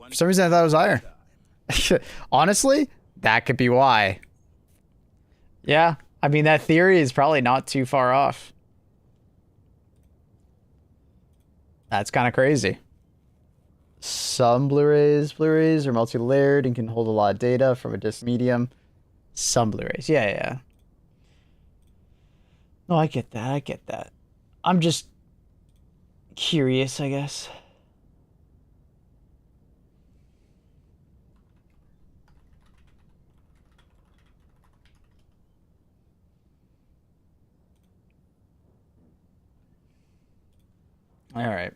For some reason, I thought it was higher. Honestly, that could be why. Yeah, I mean, that theory is probably not too far off. That's kind of crazy. Some Blu-rays are multi-layered and can hold a lot of data from a disc medium. Some Blu-rays, yeah. No, I get that. I'm just curious, I guess. All right.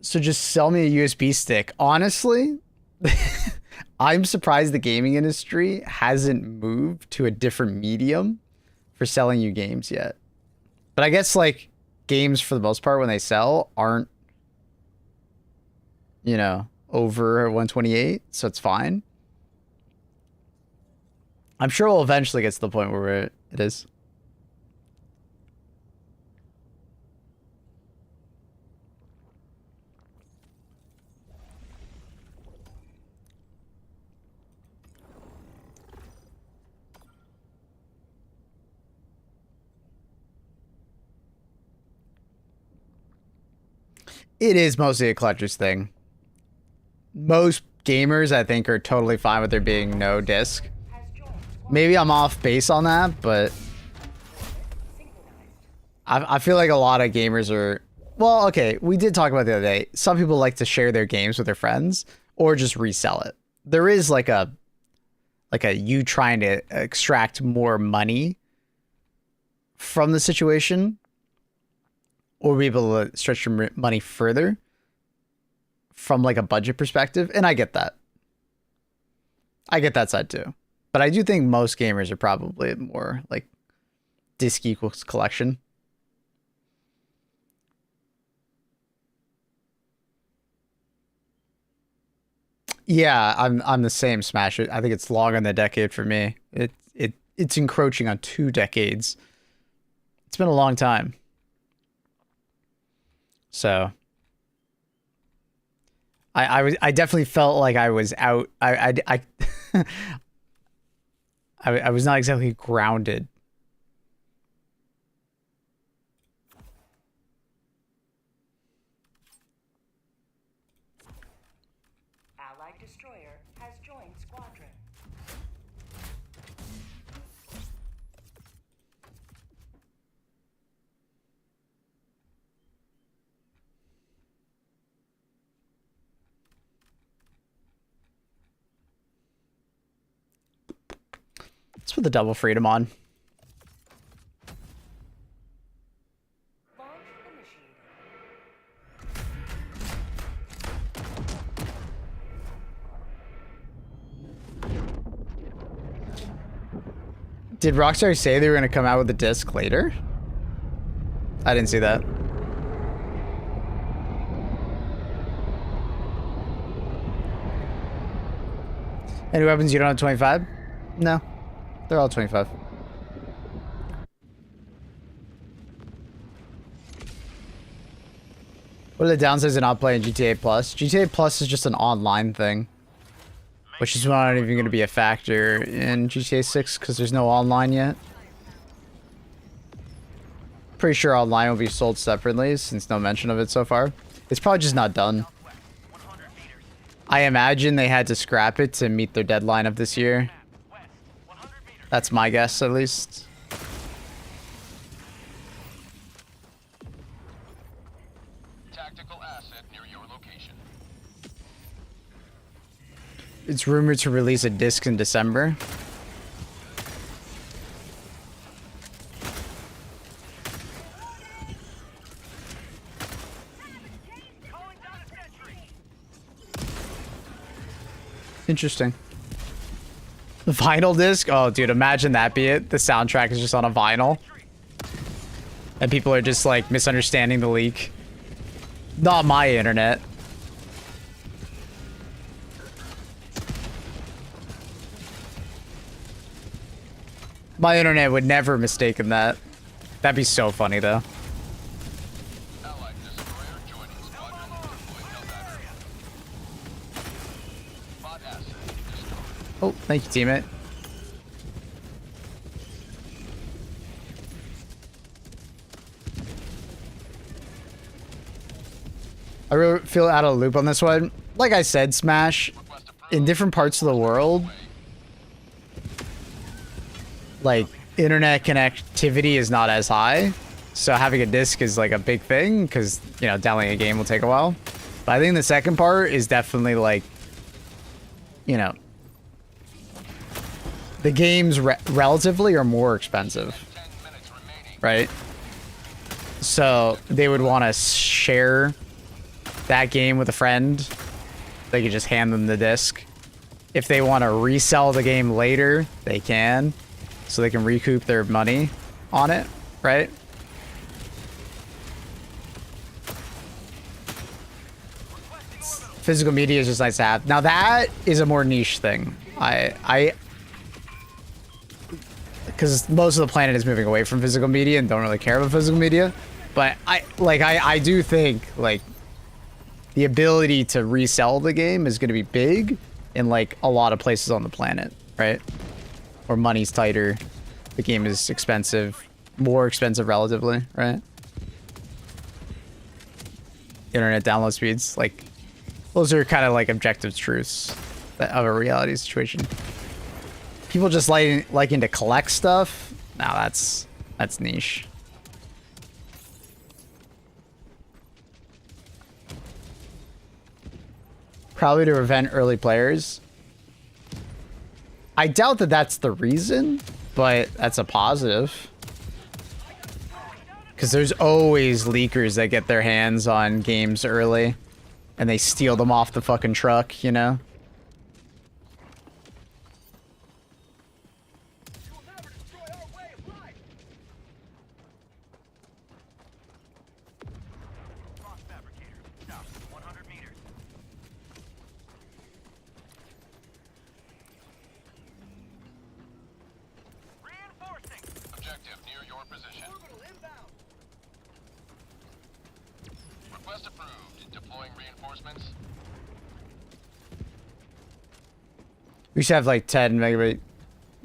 So just sell me a USB stick. Honestly, I'm surprised the gaming industry hasn't moved to a different medium for selling you games yet. But I guess like games for the most part when they sell aren't, you know, over 128, so it's fine. I'm sure we'll eventually get to the point where it is. It is mostly a collector's thing. Most gamers, I think, are totally fine with there being no disc. Maybe I'm off base on that, but I feel like a lot of gamers are... Well, okay, we did talk about it the other day. Some people like to share their games with their friends or just resell it. There is like a you trying to extract more money from the situation or be able to stretch your money further from like a budget perspective. And I get that. I get that side too. But I do think most gamers are probably more like disc equals collection. Yeah, I'm the same, Smash. I think it's long in the decade for me. It's encroaching on 2 decades. It's been a long time. So I definitely felt like I was out. I was not exactly grounded. Allied destroyer has joined squadron. Let's put the double freedom on. Launch initiated. Did Rockstar say they were going to come out with the disc later? I didn't see that. Any weapons you don't have 25? No. They're all 25. What are the downsides of not playing GTA Plus? GTA Plus is just an online thing. Which is not even going to be a factor in GTA 6 because there's no online yet. Pretty sure online will be sold separately since no mention of it so far. It's probably just not done. I imagine they had to scrap it to meet their deadline of this year. That's my guess, at least. Tactical asset near your location. It's rumored to release a disc in December. Interesting. The vinyl disc? Oh, dude, imagine that be it. The soundtrack is just on a vinyl. And people are just, like, misunderstanding the leak. Not my internet. My internet would never mistaken that. That'd be so funny, though. Allied destroyer joining squadron. Deploying HELLDIVE. Bot asset destroyed. Oh, thank you, teammate. I really feel out of the loop on this one. Like I said, Smash, in different parts of the world, like, internet connectivity is not as high. So having a disc is like a big thing because, you know, downloading a game will take a while. But I think the second part is definitely like, you know, the games relatively are more expensive, 10 minutes remaining. right? So they would want to share that game with a friend. They could just hand them the disc. If they want to resell the game later, they can. So they can recoup their money on it, right? Physical media is just nice to have. Now that is a more niche thing. Because most of the planet is moving away from physical media and don't really care about physical media. But I do think like the ability to resell the game is going to be big in like a lot of places on the planet, right? Where money's tighter, the game is expensive, more expensive relatively, right? Internet download speeds, like those are kind of like objective truths of a reality situation. People just liking to collect stuff. Now that's niche. Probably to prevent early players. I doubt that that's the reason, but that's a positive. Because there's always leakers that get their hands on games early and they steal them off the fucking truck, you know? Objective near your position. Request approved. Deploying reinforcements. We should have like 10 megabit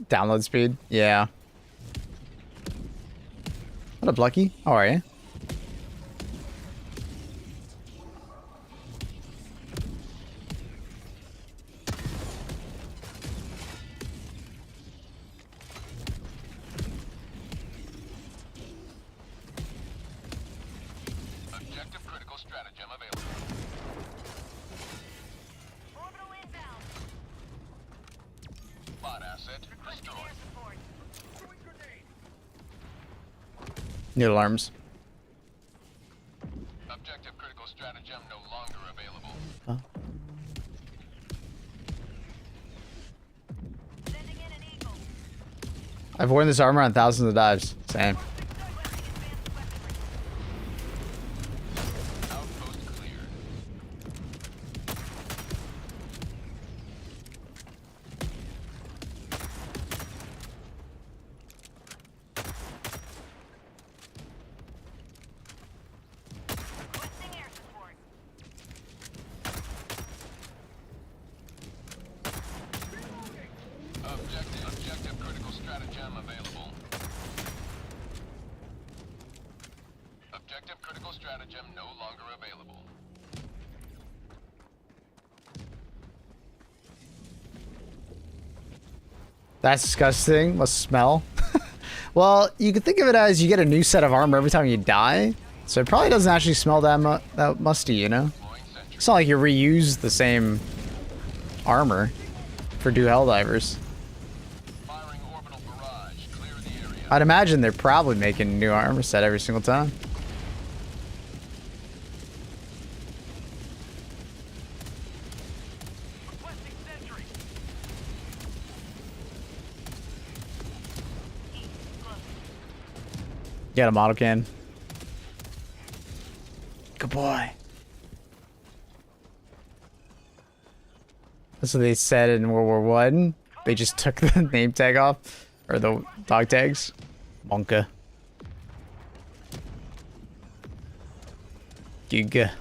download speed. Yeah. What up, Lucky? How are you? Objective critical stratagem available. Orbital inbound. Bot asset destroyed. Air support. Need alarms. Objective critical stratagem no longer available. Huh? Sending in an eagle. I've worn this armor on thousands of dives. Same. Outpost cleared. Requesting air support. Objective critical stratagem available. Objective critical stratagem no longer available. That's disgusting. Must smell. Well, you could think of it as you get a new set of armor every time you die. So it probably doesn't actually smell that musty, you know? It's not like you reuse the same armor for do Helldivers. Firing orbital barrage. Clear the area. I'd imagine they're probably making a new armor set every single time. Requesting sentry. East, close. Got a model can. Good boy. That's what they said in World War One. They just took the name tag off, or the dog tags. Monka. Giga.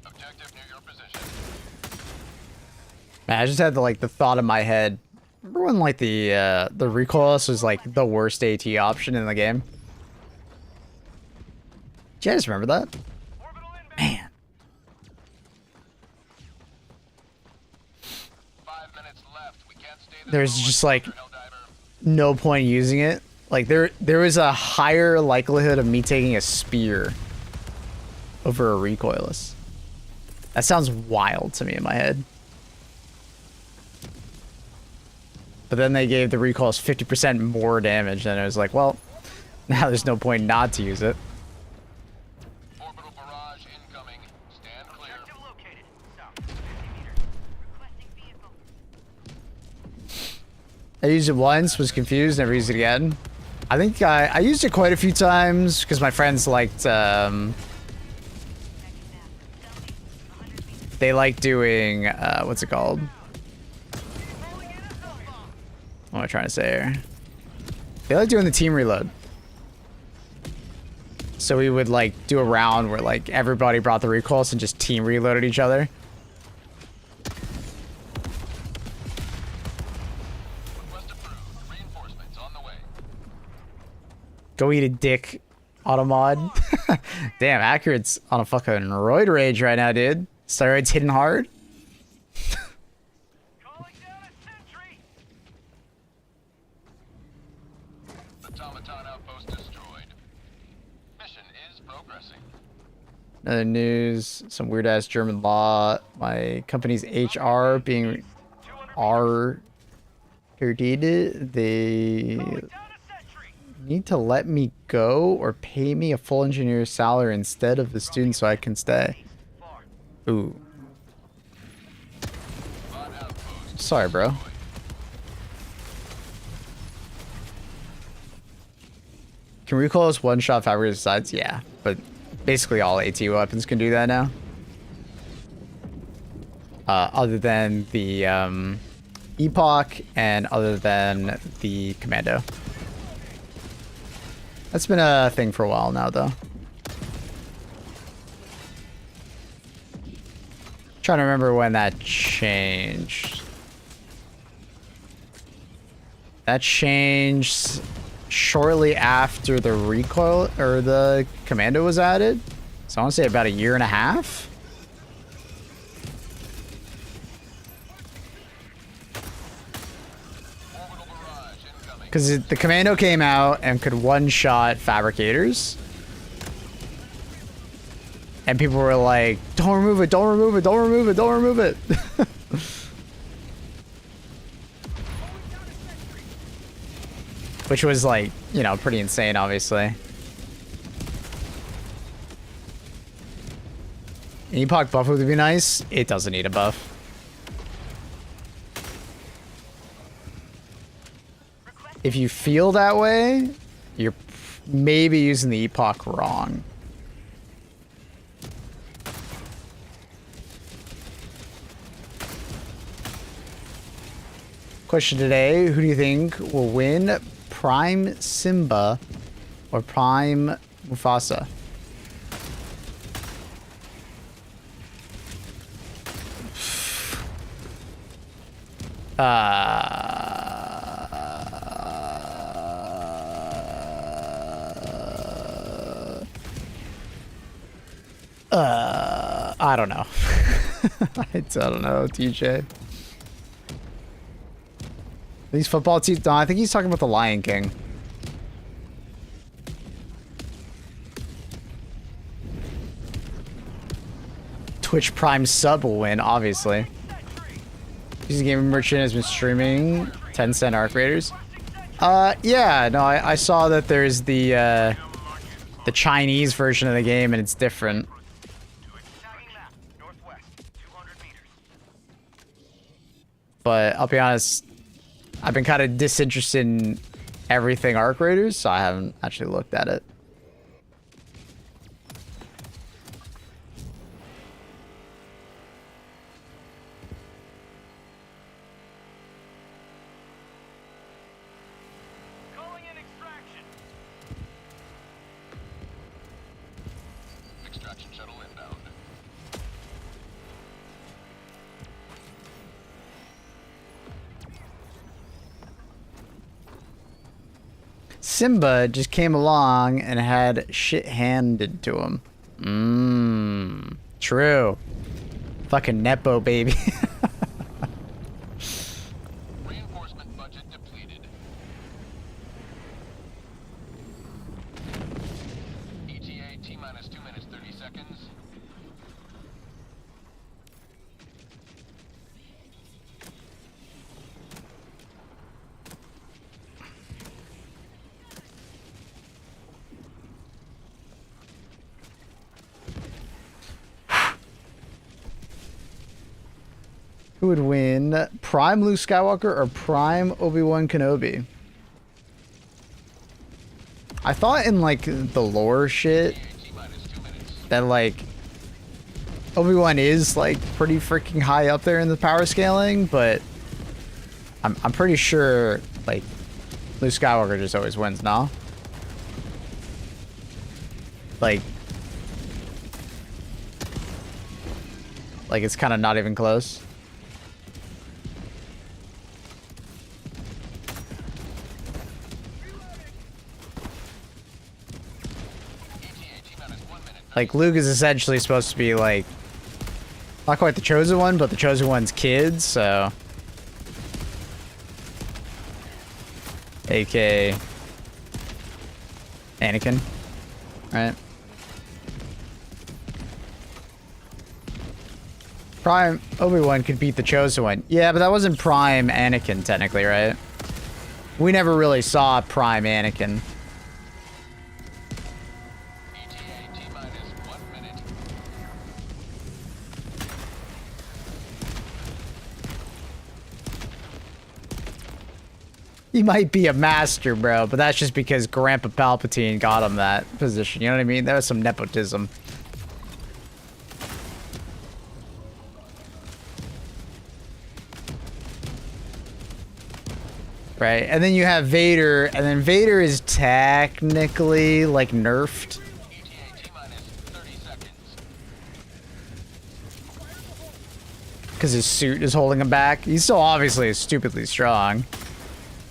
Objective near your position. Man, I just had the thought in my head. Remember when the recoilless was like the worst AT option in the game? Do you guys remember that? Orbital inbound. Man. 5 minutes left. We can't stay this There's low just like like Helldiver. no point using it. Like there was a higher likelihood of me taking a spear over a recoilless. That sounds wild to me in my head. But then they gave the recoilless 50% more damage, and it was like, well, now there's no point not to use it. Orbital barrage incoming. Stand clear. Objective located. South. 50 meters. Requesting vehicle. I used it once, was confused, never used it again. I think I used it quite a few times because my friends liked, Checking that. Southeast. 100 meters. they like doing, what's it called? Rolling in a cell phone. What am I trying to say here? They like doing the team reload. So we would like do a round where like everybody brought the recoils and just team reloaded each other. Request approved. Reinforcements on the way. Go eat a dick, Automod. Damn, Accurate's on a fucking roid rage right now, dude. Steroids hitting hard. Calling down a sentry. Automaton outpost destroyed. Mission is progressing. Another news, some weird ass German law. My company's HR being 200 RT'd. They Calling down a sentry. need to let me go or pay me a full engineer's salary instead of the student so I can stay. Far. Ooh. Bot outpost. Sorry, bro. Can recoilless one-shot fabricated sides? Yeah, but basically all AT weapons can do that now. Other than the Epoch and other than the Commando. That's been a thing for a while now, though. Trying to remember when that changed. That changed shortly after the recoil or the Commando was added. So I want to say about a year and a half. Orbital barrage incoming. Because the Commando came out and could one-shot fabricators. And people were like, don't remove it, don't remove it, don't remove it, don't remove it. Which was like, you know, pretty insane, obviously. An Epoch buff would be nice. It doesn't need a buff. If you feel that way, you're maybe using the Epoch wrong. Question today, who do you think will win, Prime Simba or Prime Mufasa? I don't know. I don't know, TJ. These football teams. No, I think he's talking about the Lion King. Twitch Prime sub will win, obviously. This gaming merchant has been streaming 10-cent Arc Raiders. Yeah, no, I saw that there's the Chinese version of the game and it's different. But I'll be honest, I've been kind of disinterested in everything Arc Raiders, so I haven't actually looked at it. Calling in extraction. Extraction shuttle inbound. Simba just came along and had shit handed to him. True. Fucking Nepo, baby. Reinforcement budget depleted. ETA T-minus 2 minutes 30 seconds. Who would win, Prime Luke Skywalker or Prime Obi-Wan Kenobi? I thought in like the lore shit T-minus 2 minutes. that like Obi-Wan is like pretty freaking high up there in the power scaling, but I'm pretty sure like Luke Skywalker just always wins, no? Like it's kind of not even close. ETA T-minus 1 minute. Like, Luke is essentially supposed to be, like, not quite the Chosen One, but the Chosen One's kid, so... A.K.A. Anakin, right? Prime Obi-Wan could beat the Chosen One. Yeah, but that wasn't Prime Anakin, technically, right? We never really saw Prime Anakin. ETA T-minus 1 minute. He might be a master, bro, but that's just because Grandpa Palpatine got him that position. You know what I mean? That was some nepotism. Right, and then you have Vader, and then Vader is technically, like, nerfed. ETA T-minus 30 seconds. Because his suit is holding him back. He's still obviously stupidly strong.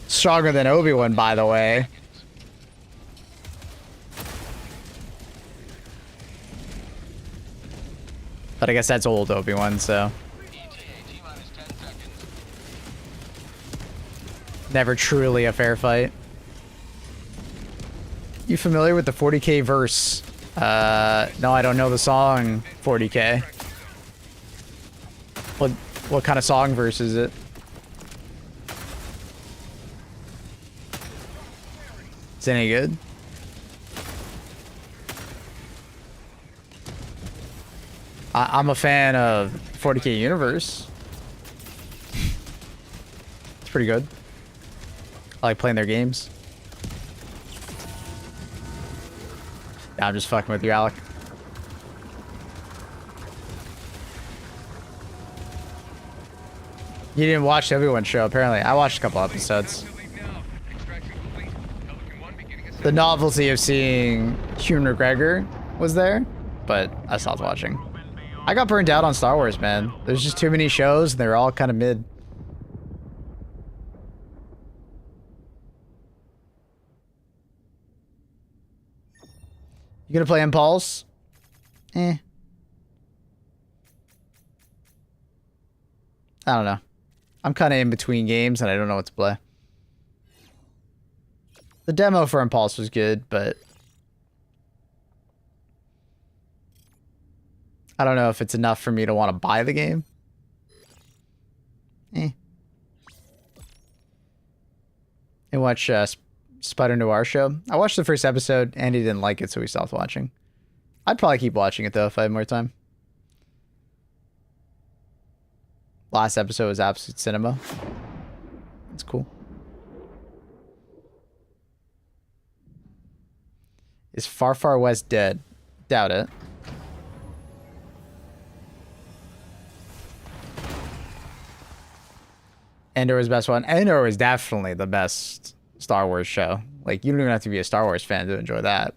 Stronger than Obi-Wan, by the way. But I guess that's old Obi-Wan, so... ETA T-minus 10 seconds. Never truly a fair fight. You familiar with the 40K verse? No, I don't know the song 40K. What kind of song verse is it? Is it any good? I'm a fan of 40K Universe. It's pretty good. I like playing their games. Yeah, I'm just fucking with you, Alec. You didn't watch the Obi-Wan show, apparently. I watched a couple episodes. The novelty of seeing Hugh McGregor was there, but I stopped watching. I got burnt out on Star Wars, man. There's just too many shows, and they're all kind of mid. You gonna play Impulse? Eh. I don't know. I'm kind of in between games and I don't know what to play. The demo for Impulse was good, but I don't know if it's enough for me to want to buy the game. Eh. And watch Spider Noir show. I watched the first episode. Andy didn't like it, so we stopped watching. I'd probably keep watching it though if I had more time. Last episode was Absolute Cinema. That's cool. Is Far Far West dead? Doubt it. Andor was the best one. Andor was definitely the best Star Wars show. Like, you don't even have to be a Star Wars fan to enjoy that.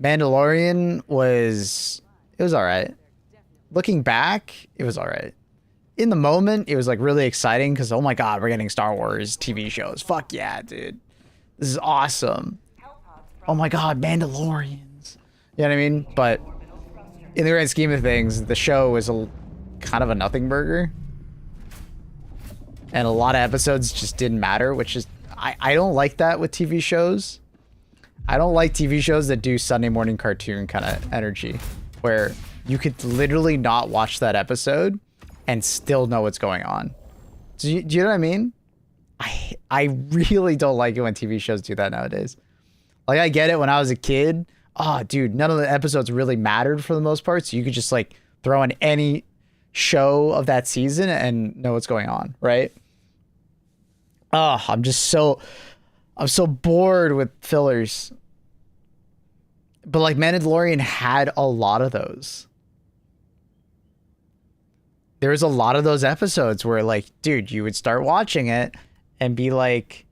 Mandalorian was... It was alright. Looking back, it was alright. In the moment, it was like really exciting because, oh my god, we're getting Star Wars TV shows. Fuck yeah, dude. This is awesome. Oh my god, Mandalorians. You know what I mean? But in the grand scheme of things, the show was a kind of a nothing burger. And a lot of episodes just didn't matter, which is... I don't like that with TV shows. I don't like TV shows that do Sunday morning cartoon kind of energy, where you could literally not watch that episode and still know what's going on. Do you know what I mean? I really don't like it when TV shows do that nowadays. Like, I get it when I was a kid. Oh, dude, none of the episodes really mattered for the most part, so you could just, like, throw in any show of that season and know what's going on, right? Oh, I'm so bored with fillers. But, like, Mandalorian had a lot of those. There was a lot of those episodes where, like, dude, you would start watching it and be like...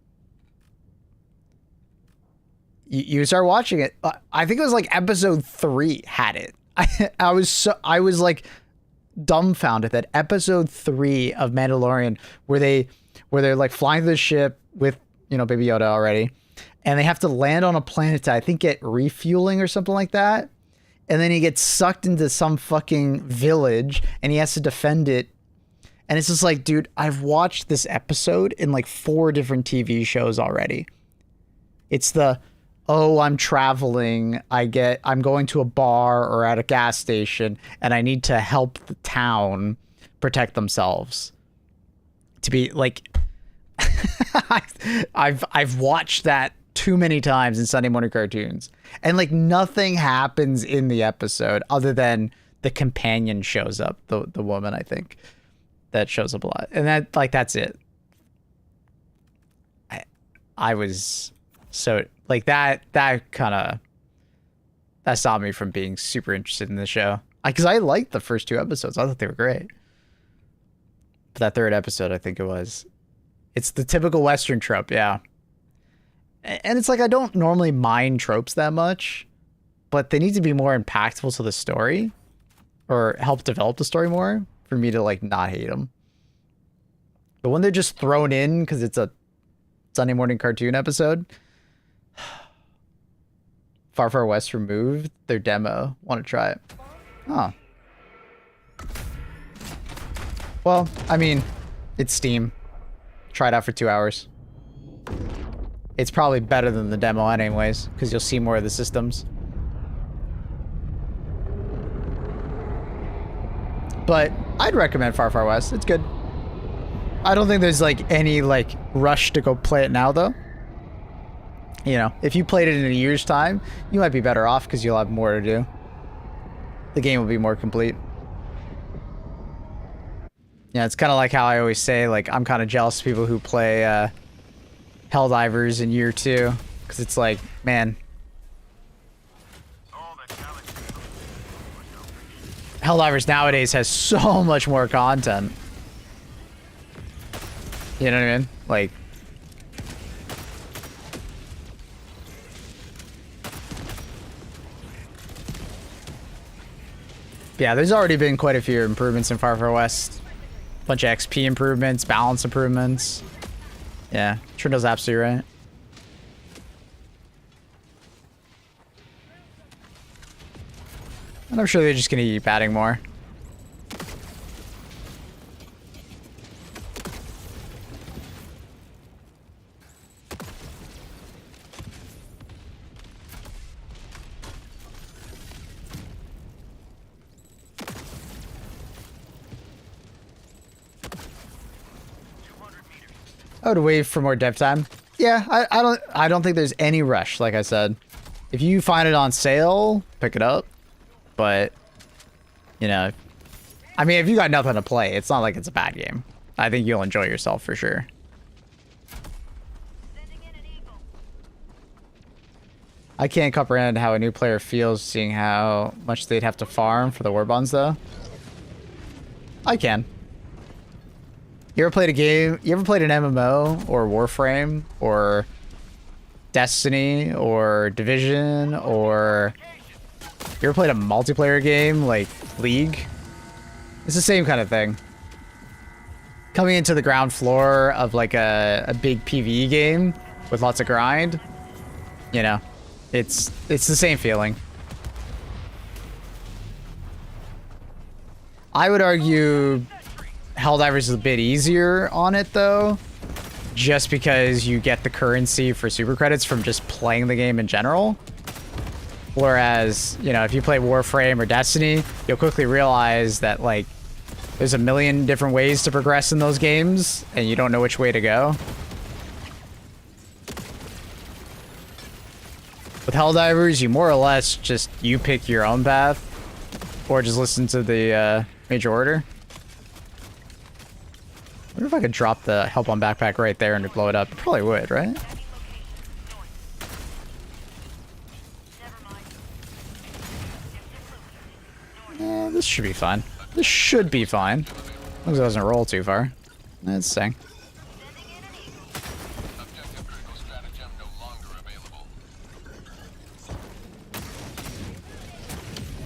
You start watching it. I think it was, like, episode 3 had it. I was, like, dumbfounded that episode 3 of Mandalorian, where they're, like, flying the ship with, you know, Baby Yoda already, and they have to land on a planet to, I think, get refueling or something like that. And then he gets sucked into some fucking village and he has to defend it. And it's just like, dude, I've watched this episode in like 4 different TV shows already. It's the, oh, I'm traveling. I'm going to a bar or at a gas station and I need to help the town protect themselves. To be like, I've watched that too many times in Sunday morning cartoons, and like nothing happens in the episode other than the companion shows up, the woman, I think, that shows up a lot, and that's it. I was so like that stopped me from being super interested in the show, because I liked the first 2 episodes. I thought they were great, but that 3rd episode, I think it's the typical Western trope, yeah. And it's like, I don't normally mind tropes that much, but they need to be more impactful to the story or help develop the story more for me to like not hate them. But when they're just thrown in because it's a Sunday morning cartoon episode, Far Far West removed their demo. Want to try it? Oh. Well, I mean, it's Steam. Try it out for 2 hours. It's probably better than the demo anyways, because you'll see more of the systems. But I'd recommend Far Far West. It's good. I don't think there's like any like rush to go play it now though. You know, if you played it in a year's time, you might be better off because you'll have more to do. The game will be more complete. Yeah, it's kind of like how I always say, like, I'm kind of jealous of people who play Helldivers in year 2, because it's like, man, Helldivers nowadays has so much more content. You know what I mean? Like, yeah, there's already been quite a few improvements in Far Far West. Bunch of XP improvements, balance improvements. Yeah, Trindle's absolutely right. And I'm sure they're just gonna keep adding more. I would wait for more dev time. Yeah, I don't think there's any rush, like I said. If you find it on sale, pick it up. But, you know, I mean, if you got nothing to play, it's not like it's a bad game. I think you'll enjoy yourself for sure. I can't comprehend how a new player feels seeing how much they'd have to farm for the war bonds, though. I can. You ever played a game? You ever played an MMO or Warframe or Destiny or Division or you ever played a multiplayer game like League? It's the same kind of thing. Coming into the ground floor of like a big PvE game with lots of grind, you know, it's the same feeling. I would argue Helldivers is a bit easier on it though, just because you get the currency for super credits from just playing the game in general. Whereas, you know, if you play Warframe or Destiny, you'll quickly realize that like there's a million different ways to progress in those games and you don't know which way to go. With Helldivers, you more or less just you pick your own path or just listen to the major order. I wonder if I could drop the help on backpack right there and blow it up. Probably would, right? Yeah, this should be fine. This should be fine. As long as it doesn't roll too far. That's saying. Objective critical stratagem no longer available.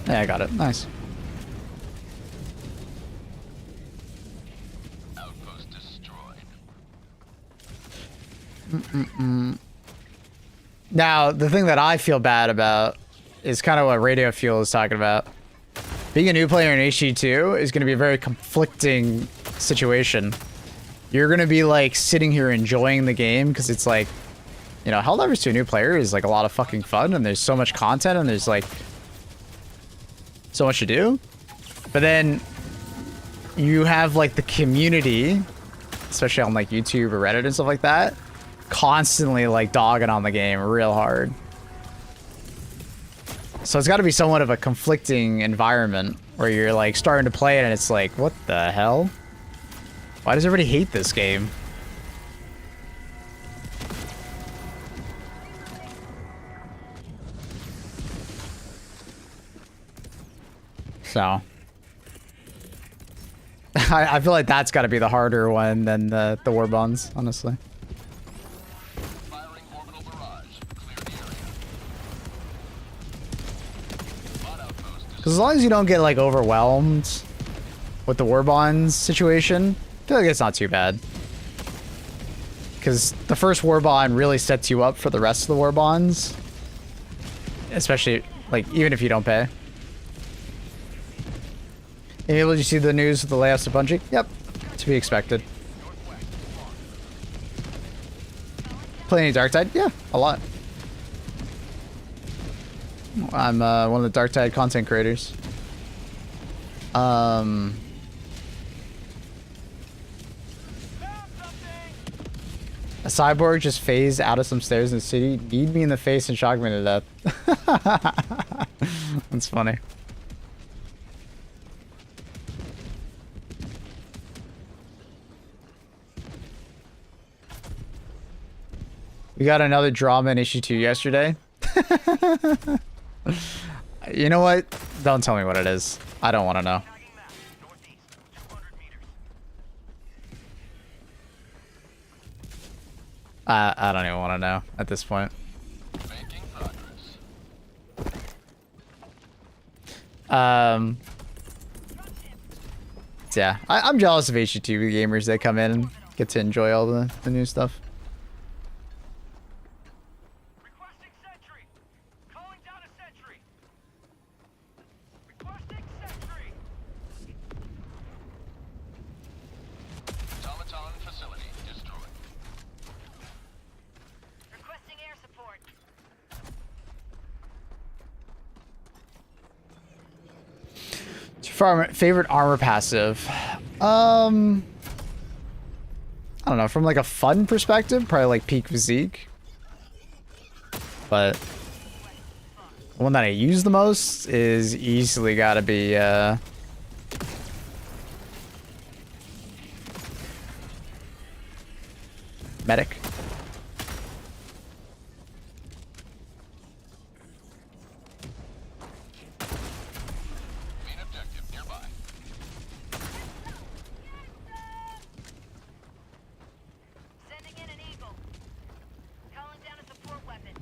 Yeah, I got it. Nice. Outpost destroyed. Now, the thing that I feel bad about is kind of what Radio Fuel is talking about. Being a new player in HG2 is going to be a very conflicting situation. You're going to be like sitting here enjoying the game because it's like, you know, Helldivers to a new player is like a lot of fucking fun and there's so much content and there's like so much to do. But then you have like the community, especially on like YouTube or Reddit and stuff like that, constantly like dogging on the game real hard. So it's got to be somewhat of a conflicting environment where you're like starting to play it and it's like, what the hell? Why does everybody hate this game? So I feel like that's got to be the harder one than the war bonds, honestly. Firing orbital barrage. Clear the area. Bot outpost Because as long as you don't get like overwhelmed with the war bonds situation, I feel like it's not too bad. Because the first war bond really sets you up for the rest of the war bonds, especially like even if you don't pay. Able to see the news with the layoffs of Bungie? Yep, to be expected. Play any Dark Tide? Yeah, a lot. I'm one of the Dark Tide content creators. A cyborg just phased out of some stairs in the city, kneed me in the face and shocked me to death. That's funny. We got another drama in issue 2 yesterday. You know what? Don't tell me what it is. I don't want to know. I don't even want to know at this point. making progress. Yeah, I'm jealous of HG2 gamers that come in and get to enjoy all the new stuff. Requesting sentry. Calling down a sentry. Favorite armor passive. I don't know, from like a fun perspective, probably like peak physique. But the one that I use the most is easily gotta be medic. Main objective nearby. Sending in an eagle. Calling down a support weapon.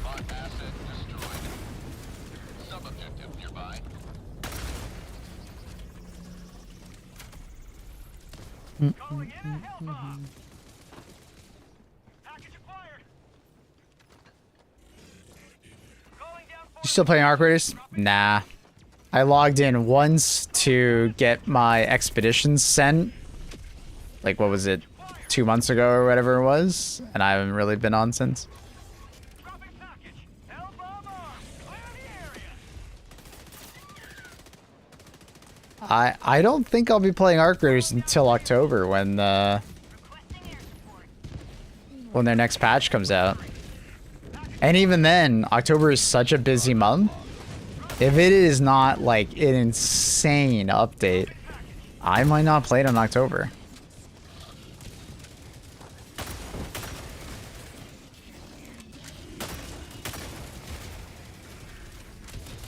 Bot asset destroyed. Sub-objective nearby. Calling in a hell bomb. Package acquired. Calling down You still playing Arc Raiders? Nah. I logged in once to get my expeditions sent. Like, what was it? 2 months ago or whatever it was. And I haven't really been on since. dropping package. Hell bomb on. Clear the area. I don't think I'll be playing Arc Raiders until October when Requesting air support. when their next patch comes out. And even then, October is such a busy month. If it is not like an insane update, I might not play it in October.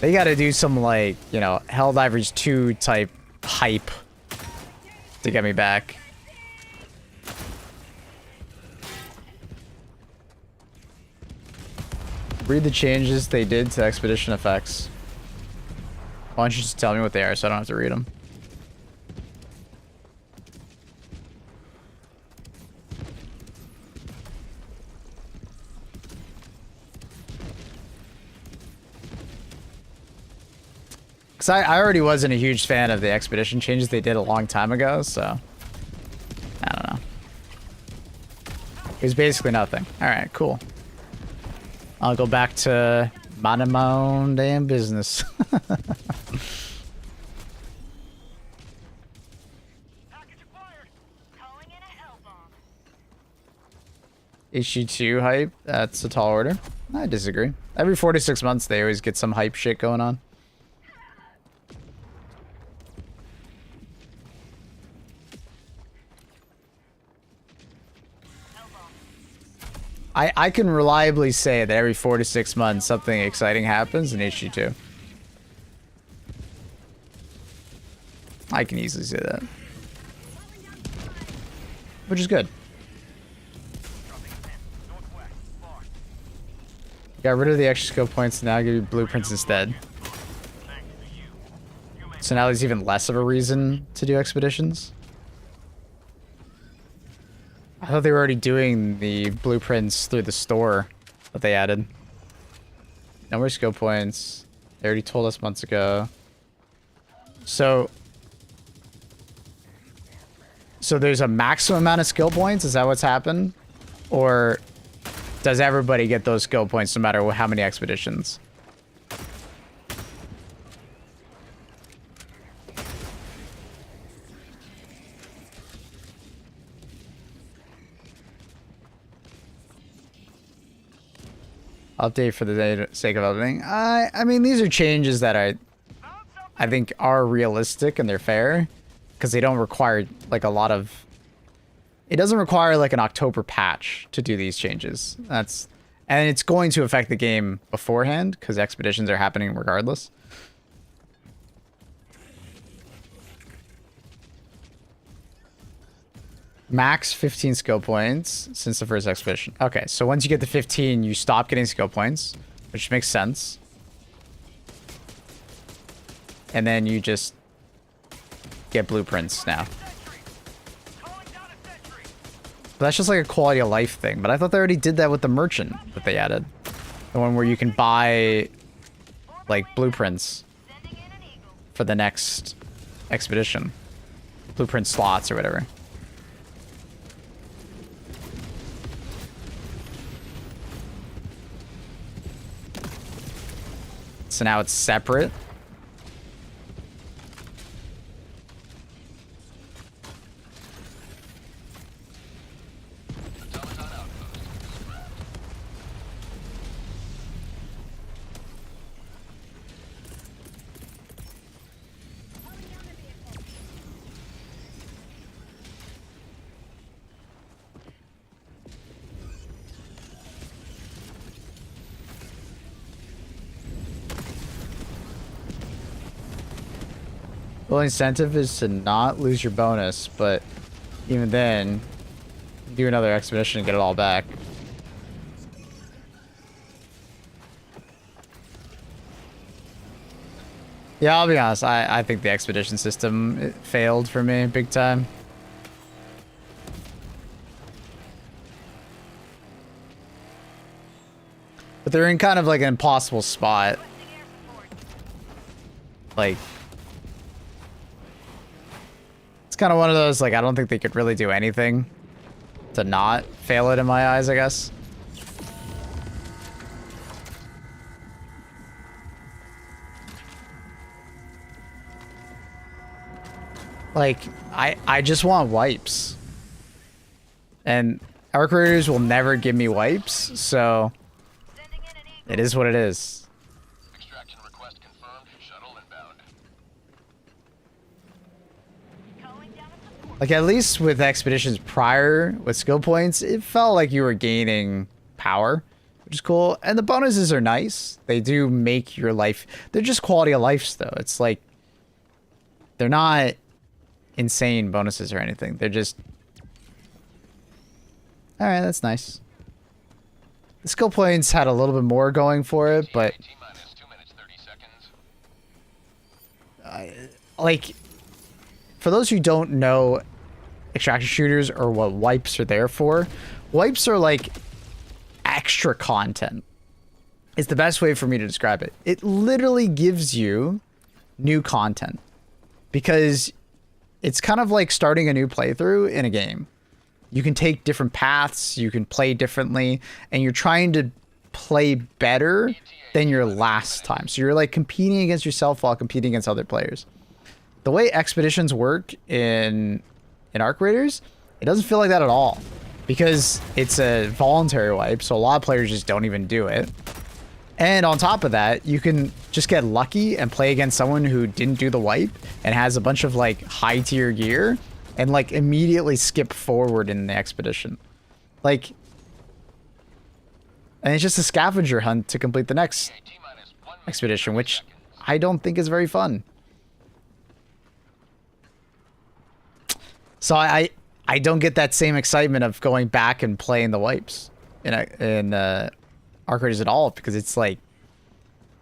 They gotta do some like, you know, Helldivers 2 type hype to get me back. Read the changes they did to expedition effects. Why don't you just tell me what they are so I don't have to read them? Because I already wasn't a huge fan of the expedition changes they did a long time ago, so I don't know. It was basically nothing. Alright, cool. I'll go back to minding my own damn business. Package acquired. Calling in a hell bomb. Issue 2 hype, that's a tall order. I disagree. Every 4 to 6 months they always get some hype shit going on. I can reliably say that every 4 to 6 months something exciting happens in issue 2. I can easily say that. Which is good. Northwest. Far. Got rid of the extra skill points and now give you blueprints instead. Thanks to you. You make So now there's even less of a reason to do expeditions. I thought they were already doing the blueprints through the store that they added. No more skill points. They already told us months ago. So there's a maximum amount of skill points? Is that what's happened? Or does everybody get those skill points no matter how many expeditions? Update for the sake of updating. I mean, these are changes that I think are realistic and they're fair because they don't require like a lot of. It doesn't require like an October patch to do these changes. And it's going to affect the game beforehand because expeditions are happening regardless. Max 15 skill points since the first expedition. Okay, so once you get to 15, you stop getting skill points, which makes sense. And then you just get blueprints now. Calling down a sentry. But that's just like a quality of life thing. But I thought they already did that with the merchant that they added. The one where you can buy like blueprints Sending in an eagle. for the next expedition. Blueprint slots or whatever. So now it's separate. Well, incentive is to not lose your bonus, but even then, do another expedition and get it all back. Yeah, I'll be honest. I think the expedition system it failed for me big time. But they're in kind of like an impossible spot. Requesting air support. Like, it's kind of one of those, like, I don't think they could really do anything to not fail it in my eyes, I guess. Like, I just want wipes. And arc raiders will never give me wipes, so Sending in an eagle. it is what it is. Extraction request confirmed. Shuttle inbound. Calling down a support. Like, at least with expeditions prior, with skill points, it felt like you were gaining power, which is cool. And the bonuses are nice. They do make your life... They're just quality of life, though. It's like... They're not insane bonuses or anything. They're just... Alright, that's nice. The skill points had a little bit more going for it, but... T-minus 2 minutes 30 seconds. Like, for those who don't know extraction shooters or what wipes are there for, wipes are like extra content. It's the best way for me to describe it. It literally gives you new content because it's kind of like starting a new playthrough in a game. You can take different paths, you can play differently, and you're trying to play better than your last time. So you're like competing against yourself while competing against other players. The way expeditions work in Arc Raiders, it doesn't feel like that at all because it's a voluntary wipe, so a lot of players just don't even do it. And on top of that, you can just get lucky and play against someone who didn't do the wipe and has a bunch of like high tier gear and like immediately skip forward in the expedition. Like, and it's just a scavenger hunt to complete the next T-minus 1 minute expedition, 30 which seconds. I don't think is very fun. So I don't get that same excitement of going back and playing the wipes in Arc Raiders at all because it's like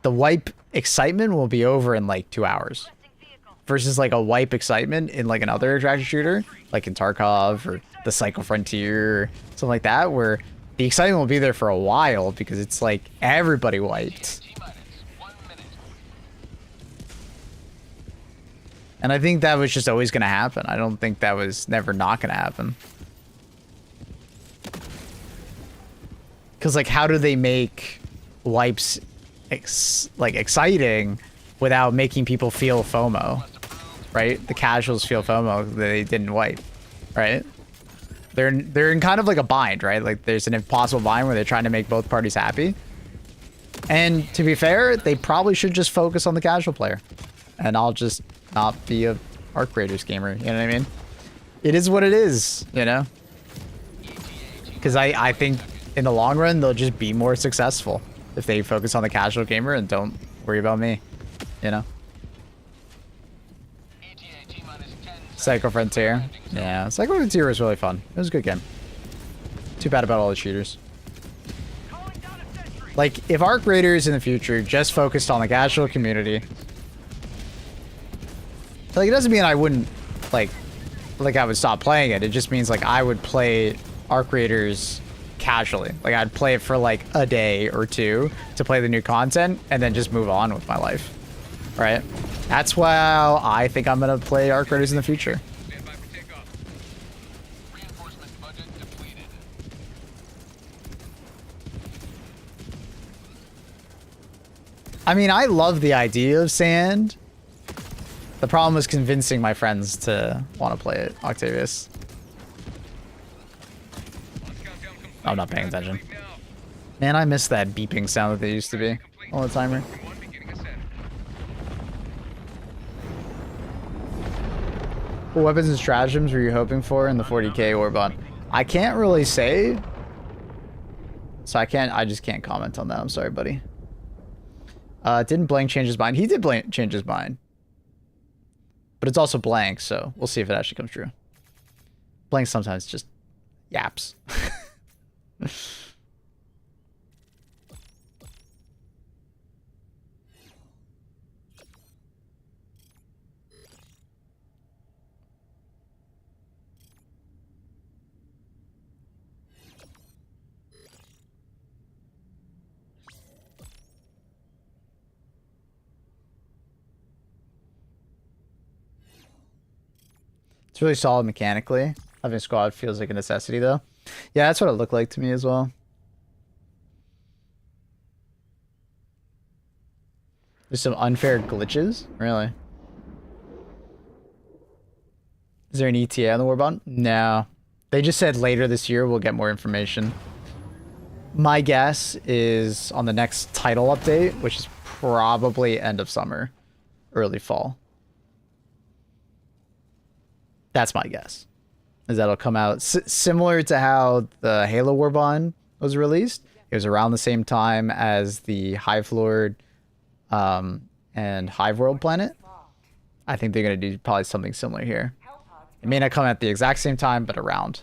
the wipe excitement will be over in like 2 hours Requesting vehicle. versus like a wipe excitement in like another extraction shooter like in Tarkov or the Psycho Frontier or something like that where the excitement will be there for a while because it's like everybody wiped. T-minus 1 minute. And I think that was just always going to happen. I don't think that was never not going to happen. Because, like, how do they make wipes, exciting without making people feel FOMO, right? The casuals feel FOMO that they didn't wipe, right? They're in kind of like a bind, right? Like, there's an impossible bind where they're trying to make both parties happy. And to be fair, they probably should just focus on the casual player. And I'll just not be a Arc Raiders gamer, you know what I mean? It is what it is, you know? Because I think in the long run, they'll just be more successful if they focus on the casual gamer and don't worry about me, you know? ETA T-minus 10 Psycho Frontier. Yeah, Psycho Frontier was really fun. It was a good game. Too bad about all the cheaters. Calling down a sentry. Like, if Arc Raiders in the future just focused on the casual community, like, it doesn't mean I wouldn't, like I would stop playing it. It just means, like, I would play Arc Raiders casually. Like I'd play it for like a day or two to play the new content and then just move on with my life. Right? That's why I think I'm gonna play Arc Raiders in the future. Stand by for takeoff. Reinforcement budget depleted. I mean, I love the idea of sand. The problem was convincing my friends to want to play it, Octavius. I'm not paying attention. Man, I miss that beeping sound that they used to be all the timer. What weapons and stratagems were you hoping for in the 40k Warbond? I can't really say. So I just can't comment on that. I'm sorry, buddy. Didn't Blank change his mind? He did change his mind. But it's also blank, so we'll see if it actually comes true. Blank sometimes just yaps. It's really solid mechanically. Having a squad feels like a necessity, though. Yeah, that's what it looked like to me as well. There's some unfair glitches? Really? Is there an ETA on the Warbond? No. They just said later this year we'll get more information. My guess is on the next title update, which is probably end of summer, early fall. That's my guess. Is that it'll come out similar to how the Halo Warbond was released. It was around the same time as the Hive Lord and Hive World planet. I think they're going to do probably something similar here. It may not come at the exact same time, but around.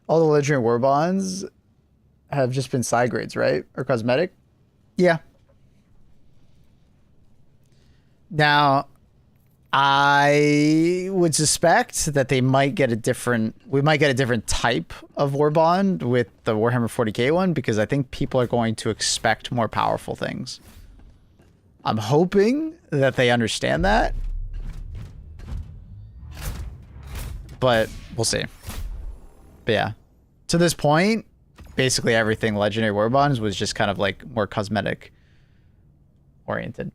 All the legendary Warbonds have just been side grades, right? Or cosmetic? Yeah. Now, I would suspect that they might get we might get a different type of Warbond with the Warhammer 40k one, because I think people are going to expect more powerful things. I'm hoping that they understand that, but we'll see. But yeah, to this point, basically everything Legendary Warbonds was just kind of like more cosmetic oriented.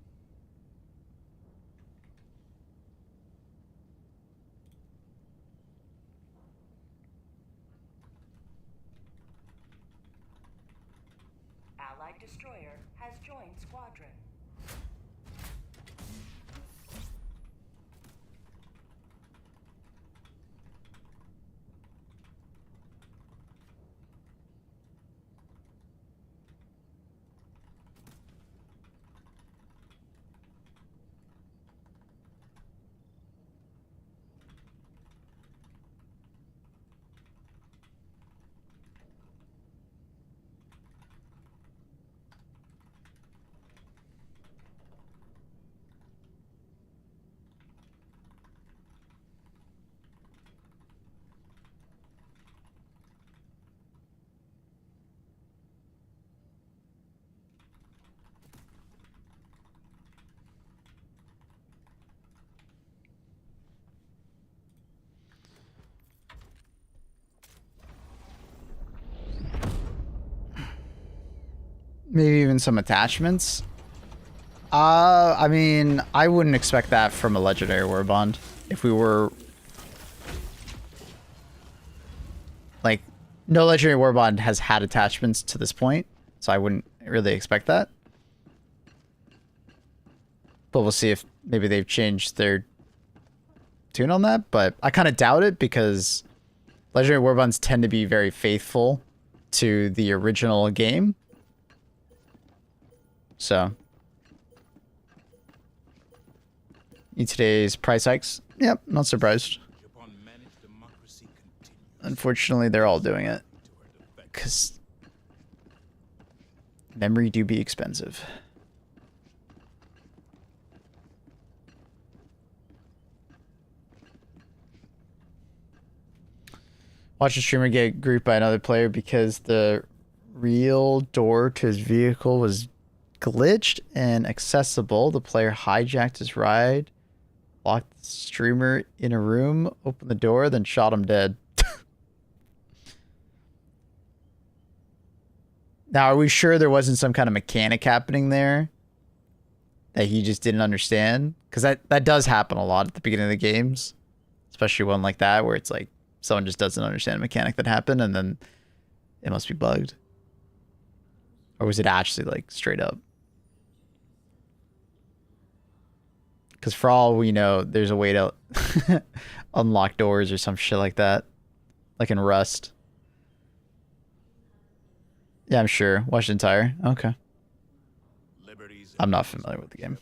Allied destroyer has joined squadron. Maybe even some attachments. I mean, I wouldn't expect that from a Legendary Warbond. If we were... Like, no Legendary Warbond has had attachments to this point, so I wouldn't really expect that. But we'll see if maybe they've changed their tune on that, but I kind of doubt it because Legendary Warbonds tend to be very faithful to the original game. So, today's price hikes. Yep, not surprised. Unfortunately, they're all doing it because memory do be expensive. Watch a streamer get grouped by another player because the real door to his vehicle was glitched and accessible. The player hijacked his ride, locked the streamer in a room, opened the door, then shot him dead. Now, are we sure there wasn't some kind of mechanic happening there that he just didn't understand? Because that does happen a lot at the beginning of the games, especially one like that where it's like someone just doesn't understand a mechanic that happened and then it must be bugged. Or was it actually like straight up? Because for all we know, there's a way to unlock doors or some shit like that. Like in Rust. Yeah, I'm sure. Watched entire. Okay. I'm not familiar with the game.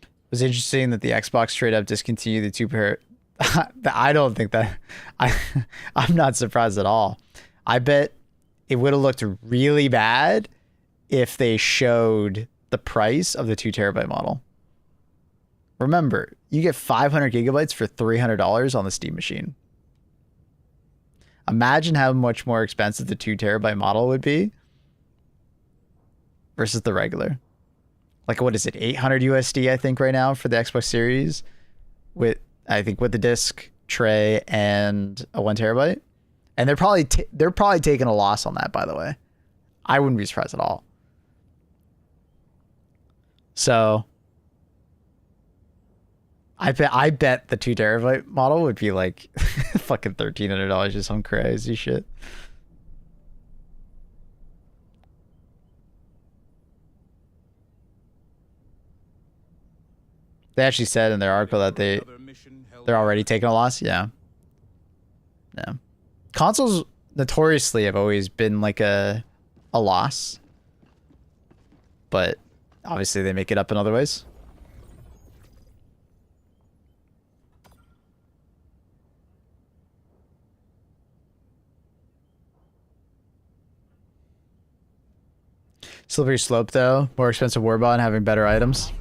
It was interesting that the Xbox straight up discontinued the two pair. I don't think that. I'm not surprised at all. I bet it would have looked really bad if they showed the price of the 2 terabyte model. Remember, you get 500 gigabytes for $300 on the Steam machine. Imagine how much more expensive the 2 terabyte model would be versus the regular. Like, what is it? 800 USD, I think, right now for the Xbox Series with, I think, with the disc tray and a 1 terabyte. And they're probably taking a loss on that, by the way. I wouldn't be surprised at all. So I bet the 2 terabyte model would be like fucking $1,300 or some crazy shit. They actually said in their article that they're already taking a loss. Yeah. Yeah. Consoles notoriously have always been like a loss. But obviously they make it up in other ways. Slippery slope though. More expensive warbot having better items.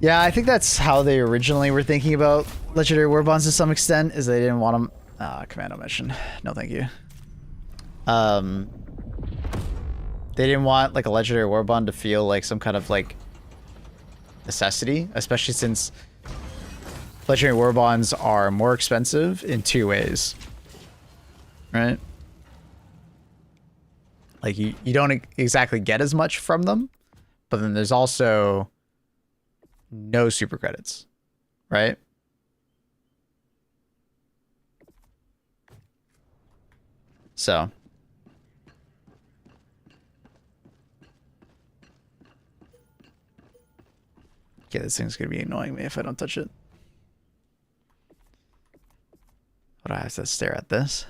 Yeah, I think that's how they originally were thinking about legendary warbonds to some extent, is they didn't want them. Commando mission. No, thank you. They didn't want like a legendary warbond to feel like some kind of like necessity, especially since legendary warbonds are more expensive in 2 ways. Right? Like you don't exactly get as much from them, but then there's also no super credits, right? So okay, this thing's gonna be annoying me if I don't touch it. But I have to stare at this.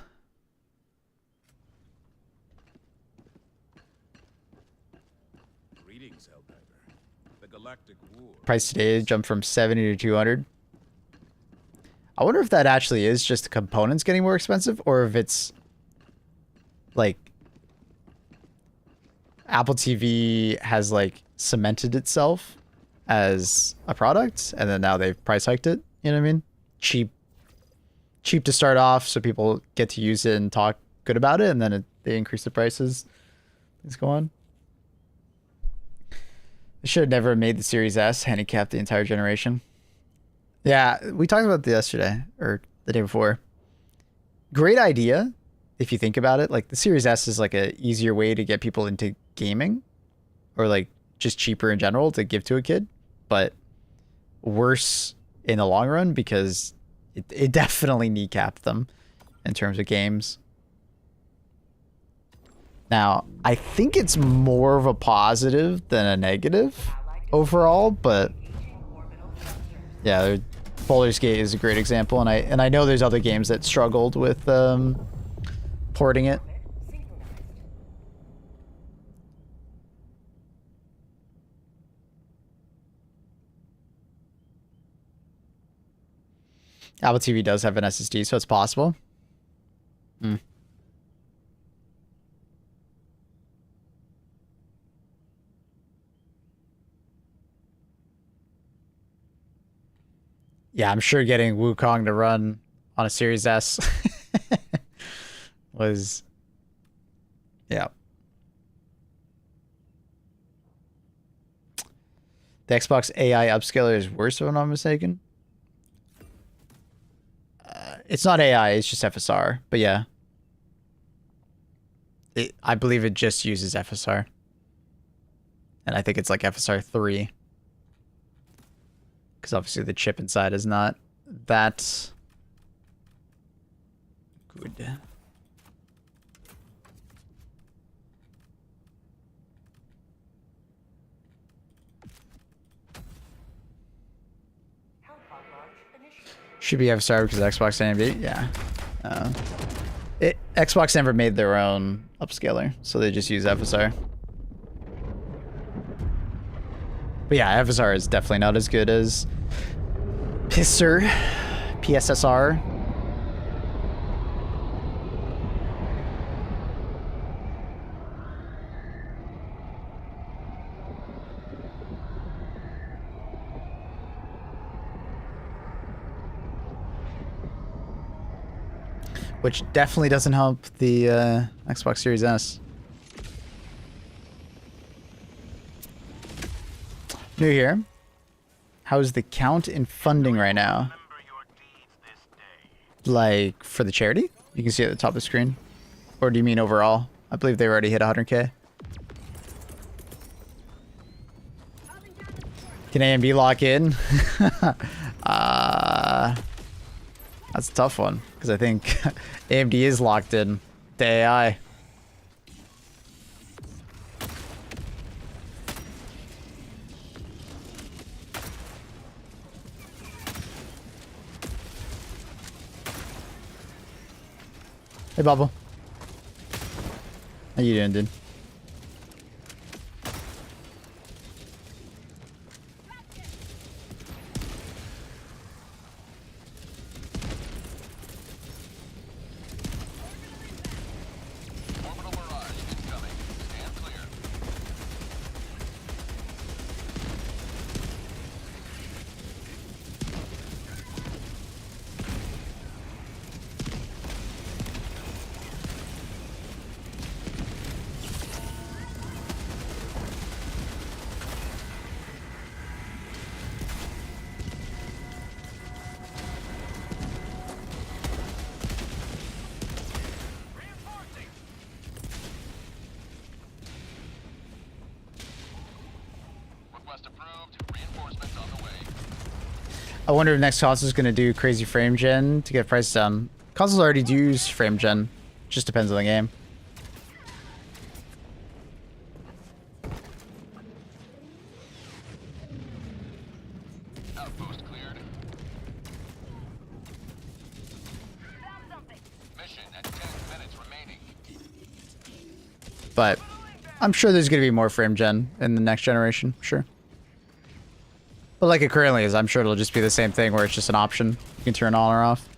Price today jumped from 70 to 200. I wonder if that actually is just the components getting more expensive, or if it's like Apple TV has like cemented itself as a product and then now they've price hiked it. You know what I mean? Cheap to start off so people get to use it and talk good about it, and then they increase the prices. Things go on. They should have never made the Series S, handicapped the entire generation. Yeah, we talked about this yesterday, or the day before. Great idea, if you think about it. Like, the Series S is like a easier way to get people into gaming, or like just cheaper in general to give to a kid, but worse in the long run because it definitely kneecapped them in terms of games. Now, I think it's more of a positive than a negative overall, but yeah, Baldur's Gate is a great example, and I know there's other games that struggled with porting it. Synchronized. Apple TV does have an SSD, so it's possible. Hmm. Yeah, I'm sure getting Wukong to run on a Series S was, yeah. The Xbox AI upscaler is worse, if I'm not mistaken. It's not AI, it's just FSR, but yeah. I believe it just uses FSR. And I think it's like FSR 3. Because obviously the chip inside is not that good. Helldive launch initiated. Should be FSR because Xbox AMD. Yeah. Xbox never made their own upscaler, so they just use FSR. But yeah, FSR is definitely not as good as PSSR. Which definitely doesn't help the Xbox Series S. New here. How's the count in funding right now? Like, for the charity? You can see at the top of the screen. Or do you mean overall? I believe they already hit 100K. Can AMD lock in? That's a tough one. Because I think AMD is locked in to AI. Hey, Bubble. How you doing, dude? Orbital barrage incoming. Stand clear. Request approved. Reinforcements on the way. I wonder if next console is going to do crazy frame gen to get price down. Consoles already do use frame gen. Just depends on the game. Outpost cleared. Found something. Mission at 10 minutes remaining. But I'm sure there's going to be more frame gen in the next generation. Sure. But like it currently is, I'm sure it'll just be the same thing where it's just an option. You can turn on or off.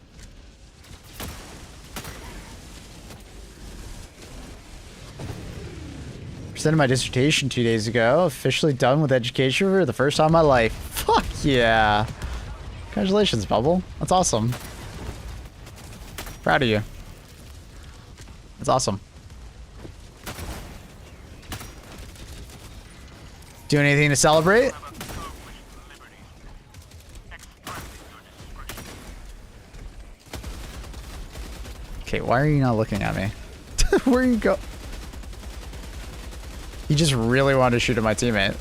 Presented my dissertation 2 days ago. Officially done with education for the first time in my life. Fuck yeah. Congratulations, Bubble. That's awesome. Proud of you. That's awesome. Doing anything to celebrate? Okay, why are you not looking at me? Where you go? He just really wanted to shoot at my teammate.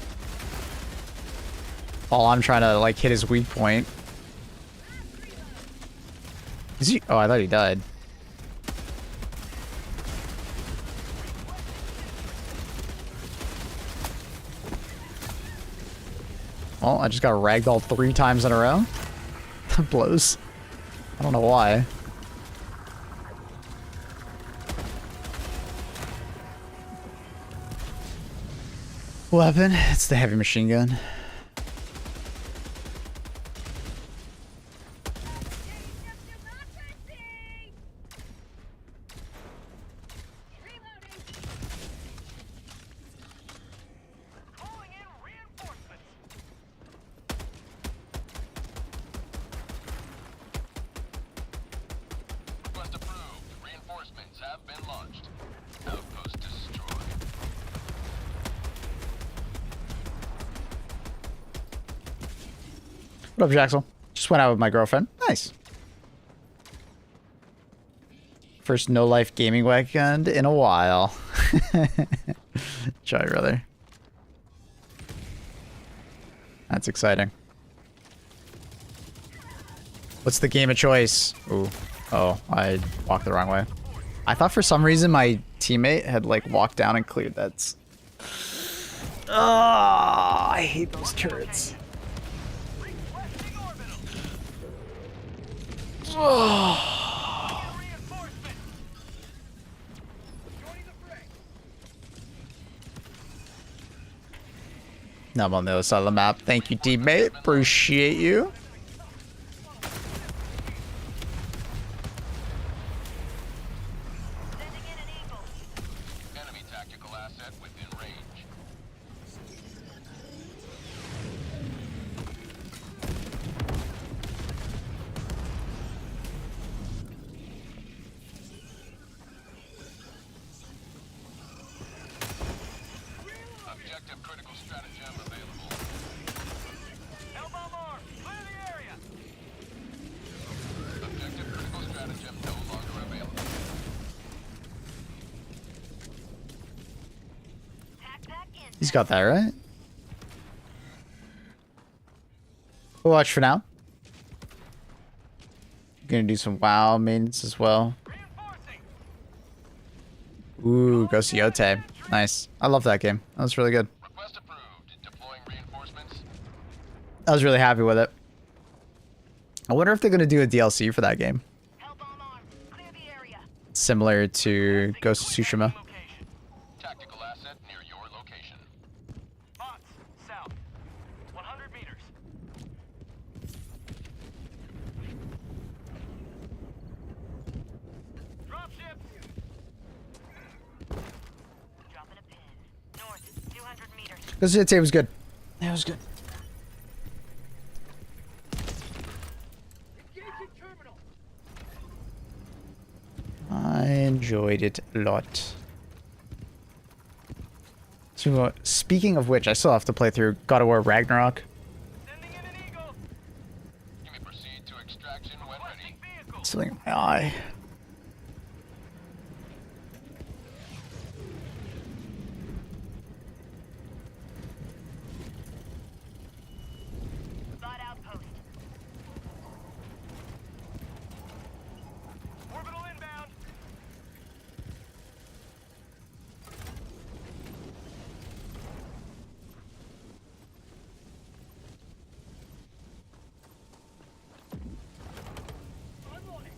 While I'm trying to, like, hit his weak point. Is he? Oh, I thought he died. Well, I just got ragdolled 3 times in a row. blows. I don't know why. Weapon? It's the heavy machine gun. Calling in reinforcements. Request approved. Reinforcements have been launched. Outpost destroyed. What up, Jaxel? Just went out with my girlfriend. Nice. First no-life gaming weekend in a while. Joy, brother. That's exciting. What's the game of choice? Ooh. Oh, I walked the wrong way. I thought for some reason my teammate had like walked down and cleared that. Oh, I hate those turrets. Requesting orbital. Oh. Reinforcements. Joining the fray. Now I'm on the other side of the map. Thank you, teammate. Appreciate you. Sending in an eagle. Enemy tactical asset within range. Objective critical stratagem available. Hellbomb arm, clear the area. Objective critical stratagem no longer available. Pack in. He's got that, right? We'll watch for now. Gonna do some WoW maintenance as well. Reinforcing. Ooh, Ghost Yote. Nice. I love that game. That was really good. Request approved. Deploying reinforcements. I was really happy with it. I wonder if they're gonna do a DLC for that game. Hellbomb arm. Clear the area. Similar to Ghost of Tsushima. Location. Tactical asset near your location. Bots, south. 100 meters. Dropship. Dropping a pin. North, 200 meters. Ghost Yote was good. That was good. Engaging terminal. I enjoyed it a lot. So, speaking of which, I still have to play through God of War Ragnarok. Sending in an eagle. You may proceed to extraction when ready. Vehicle. Something in my eye. Bot outpost. Orbital inbound. Unloading.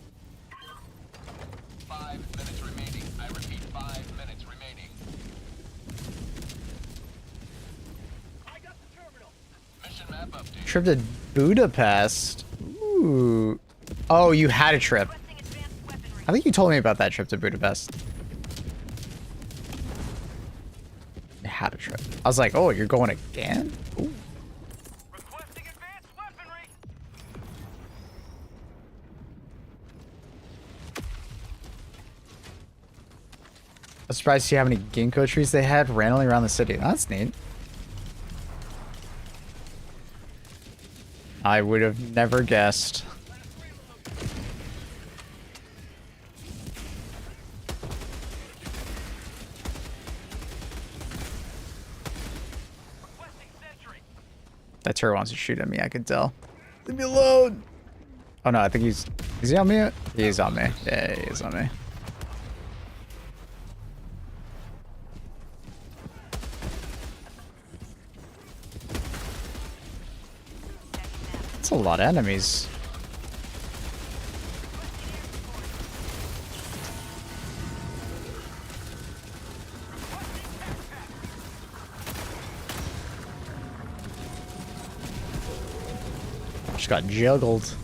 5 minutes remaining. I repeat, 5 minutes remaining. I got the terminal. Mission map update. Trip to Budapest. Ooh. Oh, you had a trip. Requesting advanced weaponry. I think you told me about that trip to Budapest. You had a trip. I was like, oh, you're going again? Ooh. Requesting advanced weaponry. I was surprised to see how many ginkgo trees they had randomly around the city. That's neat. I would have never guessed. Requesting sentry. That turret wants to shoot at me, I could tell. Leave me alone! Oh no, I think he's... Is he on me? He's on me. Yeah, he is on me. That's a lot of enemies. Just got juggled.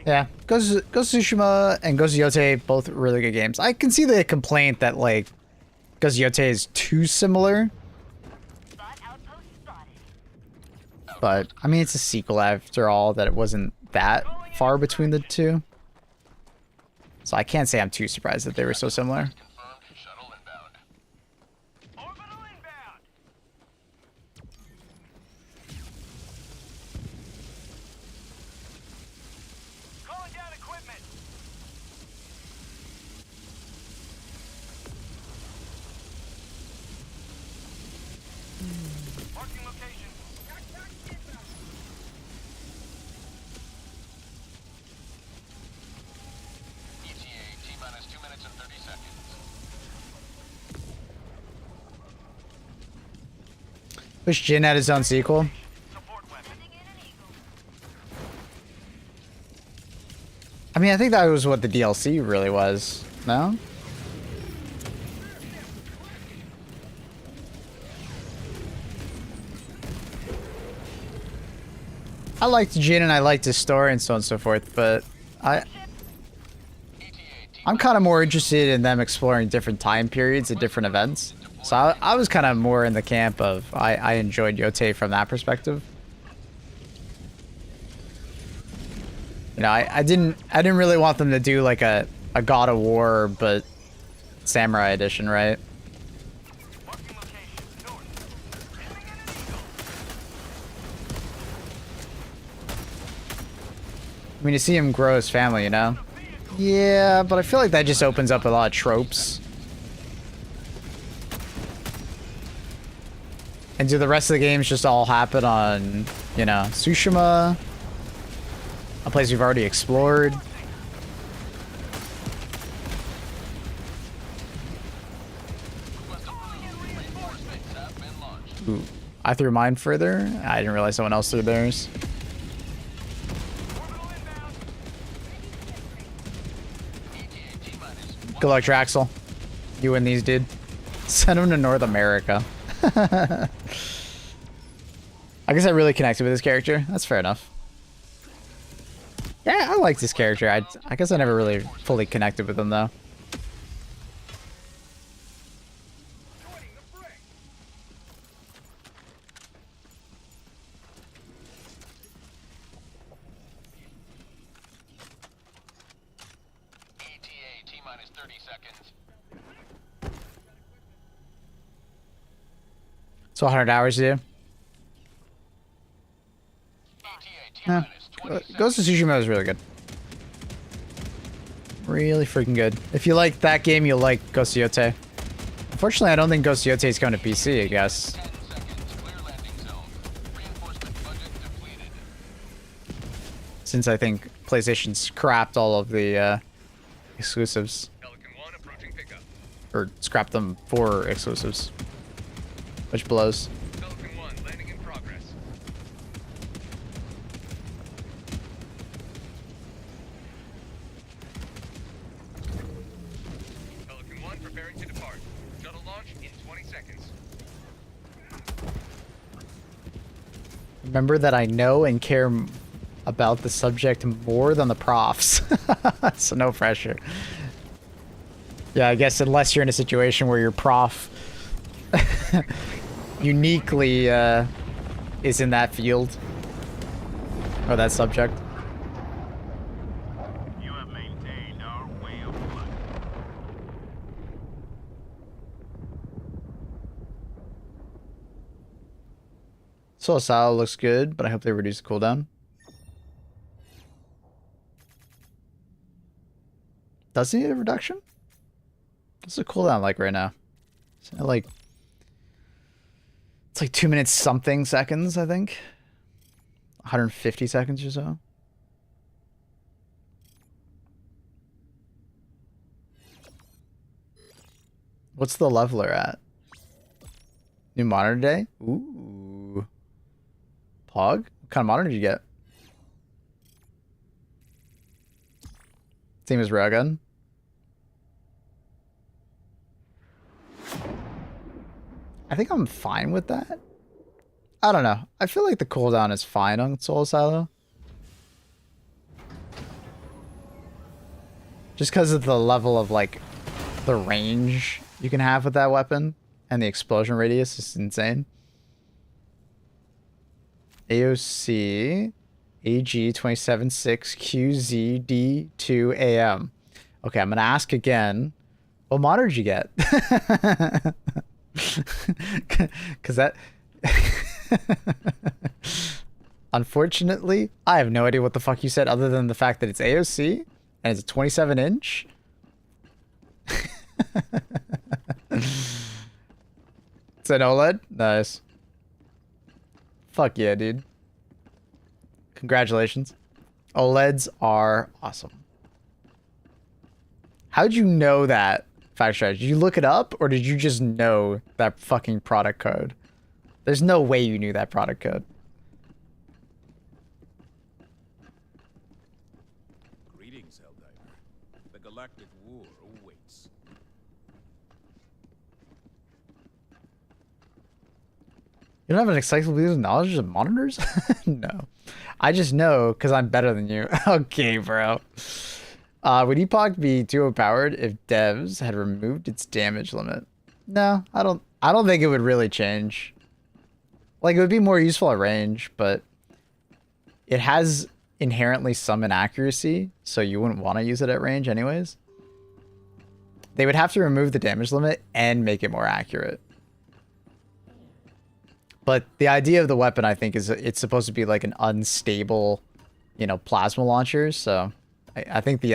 Yeah, Ghost of Tsushima and Ghost of Yotei, both really good games. I can see the complaint that, like, Ghost of Yotei is too similar. Spot outpost spotted. But, I mean, it's a sequel after all, that it wasn't that far between the two. So I can't say I'm too surprised that they were so similar. Confirmed. Shuttle inbound. Orbital inbound. Calling down equipment. Marking location. ETA T-minus 2 minutes and 30 seconds. Wish Jin had his own sequel. Support weapon. Sending in an eagle. I mean, I think that was what the DLC really was. No? I liked Jin and I liked his story and so on and so forth, but ETA I'm kind of more interested in them exploring different time periods and different events. So I was kind of more in the camp of I enjoyed Yotei from that perspective. You know, I didn't really want them to do like a God of War but Samurai edition, right? Marking location. North. Sending in an eagle. I mean, to see him grow his family, you know? Yeah, but I feel like that just opens up a lot of tropes. And do the rest of the games just all happen on, you know, Tsushima? A place we've already explored? Reinforcements have been launched. Ooh, I threw mine further. I didn't realize someone else threw theirs. Orbital inbound. ETA T-minus Good luck, Draxel. You win these, dude. Send him to North America. I guess I really connected with this character. That's fair enough. Yeah, I like this character. I guess I never really fully connected with him, though. joining the fray. ETA T-minus 30 seconds. So 100 hours to do. ETA Yeah. T-minus 20 seconds. Ghost of Tsushima was really good. Really freaking good. If you like that game, you'll like Ghost of Yotei. Unfortunately, I don't think Ghost of Yotei is coming to PC, I guess. 10 seconds. Clear landing zone. Reinforcement budget depleted. Since I think PlayStation's crapped all of the exclusives. Pelican 1 approaching pickup. Or scrapped them for exclusives. Which blows. Pelican 1 landing in progress. Pelican 1 preparing to depart. Shuttle launch in 20 seconds. Remember that I know and care about the subject more than the profs. So no pressure. Yeah, I guess unless you're in a situation where your prof uniquely is in that field or that subject. You have maintained our way of life. Soul Salad looks good, but I hope they reduce the cooldown. Does it need a reduction? What's the cooldown like right now? Is it like it's like 2 minutes something seconds, I think. 150 seconds or so. What's the leveler at? New monitor day? Ooh. Pog? What kind of monitor did you get? Same as Railgun. I think I'm fine with that. I don't know. I feel like the cooldown is fine on Soul Silo. Just because of the level of, like, the range you can have with that weapon and the explosion radius is insane. AOC AG 276 QZD2 AM. Okay, I'm gonna ask again. What monitor did you get? Because that... Unfortunately, I have no idea what the fuck you said other than the fact that it's AOC and it's a 27-inch. It's an OLED? Nice. Fuck yeah, dude. Congratulations. OLEDs are awesome. How'd you know that, Fact Strategy? Did you look it up or did you just know that fucking product code? There's no way you knew that product code. Greetings, Helldiver. The galactic war awaits. You don't have an encyclopedia of knowledge of monitors? No. I just know because I'm better than you. Okay, bro. Would Epoch be too overpowered if devs had removed its damage limit? No, I don't think it would really change. Like, it would be more useful at range, but it has inherently some inaccuracy, so you wouldn't want to use it at range anyways. They would have to remove the damage limit and make it more accurate. But the idea of the weapon, I think, is it's supposed to be like an unstable, you know, plasma launcher. So I think the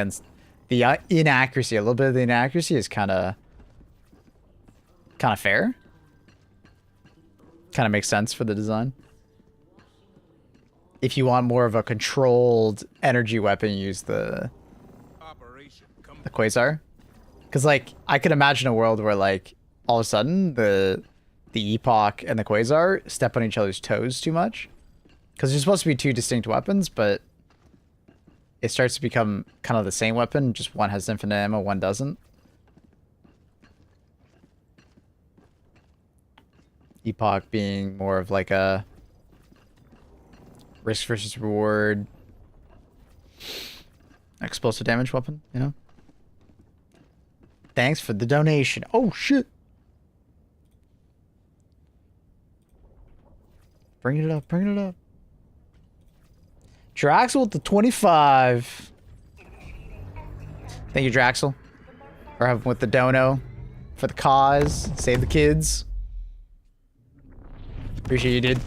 inaccuracy, a little bit of the inaccuracy is kind of fair. Kind of makes sense for the design. If you want more of a controlled energy weapon, use the Quasar. Because, like, I could imagine a world where, like, all of a sudden the Epoch and the Quasar step on each other's toes too much. Because they're supposed to be two distinct weapons, but it starts to become kind of the same weapon. Just one has infinite ammo, one doesn't. Epoch being more of like a risk versus reward explosive damage weapon, you know? Thanks for the donation. Oh, shit. Bring it up, bring it up. Draxel with the 25. Thank you, Draxel. For having with the dono. For the cause. Save the kids. Appreciate you, dude.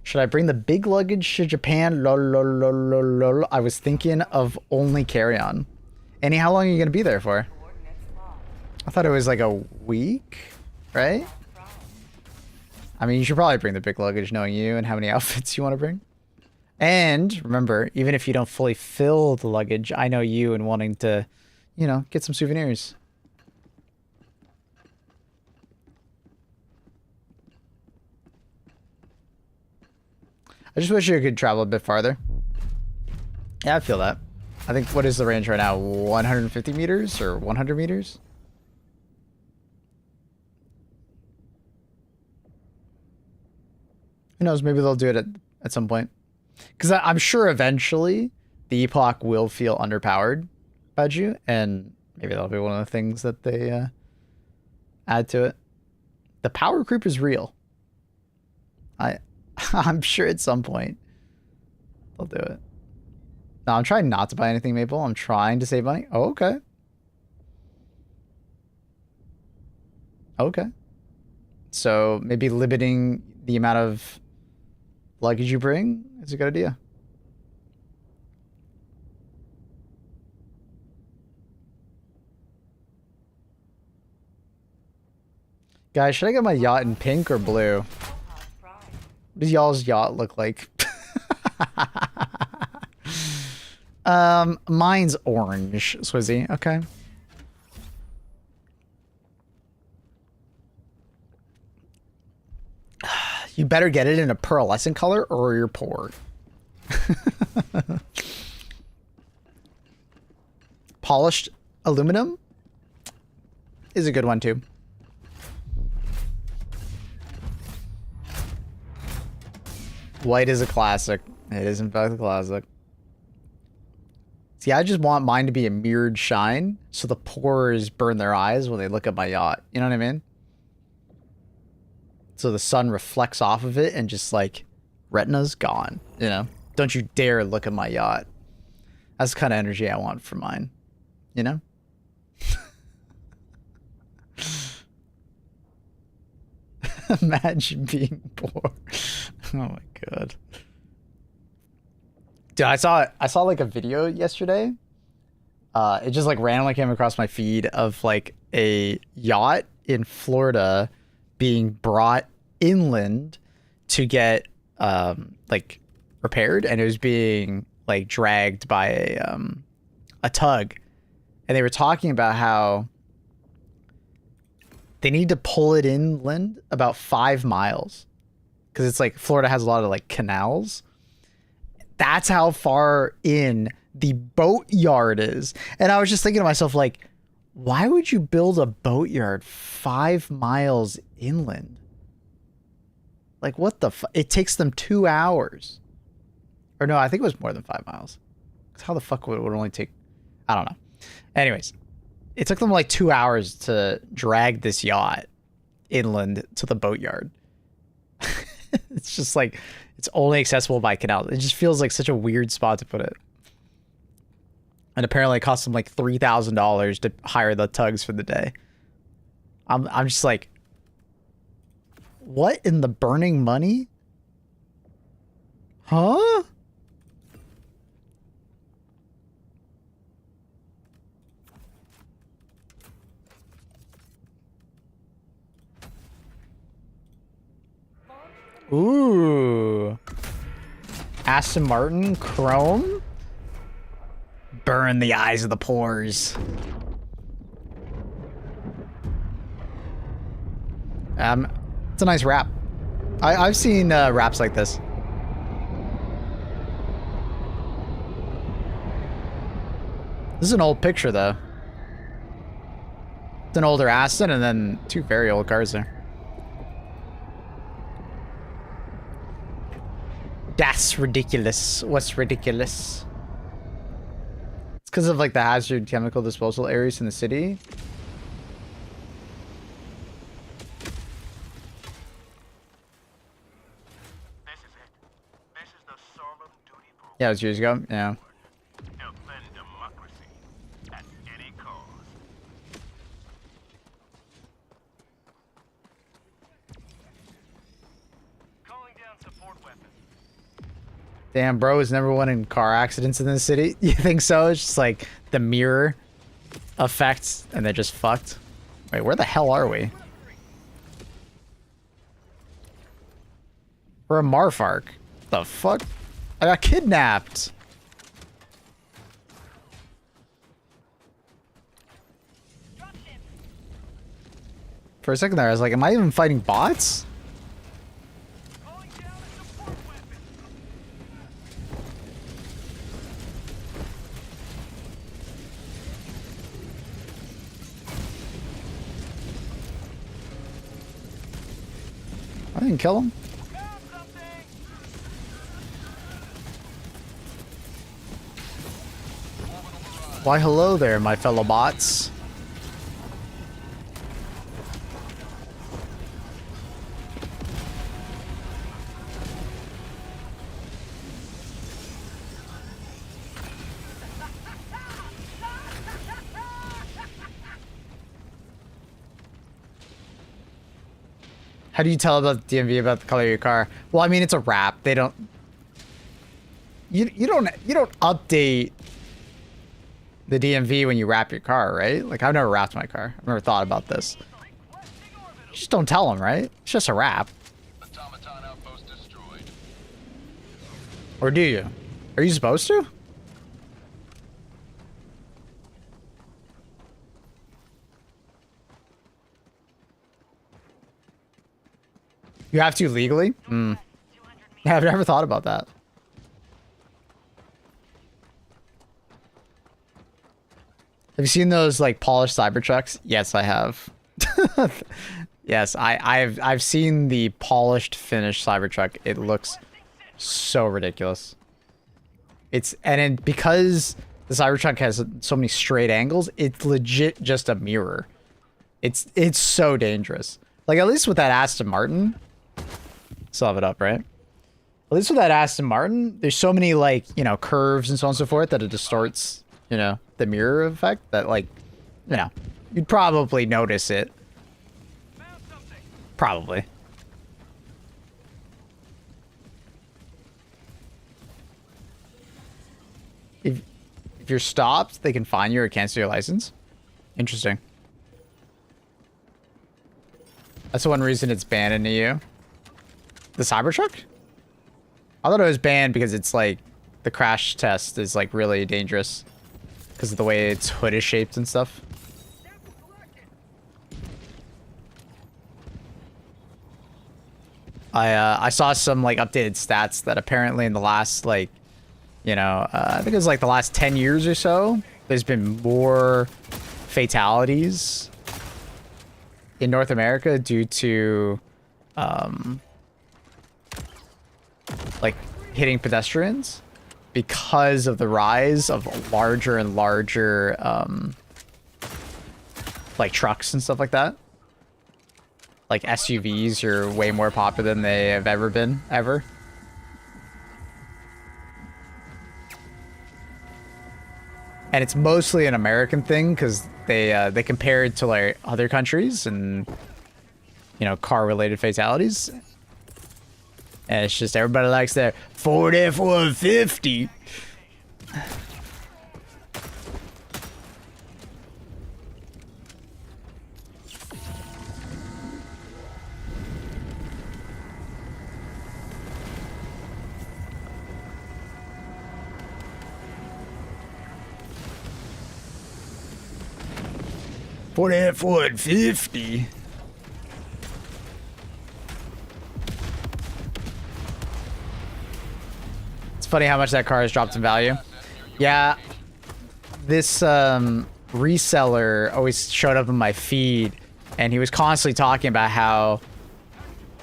Should I bring the big luggage to Japan? Lol, lol, lol, lol, lol. I was thinking of only carry-on. Annie, how long are you going to be there for? I thought it was like a week, right? I mean, you should probably bring the big luggage knowing you and how many outfits you want to bring. And remember, even if you don't fully fill the luggage, I know you and wanting to, you know, get some souvenirs. I just wish you could travel a bit farther. Yeah, I feel that. I think, what is the range right now? 150 meters or 100 meters? Who knows? Maybe they'll do it at some point. Because I'm sure eventually the Epoch will feel underpowered by you, and maybe that'll be one of the things that they add to it. The power creep is real. I'm sure at some point they'll do it. No, I'm trying not to buy anything, Maple. I'm trying to save money. Oh, okay. Okay. So maybe limiting the amount of luggage you bring is a good idea. Guys, should I get my yacht in pink or blue? What does y'all's yacht look like? Mine's orange, Swizzy. Okay. better get it in a pearlescent color or you're poor. Polished aluminum is a good one too. White is a classic. It is in fact a classic. See, I just want mine to be a mirrored shine so the pores burn their eyes when they look at my yacht. You know what I mean? So the sun reflects off of it and just like retina's gone, you know? Don't you dare look at my yacht. That's the kind of energy I want for mine, you know? Imagine being poor. Oh my god. Dude, I saw like a video yesterday. It just like randomly came across my feed of like a yacht in Florida being brought inland to get like repaired, and it was being like dragged by a tug. And they were talking about how they need to pull it inland about 5 miles because it's like Florida has a lot of like canals. That's how far in the boatyard is. And I was just thinking to myself, like, why would you build a boatyard 5 miles inland? Like, what the fuck? It takes them 2 hours. Or no, I think it was more than 5 miles. How the fuck would it only take? I don't know. Anyways, it took them like 2 hours to drag this yacht inland to the boatyard. It's just like, it's only accessible by canal. It just feels like such a weird spot to put it. And apparently it cost them like $3,000 to hire the tugs for the day. I'm just like, what in the burning money? Huh? Ooh. Aston Martin Chrome? Burn the eyes of the pores. It's a nice wrap. I've seen wraps like this. This is an old picture though. It's an older Aston and then 2 very old cars there. That's ridiculous. What's ridiculous? It's because of like the hazard chemical disposal areas in the city. This is it. This is the solemn duty program. Yeah, it was years ago. Yeah. Defend democracy at any cost. Calling down support weapons. Damn, bro is number 1 in car accidents in this city. You think so? It's just like the mirror effect and they're just fucked. Wait, where the hell are we? We're a Marfark. The fuck? I got kidnapped. For a second there, I was like, am I even fighting bots? Calling down a support weapon. I didn't kill him. Found something. Why, hello there, my fellow bots. How do you tell about the DMV about the color of your car? Well, I mean, it's a wrap. They don't. You don't update the DMV when you wrap your car, right? Like, I've never wrapped my car. I've never thought about this. You just don't tell them, right? It's just a wrap. Automaton outpost destroyed. Or do you? Are you supposed to? You have to legally? Hmm. Yeah, I've never thought about that. Have you seen those like polished Cybertrucks? Yes, I have. Yes, I've seen the polished finished Cybertruck. It looks so ridiculous. Because the Cybertruck has so many straight angles, it's legit just a mirror. It's so dangerous. Like at least with that Aston Martin, still have it up, right? At least with that Aston Martin, there's so many like, you know, curves and so on and so forth that it distorts, you know, the mirror effect that like, you know, you'd probably notice it. Probably. If you're stopped, they can fine you or cancel your license. Interesting. That's the one reason it's banned in the EU. The Cybertruck? I thought it was banned because it's like the crash test is like really dangerous because of the way its hood is shaped and stuff. I saw some like updated stats that apparently in the last like, you know, I think it was like the last 10 years or so, there's been more fatalities in North America due to like hitting pedestrians because of the rise of larger and larger like trucks and stuff like that. Like SUVs are way more popular than they have ever been, ever. And it's mostly an American thing because they compare it to like other countries and, you know, car-related fatalities. And it's just everybody likes their Ford F-150. Ford F-150. It's funny how much that car has dropped in value. Yeah, this reseller always showed up in my feed, and he was constantly talking about how,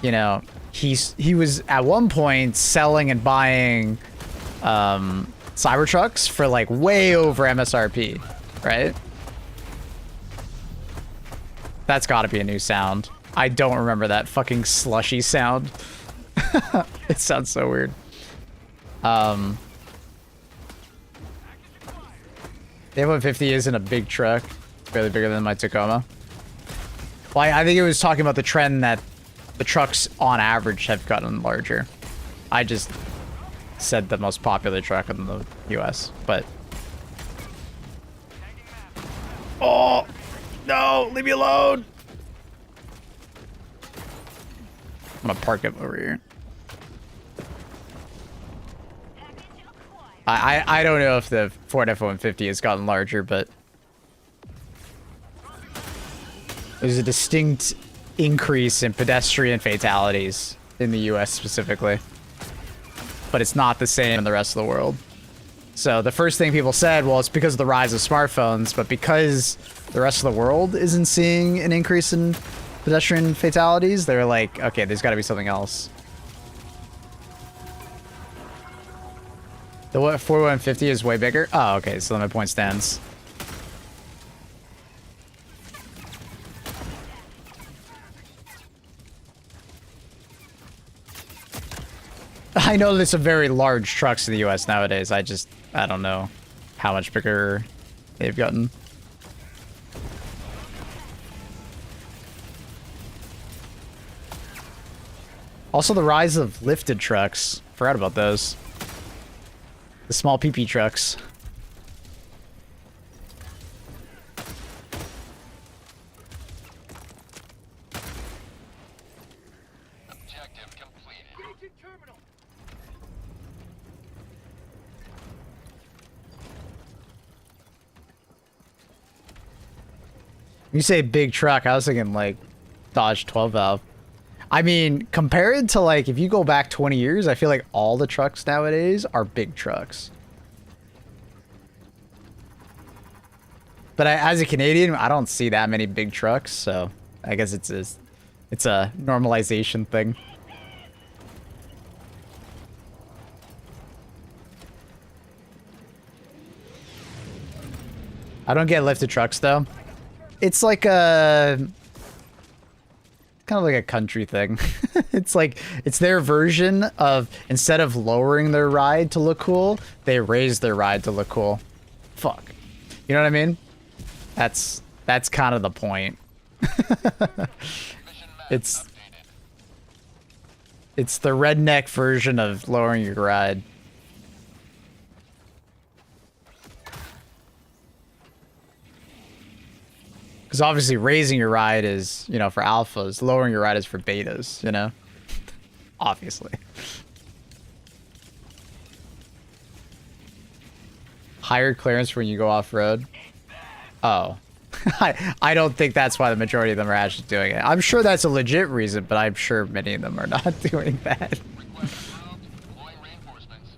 you know, he was at one point selling and buying Cybertrucks for like way over MSRP, right? That's got to be a new sound. I don't remember that fucking slushy sound. It sounds so weird. The F-150 isn't a big truck. It's barely bigger than my Tacoma. Well, I think it was talking about the trend that the trucks on average have gotten larger. I just said the most popular truck in the US, but... Oh! No! Leave me alone! I'm gonna park it over here. I don't know if the Ford F-150 has gotten larger, but there's a distinct increase in pedestrian fatalities in the US specifically, but it's not the same in the rest of the world. So the first thing people said, well, it's because of the rise of smartphones, but because the rest of the world isn't seeing an increase in pedestrian fatalities, they're like, okay, there's got to be something else. The Ford 150 is way bigger? Oh, okay, so my point stands. I know there's some very large trucks in the US nowadays. I don't know how much bigger they've gotten. Also, the rise of lifted trucks. Forgot about those. The small PP trucks. Objective completed. You say big truck, I was thinking like Dodge 12 valve. I mean, compared to like if you go back 20 years, I feel like all the trucks nowadays are big trucks. But as a Canadian, I don't see that many big trucks, so I guess it's a normalization thing. I don't get lifted trucks though. It's like a kind of like a country thing. It's like it's their version of instead of lowering their ride to look cool, they raise their ride to look cool. Fuck. You know what I mean? That's kind of the point. It's the redneck version of lowering your ride. Because obviously raising your ride is, you know, for alphas. Lowering your ride is for betas, you know? Obviously. Higher clearance when you go off-road? Oh. I don't think that's why the majority of them are actually doing it. I'm sure that's a legit reason, but I'm sure many of them are not doing that. Request approved. Deploying reinforcements.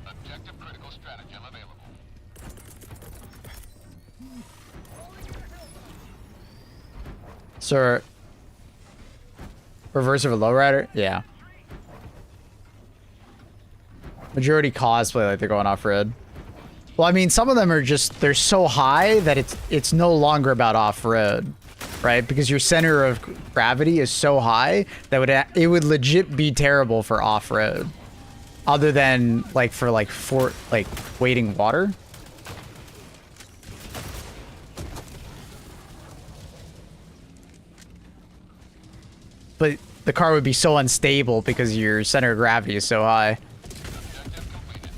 Objective critical stratagem available. Sir, reverse of a lowrider? Yeah. Majority cosplay like they're going off-road. Well, I mean, some of them are just, they're so high that it's no longer about off-road, right? Because your center of gravity is so high that it would legit be terrible for off-road. Other than, like, for wading water. But the car would be so unstable because your center of gravity is so high. Objective completed.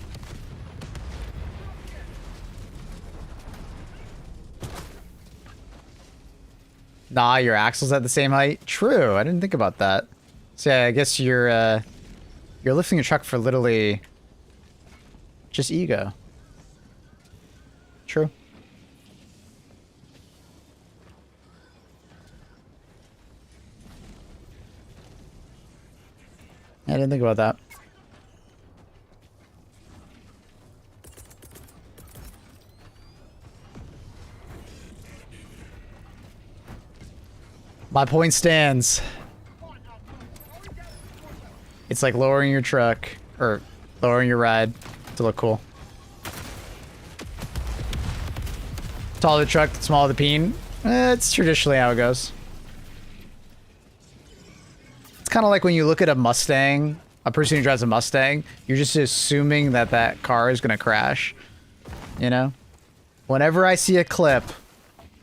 Nah, your axle's at the same height. True, I didn't think about that. So yeah, I guess you're lifting a truck for literally just ego. True. I didn't think about that. My point stands. It's like lowering your truck, or lowering your ride to look cool. Taller the truck, smaller the peen. It's traditionally how it goes. It's kind of like when you look at a Mustang, a person who drives a Mustang, you're just assuming that that car is going to crash. You know? Whenever I see a clip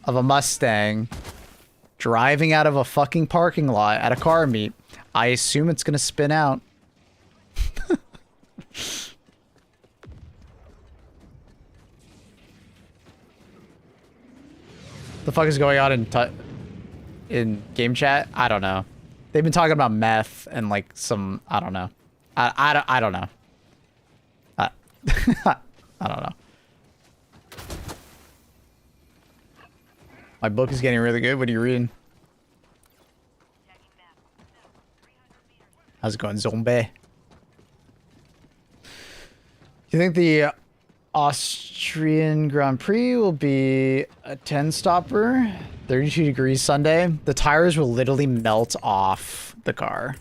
of a Mustang driving out of a fucking parking lot at a car meet, I assume it's going to spin out. The fuck is going on in game chat? I don't know. They've been talking about meth and like some, I don't know. I don't know. I don't know. My book is getting really good. What are you reading? How's it going, zombie? Do you think the Austrian Grand Prix will be a 10-stopper? 32 degrees Sunday. The tires will literally melt off the car.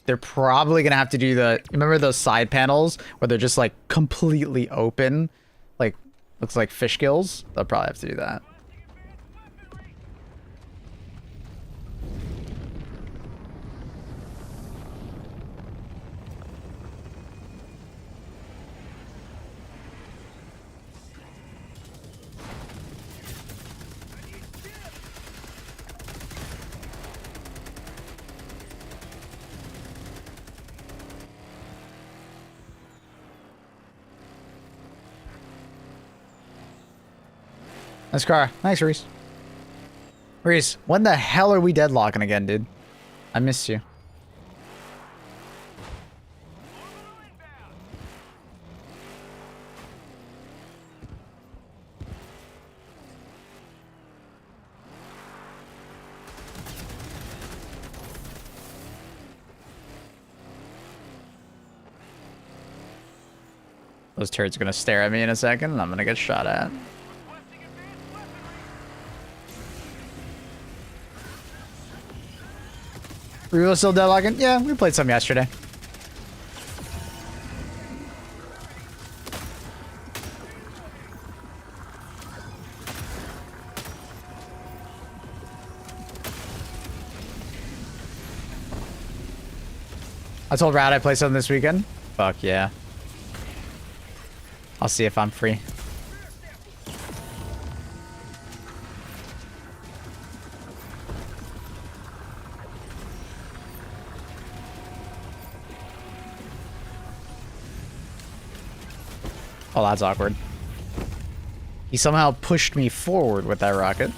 They're probably going to have to do remember those side panels where they're just like completely open? Like, looks like fish gills? They'll probably have to do that. Nice car. Nice, Reese. Reese, when the hell are we deadlocking again, dude? I missed you. Those turrets are gonna stare at me in a second, and I'm gonna get shot at. Revo still deadlocking? Yeah, we played some yesterday. I told Rad I'd play something this weekend. Fuck yeah. I'll see if I'm free. Oh, that's awkward. He somehow pushed me forward with that rocket.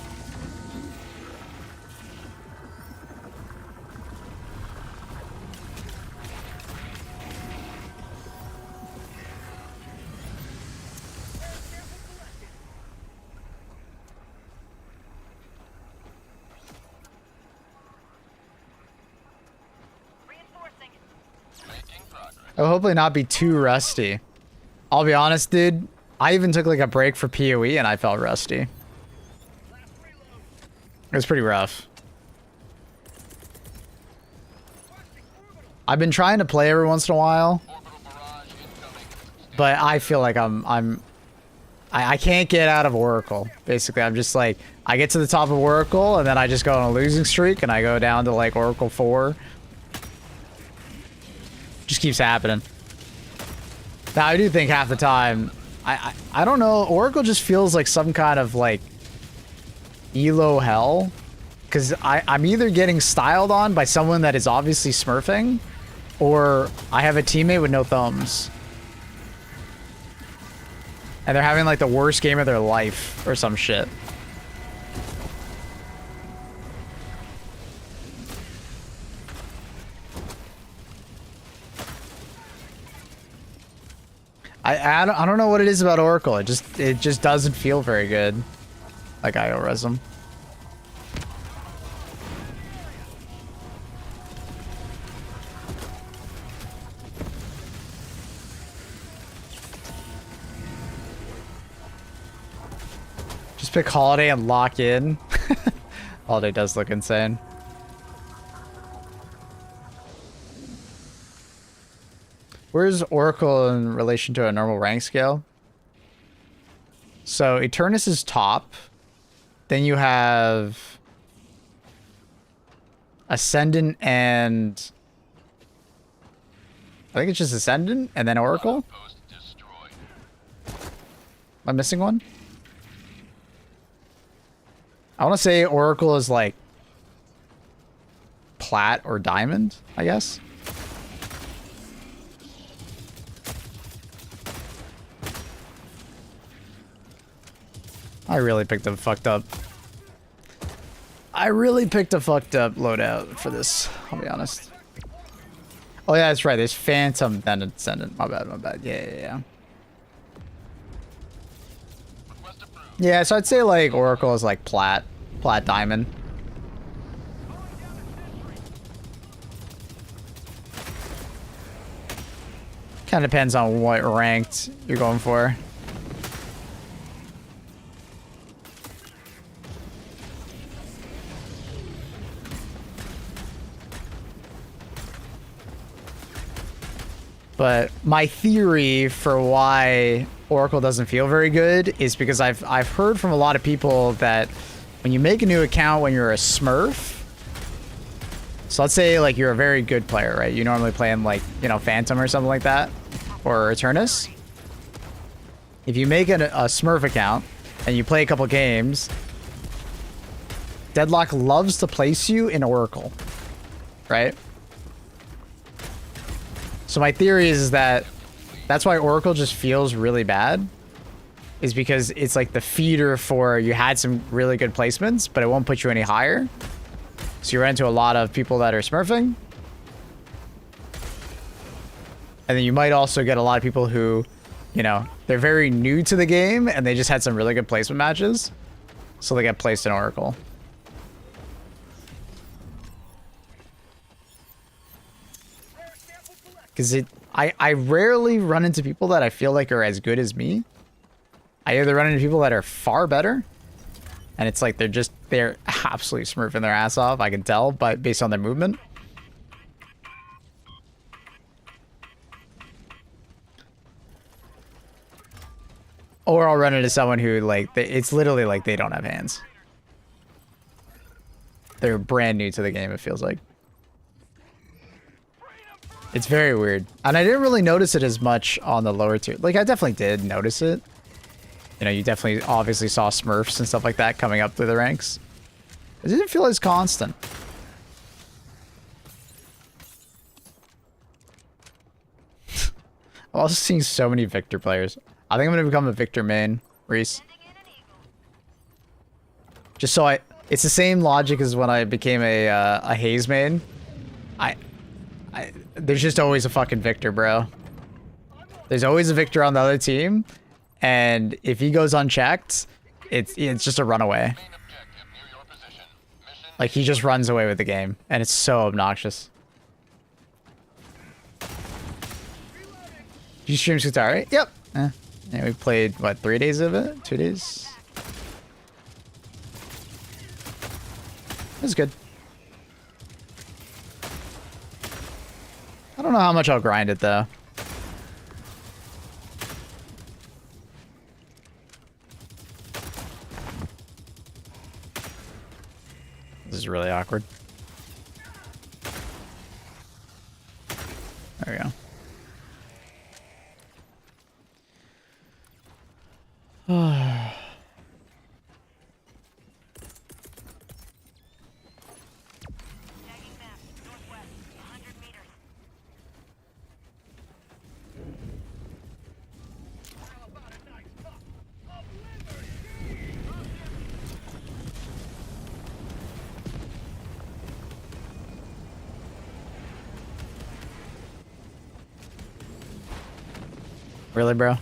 Reinforcing. Making progress. I'll hopefully not be too rusty. I'll be honest, dude. I even took like a break for PoE and I felt rusty. It was pretty rough. I've been trying to play every once in a while, Orbital barrage incoming. but I feel like I can't get out of Oracle. Basically, I'm just like, I get to the top of Oracle and then I just go on a losing streak and I go down to like Oracle 4. Just keeps happening. Now, I do think half the time, I don't know, Oracle just feels like some kind of like elo hell. Because I'm either getting styled on by someone that is obviously smurfing, or I have a teammate with no thumbs. And they're having like the worst game of their life or some shit. I don't know what it is about Oracle. It just doesn't feel very good. Like IO Resm. Just pick Holiday and lock in. Holiday does look insane. Where's Oracle in relation to a normal rank scale? So Eternus is top. Then you have Ascendant and I think it's just Ascendant and then Oracle. Post destroyed. Am I missing one? I want to say Oracle is like Plat or Diamond, I guess. I really picked a fucked up. I really picked a fucked up loadout for this, I'll be honest. Oh yeah, that's right. There's Phantom, then Ascendant. My bad, my bad. Yeah. Request approved. Yeah, so I'd say like Oracle is like Plat Diamond. Kind of depends on what ranked you're going for. But my theory for why Oracle doesn't feel very good is because I've heard from a lot of people that when you make a new account when you're a Smurf, so let's say like you're a very good player, right? You normally play in like, you know, Phantom or something like that, or Eternus. If you make a Smurf account and you play a couple games, Deadlock loves to place you in Oracle, right? So my theory is that that's why Oracle just feels really bad, is because it's like the feeder for you had some really good placements, but it won't put you any higher. So you run into a lot of people that are smurfing. And then you might also get a lot of people who, you know, they're very new to the game and they just had some really good placement matches. So they get placed in Oracle. Because I rarely run into people that I feel like are as good as me. I either run into people that are far better, and it's like they're absolutely smurfing their ass off. I can tell, but based on their movement. Or I'll run into someone who like it's literally like they don't have hands. They're brand new to the game, it feels like. It's very weird. And I didn't really notice it as much on the lower tier. Like, I definitely did notice it. You know, you definitely obviously saw Smurfs and stuff like that coming up through the ranks. It didn't feel as constant. I'm also seeing so many Victor players. I think I'm going to become a Victor main, Reese. Just so it's the same logic as when I became a Haze main. There's just always a fucking Victor, bro. There's always a Victor on the other team, and if he goes unchecked, it's just a runaway. Like, he just runs away with the game, and it's so obnoxious. You stream guitar, right? Yep. Yeah, we played, what, 3 days of it? 2 days? It was good. I don't know how much I'll grind it, though. This is really awkward. There we go. Really, bro?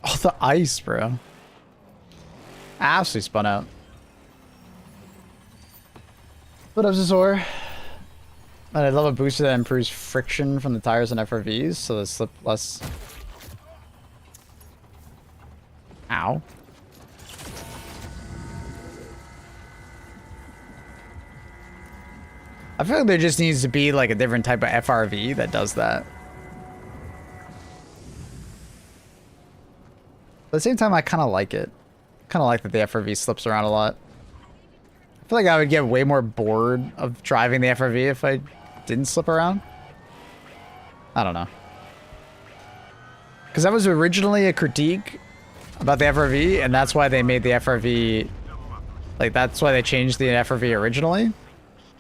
Oh, the ice, bro. Absolutely spun out. What up, Zazor? I love a booster that improves friction from the tires and FRVs, so they slip less. Ow. I feel like there just needs to be like a different type of FRV that does that. But at the same time, I kind of like it. Kind of like that the FRV slips around a lot. I feel like I would get way more bored of driving the FRV if I didn't slip around. I don't know. Because that was originally a critique about the FRV, and that's why they made the FRV... Like, that's why they changed the FRV originally.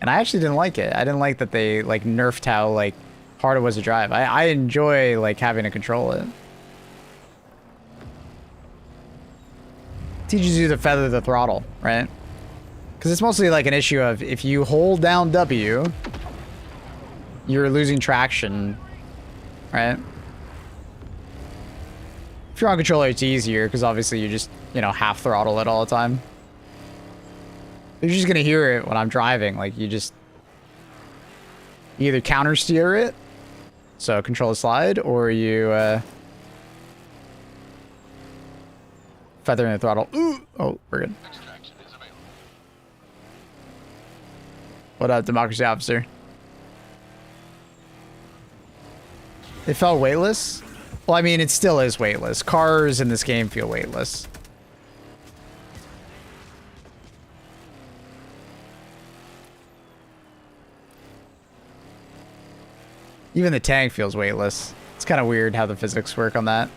And I actually didn't like it. I didn't like that they like nerfed how like hard it was to drive. I enjoy like having to control it. Teaches you to feather the throttle, right? Because it's mostly like an issue of if you hold down W, you're losing traction, right? If you're on controller, it's easier because obviously you just, you know, half throttle it all the time. You're just gonna hear it when I'm driving. Like you either counter steer it, so control the slide, or you feathering the throttle. Ooh! Oh, we're good. Extraction is available. What up, democracy officer? It felt weightless? Well, I mean, it still is weightless. Cars in this game feel weightless. Even the tank feels weightless. It's kind of weird how the physics work on that.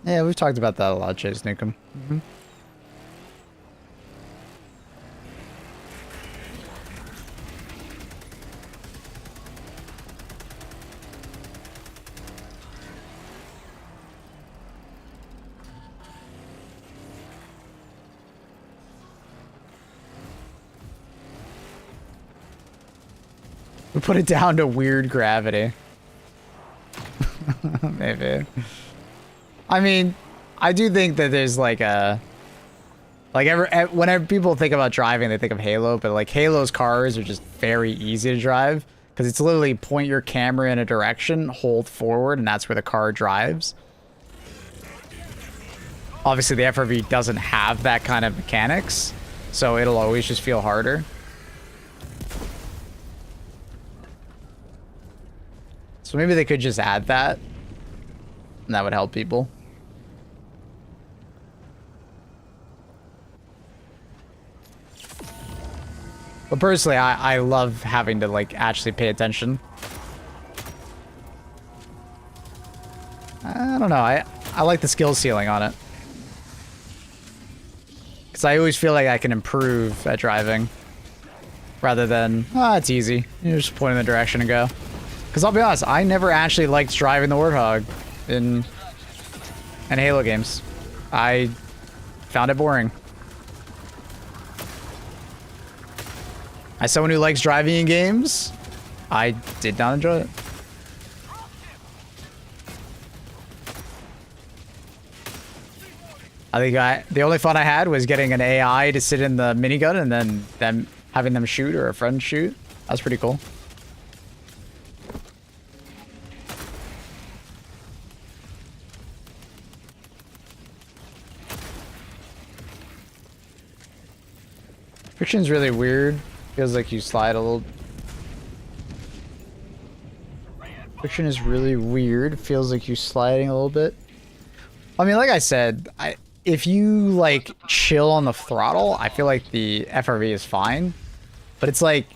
Yeah, we've talked about that a lot, Chase Newcomb. We put it down to weird gravity. Maybe. I mean, I do think that there's like a... Like, whenever people think about driving, they think of Halo, but like Halo's cars are just very easy to drive because it's literally point your camera in a direction, hold forward, and that's where the car drives. Obviously, the FRV doesn't have that kind of mechanics, so it'll always just feel harder. So maybe they could just add that, and that would help people. But personally, I love having to like actually pay attention. I don't know. I like the skill ceiling on it. Because I always feel like I can improve at driving. Rather than, it's easy. You just point in the direction and go. Because I'll be honest, I never actually liked driving the Warthog in Halo games. I found it boring. As someone who likes driving in games, I did not enjoy it. I think the only fun I had was getting an AI to sit in the minigun and then them having them shoot or a friend shoot. That was pretty cool. Friction's really weird. Feels like you slide a little. Friction is really weird. Feels like you sliding a little bit. I mean, like I said, if you like chill on the throttle, I feel like the FRV is fine. But it's like,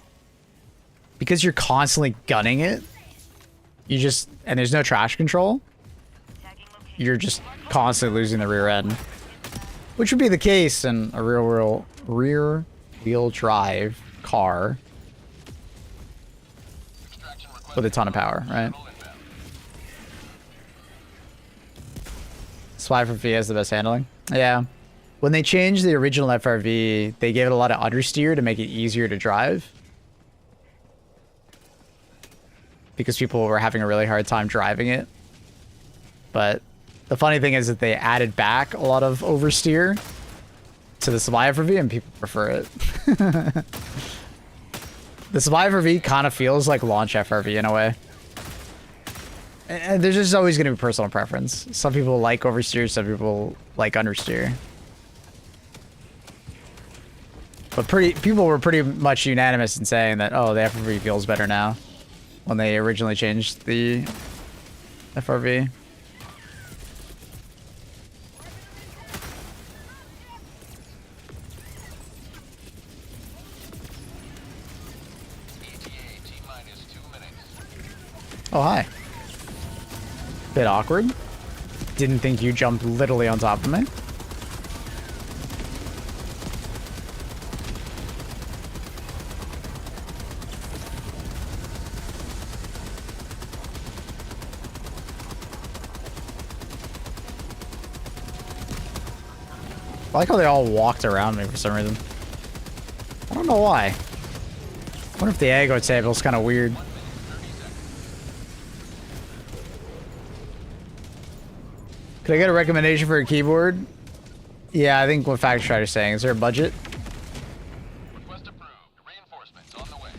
because you're constantly gunning it, you just, and there's no traction control, you're just constantly losing the rear end. Which would be the case in a rear wheel drive car with a ton of power, right? Spy for V has the best handling. Yeah. When they changed the original FRV, they gave it a lot of understeer to make it easier to drive. Because people were having a really hard time driving it. But the funny thing is that they added back a lot of oversteer to the Spy FRV and people prefer it. The Spy FRV kind of feels like launch FRV in a way. And there's just always going to be personal preference. Some people like oversteer, some people like understeer. But people were pretty much unanimous in saying that, oh, the FRV feels better now. When they originally changed the FRV. Oh, hi. Bit awkward. Didn't think you jumped literally on top of me. I like how they all walked around me for some reason. I don't know why. I wonder if the aggro table is kind of weird. Could I get a recommendation for a keyboard? Yeah, I think what Factor Strider's saying. Is there a budget? Request approved. Reinforcements on the way.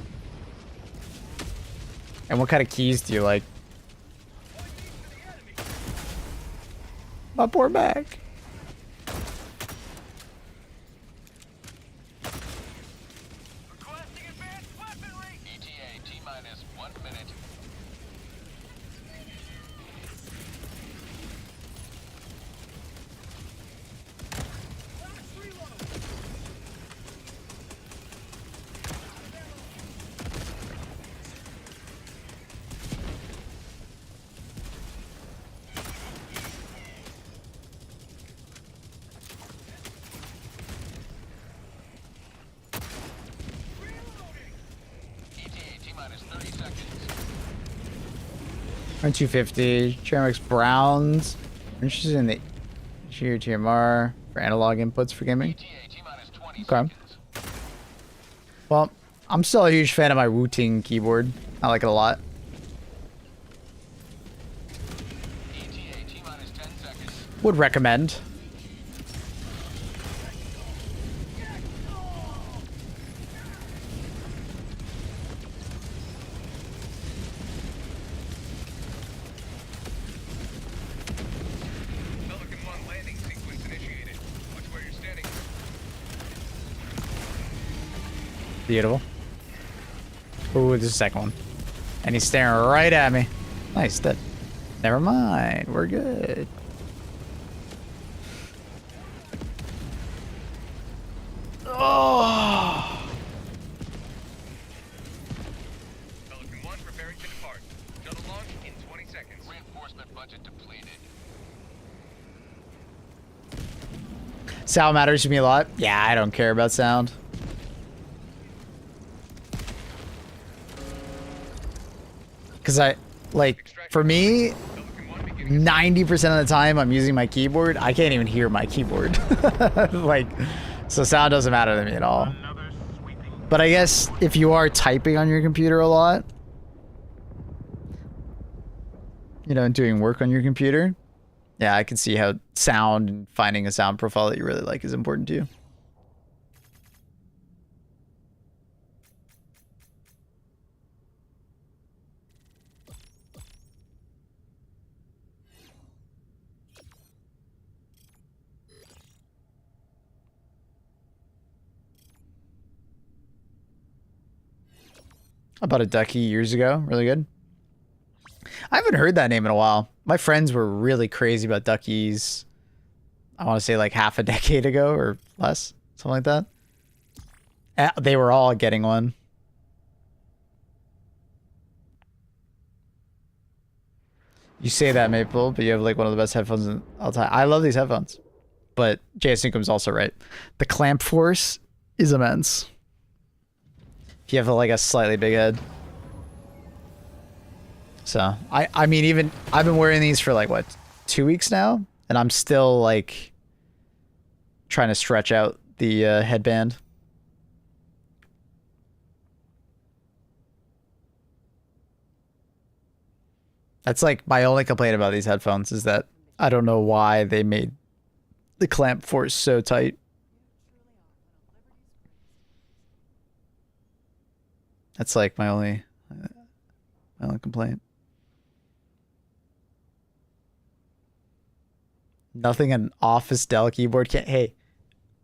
And what kind of keys do you like? My poor back. Requesting advanced weaponry. ETA T-minus 1 minute. ETA T-minus 30 seconds. 250. Chairmax Browns. I'm interested in the TMR for analog inputs for gaming. ETA T-minus 20 Okay. seconds. Well, I'm still a huge fan of my Wu-Ting keyboard. I like it a lot. ETA T-minus 10 seconds. Would recommend. Pelican 1 landing sequence initiated. Watch where you're standing. Beautiful. Ooh, there's a second one. And he's staring right at me. Nice, that. Never mind. We're good. Oh. Pelican 1 preparing to depart. Shuttle launch in 20 seconds. Reinforcement budget depleted. Sound matters to me a lot. Yeah, I don't care about sound. Because for me, 90% of the time I'm using my keyboard, I can't even hear my keyboard. So sound doesn't matter to me at all. But I guess if you are typing on your computer a lot, you know, and doing work on your computer, yeah, I can see how sound and finding a sound profile that you really like is important to you. I bought a Ducky years ago. Really good. I haven't heard that name in a while. My friends were really crazy about Duckies. I want to say like half a decade ago or less. Something like that. They were all getting one. You say that, Maple, but you have like one of the best headphones in all time. I love these headphones. But Jason Newcomb's also right. The clamp force is immense. If you have like a slightly big head. So I mean, even I've been wearing these for like what, 2 weeks now, and I'm still like trying to stretch out the headband. That's like my only complaint about these headphones is that I don't know why they made the clamp force so tight. That's like my only complaint. Nothing an Office Dell keyboard can't. Hey,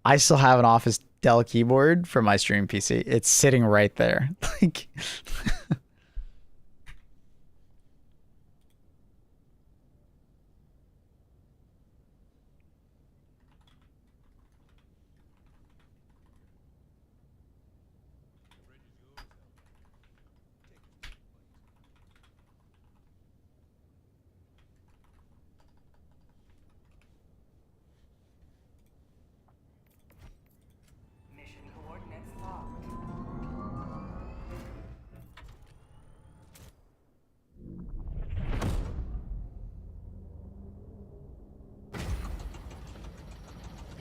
I still have an Office Dell keyboard for my stream PC. It's sitting right there. Like Mission coordinates locked.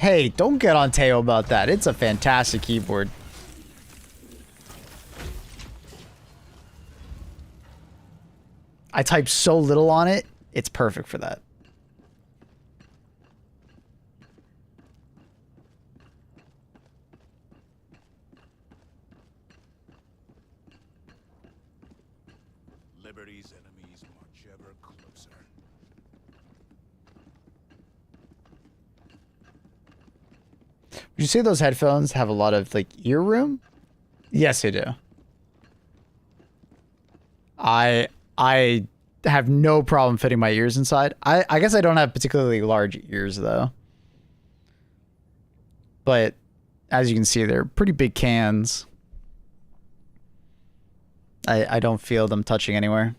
Hey, don't get on Teo about that. It's a fantastic keyboard. I type so little on it, it's perfect for that. Liberty's enemies march ever closer. Would you say those headphones have a lot of like ear room? Yes, they do. I have no problem fitting my ears inside. I guess I don't have particularly large ears though. But as you can see, they're pretty big cans. I don't feel them touching anywhere.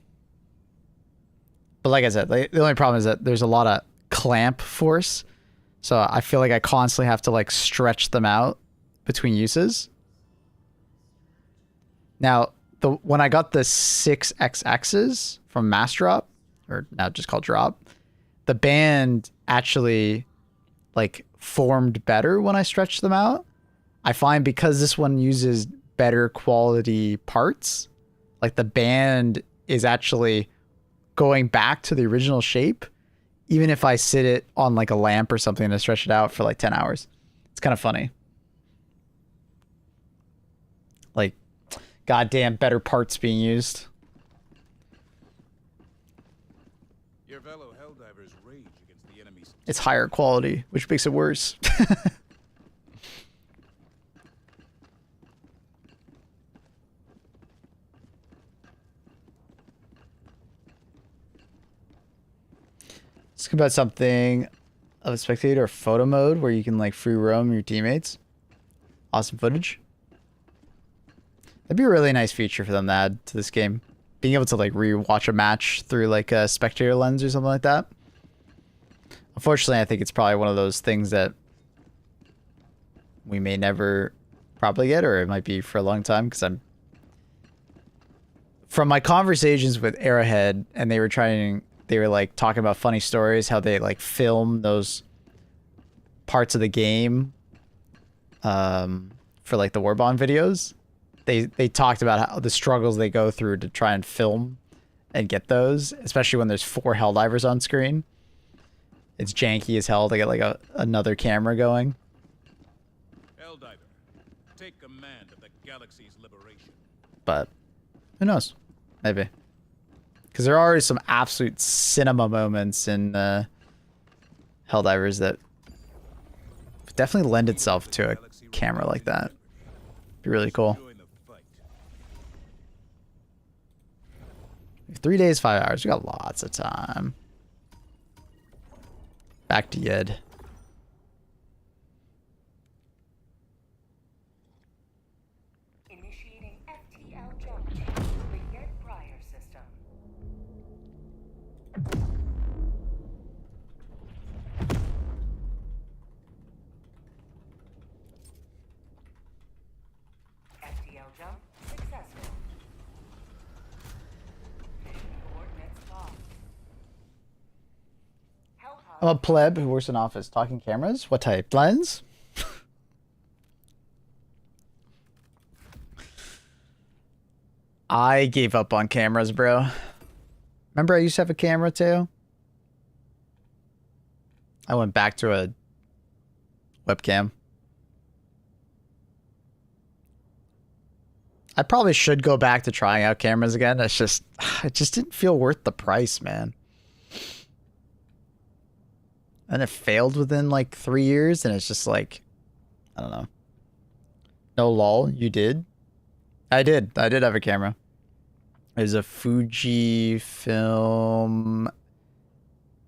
But like I said, the only problem is that there's a lot of clamp force. So I feel like I constantly have to like stretch them out between uses. Now, when I got the 6XXs from Mass Drop, or now just called Drop, the band actually like formed better when I stretched them out. I find because this one uses better quality parts, like the band is actually going back to the original shape, even if I sit it on like a lamp or something to stretch it out for like 10 hours. It's kind of funny. Like, goddamn better parts being used. Your fellow Helldivers rage against the enemy's. It's higher quality, which makes it worse. Let's talk about something of a spectator photo mode where you can like free roam your teammates. Awesome footage. That'd be a really nice feature for them to add to this game. Being able to like re-watch a match through like a spectator lens or something like that. Unfortunately, I think it's probably one of those things that we may never probably get, or it might be for a long time, because I'm... From my conversations with Arrowhead, and they were like talking about funny stories, how they like film those parts of the game for like the Warbond videos. They talked about how the struggles they go through to try and film and get those, especially when there's 4 Helldivers on screen. It's janky as hell to get like another camera going. Helldiver, take command of the galaxy's liberation. But who knows? Maybe. Because there are some absolute cinema moments in Helldivers that definitely lend itself to a camera like that. Be really cool. 3 days, 5 hours. We got lots of time. Back to Yed. Initiating FTL jump to the Yed Prior system. FTL jump successful. Coordinates locked. I'm a pleb who works in office. Talking cameras? What type? Lens? I gave up on cameras, bro. Remember I used to have a camera too? I went back to a webcam. I probably should go back to trying out cameras again. It just didn't feel worth the price, man. And it failed within like 3 years, and it's just like, I don't know. No lol, you did? I did have a camera. It was a Fujifilm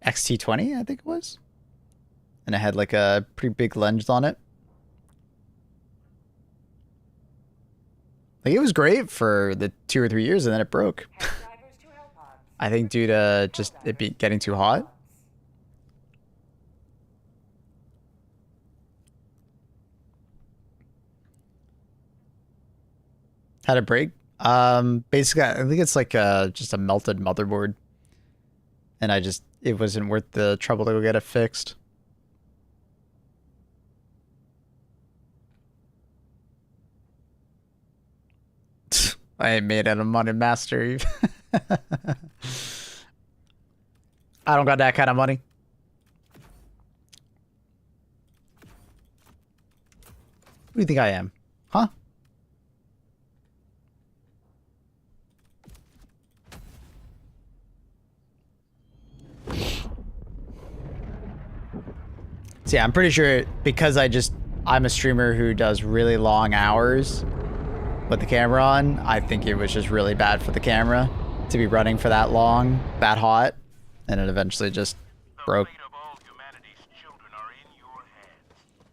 X-T20, I think it was. And it had like a pretty big lens on it. Like, it was great for the 2 or 3 years, and then it broke. I think due to just it getting too hot. Had a break. Basically, I think it's like just a melted motherboard, and it wasn't worth the trouble to go get it fixed. I ain't made it a money master. I don't got that kind of money. Who do you think I am? Huh? So yeah, I'm pretty sure because I'm a streamer who does really long hours with the camera on, I think it was just really bad for the camera to be running for that long, that hot, and it eventually just broke.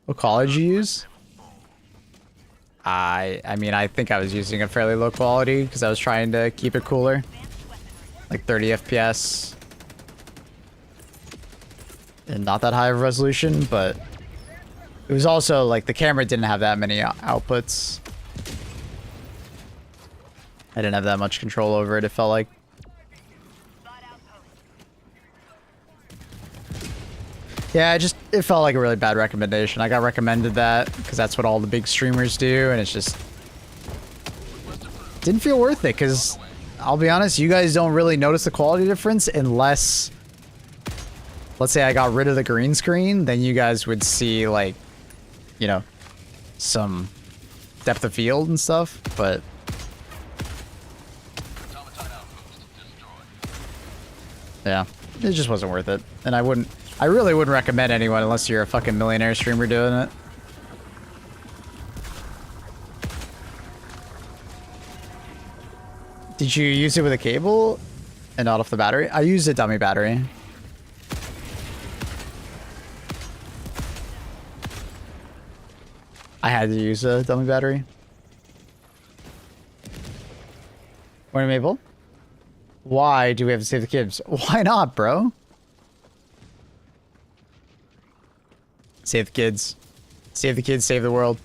What color did you use? I mean, I think I was using a fairly low quality because I was trying to keep it cooler. Like 30 FPS. And not that high of resolution, but it was also like the camera didn't have that many outputs. I didn't have that much control over it, it felt like. Yeah, it felt like a really bad recommendation. I got recommended that because that's what all the big streamers do, and it's just didn't feel worth it because I'll be honest, you guys don't really notice the quality difference unless, let's say I got rid of the green screen, then you guys would see like, you know, some depth of field and stuff, but yeah, it just wasn't worth it. And I really wouldn't recommend anyone unless you're a fucking millionaire streamer doing it. Did you use it with a cable and not off the battery? I used a dummy battery. I had to use a dummy battery. Morning, Maple. Why do we have to save the kids? Why not, bro? Save the kids. Save the kids, save the world.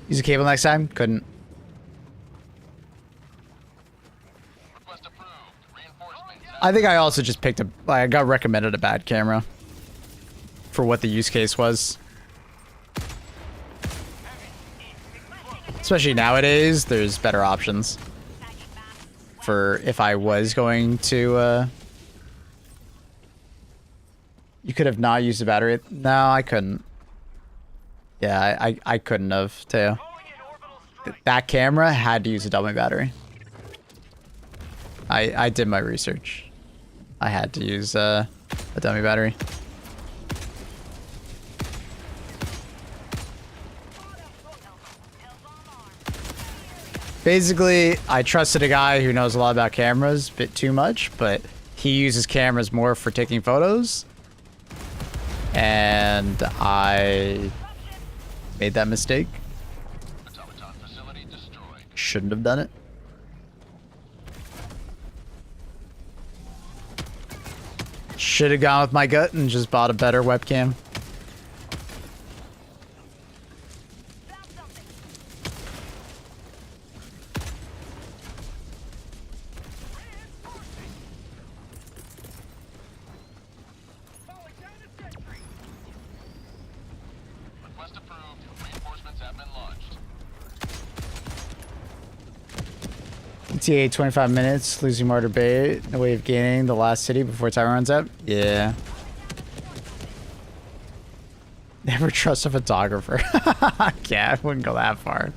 Use a cable next time? Couldn't. I think I also just picked I got recommended a bad camera for what the use case was. Especially nowadays, there's better options for if I was going to, you could have not used the battery. No, I couldn't. Yeah, I couldn't have, too. That camera had to use a dummy battery. I did my research. I had to use a dummy battery. Basically, I trusted a guy who knows a lot about cameras, a bit too much, but he uses cameras more for taking photos. And I made that mistake. Shouldn't have done it. Should have gone with my gut and just bought a better webcam. Request approved. Reinforcements have been launched. ETA 25 minutes, losing Martyr Bay. No way of gaining the last city before time runs out. Yeah. Never trust a photographer. Yeah, I wouldn't go that far.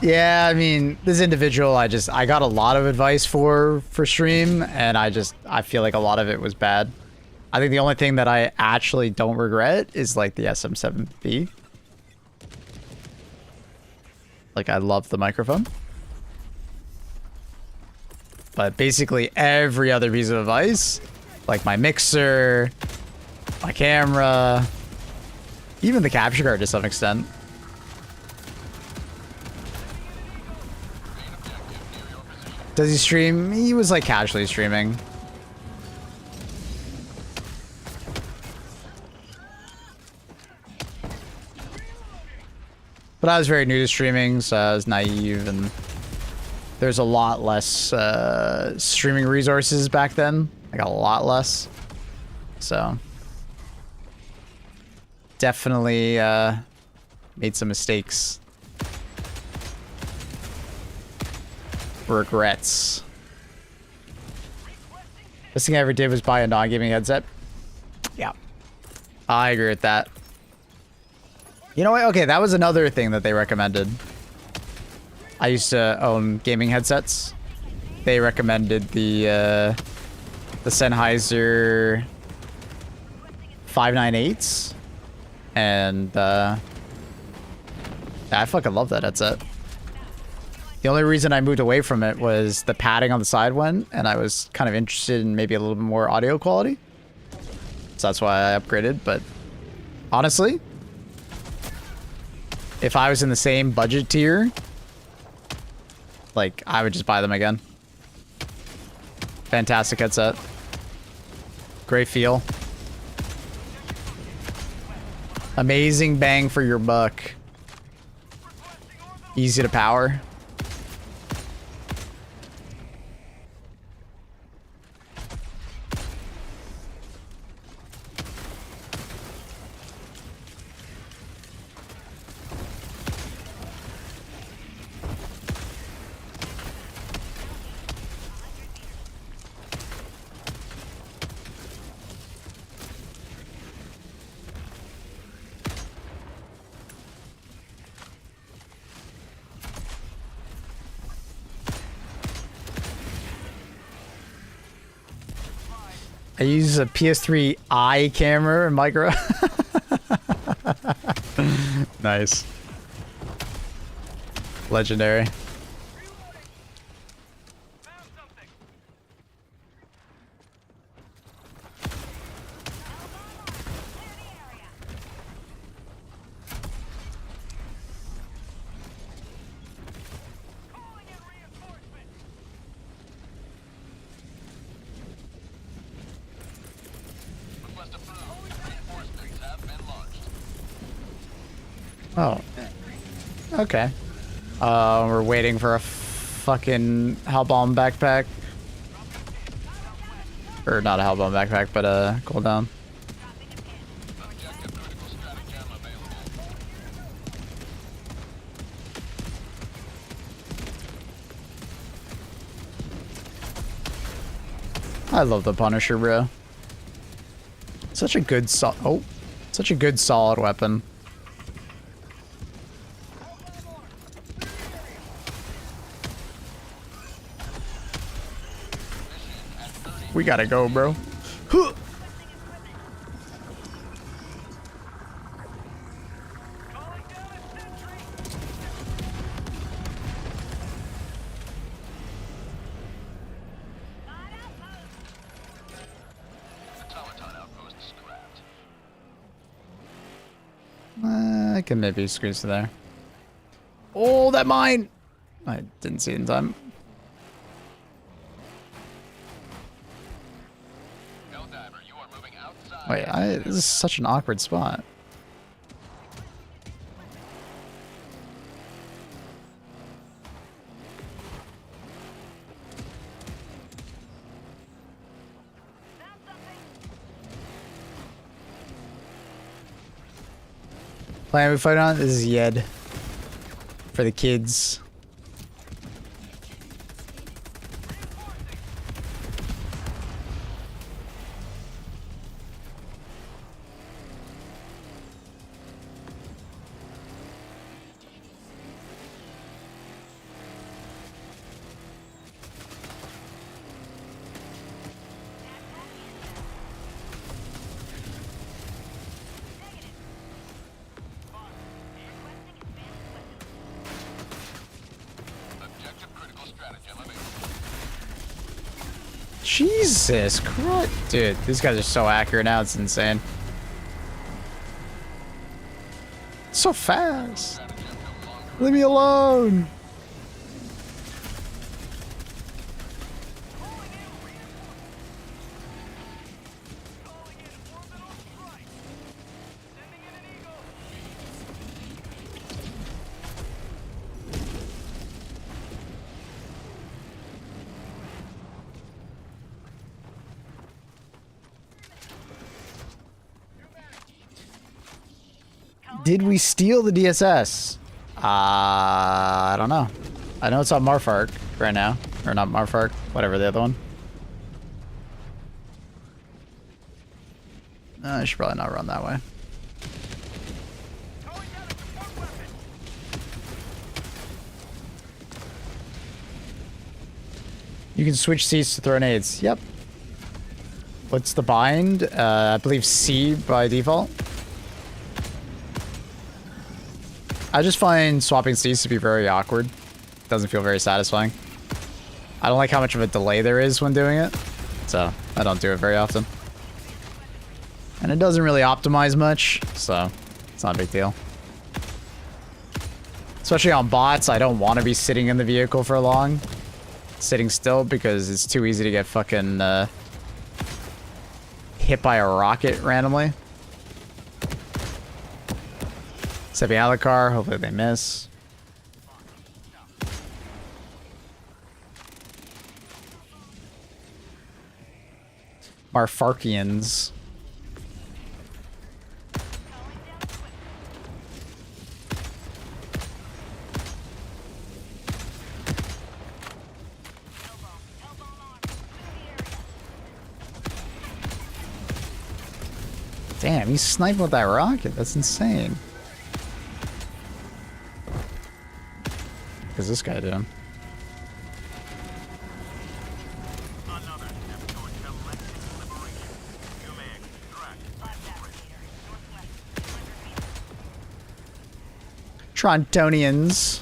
Yeah, I mean, this individual, I got a lot of advice for stream, and I feel like a lot of it was bad. I think the only thing that I actually don't regret is like the SM7B. Like, I love the microphone. But basically every other piece of advice, like my mixer, my camera, even the capture card to some extent. Does he stream? He was like casually streaming. But I was very new to streaming, so I was naive and There's a lot less streaming resources back then. Like a lot less. So definitely made some mistakes. Regrets. Best thing I ever did was buy a non-gaming headset. Yeah. I agree with that. You know what? Okay, that was another thing that they recommended. I used to own gaming headsets. They recommended the Sennheiser 598s. And I fucking love that headset. The only reason I moved away from it was the padding on the side went, and I was kind of interested in maybe a little bit more audio quality. So that's why I upgraded, but honestly, if I was in the same budget tier, like, I would just buy them again. Fantastic headset. Great feel. Amazing bang for your buck. Easy to power. I use a PS3i camera and micro. Nice. Legendary. Request approved. Reinforcements have been launched. Oh. Okay. We're waiting for a fucking Hellbomb backpack. Or not a Hellbomb backpack, but a cooldown. Objective critical stratagem available. I love the Punisher, bro. Such a good such a good solid weapon. We gotta go, bro. Huh. Automaton outpost scrapped. I can maybe squeeze to there. Oh, that mine! I didn't see it in time. Helldiver, you are moving outside. Wait, this is such an awkward spot. Planet we fight on? This is Yed. For the kids. Objective critical stratagem available. Jesus Christ. Dude, these guys are so accurate now, it's insane. So fast. Stratagem no longer. Leave me alone. Did we steal the DSS? I don't know. I know it's on Marfark right now. Or not Marfark, whatever the other one. I should probably not run that way. You can switch seats to throw nades. Yep. What's the bind? I believe C by default. I just find swapping seats to be very awkward. Doesn't feel very satisfying. I don't like how much of a delay there is when doing it, so I don't do it very often. And it doesn't really optimize much, so it's not a big deal. Especially on bots, I don't want to be sitting in the vehicle for long. Sitting still, because it's too easy to get fucking hit by a rocket randomly. Stepping out of the car, hopefully they miss. Marfarkians. Damn, he's sniping with that rocket. That's insane. What's this guy doing? Trontonians.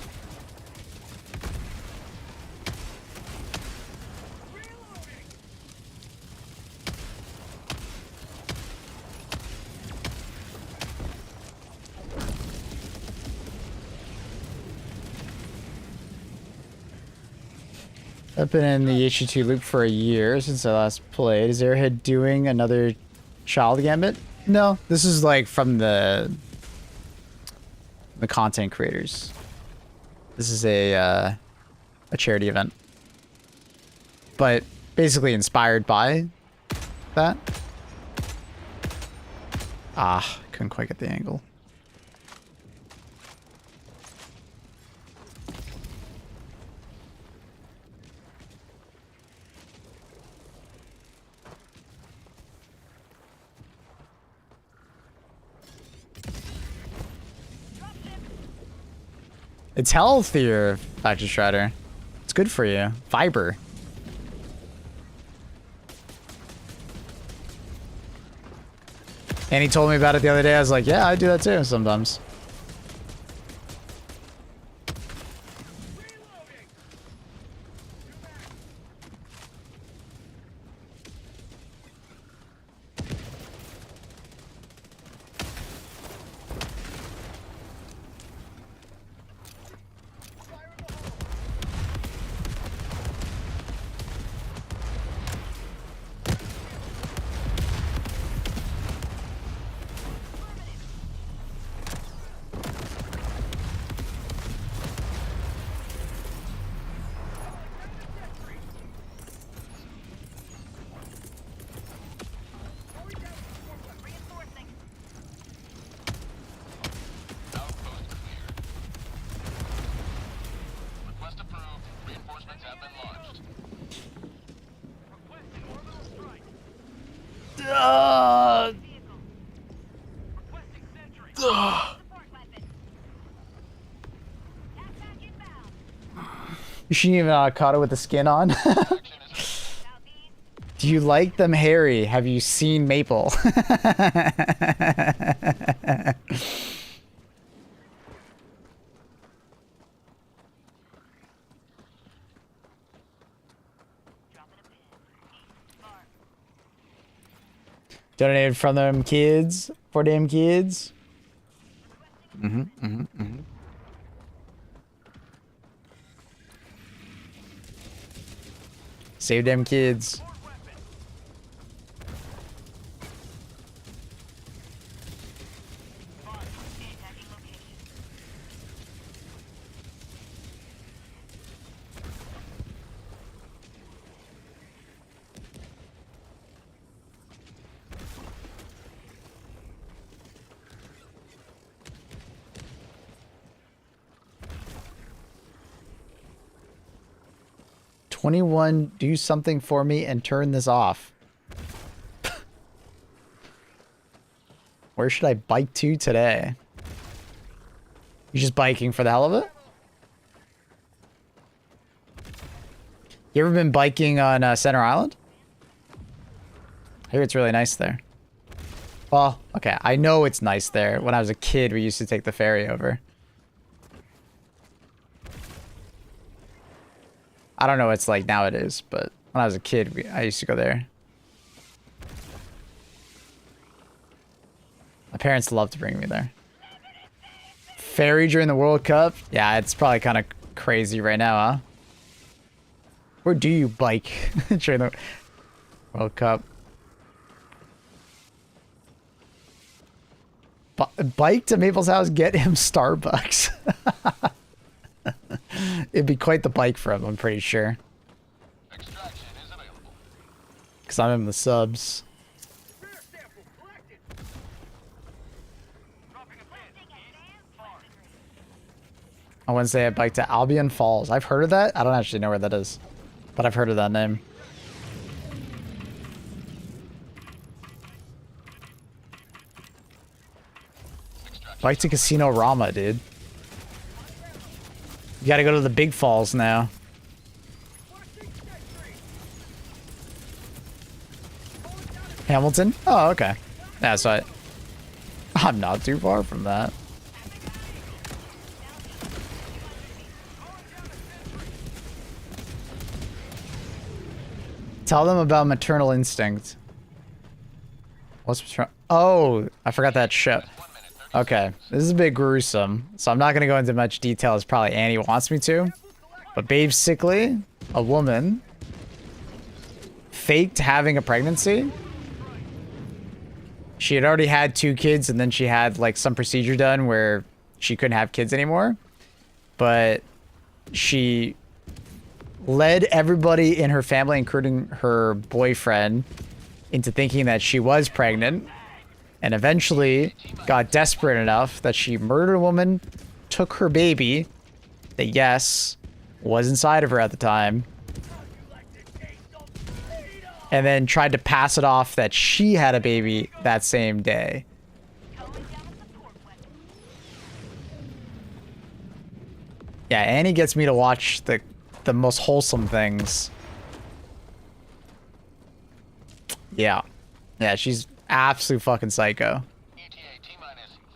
I've been in the HE2 loop for a year since I last played. Is Airhead doing another Child Gambit? No, this is like from the content creators. This is a charity event, but basically inspired by that. Ah, couldn't quite get the angle. It's healthier, Factory Strider. It's good for you. Fiber. And he told me about it the other day. I was like, yeah, I do that too sometimes. You shouldn't even caught it with the skin on. Do you like them hairy? Have you seen Maple? Donated from them kids. For them kids. Save them kids. 21, do something for me and turn this off. Where should I bike to today? You just biking for the hell of it? You ever been biking on Center Island? I hear it's really nice there. Well, okay, I know it's nice there. When I was a kid, we used to take the ferry over. I don't know what it's like nowadays, but when I was a kid, I used to go there. My parents loved to bring me there. Ferry during the World Cup? Yeah, it's probably kind of crazy right now, huh? Where do you bike during the World Cup? Bike to Maple's house, get him Starbucks. It'd be quite the bike for him, I'm pretty sure. Extraction is available. Because I'm in the subs. On Wednesday, I biked to Albion Falls. I've heard of that. I don't actually know where that is, but I've heard of that name. Bike to Casino Rama, dude. You gotta go to the big falls now. Hamilton? Oh, okay. Yeah, so I'm not too far from that. Tell them about maternal instinct. What's maternal? Oh, I forgot that shit. Okay, this is a bit gruesome, so I'm not gonna go into much detail as probably Annie wants me to. But basically, a woman faked having a pregnancy. She had already had 2 kids, and then she had like some procedure done where she couldn't have kids anymore. But she led everybody in her family, including her boyfriend, into thinking that she was pregnant, and eventually got desperate enough that she murdered a woman, took her baby, that yes, was inside of her at the time, and then tried to pass it off that she had a baby that same day. Yeah, Annie gets me to watch the most wholesome things. Yeah. Yeah, she's absolute fucking psycho.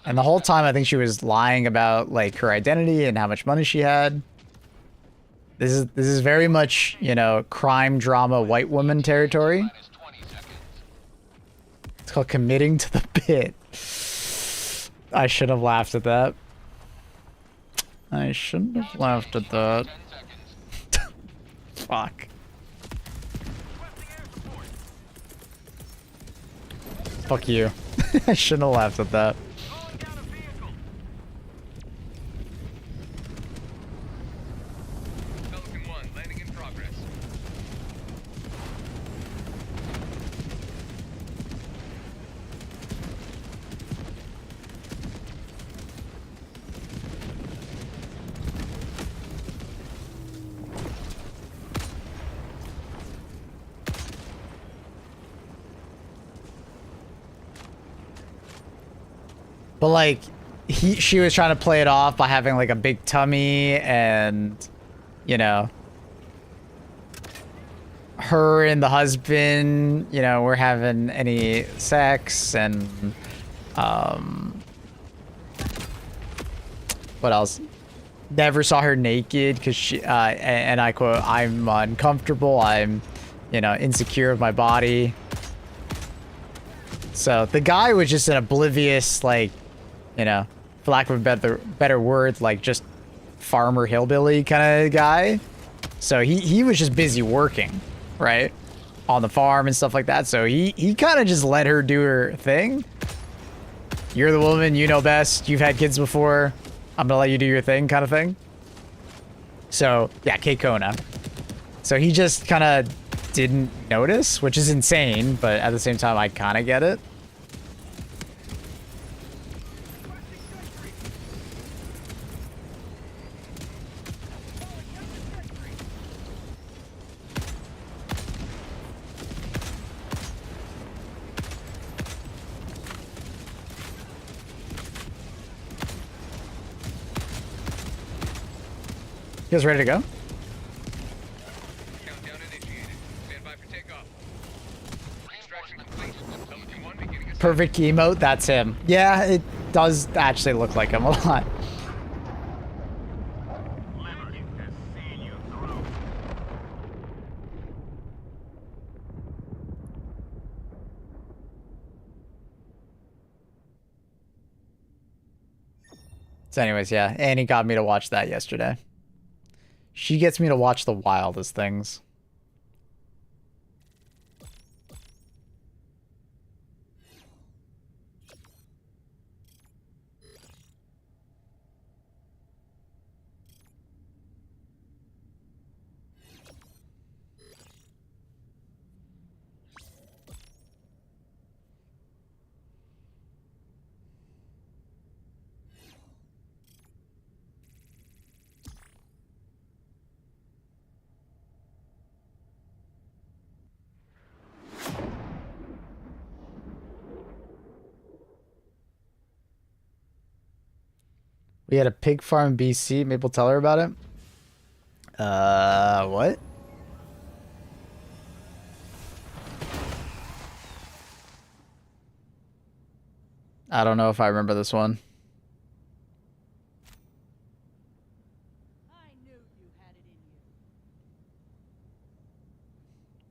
And the whole time I think she was lying about like her identity and how much money she had. This is very much, you know, crime drama white woman territory. It's called committing to the bit. I should have laughed at that. I shouldn't have laughed at that. Fuck. Fuck you. I shouldn't have laughed at that. Pelican 1, landing in progress. But like, she was trying to play it off by having like a big tummy, and you know, her and the husband, you know, were having any sex, and what else? Never saw her naked because she and I quote, "I'm uncomfortable. I'm, you know, insecure of my body." So the guy was just an oblivious, like, you know, for lack of a better word, like just farmer hillbilly kind of guy. So he was just busy working, right, on the farm and stuff like that. So he kind of just let her do her thing. You're the woman, you know best. You've had kids before. I'm gonna let you do your thing, kind of thing. So yeah, K-Kona. So he just kind of didn't notice, which is insane, but at the same time, I kind of get it. You guys ready to go? Countdown initiated. Stand by for takeoff. Extraction complete. LT1 beginning ascent. Perfect emote, that's him. Yeah, it does actually look like him a lot. Liberty has seen you through. So anyways, yeah, Annie got me to watch that yesterday. She gets me to watch the wildest things. We had a pig farm in BC. Maybe tell her about it. What? I don't know if I remember this one.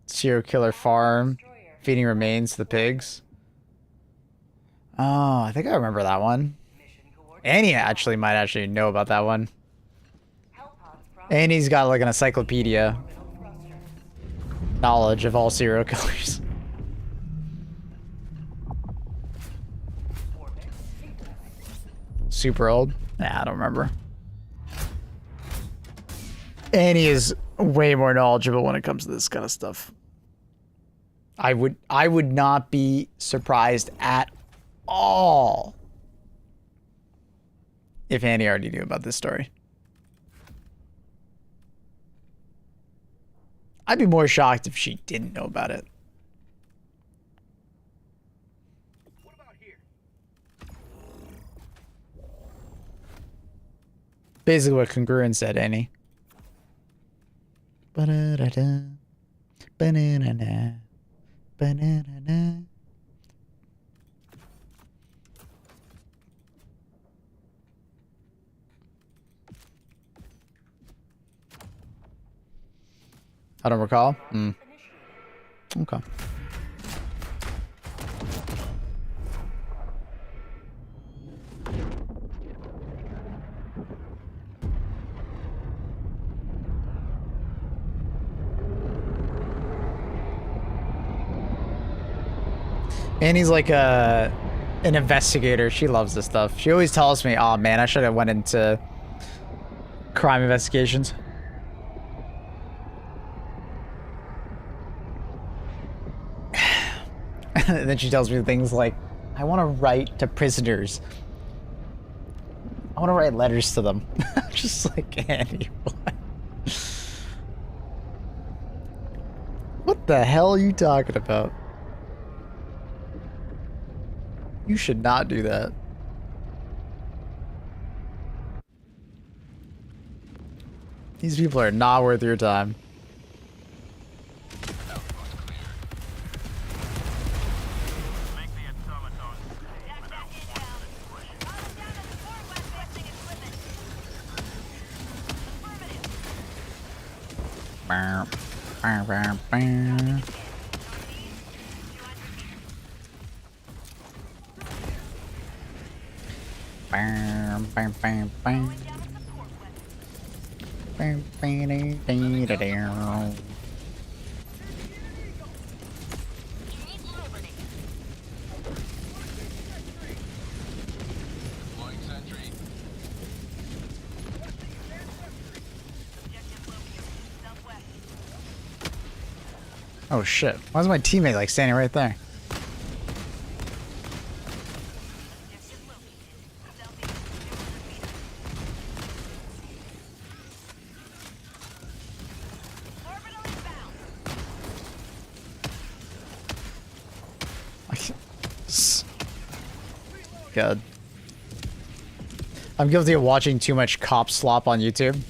Serial killer farm. Feeding remains to the pigs. Oh, I think I remember that one. Annie actually might actually know about that one. Annie's got like an encyclopedia knowledge of all serial killers. Super old? Nah, I don't remember. Annie is way more knowledgeable when it comes to this kind of stuff. I would not be surprised at all if Annie already knew about this story. I'd be more shocked if she didn't know about it. What about here? Basically what Congruent said, Annie. Ba-da-da-da. Ba-na-na-na. Ba-na-na-na. I don't recall. Okay. Annie's like an investigator. She loves this stuff. She always tells me, "Oh man, I should have went into crime investigations." And then she tells me things like, I want to write to prisoners. I want to write letters to them. I'm just like, Annie, what? What the hell are you talking about? You should not do that. These people are not worth your time. Oh shit. Why is my teammate like standing right there? God. I'm guilty of watching too much cop slop on YouTube.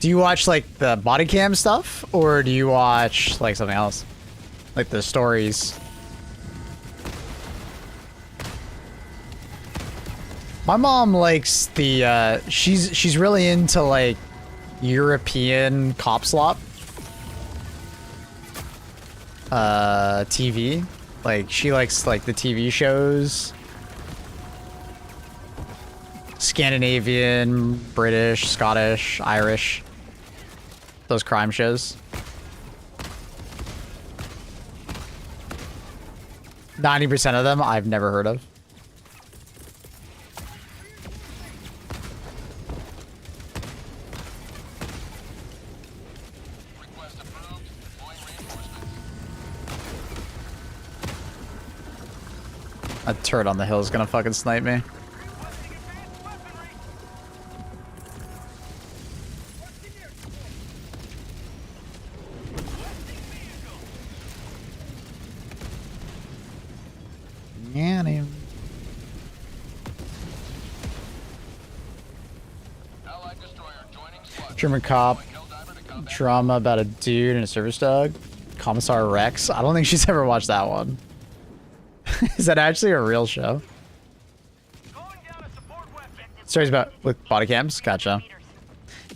Do you watch like the body cam stuff, or do you watch like something else, like the stories? My mom likes the she's really into like European cop slop TV. Like she likes like the TV shows, Scandinavian, British, Scottish, Irish, those crime shows. 90% of them I've never heard of. Request approved. Deploying reinforcements. A turret on the hill is gonna fucking snipe me. Yanny. Allied destroyer joining squad. German cop Helldiver to combat. drama about a dude and a service dog. Commissar Rex. I don't think she's ever watched that one. Is that actually a real show? Calling down a support weapon. Stories about with body cams. Gotcha.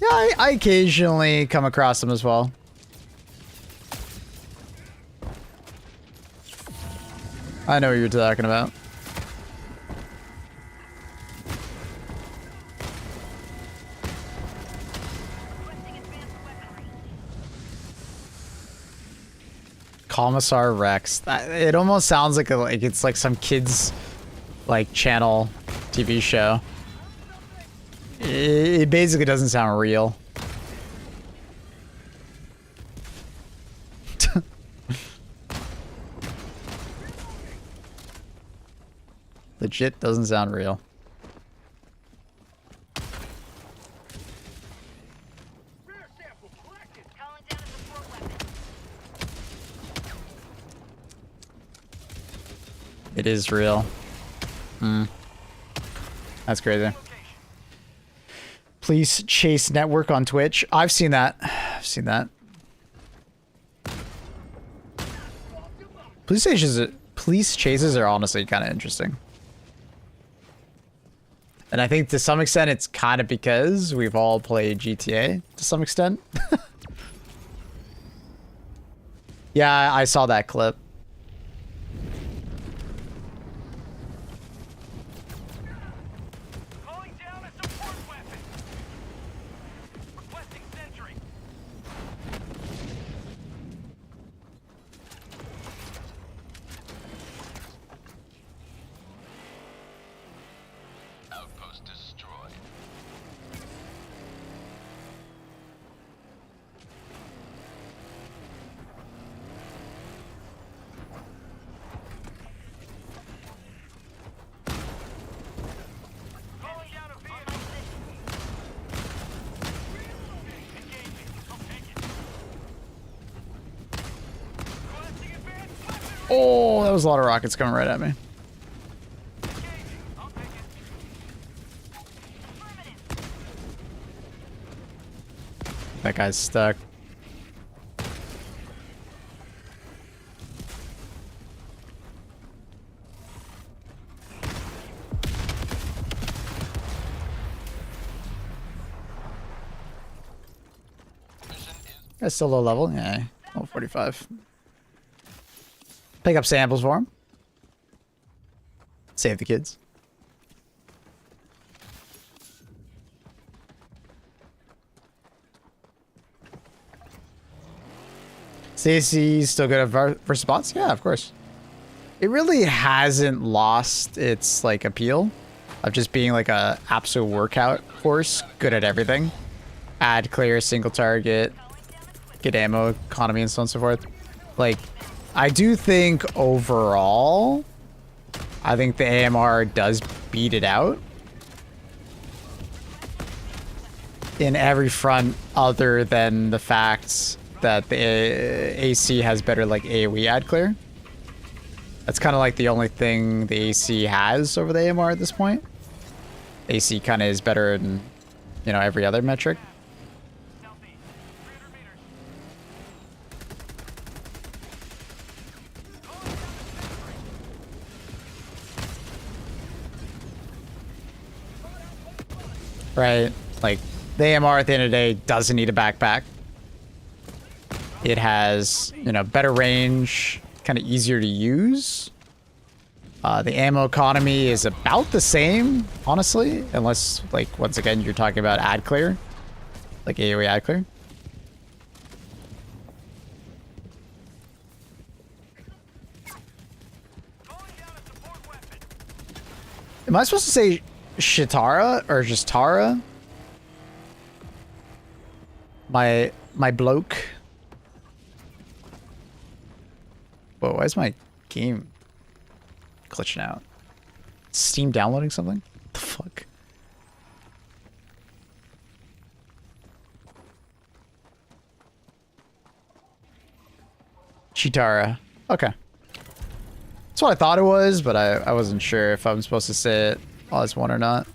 Yeah, I occasionally come across them as well. I know what you're talking about. Requesting advanced weaponry. Commissar Rex. It almost sounds like it's like some kids like channel TV show. It basically doesn't sound real. Legit doesn't sound real. Calling down a support weapon. It is real. That's crazy. Police Chase Network on Twitch. I've seen that. I've seen that. Police chases are honestly kind of interesting. And I think to some extent it's kind of because we've all played GTA to some extent. Yeah, I saw that clip. Calling down a support weapon. Requesting sentry. Outpost destroyed. Calling down a vehicle. Engaging. I'll take it. Requesting advanced weaponry. Oh, that was a lot of rockets coming right at me. Engaging. I'll take it. That guy's stuck. Mission is That's still low level. Yeah, level 45. Pick up samples for him. Save the kids. Stacy's still good at versus bots? Yeah, of course. It really hasn't lost its like appeal of just being like a absolute workout horse, good at everything. Add, clear, single target, get ammo, economy, and so on and so forth. Like, I do think overall, I think the AMR does beat it out in every front other than the fact that the AC has better like AoE ad clear. That's kind of like the only thing the AC has over the AMR at this point. AC kind of is better in, you know, every other metric. Stealthy right? Like, the AMR at the end of the day doesn't need a backpack. It has, you know, better range, kind of easier to use. The ammo economy is about the same, honestly, unless, like, once again, you're talking about ad clear, like AoE ad clear. Am I supposed to say Shitara or just Tara? My bloke. Whoa, why is my game glitching out? Steam downloading something? What the fuck? Chitara. Okay. That's what I thought it was, but I wasn't sure if I'm supposed to say it as one or not.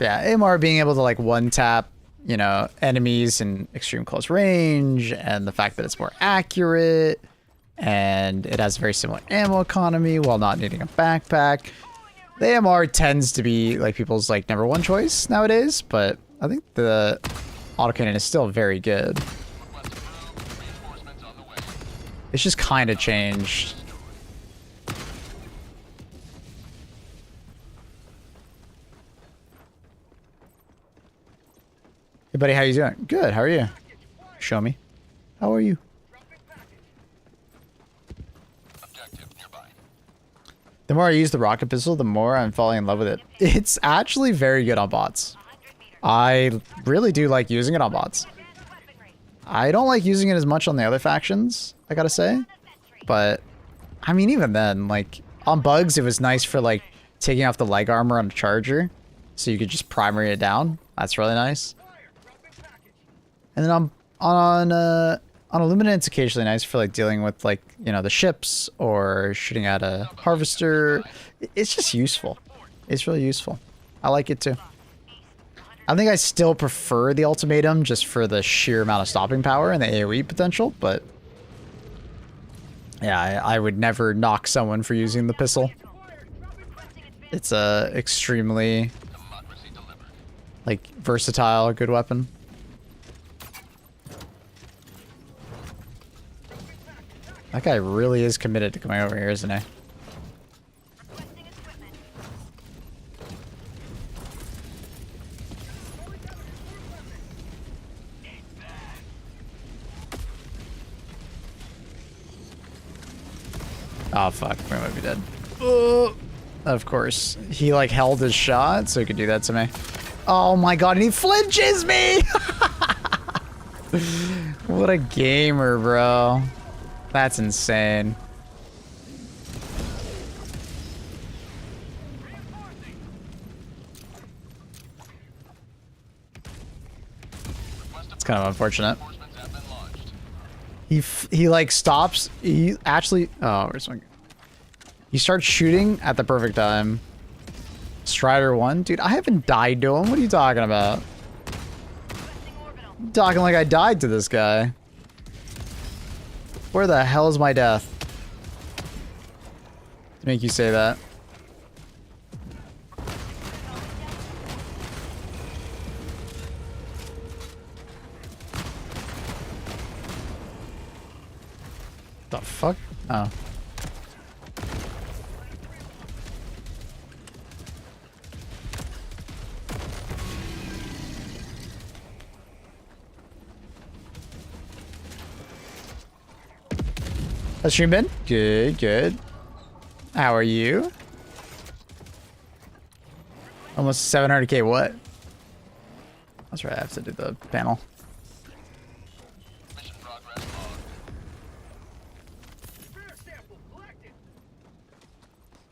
Yeah, AMR being able to like one tap, you know, enemies in extreme close range, and the fact that it's more accurate, and it has very similar ammo economy while not needing a backpack. The AMR tends to be like people's like #1 choice nowadays, but I think the autocannon is still very good. It's just kind of changed. Hey buddy, how you doing? Good, how are you? Show me. How are you? The more I use the rocket pistol, the more I'm falling in love with it. It's actually very good on bots. I really do like using it on bots. I don't like using it as much on the other factions, I gotta say. But, I mean, even then, like, on bugs, it was nice for, like, taking off the leg armor on a charger. So you could just primary it down. That's really nice. And then on Illuminate, it's occasionally nice for, like, dealing with, like, you know, the ships or shooting at a harvester. It's just useful. It's really useful. I like it, too. I think I still prefer the ultimatum just for the sheer amount of stopping power and the AoE potential, but yeah, I would never knock someone for using the pistol. It's a extremely like versatile, good weapon. That guy really is committed to coming over here, isn't he? Oh fuck, we might be dead. Of course. He like held his shot so he could do that to me. Oh my god, and he flinches me! What a gamer, bro. That's insane. It's kind of unfortunate. He like stops. He actually. Oh, where's my? He starts shooting at the perfect time. Strider 1, dude. I haven't died to him. What are you talking about? I'm talking like I died to this guy. Where the hell is my death? To make you say that. The fuck? Oh. How's stream been? Good, good. How are you? Almost 700k what? That's right, I have to do the panel.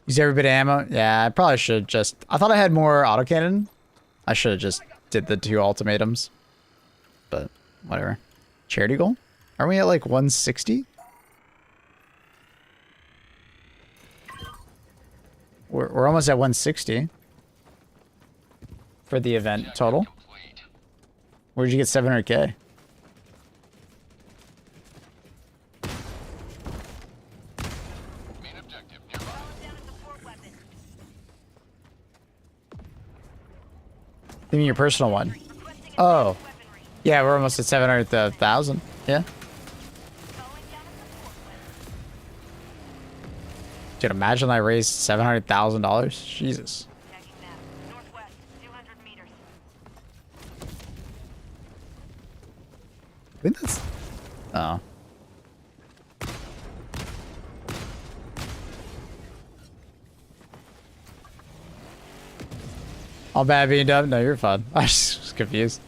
Use every bit of ammo? Yeah, I probably should just... I thought I had more autocannon. I should have just did the 2 ultimatums. But, whatever. Charity goal? Aren't we at like 160? We're almost at 160. For the event total. Where'd you get 700k? You mean your personal one? Requesting Oh. advanced weaponry. Yeah, we're almost at 700,000. Yeah. Calling down a support weapon. Dude, imagine I raised $700,000. Jesus. Tagging map. Northwest, 200 meters. I think that's... Oh. All bad being dumb? No, you're fine. I just was confused.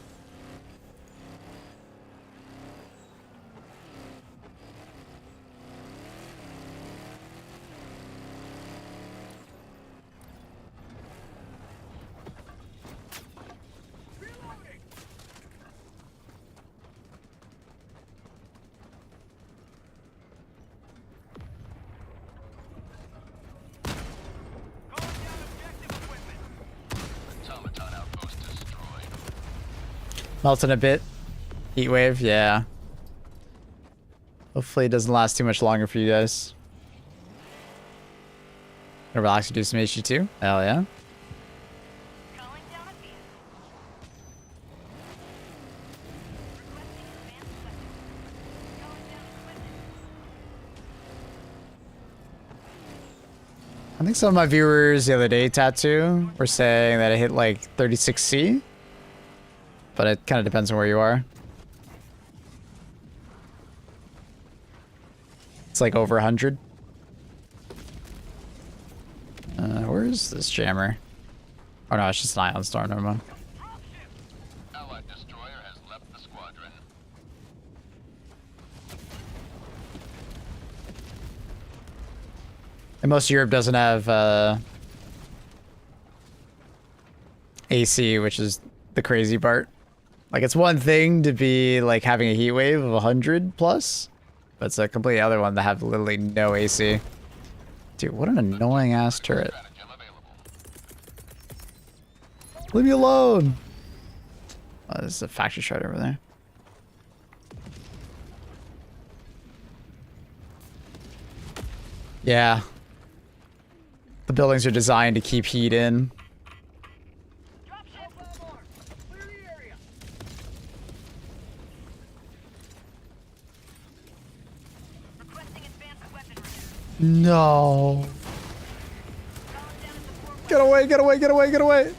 Automaton outpost destroyed. Melting a bit. Heat wave, yeah. Hopefully it doesn't last too much longer for you guys. Gonna relax and do some HG2? Hell yeah. Calling down a vehicle. Requesting advanced weapons. Calling down equipment. I think some of my viewers the other day, Tattoo, were saying that it hit like 36C. But it kind of depends on where you are. It's like over 100. Where is this jammer? Oh no, it's just an ion storm, never mind. Allied destroyer has left the squadron. And most of Europe doesn't have AC, which is the crazy part. Like, it's one thing to be like having a heat wave of 100 plus, but it's a completely other one to have literally no AC. Dude, what an annoying ass turret. Stratagem available. Leave me alone. Oh, there's a factory shard over there. Yeah. The buildings are designed to keep heat in. Requesting advanced weaponry. No. Calling down a support Get away, get away, get away, get away.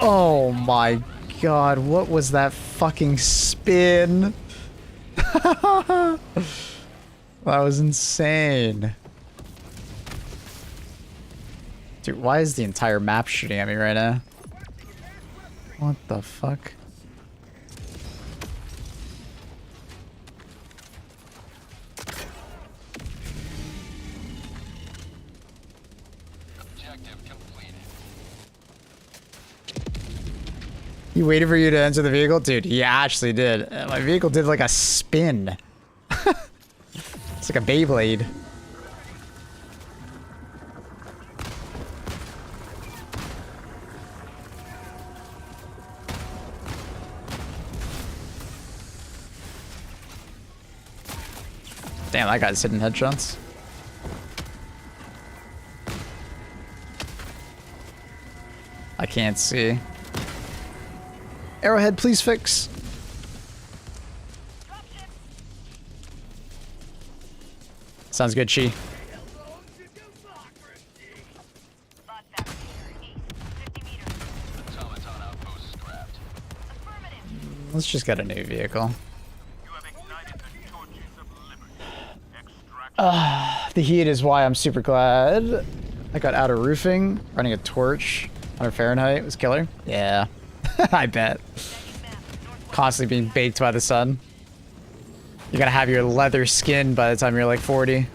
Oh my god, what was that fucking spin? That was insane. Dude, why is the entire map shooting at me right now? What the fuck? Objective completed. He waited for you to enter the vehicle? Dude, he actually did. My vehicle did like a spin. It's like a Beyblade. Damn, that guy's hitting headshots. I can't see. Arrowhead, please fix. Sounds good, Chi. bot fabricator. East, 50 meters. Automaton outpost scrapped. Affirmative. Let's just get a new vehicle. You have ignited the torches of liberty. Extract. The heat is why I'm super glad I got out of roofing. Running a torch 100 Fahrenheit was killer. Yeah, I bet. Tagging map. Northwest. Constantly being baked by the sun. You're gonna have your leather skin by the time you're like 40.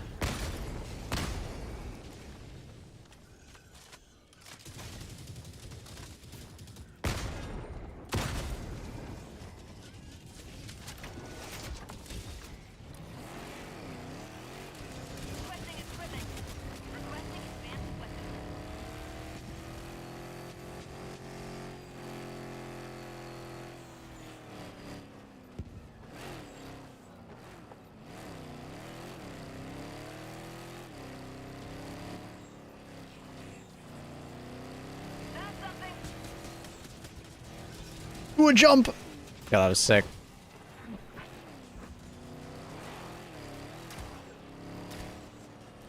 Requesting equipment. Requesting advanced weapons. Ooh, a jump. Yeah, that was sick.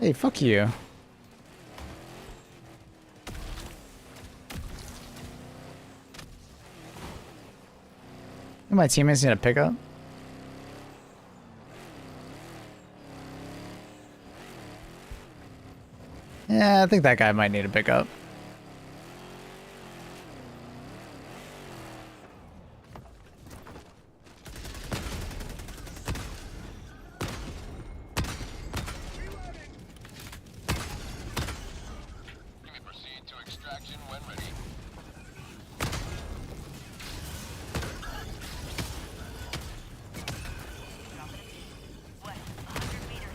Hey, fuck you. My teammates need a pickup. Yeah, I think that guy might need a pickup. You may proceed to extraction when ready. West, 100 meters.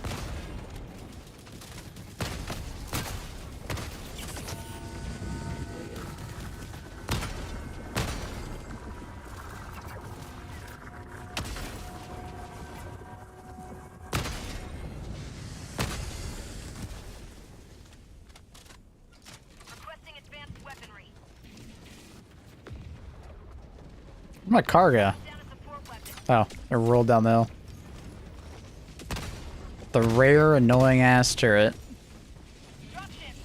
Requesting advanced weaponry. Where'd my car go? Down a support weapon. Oh, it rolled down the hill. The rare, annoying ass turret. Dropship.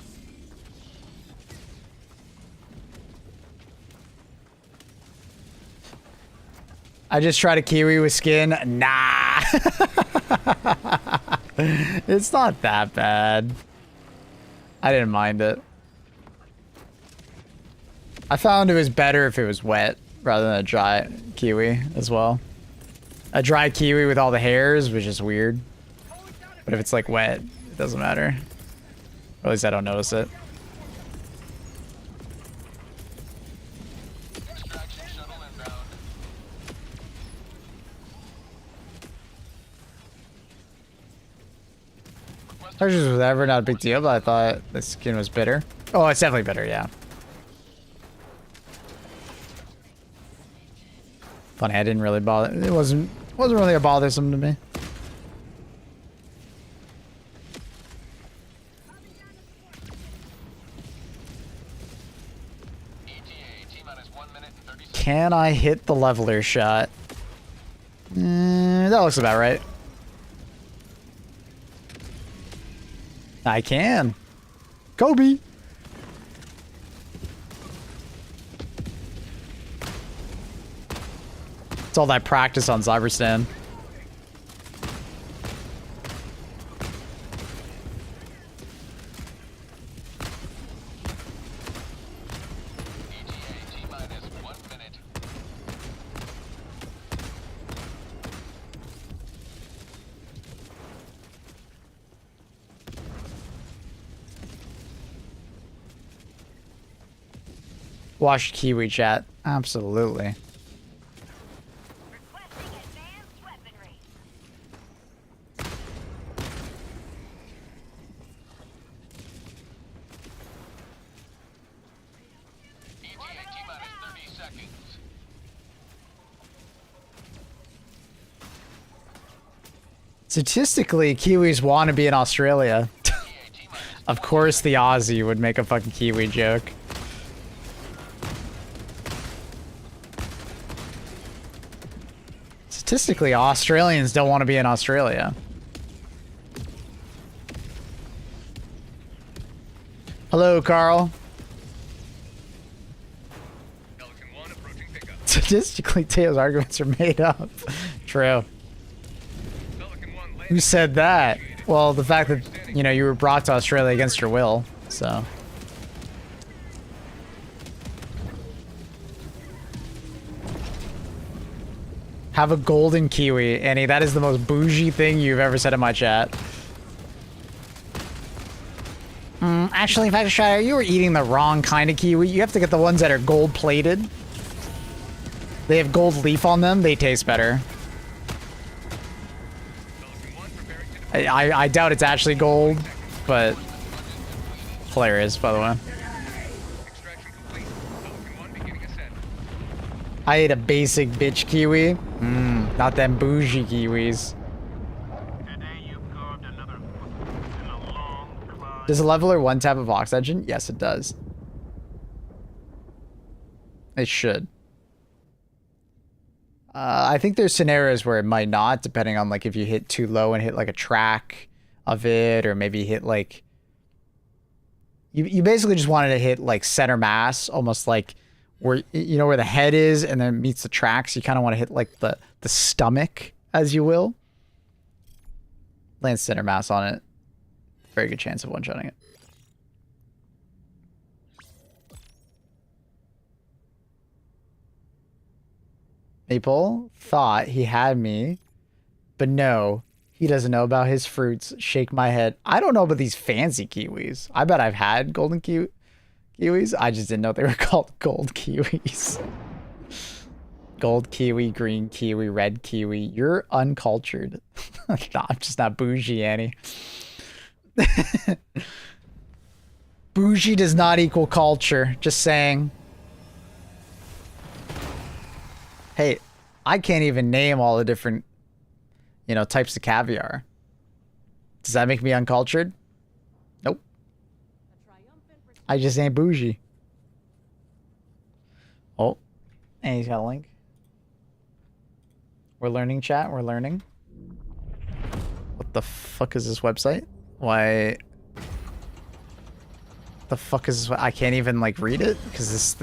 I just tried a kiwi with skin. Nah. It's not that bad. I didn't mind it. I found it was better if it was wet rather than a dry kiwi as well. A dry kiwi with all the hairs was just weird. But if it's like wet, it doesn't matter. Or at least I don't notice it. Extraction shuttle inbound. Textures was ever not a big deal, but I thought the skin was bitter. Oh, it's definitely bitter, yeah. Funny, I didn't really bother. It wasn't really a bothersome to me. ETA, T-minus 1 minute and 30 seconds. Can I hit the leveler shot? That looks about right. I can. Kobe. It's all that practice on Cyberstan. ETA, T-minus 1 minute. Watch Kiwi chat. Absolutely. Requesting advanced weaponry. ETA, T-minus 30 seconds. Statistically, Kiwis want to be in Australia. ETA, T-minus Of course the Aussie would make a fucking Kiwi joke. Statistically, Australians don't want to be in Australia. Hello, Carl. Pelican 1 approaching pickup. Statistically, Teo's arguments are made up. True. Pelican 1 landing. Who said that? Well, the fact that, you know, you were brought to Australia against your will, so. Have a golden kiwi, Annie. That is the most bougie thing you've ever said in my chat. Actually, Factor Shatter, you were eating the wrong kind of kiwi. You have to get the ones that are gold plated. They have gold leaf on them. They taste better. Pelican 1 preparing to deploy. I doubt it's actually gold, but hilarious, by the way. Extraction complete. Pelican 1 beginning ascent. I ate a basic bitch kiwi. Not them bougie kiwis. Today you've carved another footprint in a long climb. Does a leveler one tap of oxygen? Yes, it does. It should. I think there's scenarios where it might not, depending on like if you hit too low and hit like a track of it, or maybe hit like you basically just wanted to hit like center mass, almost like where you know where the head is and then meets the tracks. You kind of want to hit like the stomach, as you will. Land center mass on it. Very good chance of one-shotting it. Maple thought he had me, but no, he doesn't know about his fruits. Shake my head. I don't know about these fancy kiwis. I bet I've had golden kiwis. I just didn't know they were called gold kiwis. Gold kiwi, green kiwi, red kiwi. You're uncultured. No, I'm just not bougie, Annie. Bougie does not equal culture. Just saying. Hey, I can't even name all the different, you know, types of caviar. Does that make me uncultured? Nope. I just ain't bougie. Oh, and he's got a link. We're learning, chat. We're learning. What the fuck is this website? Why? The fuck is this? I can't even like read it because this.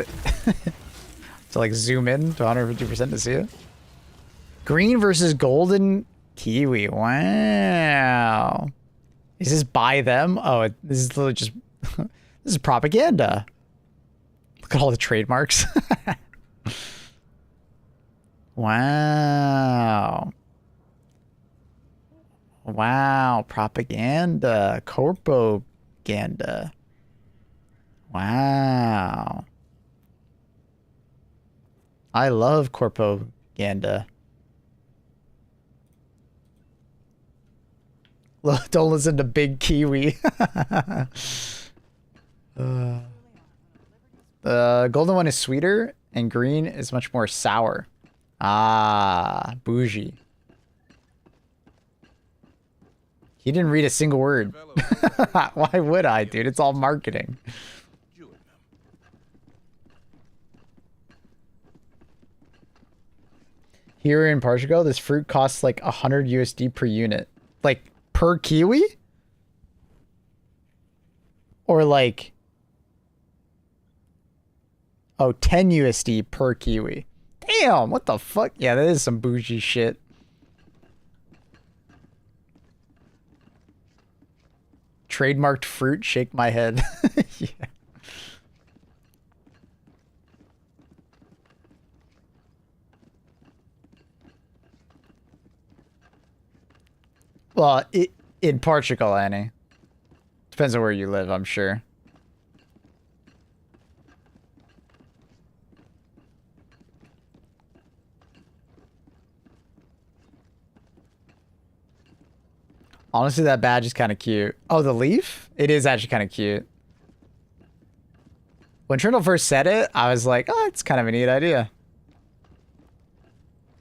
To like zoom in to 150% to see it. Green versus golden kiwi. Wow. Is this by them? Oh, this is literally just this is propaganda. Look at all the trademarks. Wow. Wow, propaganda, corpoganda. Wow. I love corpoganda. Don't listen to Big Kiwi. The golden one is sweeter and green is much more sour. Ah, bougie. He didn't read a single word. Why would I, dude? It's all marketing. Here in Portugal, this fruit costs like 100 USD per unit. Like, per kiwi? Or like... Oh, 10 USD per kiwi. Damn, what the fuck? Yeah, that is some bougie shit. Trademarked fruit, shake my head. Yeah. Well, in Portugal, Annie. Depends on where you live, I'm sure. Honestly, that badge is kind of cute. Oh, the leaf? It is actually kind of cute. When Trindle first said it, I was like, oh, it's kind of a neat idea.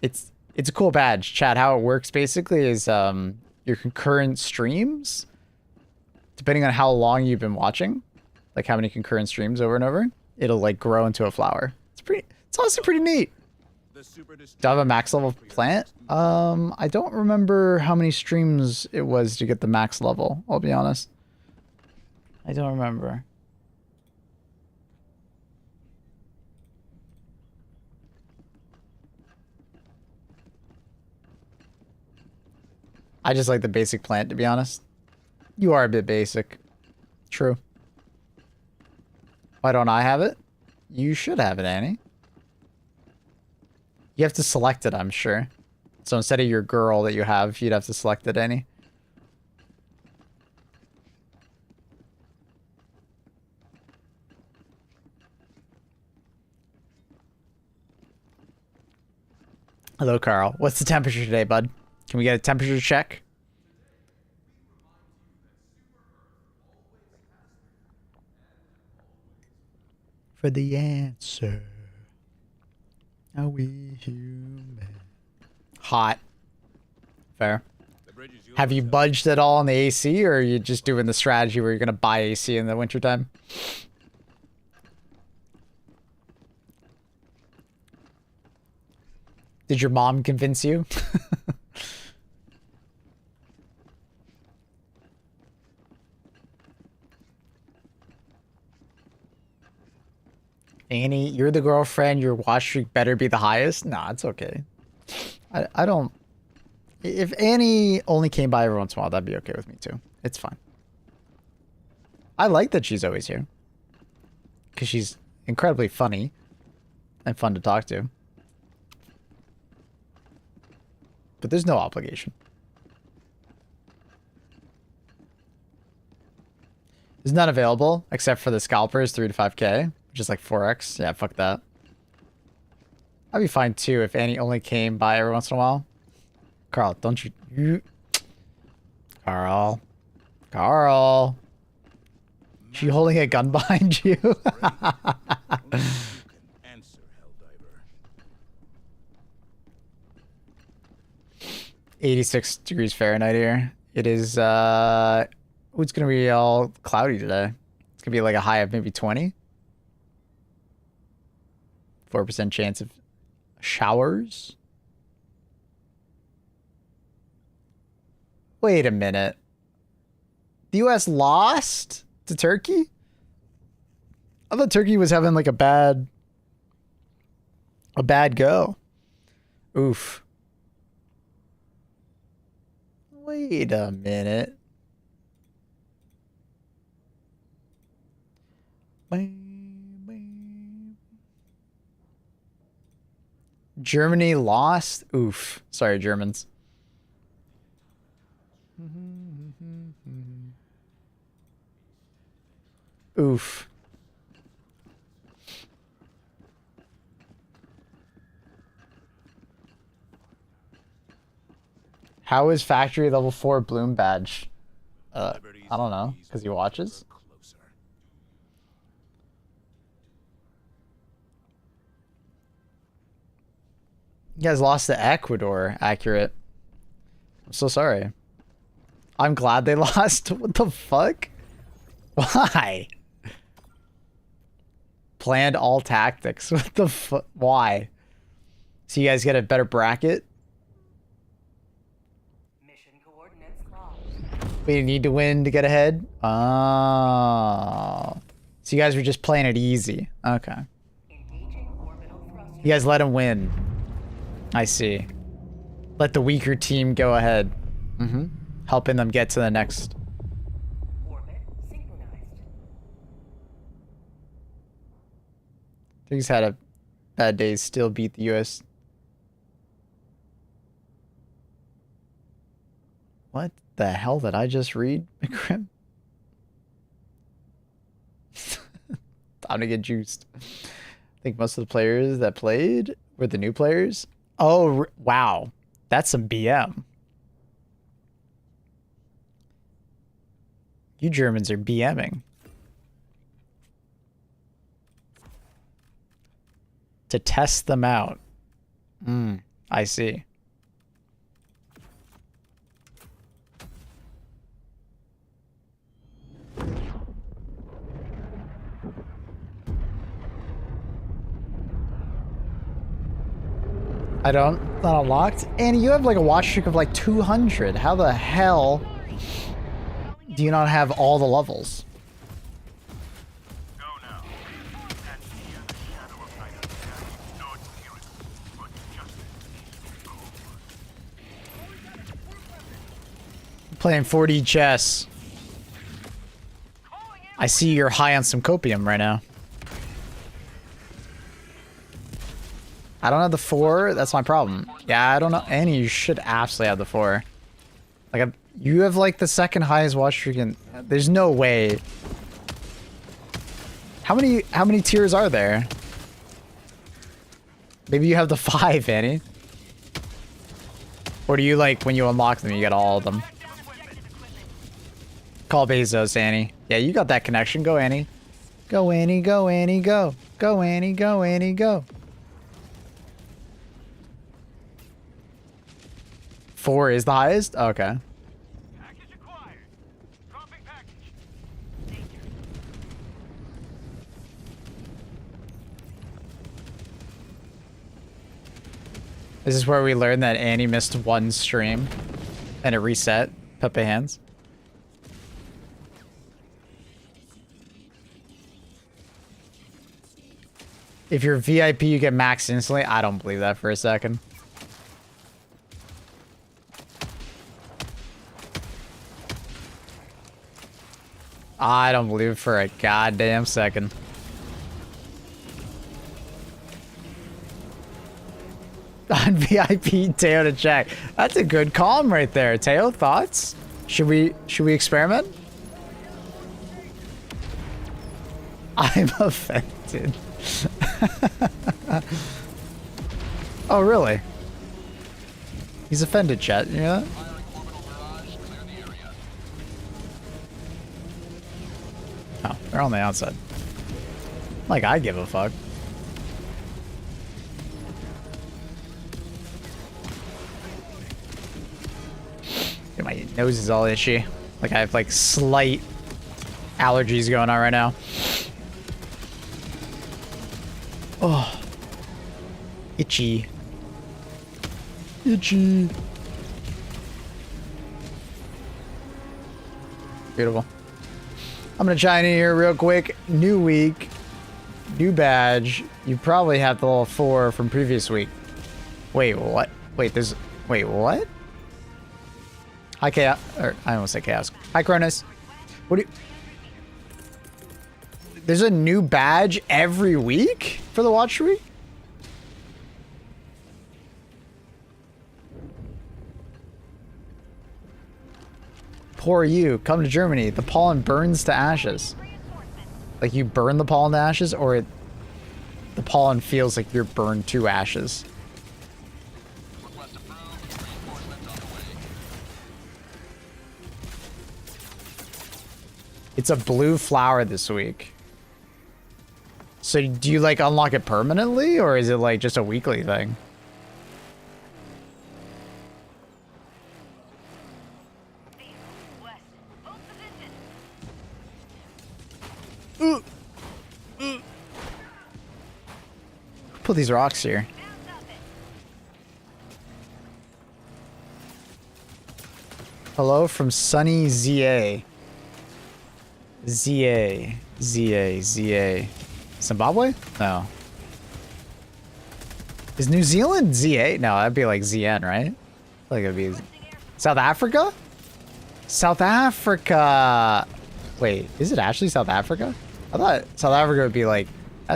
It's a cool badge. Chat, how it works basically is your concurrent streams, depending on how long you've been watching, like how many concurrent streams over and over, it'll like grow into a flower. It's honestly pretty neat. Do I have a max level plant? I don't remember how many streams it was to get the max level, I'll be honest. I don't remember. I just like the basic plant, to be honest. You are a bit basic. True. Why don't I have it? You should have it, Annie. You have to select it, I'm sure. So instead of your girl that you have, you'd have to select it, Annie. Hello, Carl. What's the temperature today, bud? Can we get a temperature check? For the answer. Are we human? Hot. Fair. Have you budged at all on the AC, or are you just doing the strategy where you're going to buy AC in the wintertime? Did your mom convince you? Annie, you're the girlfriend. Your watch streak better be the highest. Nah, it's okay. I don't. If Annie only came by every once in a while, that'd be okay with me too. It's fine. I like that she's always here. Because she's incredibly funny and fun to talk to. But there's no obligation. There's none available except for the scalpers 3 to 5k, which is like 4x. Yeah, fuck that. I'd be fine too if Annie only came by every once in a while. Carl, don't you... Carl. Carl. She holding a gun behind you? Only you can answer, Helldiver. 86 degrees Fahrenheit here. It is, it's gonna be all cloudy today. It's gonna be like a high of maybe 20. 4% chance of showers. Wait a minute. The US lost to Turkey? I thought Turkey was having like a bad go. Oof. Wait a minute. Germany lost? Oof. Sorry, Germans. Oof. How is factory level 4 Bloom badge? I don't know, because he watches. Closer. You guys lost to Ecuador. Accurate. I'm so sorry. I'm glad they lost. What the fuck? Why? Planned all tactics. What the fuck? Why? So you guys get a better bracket? Mission coordinates lost. We need to win to get ahead? Oh. So you guys were just playing it easy. Okay. Engaging orbital thrusters. You guys let him win. I see. Let the weaker team go ahead. Mm-hmm. Helping them get to the next. Orbit synchronized. Things had a bad day. Still beat the US. What the hell did I just read, McCrim? Time to get juiced. I think most of the players that played were the new players. Oh, wow. That's some BM. You Germans are BMing. To test them out. I see. I don't. It's not unlocked. And you have like a watch streak of like 200. How the hell do you not have all the levels? Go now. And fear the shadow of night. No tyranny, but justice. Playing 4D chess. I see you're high on some copium right now. I don't have the 4. That's my problem. Yeah, I don't know. And you should absolutely have the 4. Like, you have like the second highest watch streak in. There's no way. How many tiers are there? Maybe you have the 5, Annie. Or do you like when you unlock them, you get all of them? Call Bezos, Annie. Yeah, you got that connection. Go, Annie. Go, Annie. Go, Annie. Go. Go, Annie. Go, Annie. Go. 4 is the highest? Okay. Package acquired. Dropping package. Is this where we learned that Annie missed one stream and it reset? Pepe hands. If you're VIP, you get maxed instantly. I don't believe that for a second. I don't believe it for a goddamn second. On VIP, Teo to check. That's a good calm right there. Teo, thoughts? Should we experiment? I'm offended. Oh, really? He's offended, chat. You know that? Firing orbital barrage. Clear the area. Oh, they're on the outside. Like I give a fuck. Yeah, my nose is all itchy. Like I have like slight allergies going on right now. Oh. Itchy. Itchy. Beautiful. I'm gonna chime in here real quick. New week. New badge. You probably have the level 4 from previous week. Wait, what? Wait, there's... Wait, what? Hi, Chaos. Or, I almost say Chaos. Hi, Cronus. What do you... There's a new badge every week for the watch week? Poor you. Come to Germany. The pollen burns to ashes. Like you burn the pollen to ashes, or the pollen feels like you're burned to ashes. Request approved. Reinforcements on the way. It's a blue flower this week. So do you like unlock it permanently, or is it like just a weekly thing? West. Hold position. Put these rocks here. Down something. Hello from sunny ZA. ZA. Zimbabwe? No. Is New Zealand ZA? No, that'd be like ZN, right? Like it'd be South Africa? South Africa. Wait, is it actually South Africa? I thought South Africa would be like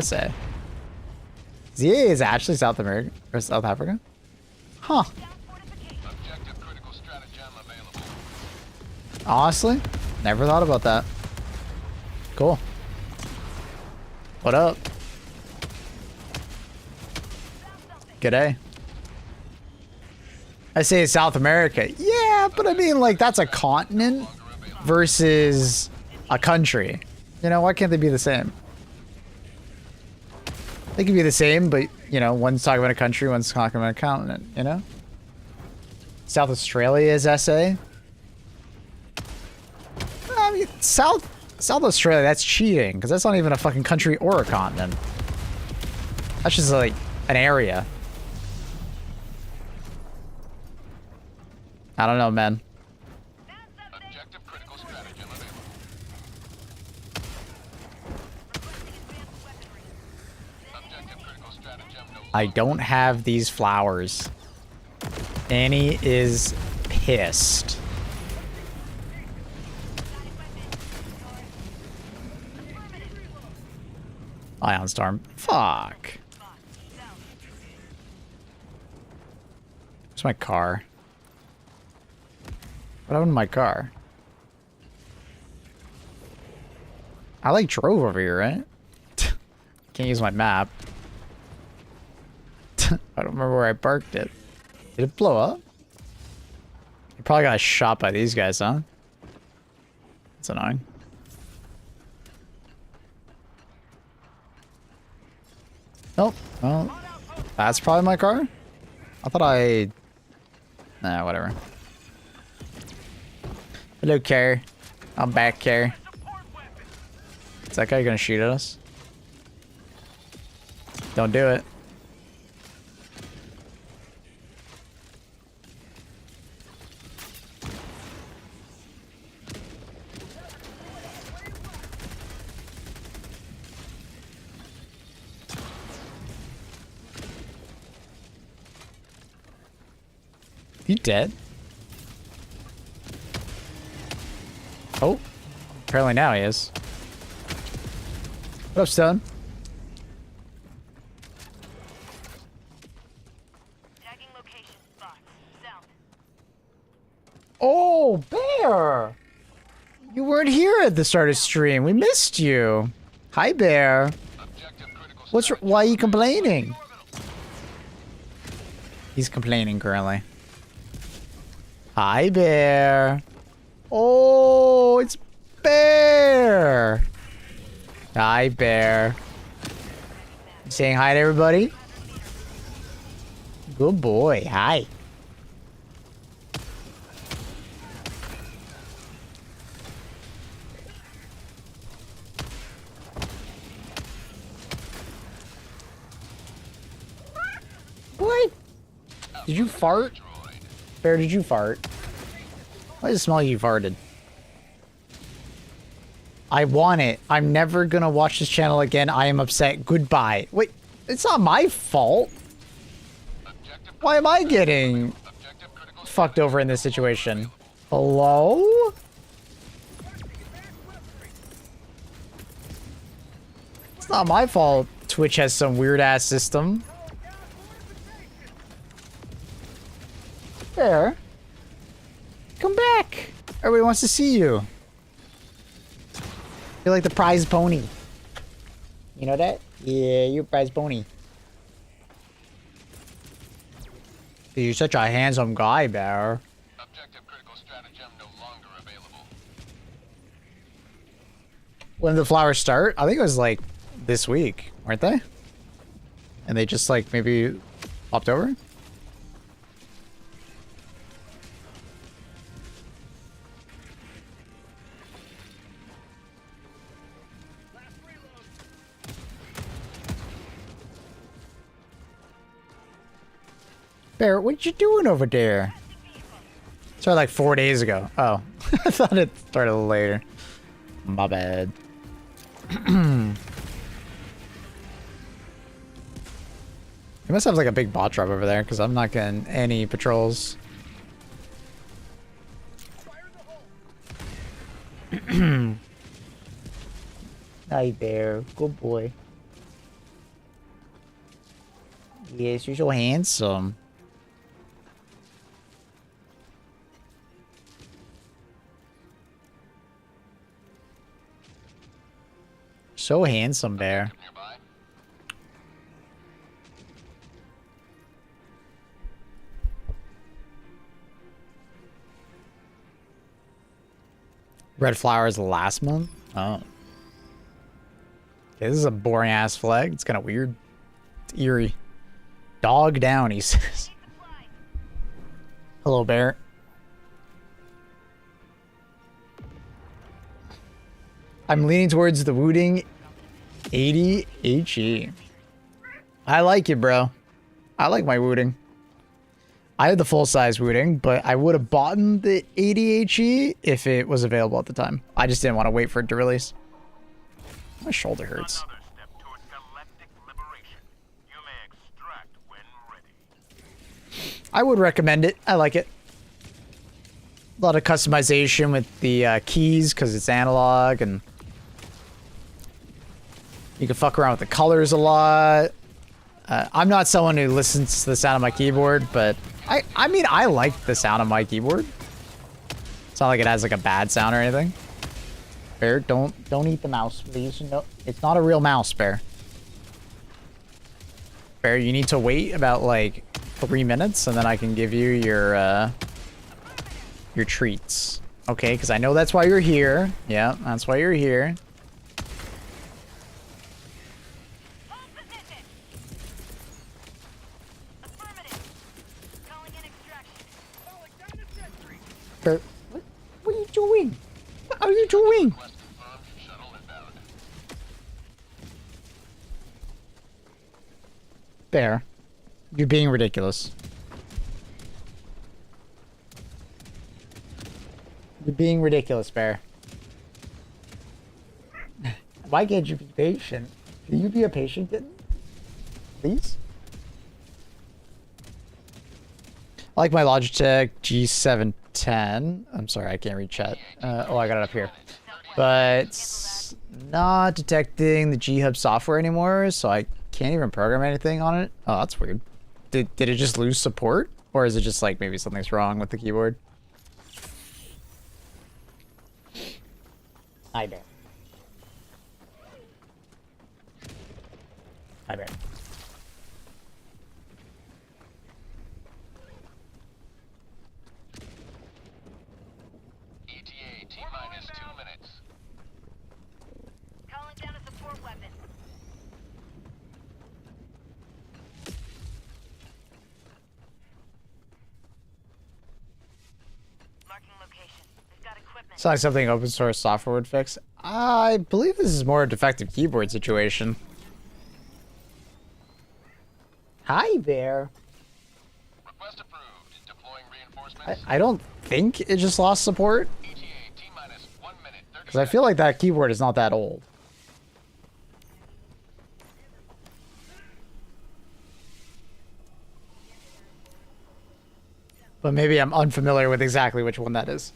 SA. ZA is actually South America or South Africa? Huh. Objective critical stratagem available. Honestly, never thought about that. Cool. What up? G'day. I say South America. Yeah, but I mean, like, that's a continent versus a country. You know, why can't they be the same? They can be the same, but, you know, one's talking about a country, one's talking about a continent, you know? South Australia is SA. I mean, South Australia, that's cheating, because that's not even a fucking country or a continent. That's just like an area. I don't know, man. Objective critical stratagem available. Objective critical stratagem no I don't have these flowers. Annie is pissed. Ion Storm. Fuck. Where's my car? What happened to my car? I like drove over here, right? Can't use my map. I don't remember where I parked it. Did it blow up? You probably got shot by these guys, huh? That's annoying. Nope. Well, that's probably my car. I thought I... Nah, whatever. Hello, car. I'm back, car. Is that guy gonna shoot at us? Don't do it. You dead? Oh. Apparently now he is. What up, Stone? Tagging location. Box. South. Oh, Bear! You weren't here at the start of stream. We missed you. Hi, Bear. Why are you complaining? He's complaining currently. Hi, Bear. Oh, it's Bear. Hi, Bear. Saying hi to everybody? Good boy. Hi. What? Did you fart? Bear, did you fart? Why does it smell like you farted? I want it. I'm never gonna watch this channel again. I am upset. Goodbye. Wait, it's not my fault. Why am I getting fucked over in this situation? Hello? It's not my fault. Twitch has some weird ass system. There. Come back. Everybody wants to see you. You're like the prize pony. You know that? Yeah, you're a prize pony. You're such a handsome guy, Bear. Objective critical stratagem no longer available. When did the flowers start? I think it was like this week, weren't they? And they just like maybe popped over? Bear, what you doing over there? Started like 4 days ago. Oh, I thought it started a little later. My bad. He must have like a big bot drop over there because I'm not getting any patrols. Hi, Bear. Good boy. Yes, you're so handsome. So handsome, Bear. Nearby. Red flowers last month? Oh. Okay, this is a boring ass flag. It's kind of weird. It's eerie. Dog down, he says. Hello, Bear. I'm leaning towards the Wooting 80 HE. I like it, bro. I like my Wooting. I had the full-size Wooting, but I would have bought the 80 HE if it was available at the time. I just didn't want to wait for it to release. My shoulder hurts. Another step towards galactic liberation. You may extract when ready. I would recommend it. I like it. A lot of customization with the keys because it's analog, and you can fuck around with the colors a lot. I'm not someone who listens to the sound of my keyboard, but I mean, I like the sound of my keyboard. It's not like it has like a bad sound or anything. Bear, don't eat the mouse, please. No, it's not a real mouse, Bear. Bear, you need to wait about like 3 minutes, and then I can give you your treats. Okay, because I know that's why you're here. Yeah, that's why you're here. Hold position. Affirmative. Calling in extraction. Bear, what are you doing? What are you doing? Quest confirmed. Shuttle inbound. Bear, you're being ridiculous. You're being ridiculous, Bear. Why can't you be patient? Can you be a patient kitten? Please? I like my Logitech G710. I'm sorry, I can't read chat. Oh, I got it up here. But it's not detecting the G-Hub software anymore, so I can't even program anything on it. Oh, that's weird. Did it just lose support? Or is it just like maybe something's wrong with the keyboard? Hi there. Hi there. ETA T-minus 2 minutes. Calling down a support weapon. Marking location. We've got equipment. It's like something open source software would fix. I believe this is more a defective keyboard situation. Hi there. Request approved. Deploying reinforcements. I don't think it just lost support. ETA T-minus 1 minute. 30 Because I feel like that keyboard is not that old. But maybe I'm unfamiliar with exactly which one that is.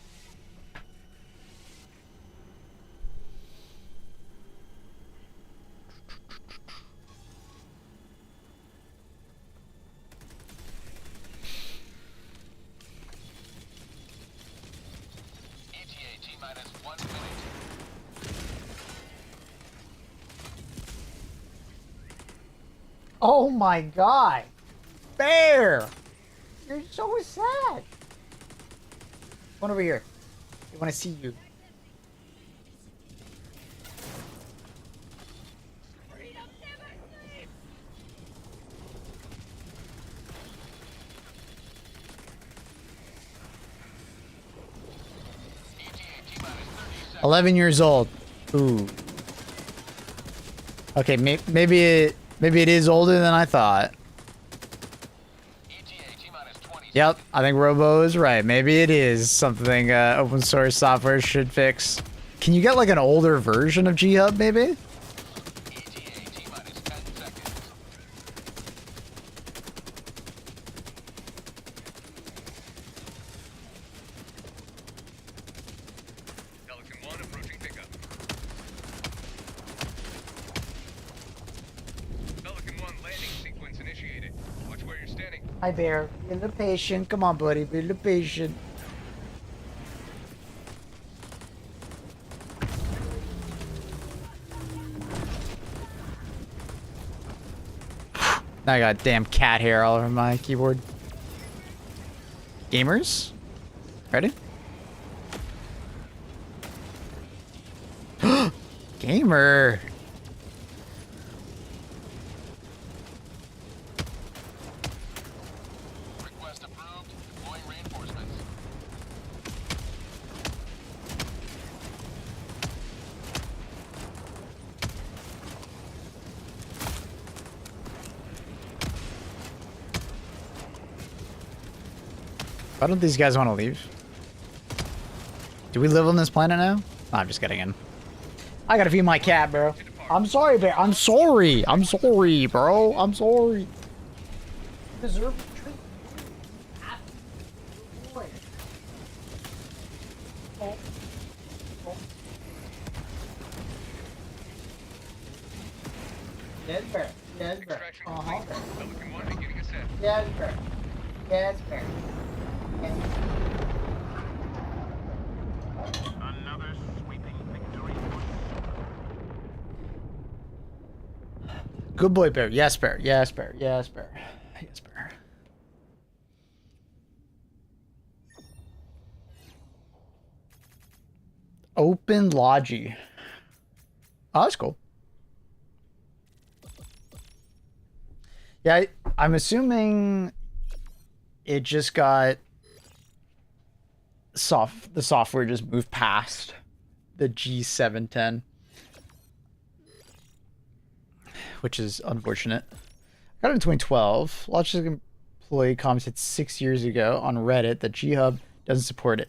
ETA T-minus 1 minute. Oh my god! Bear! You're so sad! Come on over here. I want to see you. ETA T-minus 30 seconds. 11 years old. Ooh. Okay, maybe it is older than I thought. ETA T-minus 20 Yep, I think Robo is right. Maybe it is something open source software should fix. Can you get like an older version of G-Hub maybe? ETA T-minus 10 seconds. Pelican 1 approaching pickup. Pelican 1 landing sequence initiated. Watch where you're standing. Hi Bear, be a little patient. Come on buddy, be a little patient. Now I got damn cat hair all over my keyboard. Gamers? Ready? Gamer! Request approved. Deploying reinforcements. Why don't these guys want to leave? Do we live on this planet now? No, I'm just getting in. I gotta feed my cat, bro. I'm sorry, Bear. I'm sorry. I'm sorry, bro. I'm sorry. You deserve a treat. Boy. Oh. Oh. Yes, Bear. Yes, Bear. Extraction Uh-huh. complete. Pelican 1 beginning ascent. Yes, Bear. Yes, Bear. Yes. Another sweeping victory. Good boy, Bear. Yes, Bear. Yes, Bear. Yes, Bear. Yes, Bear. Open Logi. Oh, that's cool. Yeah, I'm assuming it just got the software just moved past the G710, which is unfortunate. I got it in 2012. Logitech employee commented 6 years ago on Reddit that G-Hub doesn't support it.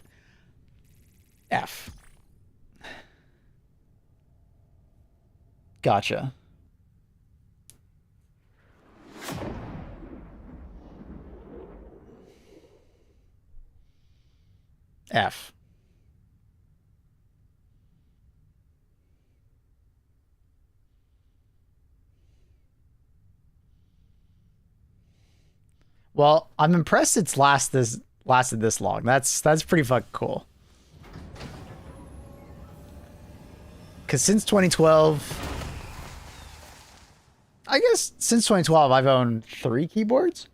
F. Gotcha. F. Well, I'm impressed it's lasted this long. That's pretty fucking cool. Cause since 2012, I guess since 2012, I've owned 3 keyboards.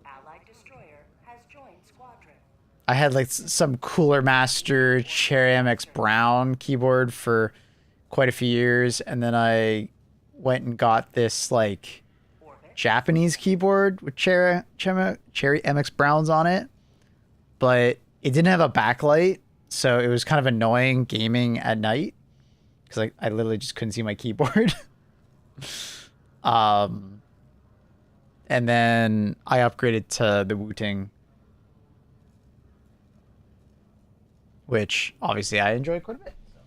Allied destroyer has joined squadron. I had like some Cooler Master Cherry MX Brown keyboard for quite a few years, and then I went and got this like Japanese keyboard with Cherry MX Browns on it, but it didn't have a backlight, so it was kind of annoying gaming at night because I literally just couldn't see my keyboard. And then I upgraded to the Wu-Ting, which obviously I enjoy quite a bit. So.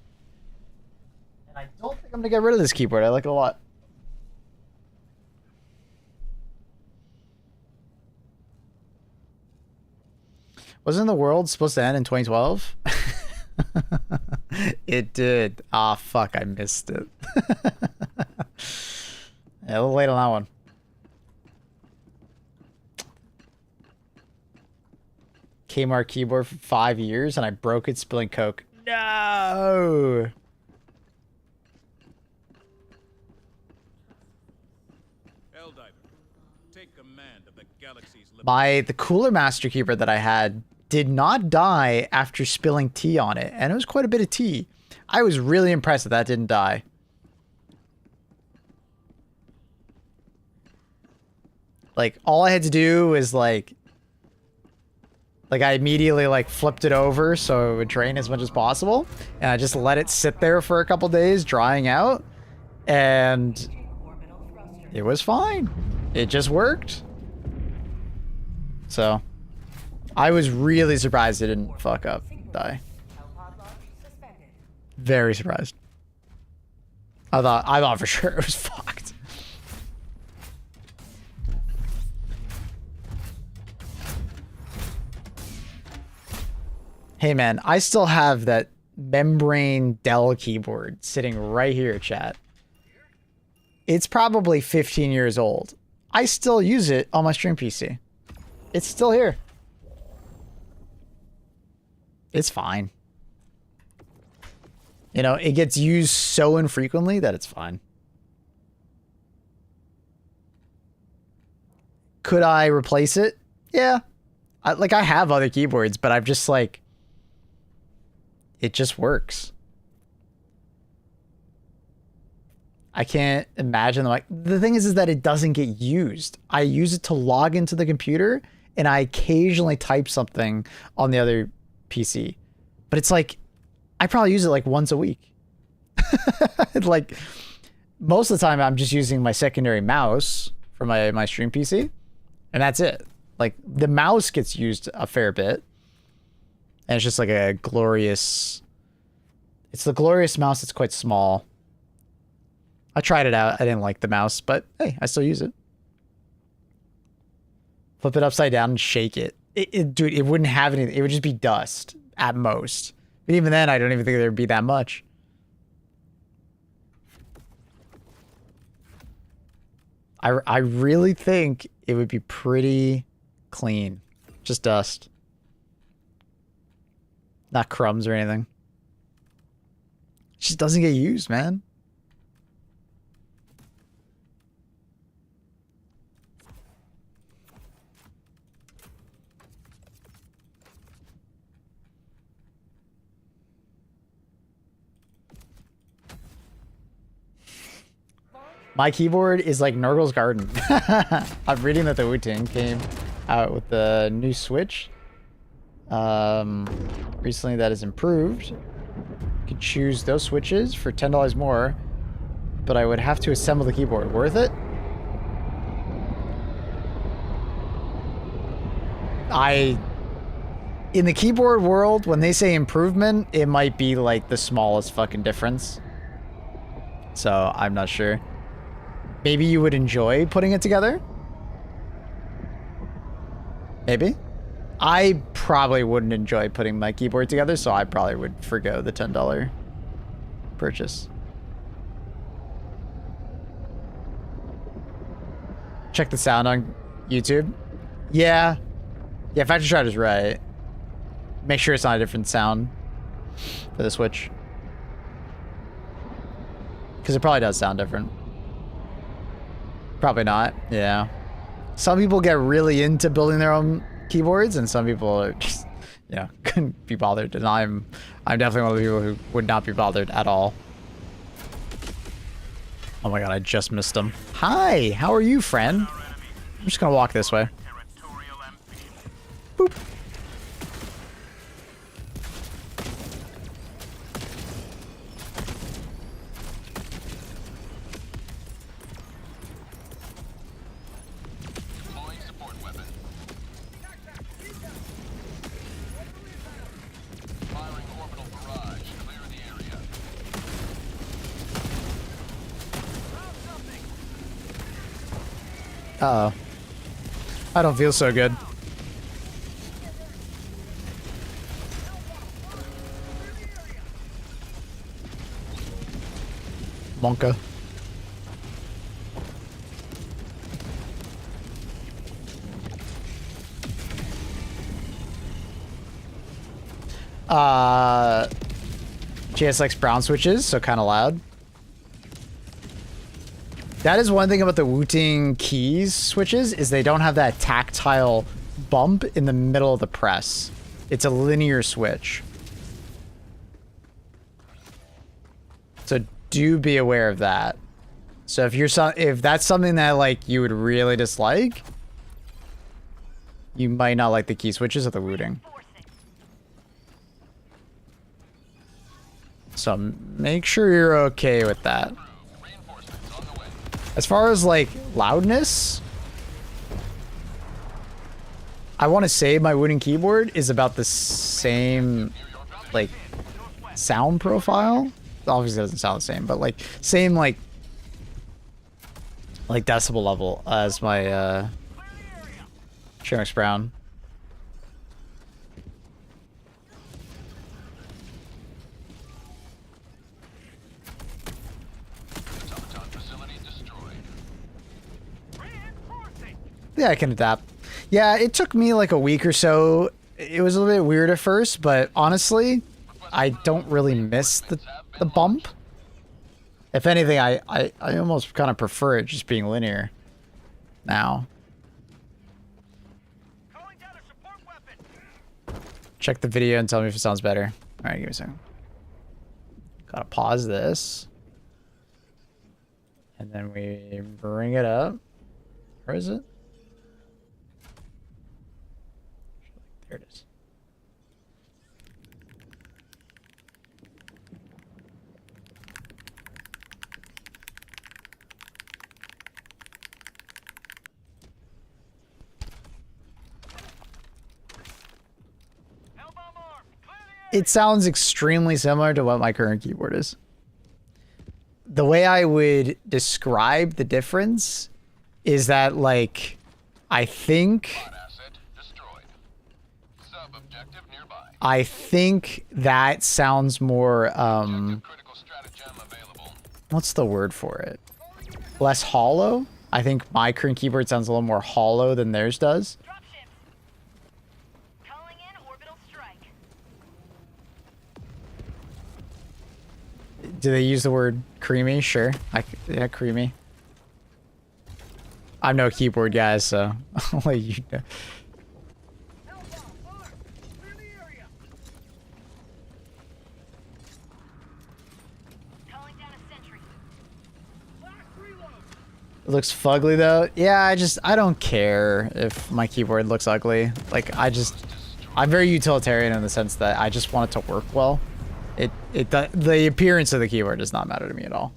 And I don't think I'm gonna get rid of this keyboard. I like it a lot. Wasn't the world supposed to end in 2012? It did. Ah, fuck, I missed it. Yeah, a little late on that one. Kmart keyboard for 5 years and I broke it spilling Coke. No! Helldiver, take command of the galaxy's The Cooler Master keyboard that I had did not die after spilling tea on it, and it was quite a bit of tea. I was really impressed that didn't die. Like, all I had to do was like I immediately like flipped it over so it would drain as much as possible, and I just let it sit there for a couple days drying out, and it was fine. It just worked. So I was really surprised it didn't fuck up, die. Very surprised. I thought for sure it was fucked. Hey man, I still have that membrane Dell keyboard sitting right here, chat. It's probably 15 years old. I still use it on my stream PC. It's still here. It's fine. You know, it gets used so infrequently that it's fine. Could I replace it? Yeah. I have other keyboards, but I've just like... It just works. I can't imagine, like, the thing is that it doesn't get used. I use it to log into the computer, and I occasionally type something on the other PC. But it's like, I probably use it like once a week. Like, most of the time I'm just using my secondary mouse for my stream PC, and that's it. Like, the mouse gets used a fair bit, and it's just like a glorious... It's the glorious mouse. It's quite small. I tried it out. I didn't like the mouse, but hey, I still use it. Flip it upside down and shake it. Dude, it wouldn't have anything. It would just be dust at most. But even then, I don't even think there'd be that much. I really think it would be pretty clean. Just dust. Not crumbs or anything. It just doesn't get used, man. My keyboard is like Nurgle's Garden. I'm reading that the Wu-Ting came out with the new Switch. Recently that is improved. You could choose those switches for $10 more, but I would have to assemble the keyboard. Worth it? In the keyboard world, when they say improvement, it might be like the smallest fucking difference. So I'm not sure. Maybe you would enjoy putting it together? Maybe. I probably wouldn't enjoy putting my keyboard together, so I probably would forgo the $10 purchase. Check the sound on YouTube. Yeah. Yeah, Factory Shroud is right. Make sure it's not a different sound for the Switch. Because it probably does sound different. Probably not. Yeah. Some people get really into building their own keyboards, and some people are just, you know, couldn't be bothered. And I'm definitely one of the people who would not be bothered at all. Oh my god, I just missed him. Hi, how are you, friend? I'm just gonna walk this way. Boop. Deploying support weapon. Firing orbital barrage. Clear the area. Uh-oh. I don't feel so good. Monka. GSX brown switches, so kind of loud. That is one thing about the Wu-Ting keys switches, is they don't have that tactile bump in the middle of the press. It's a linear switch. So do be aware of that. So if that's something that like you would really dislike, you might not like the key switches of the Wu-Ting. So make sure you're okay with that. As far as like loudness, I want to say my Wu-Ting keyboard is about the same like sound profile. Obviously it doesn't sound the same, but like same like decibel level as my GSX brown. Yeah, I can adapt. Yeah, it took me like a week or so. It was a little bit weird at first, but honestly, I don't really miss the bump. If anything, I almost kind of prefer it just being linear now. Check the video and tell me if it sounds better. All right, give me a second. Gotta pause this. And then we bring it up. Where is it? There it is. It sounds extremely similar to what my current keyboard is. The way I would describe the difference is that, like, I think that sounds more, what's the word for it? Less hollow? I think my current keyboard sounds a little more hollow than theirs does. Calling in orbital strike. Do they use the word creamy? Sure. Yeah, creamy. I'm no keyboard guy, so I'll let you know. It looks fugly though. Yeah, I don't care if my keyboard looks ugly. Like I'm very utilitarian in the sense that I just want it to work well. The appearance of the keyboard does not matter to me at all.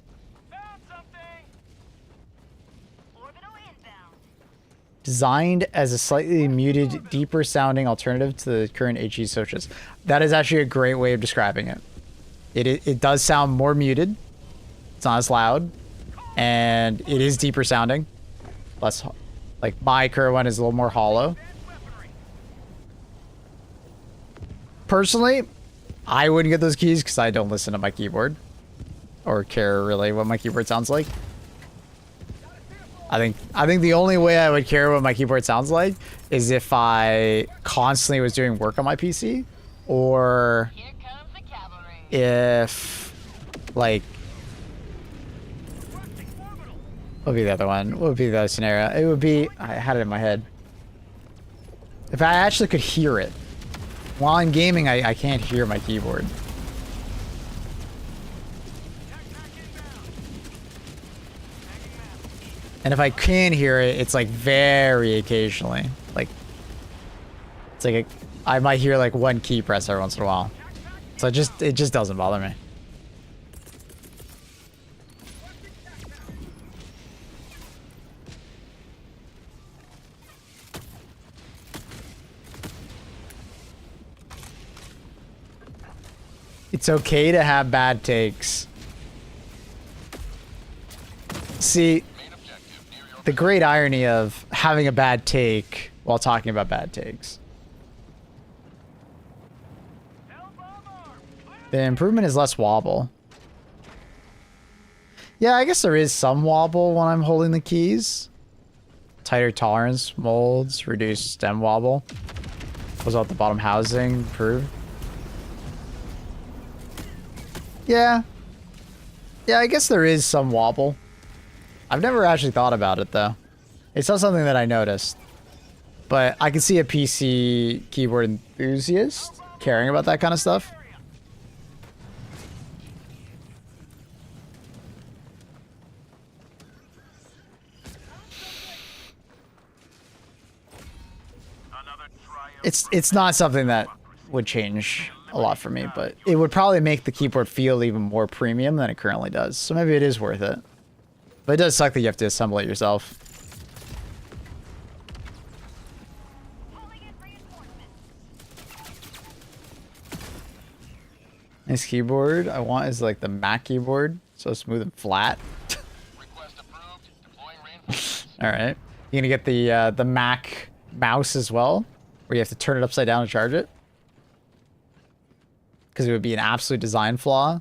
Designed as a slightly muted, deeper sounding alternative to the current HE switches. That is actually a great way of describing it. It does sound more muted. It's not as loud. And it is deeper sounding. Less, like my current one is a little more hollow. personally, I wouldn't get those keys because I don't listen to my keyboard or care really what my keyboard sounds like. I think the only way I would care what my keyboard sounds like is if I constantly was doing work on my PC, or Here comes the cavalry. if like what would be the other one? What would be the other scenario? It would be, I had it in my head. If I actually could hear it. While I'm gaming, I can't hear my keyboard. And if I can hear it, it's like very occasionally. Like, it's like I might hear like one key press every once in a while. So it just doesn't bother me. It's okay to have bad takes. See, the great irony of having a bad take while talking about bad takes. The improvement is less wobble. Yeah, I guess there is some wobble when I'm holding the keys. Tighter tolerance, molds, reduced stem wobble. Pulls out the bottom housing, improved. Yeah. Yeah, I guess there is some wobble. I've never actually thought about it, though. It's not something that I noticed. But I can see a PC keyboard enthusiast caring about that kind of stuff. It's not something that would change a lot for me, but it would probably make the keyboard feel even more premium than it currently does. So maybe it is worth it. But it does suck that you have to assemble it yourself. Nice keyboard. I want is like the Mac keyboard, so smooth and flat. All right, you gonna get the Mac mouse as well, where you have to turn it upside down to charge it, because it would be an absolute design flaw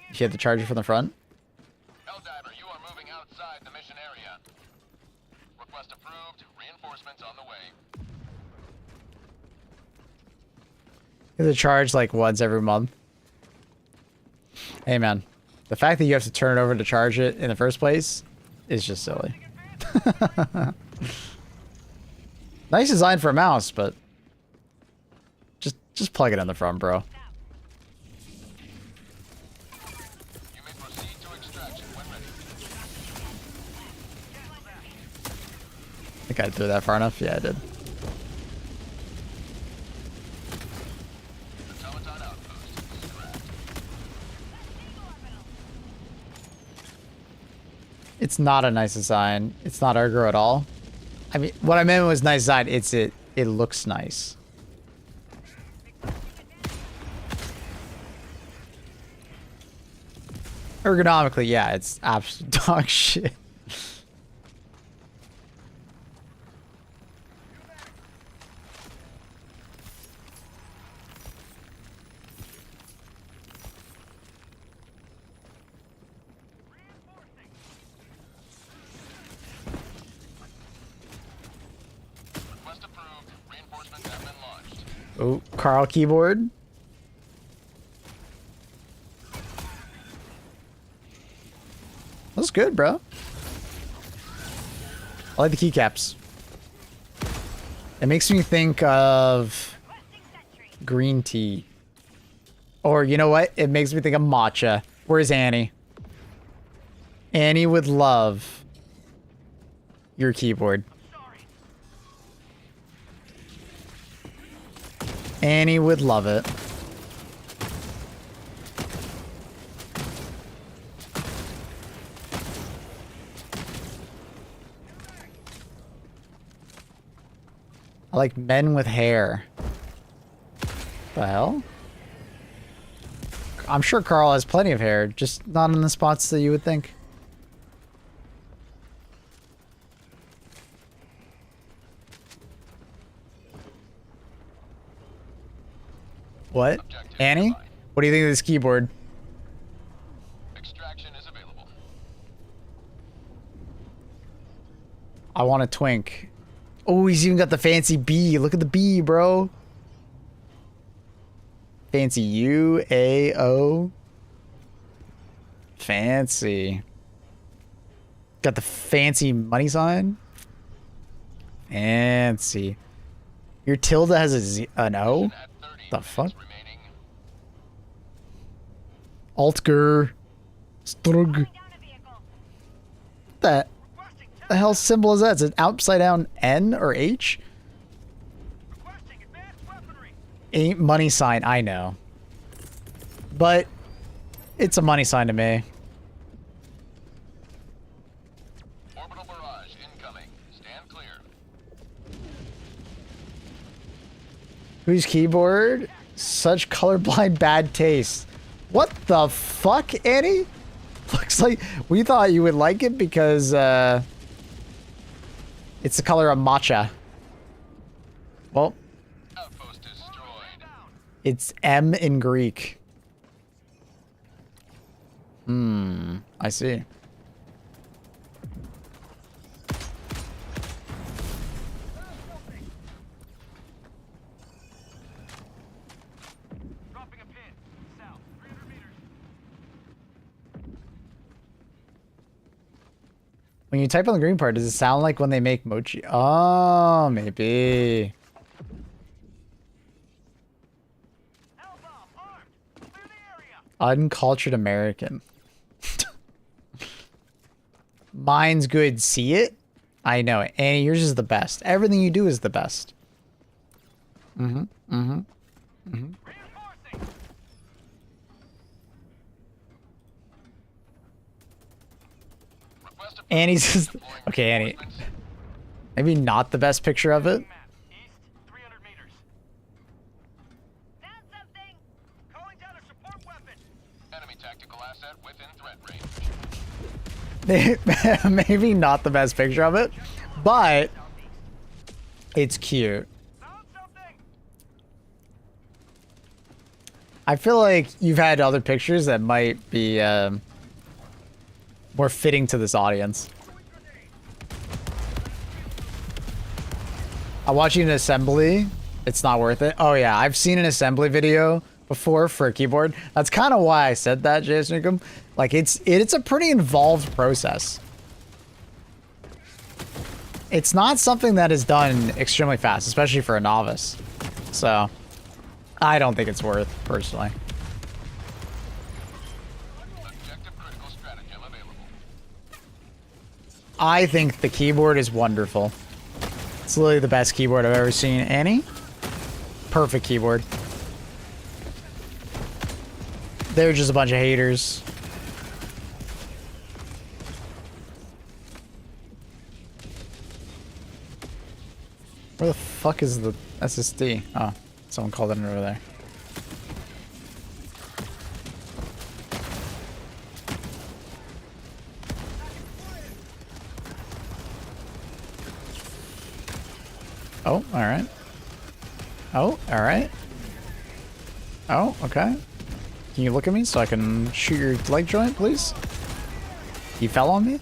if you had to charge it from the front. Helldiver, you are moving outside the mission area. Request approved. Reinforcements on the way. You have to charge like once every month. Hey man, the fact that you have to turn it over to charge it in the first place is just silly. Nice design for a mouse, but just plug it in the front, bro. You may proceed to extraction when ready. I think I threw that far enough. Yeah, I did. Automaton outpost. Correct. It's not a nice design. It's not aggro at all. I mean, what I meant was nice design. It looks nice. Ergonomically, yeah, it's absolute dog shit. Request approved. Reinforcements have been launched. Oh, Carl keyboard. That's good, bro. I like the keycaps. It makes me think of green tea. Or, you know what? It makes me think of matcha. Where's Annie? Annie would love your keyboard. Annie would love it. I like men with hair. The hell? I'm sure Carl has plenty of hair, just not in the spots that you would think. What? Objective Annie? nearby. What do you think of this keyboard? Extraction is available. I want a twink. Oh, he's even got the fancy B. Look at the B, bro. Fancy U-A-O. Fancy. Got the fancy money sign. Fancy. Your tilde has a Z, an O? At 30 The minutes fuck? remaining. Altger. Strug. Down a vehicle. That the hell symbol is that? It's an upside down N or H? Ain't money sign, I know. But it's a money sign to me. Orbital barrage incoming. Stand clear. Whose keyboard? Such colorblind bad taste. What the fuck, Annie? Looks like we thought you would like it because it's the color of matcha. Well, Outpost destroyed. it's M in Greek. I see. Dropping a pin. South. 300 meters. When you type on the green part, does it sound like when they make mochi? Oh, maybe. L-bomb armed. Clear the area. Uncultured American. Mine's good. See it? I know it. Annie, yours is the best. Everything you do is the best. Reinforcing. Request a Annie's just... Okay, Annie. reinforcements. Maybe not the best picture of it. Map. East. 300 meters. Found something. Calling down a support weapon. Enemy tactical asset within threat range. Maybe not the best picture of it, but it's cute. Found something. I feel like you've had other pictures that might be more fitting to this audience. I'm watching an assembly. It's not worth it. Oh yeah, I've seen an assembly video before for a keyboard. That's kind of why I said that, Jason. Like it's a pretty involved process. It's not something that is done extremely fast, especially for a novice. So I don't think it's worth, personally. Objective critical stratagem available. I think the keyboard is wonderful. It's literally the best keyboard I've ever seen. Annie? Perfect keyboard. They're just a bunch of haters. Where the fuck is the SSD? Oh, someone called it over there. Oh, alright. Oh, alright. Oh, okay. Can you look at me so I can shoot your leg joint, please? You fell on me?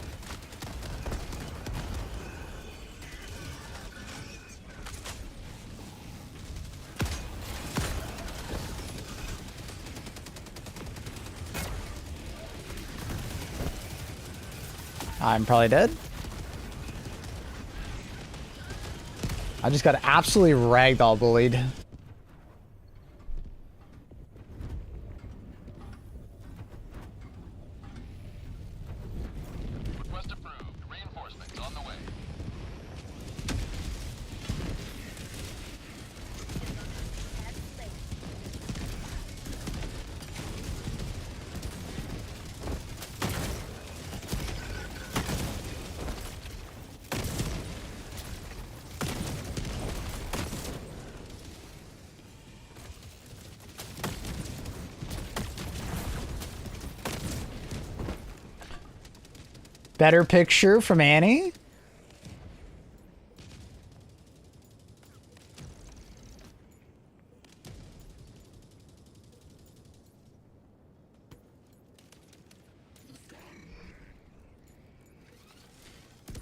I'm probably dead. I just got absolutely ragdoll bullied. Request approved. Reinforcements on the way. Better picture from Annie.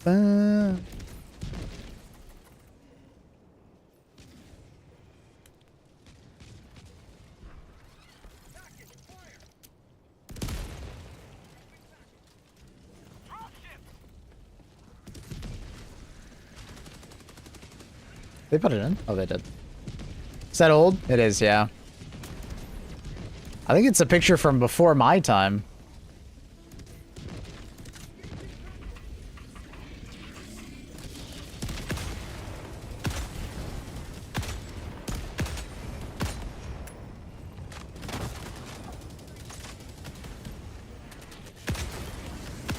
Uh, they put it in? Oh, they did. Is that old? It is, yeah. I think it's a picture from before my time.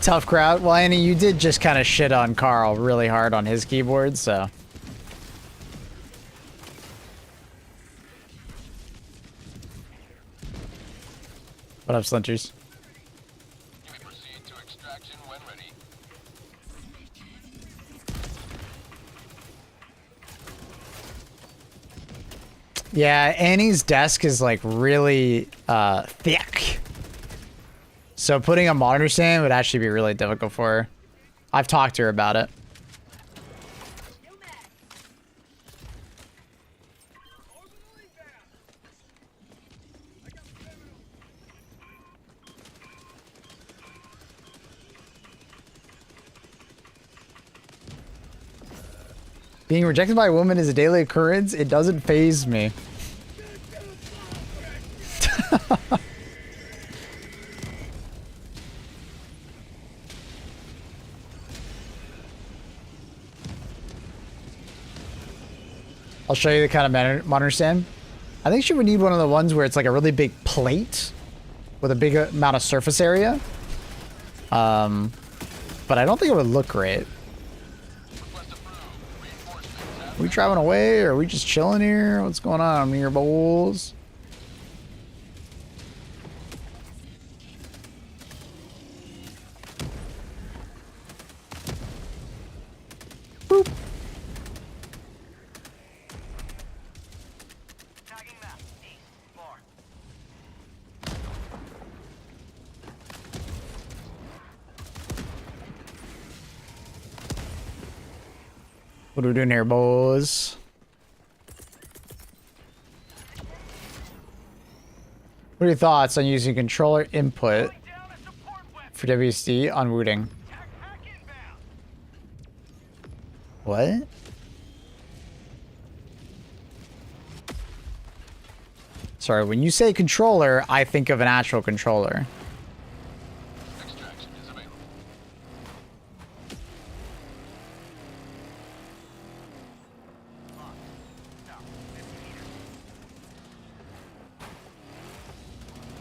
Tough crowd. Well, Annie, you did just kind of shit on Carl really hard on his keyboard, so. What up, Slinters? You may proceed to extraction when ready. Yeah, Annie's desk is like really thick. So putting a monitor stand would actually be really difficult for her. I've talked to her about it. Being rejected by a woman is a daily occurrence. It doesn't faze me. I'll show you the kind of monitor stand. I think she would need one of the ones where it's like a really big plate with a big amount of surface area. But I don't think it would look great. Are we driving away or are we just chilling here? What's going on here, boys? Boop. Tagging map. East. 4. What are we doing here, boys? What are your thoughts on using controller input for WSD on Wooting? What? Sorry, when you say controller, I think of an actual controller. Extraction is available.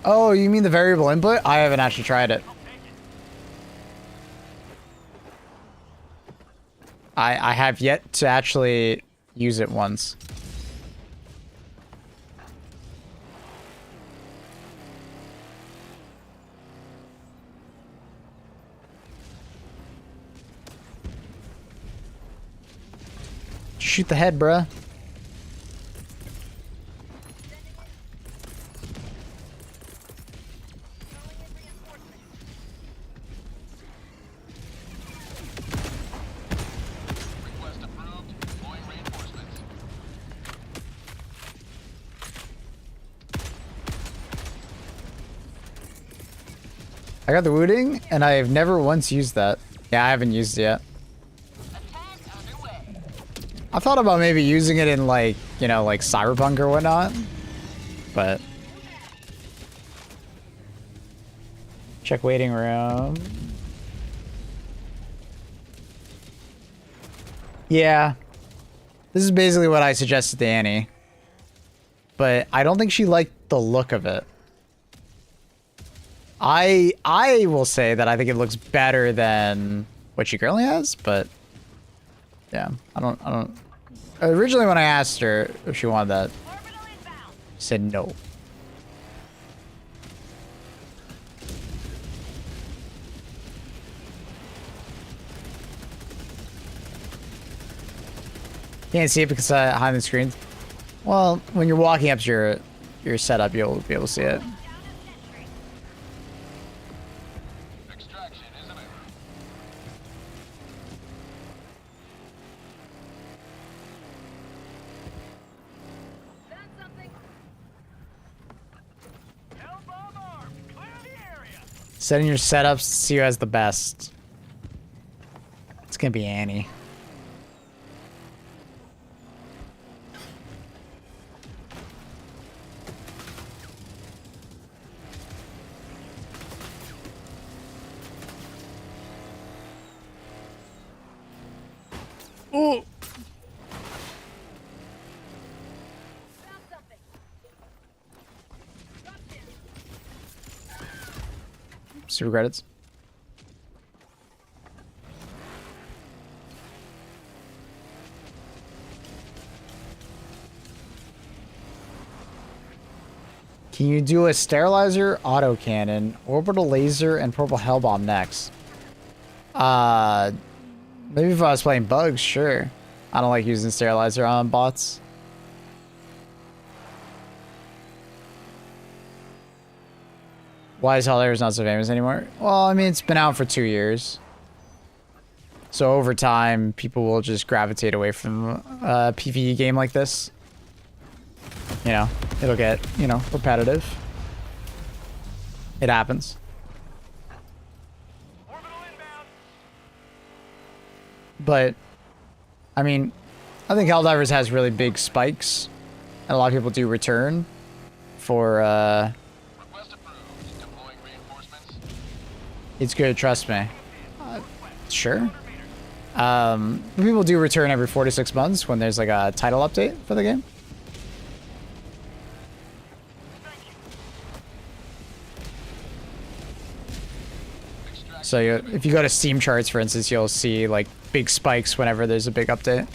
Oh, you mean the variable input? I haven't actually tried it. I have yet to actually use it once. Shoot the head, bruh. Request approved. Deploying reinforcements. I got the Wooting, and I have never once used that. Yeah, I haven't used it yet. Attack underway. I thought about maybe using it in like, you know, like Cyberpunk or whatnot. But check waiting room. Yeah. This is basically what I suggested to Annie. But I don't think she liked the look of it. I will say that I think it looks better than what she currently has, but yeah, I don't. Originally when I asked her if she wanted that, Orbital inbound. she said no. Can't see it because behind the screen. Well, when you're walking up to your setup, you'll be able to see it. Extraction is available. Setting your setups to see who has the best. It's gonna be Annie. Ooh. Found something. Dropped in. Super credits. Can you do a sterilizer, autocannon, orbital laser, and purple hellbomb next? Maybe if I was playing bugs, sure. I don't like using sterilizer on bots. Why is Helldivers not so famous anymore? Well, I mean, it's been out for 2 years. So over time, people will just gravitate away from a PvE game like this. You know, it'll get, you know, repetitive. It happens. But, I mean, I think Helldivers has really big spikes. And a lot of people do return for, Request approved. Deploying reinforcements. it's good, trust me. Sure. People do return every 4 to 6 months when there's like a title update for the game. So if you go to Steam charts, for instance, you'll see like big spikes whenever there's a big update.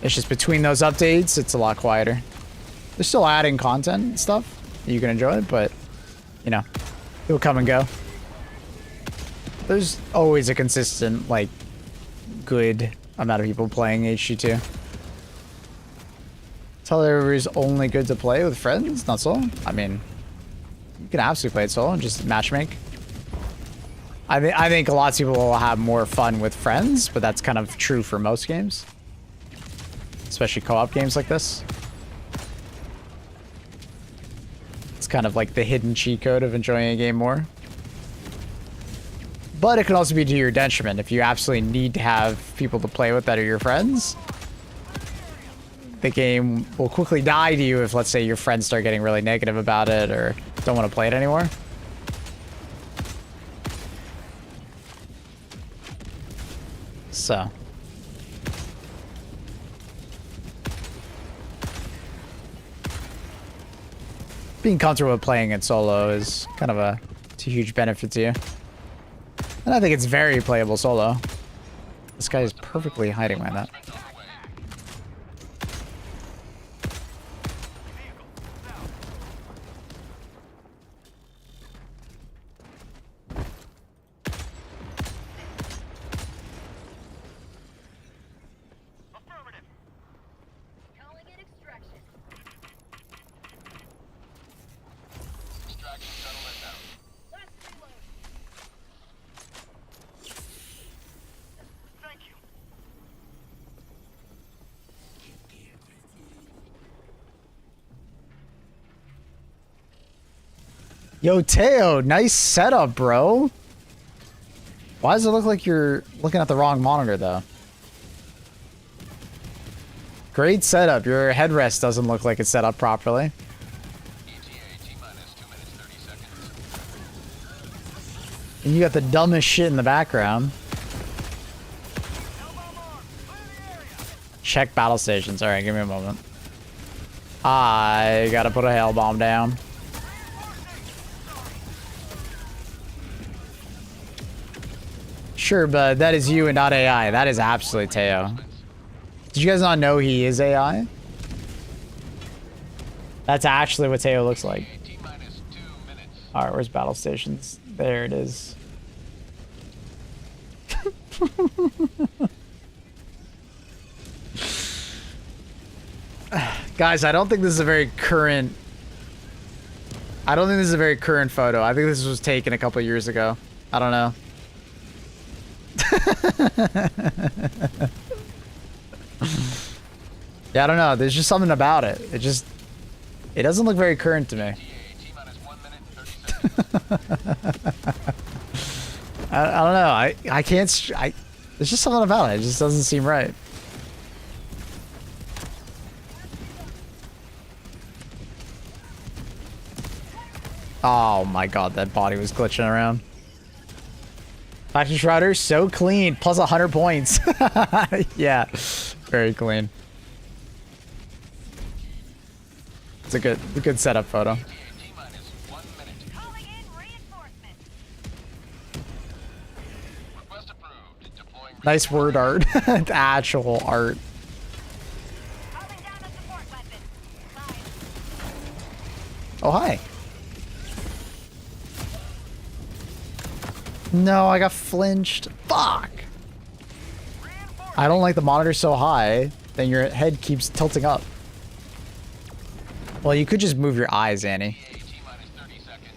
It's just between those updates, it's a lot quieter. They're still adding content and stuff that you can enjoy, but you know, it'll come and go. There's always a consistent, like, good amount of people playing HG2. Helldivers is only good to play with friends, not solo. I mean, you can absolutely play it solo and just matchmake. I think a lot of people will have more fun with friends, but that's kind of true for most games. Especially co-op games like this. It's kind of like the hidden cheat code of enjoying a game more. But it can also be to your detriment. If you absolutely need to have people to play with that are your friends, the game will quickly die to you if, let's say, your friends start getting really negative about it or don't want to play it anymore. So. Being comfortable with playing it solo is kind of a huge benefit to you. And I think it's very playable solo. This guy is perfectly hiding behind that. Calling in extraction. Extraction shuttle inbound. Last reload. Thank you. Yo, Teo, nice setup, bro. Why does it look like you're looking at the wrong monitor, though? Great setup. Your headrest doesn't look like it's set up properly. ETA T-minus 2 minutes 30 seconds. And you got the dumbest shit in the background. Check battle stations. Alright, give me a moment. I gotta put a hail bomb down. Sure, but that is you and not AI. That is absolutely Teo. Did you guys not know he is AI? That's actually what Teo looks like. T-minus 2 minutes. Alright, where's battle stations? There it is. Guys, I don't think this is a very current... I don't think this is a very current photo. I think this was taken a couple years ago. I don't know. Yeah, I don't know. There's just something about it. It doesn't look very current to me. ETA T-minus 1 minute 30 seconds. I don't know. I can't. There's just something about it. It just doesn't seem right. Oh my god, that body was glitching around. Faction Shrouder, so clean. Plus 100 points. Yeah, very clean. It's a good setup photo. Calling in reinforcements. Request approved. Deploying Nice word art. Actual art. Calling down a support weapon. Live. Oh, hi. No, I got flinched. Fuck. I don't like the monitor so high, then your head keeps tilting up. Well, you could just move your eyes, Annie. T-minus 30 seconds.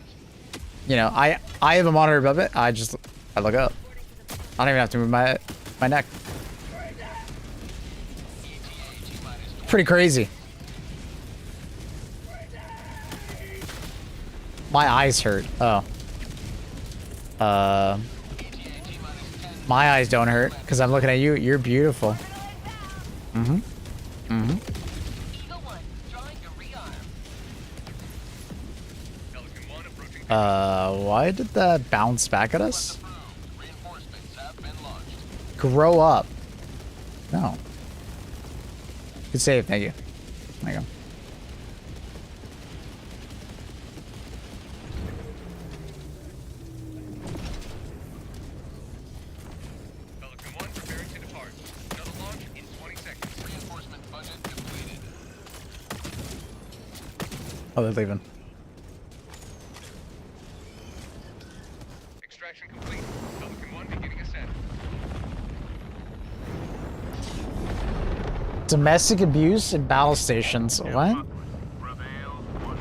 You know, I have a monitor above it. I look up. I don't even have to move my neck. Pretty crazy. My eyes hurt. Oh. My eyes don't hurt because I'm looking at you. You're beautiful. Eagle 1, drawing to rearm. Why did that bounce back at us? Approved. Reinforcements have been launched. Grow up. No. Good save, thank you. There you go. Pelican 1 preparing to depart. Shuttle launch in 20 seconds. Reinforcement budget depleted. Oh, they're leaving. Extraction complete. Pelican 1 beginning ascent. Domestic abuse in battle stations. What? Prevail 1.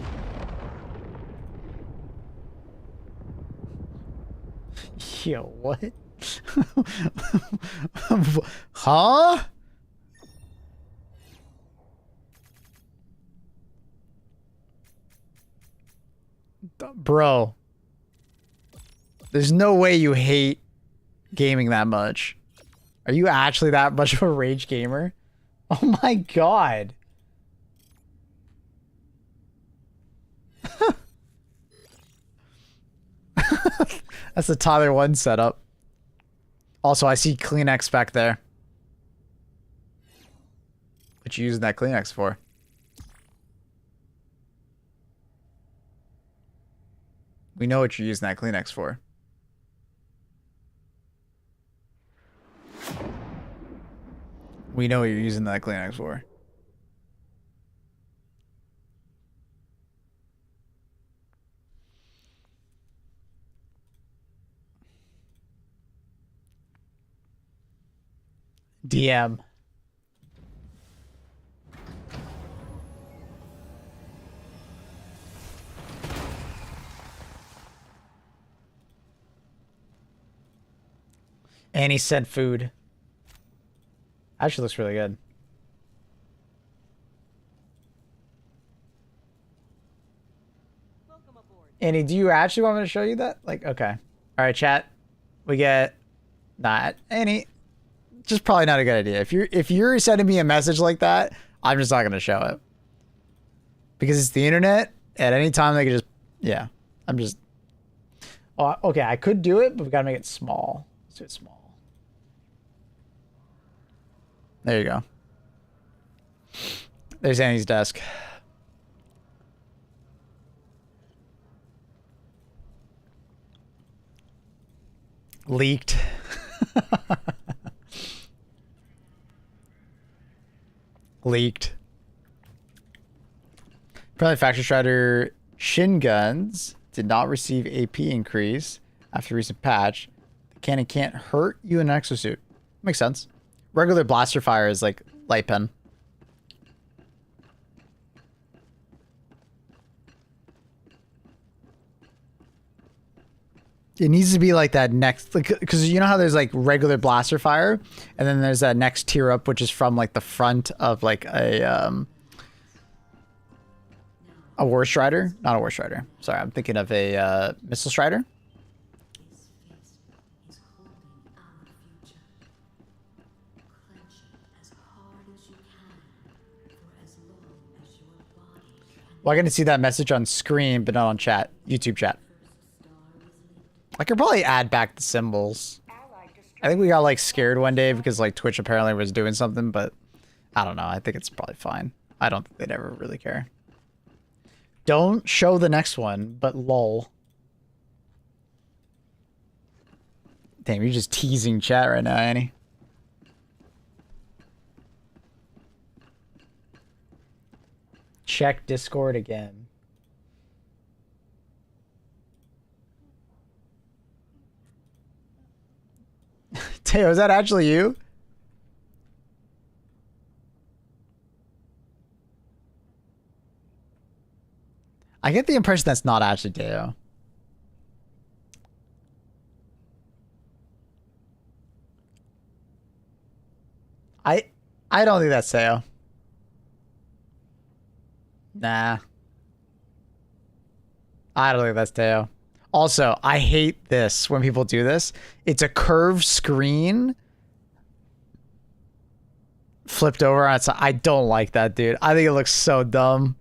Yo, what? Huh? Bro. There's no way you hate gaming that much. Are you actually that much of a rage gamer? Oh my god. That's the Tyler 1 setup. Also, I see Kleenex back there. What you using that Kleenex for? We know what you're using that Kleenex for. We know what you're using that Kleenex for. DM. And he said food. Actually looks really good. Annie, do you actually want me to show you that? Like, okay. All right, chat. We get that. Annie, just probably not a good idea. If you're sending me a message like that, I'm just not gonna show it. Because it's the internet. At any time they could just, yeah. I'm just. Oh, okay, I could do it, but we gotta make it small. Let's do it small. There you go. There's Annie's desk. Leaked. Leaked. Apparently, Faction Strider shin guns did not receive AP increase after recent patch. The cannon can't hurt you in an exosuit. Makes sense. Regular blaster fire is like light pen. It needs to be like that next, like, because you know how there's like regular blaster fire, and then there's that next tier up, which is from like the front of like a A War Strider? Not a War Strider. Sorry, I'm thinking of a Missile Strider. Well, I get to see that message on screen, but not on chat. YouTube chat. I could probably add back the symbols. I think we got like scared one day because like Twitch apparently was doing something, but I don't know. I think it's probably fine. I don't think they'd ever really care. Don't show the next one, but lol. Damn, you're just teasing chat right now, Annie. Check Discord again. Teo, is that actually you? I get the impression that's not actually Teo. I don't think that's Teo. Nah. I don't think that's Teo. Also, I hate this when people do this. It's a curved screen flipped over on its side. I don't like that, dude. I think it looks so dumb.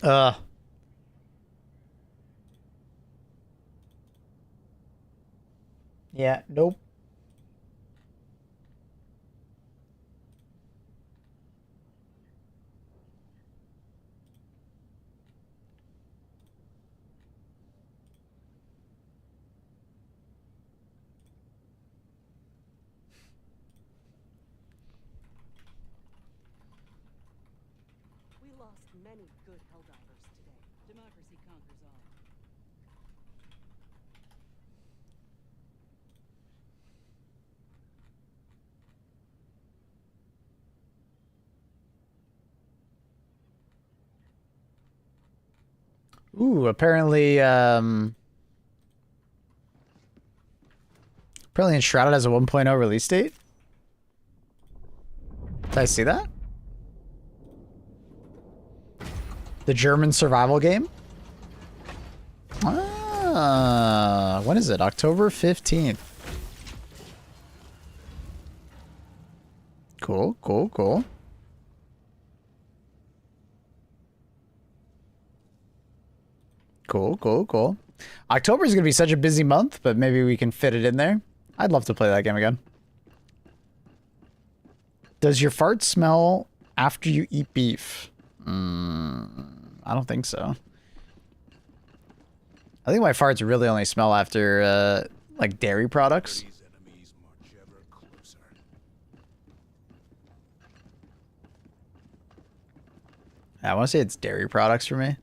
Ugh. Yeah, nope. We lost many good Helldivers today. Democracy conquers all. Ooh, apparently Enshrouded has a 1.0 release date. Did I see that? The German survival game? Ah, when is it? October 15th. Cool, cool, cool. Cool, cool, cool. October is going to be such a busy month, but maybe we can fit it in there. I'd love to play that game again. Does your fart smell after you eat beef? I don't think so. I think my farts really only smell after, like, dairy products. I want to say it's dairy products for me.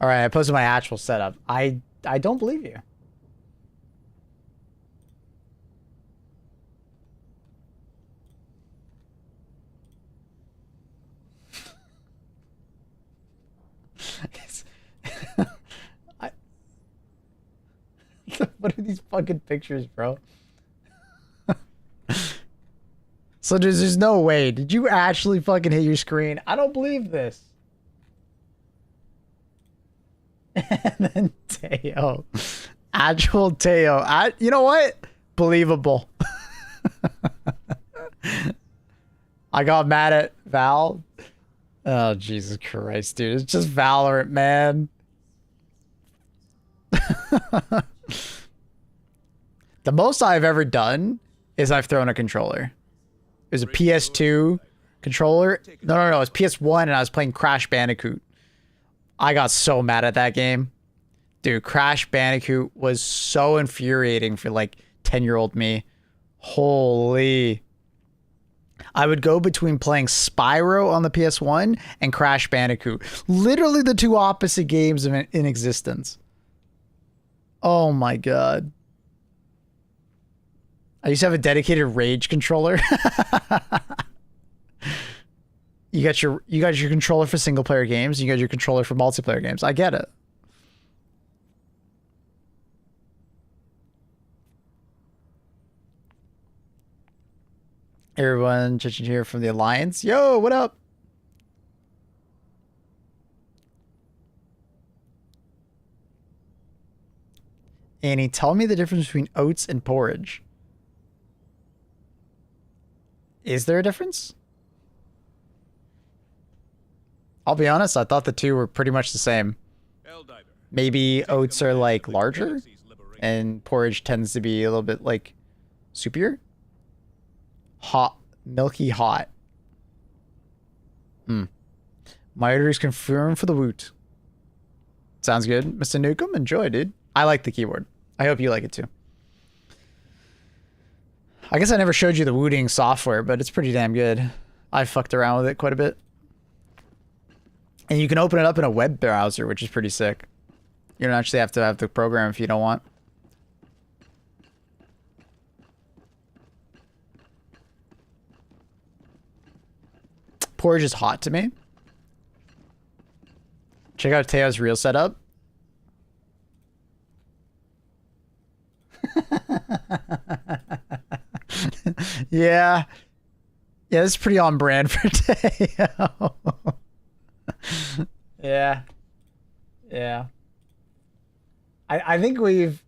All right, I posted my actual setup. I don't believe you. What are these fucking pictures, bro? So there's no way. Did you actually fucking hit your screen? I don't believe this. And then Teo. Actual Teo. You know what? Believable. I got mad at Val. Oh, Jesus Christ, dude. It's just Valorant, man. The most I've ever done is I've thrown a controller. It was a PS2 controller. No. It was PS1 and I was playing Crash Bandicoot. I got so mad at that game. Dude, Crash Bandicoot was so infuriating for like 10-year-old me. Holy. I would go between playing Spyro on the PS1 and Crash Bandicoot. Literally the two opposite games in existence. Oh my god. I used to have a dedicated Rage controller. You got your controller for single player games, you got your controller for multiplayer games. I get it. Everyone, Chechen here from the Alliance. Yo, what up? Annie, tell me the difference between oats and porridge. Is there a difference? I'll be honest, I thought the two were pretty much the same. Helldiver, Maybe take oats are command like of the larger galaxy's liberation. and porridge tends to be a little bit like soupier. Hot, milky hot. My order is confirmed for the woot. Sounds good. Mr. Nukem, enjoy, dude. I like the keyboard. I hope you like it too. I guess I never showed you the wooting software, but it's pretty damn good. I fucked around with it quite a bit. And you can open it up in a web browser, which is pretty sick. You don't actually have to have the program if you don't want. Porridge is hot to me. Check out Teo's real setup. Yeah. Yeah, this is pretty on brand for Teo. Yeah. Yeah. I think we've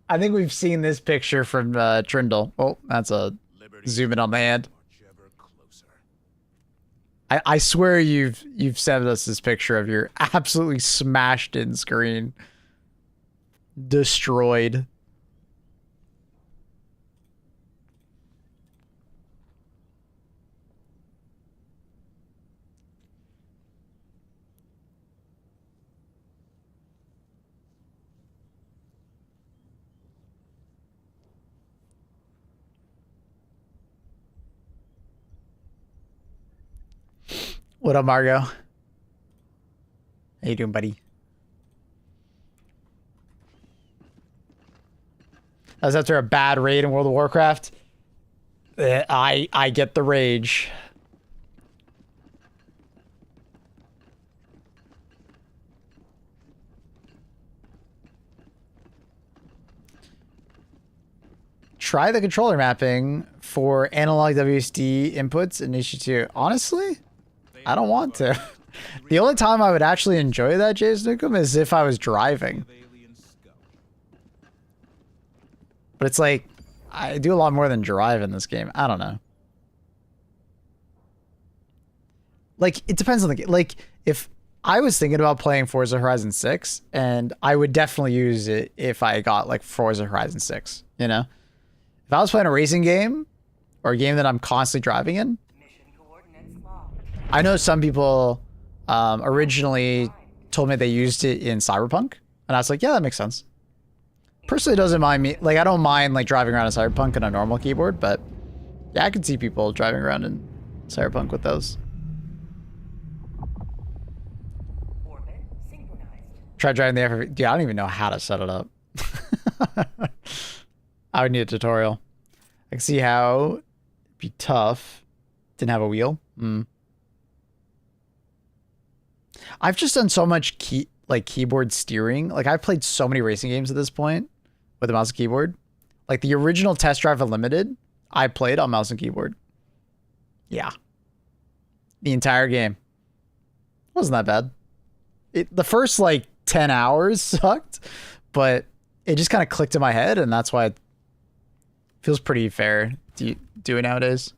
seen this picture from Trindle. Oh, that's a zoom in on the hand. March ever closer. I swear you've sent us this picture of your absolutely smashed in screen. Destroyed. What up, Margo? How you doing, buddy? That was after a bad raid in World of Warcraft. I get the rage. Try the controller mapping for analog WSD inputs in issue 2. Honestly, I don't want to. The only time I would actually enjoy that, James Nukem, is if I was driving. But it's like, I do a lot more than drive in this game. I don't know. Like, it depends on the game. Like, if I was thinking about playing Forza Horizon 6, and I would definitely use it if I got, like, Forza Horizon 6, you know? If I was playing a racing game, or a game that I'm constantly driving in, Mission coordinates locked. I know some people originally told me they used it in Cyberpunk, and I was like, yeah, that makes sense. Personally, it doesn't mind me. Like, I don't mind like driving around in Cyberpunk on a normal keyboard, but yeah, I can see people driving around in Cyberpunk with those. Orbit synchronized. Try driving the FFV. Dude, I don't even know how to set it up. I would need a tutorial. I can see how it'd be tough. Didn't have a wheel. I've just done so much keyboard steering. Like, I've played so many racing games at this point with a mouse and keyboard. Like the original Test Drive Unlimited, I played on mouse and keyboard. Yeah. The entire game. Wasn't that bad. The first like 10 hours sucked, but it just kind of clicked in my head, and that's why it feels pretty fair to do it nowadays.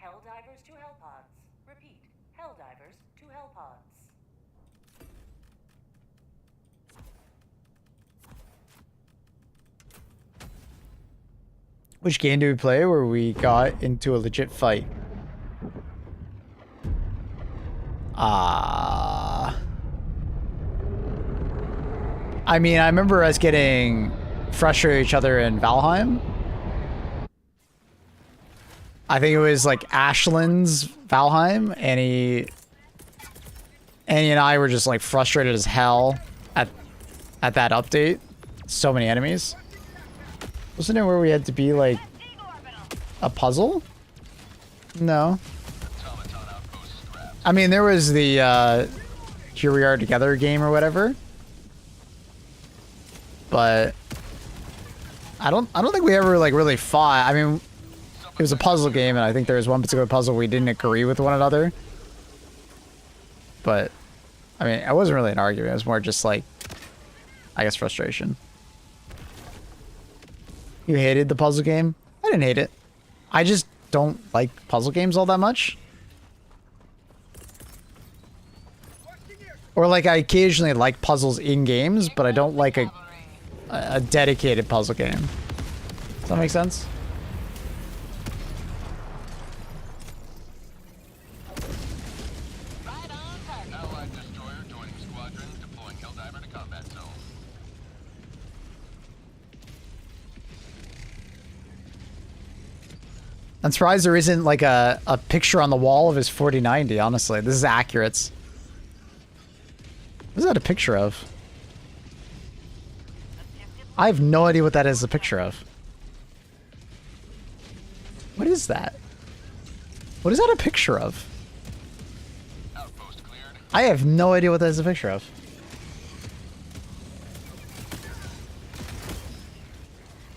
Helldivers to Hellpods. Repeat. Helldivers to Hellpods. Which game do we play where we got into a legit fight? I mean, I remember us getting frustrated with each other in Valheim. I think it was like Ashland's Valheim, and Annie and I were just like frustrated as hell at that update. So many enemies. Wasn't it where we had to be like a puzzle? No. I mean, there was the Here We Are Together game or whatever. But I don't think we ever like really fought. I mean, it was a puzzle game, and I think there was one particular puzzle we didn't agree with one another. But I mean, it wasn't really an argument. It was more just like, I guess, frustration. You hated the puzzle game? I didn't hate it. I just don't like puzzle games all that much. Or like I occasionally like puzzles in games, but I don't like a dedicated puzzle game. Does that make sense? Allied destroyer joining squadron, deploying Helldiver to combat zone. I'm surprised there isn't like a picture on the wall of his 4090, honestly. This is accurate. What is that a picture of? I have no idea what that is a picture of. What is that? What is that a picture of? Outpost cleared. I have no idea what that is a picture of.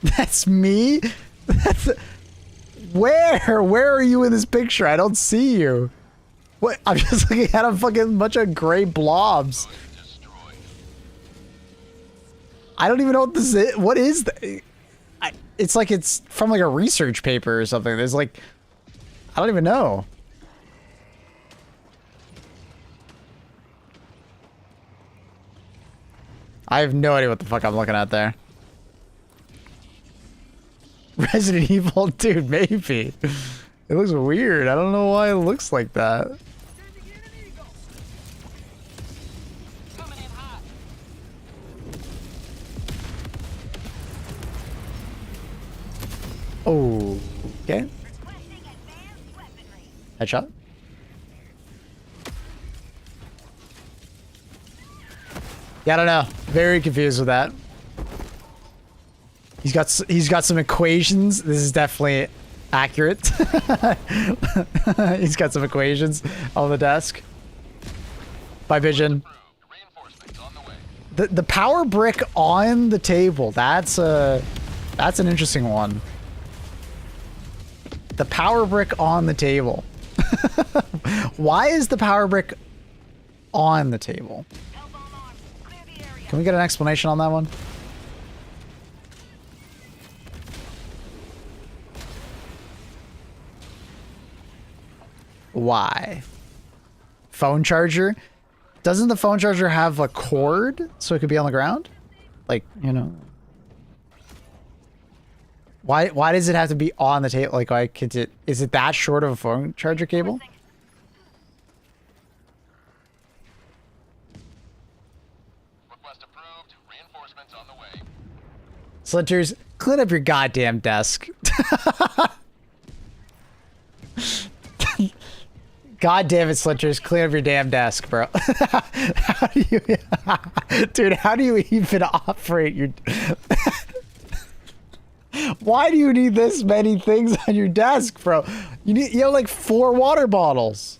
That's me? That's... Where are you in this picture? I don't see you. What? I'm just looking at a fucking bunch of gray blobs. Destroyed. I don't even know what this is. What is that? It's like it's from like a research paper or something. There's like, I don't even know. I have no idea what the fuck I'm looking at there. Resident Evil, dude, maybe. It looks weird. I don't know why it looks like that. Oh, okay. Headshot. Yeah, I don't know. Very confused with that. He's got some equations. This is definitely accurate. He's got some equations on the desk. By Vision. Reinforcements on the way. The power brick on the table. That's an interesting one. The power brick on the table. Why is the power brick on the table? Can we get an explanation on that one? Why? Phone charger? Doesn't the phone charger have a cord so it could be on the ground? Like, you know. Why does it have to be on the table? Like, why could it, is it that short of a phone charger cable? Request approved. Reinforcements on the way. Slinters, clean up your goddamn desk. God damn it, Slinters, clean up your damn desk, bro. How do you, dude, how do you even operate your... Why do you need this many things on your desk, bro? You have like 4 water bottles.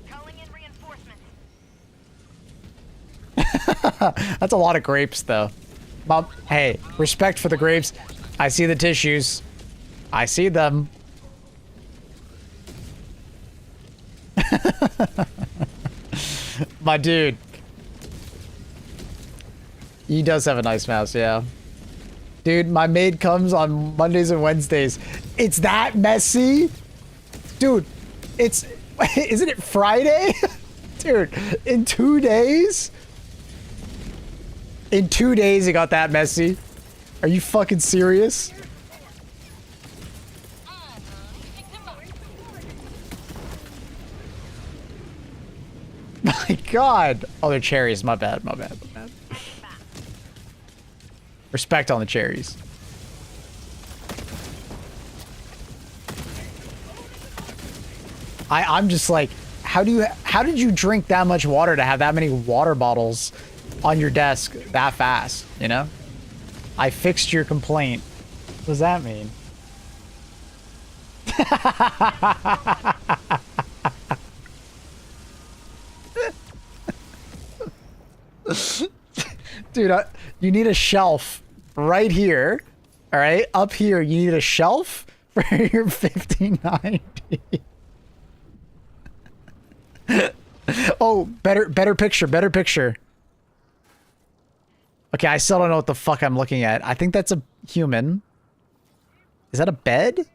Calling in reinforcements. That's a lot of grapes, though. Mom, hey, respect for the grapes. I see the tissues. I see them. My dude. He does have a nice mouse, yeah. Dude, my maid comes on Mondays and Wednesdays. It's that messy? Dude, it's... Isn't it Friday? Dude, in 2 days? In 2 days it got that messy? Are you fucking serious? My god. Oh, they're cherries. My bad, my bad, my bad. Respect on the cherries. I'm just like, how did you drink that much water to have that many water bottles on your desk that fast, you know? I fixed your complaint. What does that mean? Dude, you need a shelf right here All right, up here, you need a shelf for your 5090. Oh, better picture, better picture. Okay, I still don't know what the fuck I'm looking at. I think that's a human. Is that a bed?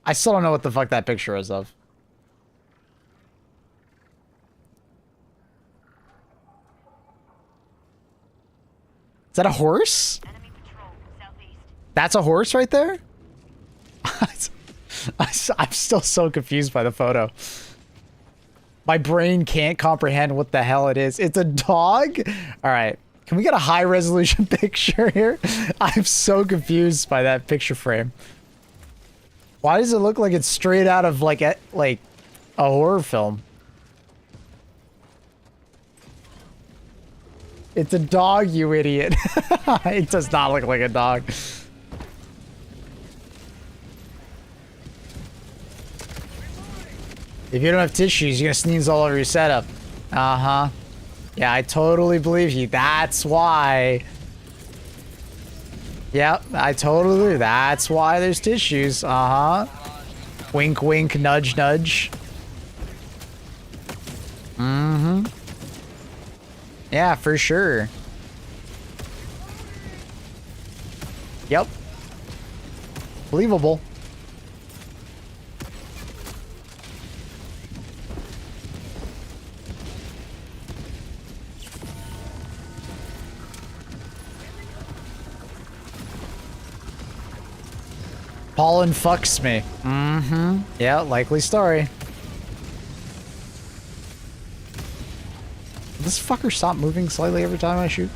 I still don't know what the fuck that picture is of. Is that a horse? Enemy patrol, southeast. That's a horse right there? I'm still so confused by the photo. My brain can't comprehend what the hell it is. It's a dog? All right. Can we get a high resolution picture here? I'm so confused by that picture frame. Why does it look like it's straight out of like a horror film? It's a dog, you idiot. It does not look like a dog. If you don't have tissues, you're gonna sneeze all over your setup. Uh-huh. Yeah, I totally believe you. That's why. Yep, I totally believe. That's why there's tissues. Uh-huh. Wink, wink, nudge, nudge. Mm-hmm. Yeah, for sure. Yep. Believable. Pollen fucks me. Mm-hmm. Yeah, likely story. Will this fucker stop moving slightly every time I shoot?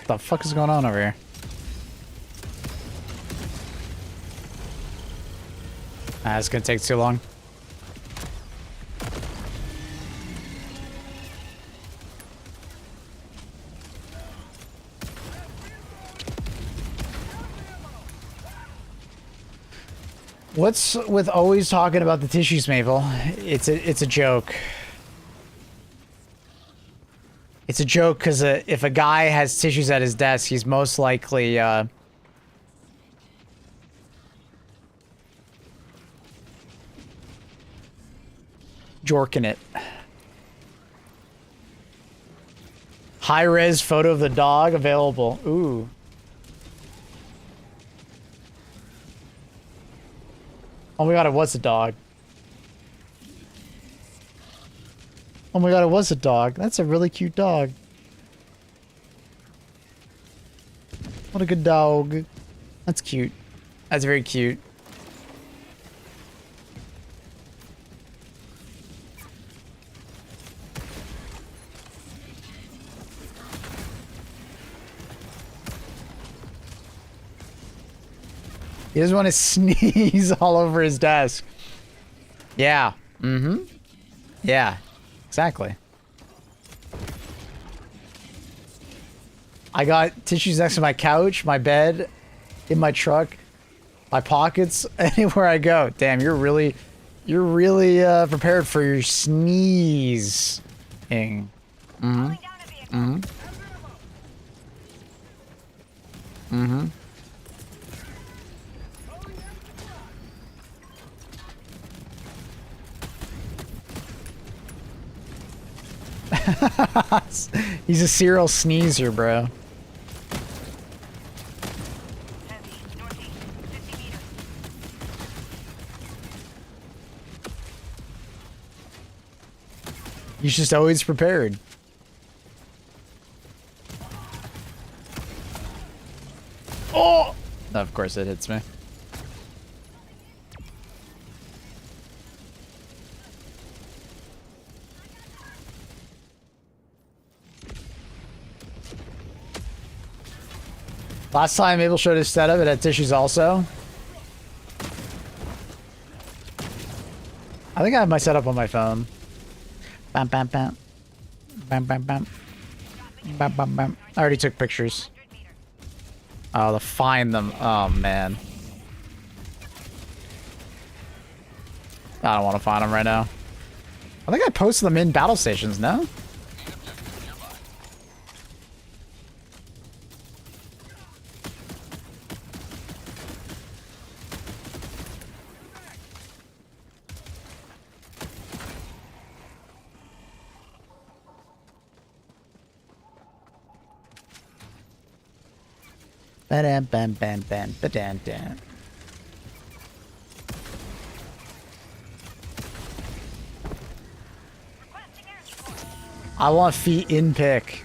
What the fuck is going on over here? Ah, it's gonna take too long. What's with always talking about the tissues, Maple? It's a joke. It's a joke because if a guy has tissues at his desk, he's most likely jorking it. High-res photo of the dog available. Ooh. Oh my god, it was a dog. Oh my god, it was a dog. That's a really cute dog. What a good dog. That's cute. That's very cute. He doesn't want to sneeze all over his desk. Yeah. Mm-hmm. Yeah. Exactly. I got tissues next to my couch, my bed, in my truck, my pockets, anywhere I go. Damn, you're really prepared for your sneezing. Mm-hmm. Mm-hmm. Mm-hmm. He's a serial sneezer, bro. Heavy, northeast, 50 meters. He's just always prepared. Oh! Of course it hits me. Last time Abel showed his setup, it had tissues also. I think I have my setup on my phone. Bam, bam, bam. Bam, bam, bam. Bam, bam, bam. I already took pictures. Oh, to find them. Oh, man. I don't want to find them right now. I think I posted them in battle stations, no? Ba-dam, bam, bam, bam, ba-dam, dam. I want feet in pick.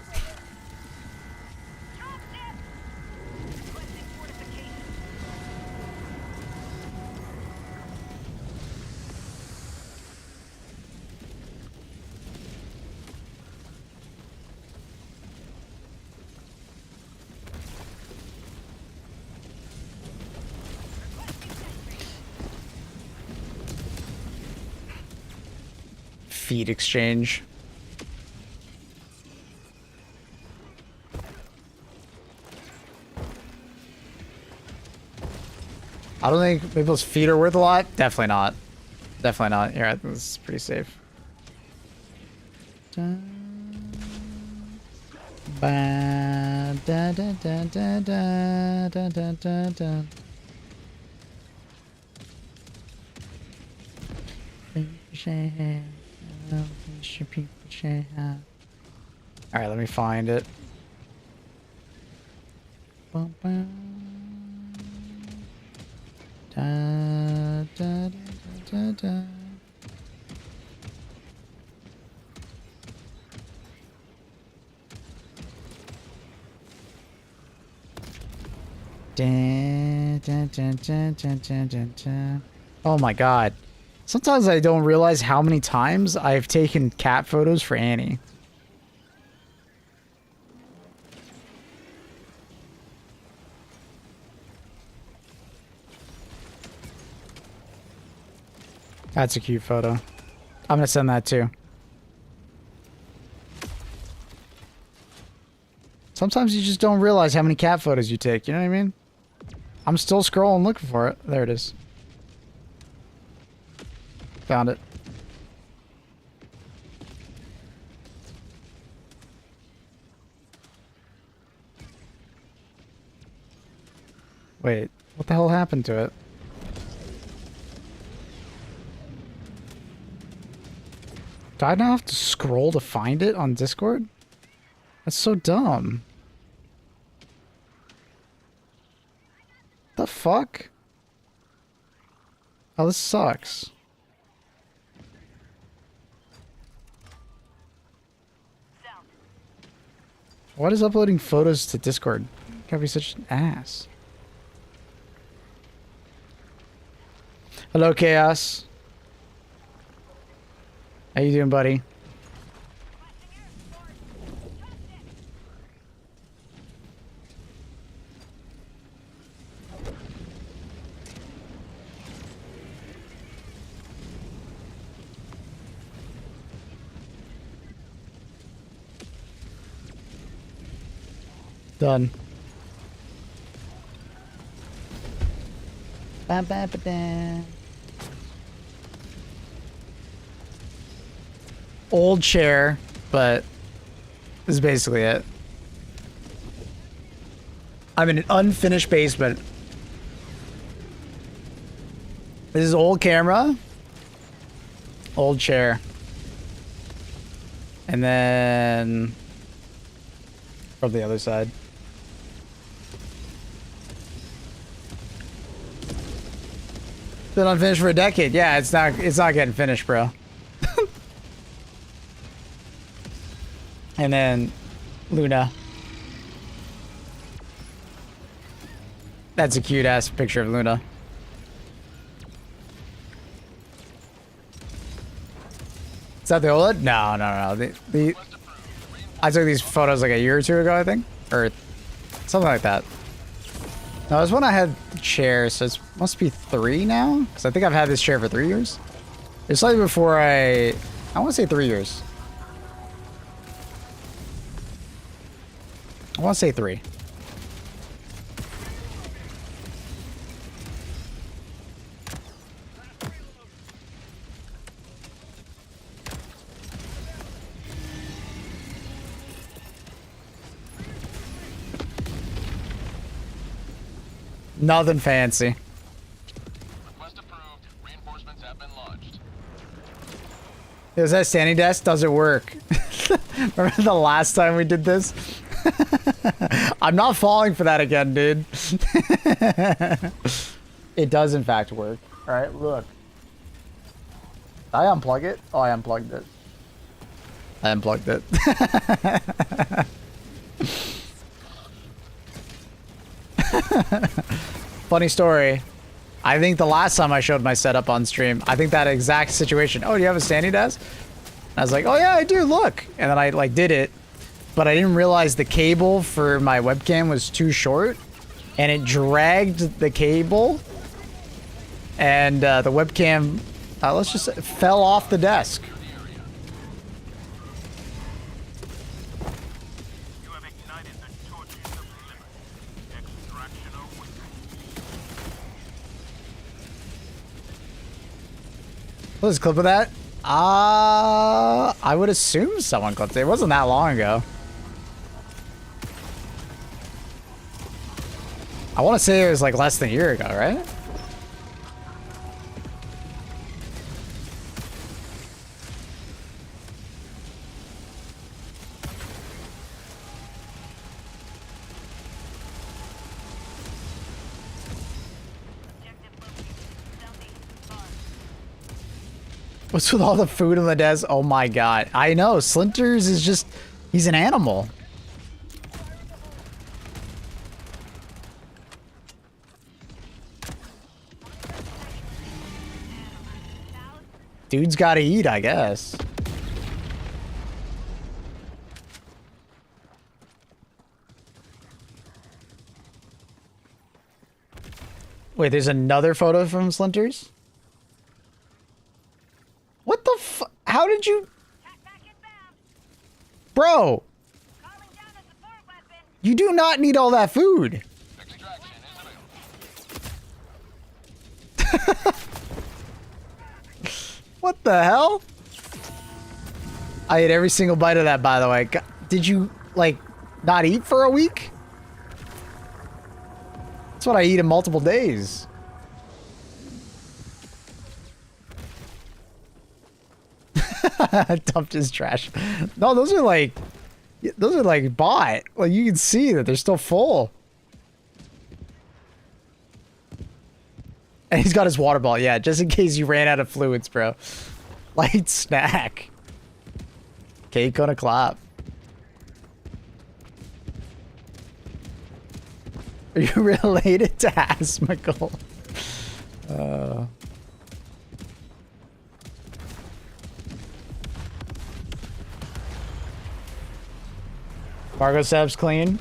Feed exchange. I don't think people's feet are worth a lot. Definitely not. Definitely not. Here, I think this is pretty safe. Ba, da, da, da, da, da, da, da, da, da. Alright, let me find it. Bum, bum. Da, da, da, da, da. Da, da, da, da, da, da, da, da. Oh my god. Sometimes I don't realize how many times I've taken cat photos for Annie. That's a cute photo. I'm gonna send that too. Sometimes you just don't realize how many cat photos you take, you know what I mean? I'm still scrolling looking for it. There it is. Found it. Wait, what the hell happened to it? Do I now have to scroll to find it on Discord? That's so dumb. The fuck? Oh, this sucks. What is uploading photos to Discord? Gotta be such an ass. Hello, Chaos. How you doing, buddy? Done. Ba ba ba da. Old chair, but this is basically it. I'm in an unfinished basement. This is old camera, old chair, and then from the other side. Been unfinished for a decade. Yeah, it's not getting finished, bro. And then Luna. That's a cute ass picture of Luna. Is that the OLED? No, no, no. I took these photos like a year or two ago, I think, or something like that. No, this one I had the chair, so it must be 3 now, because I think I've had this chair for 3 years. It's slightly before I want to say 3 years. I want to say 3. Nothing fancy. Request approved. Reinforcements have been launched. Is that standing desk? Does it work? Remember the last time we did this? I'm not falling for that again, dude. It does in fact work. Alright, look. Did I unplug it? Oh, I unplugged it. I unplugged it. Funny story. I think the last time I showed my setup on stream, I think that exact situation. Oh, do you have a standing desk? I was like, oh yeah, I do, look. And then I like did it, but I didn't realize the cable for my webcam was too short and it dragged the cable and the webcam, let's just say, fell off the desk. You have ignited the torches of liberty. Extraction awaits. What was a clip of that? I would assume someone clipped it. It wasn't that long ago. I want to say it was like less than a year ago, right? What's with all the food on the desk? Oh my god. I know. Slinters is just... He's an animal. Dude's gotta eat, I guess. Wait, there's another photo from Slinters? What the fu- How did you... Bro! You do not need all that food. Extraction is available. What the hell? I ate every single bite of that, by the way. Did you, like, not eat for a week? That's what I eat in multiple days. Dumped his trash. No, those are like bought. Like, you can see that they're still full. And he's got his water bottle, yeah, just in case you ran out of fluids, bro. Light snack. Cake on a clap. Are you related to Asmagul? Cargo setup's clean.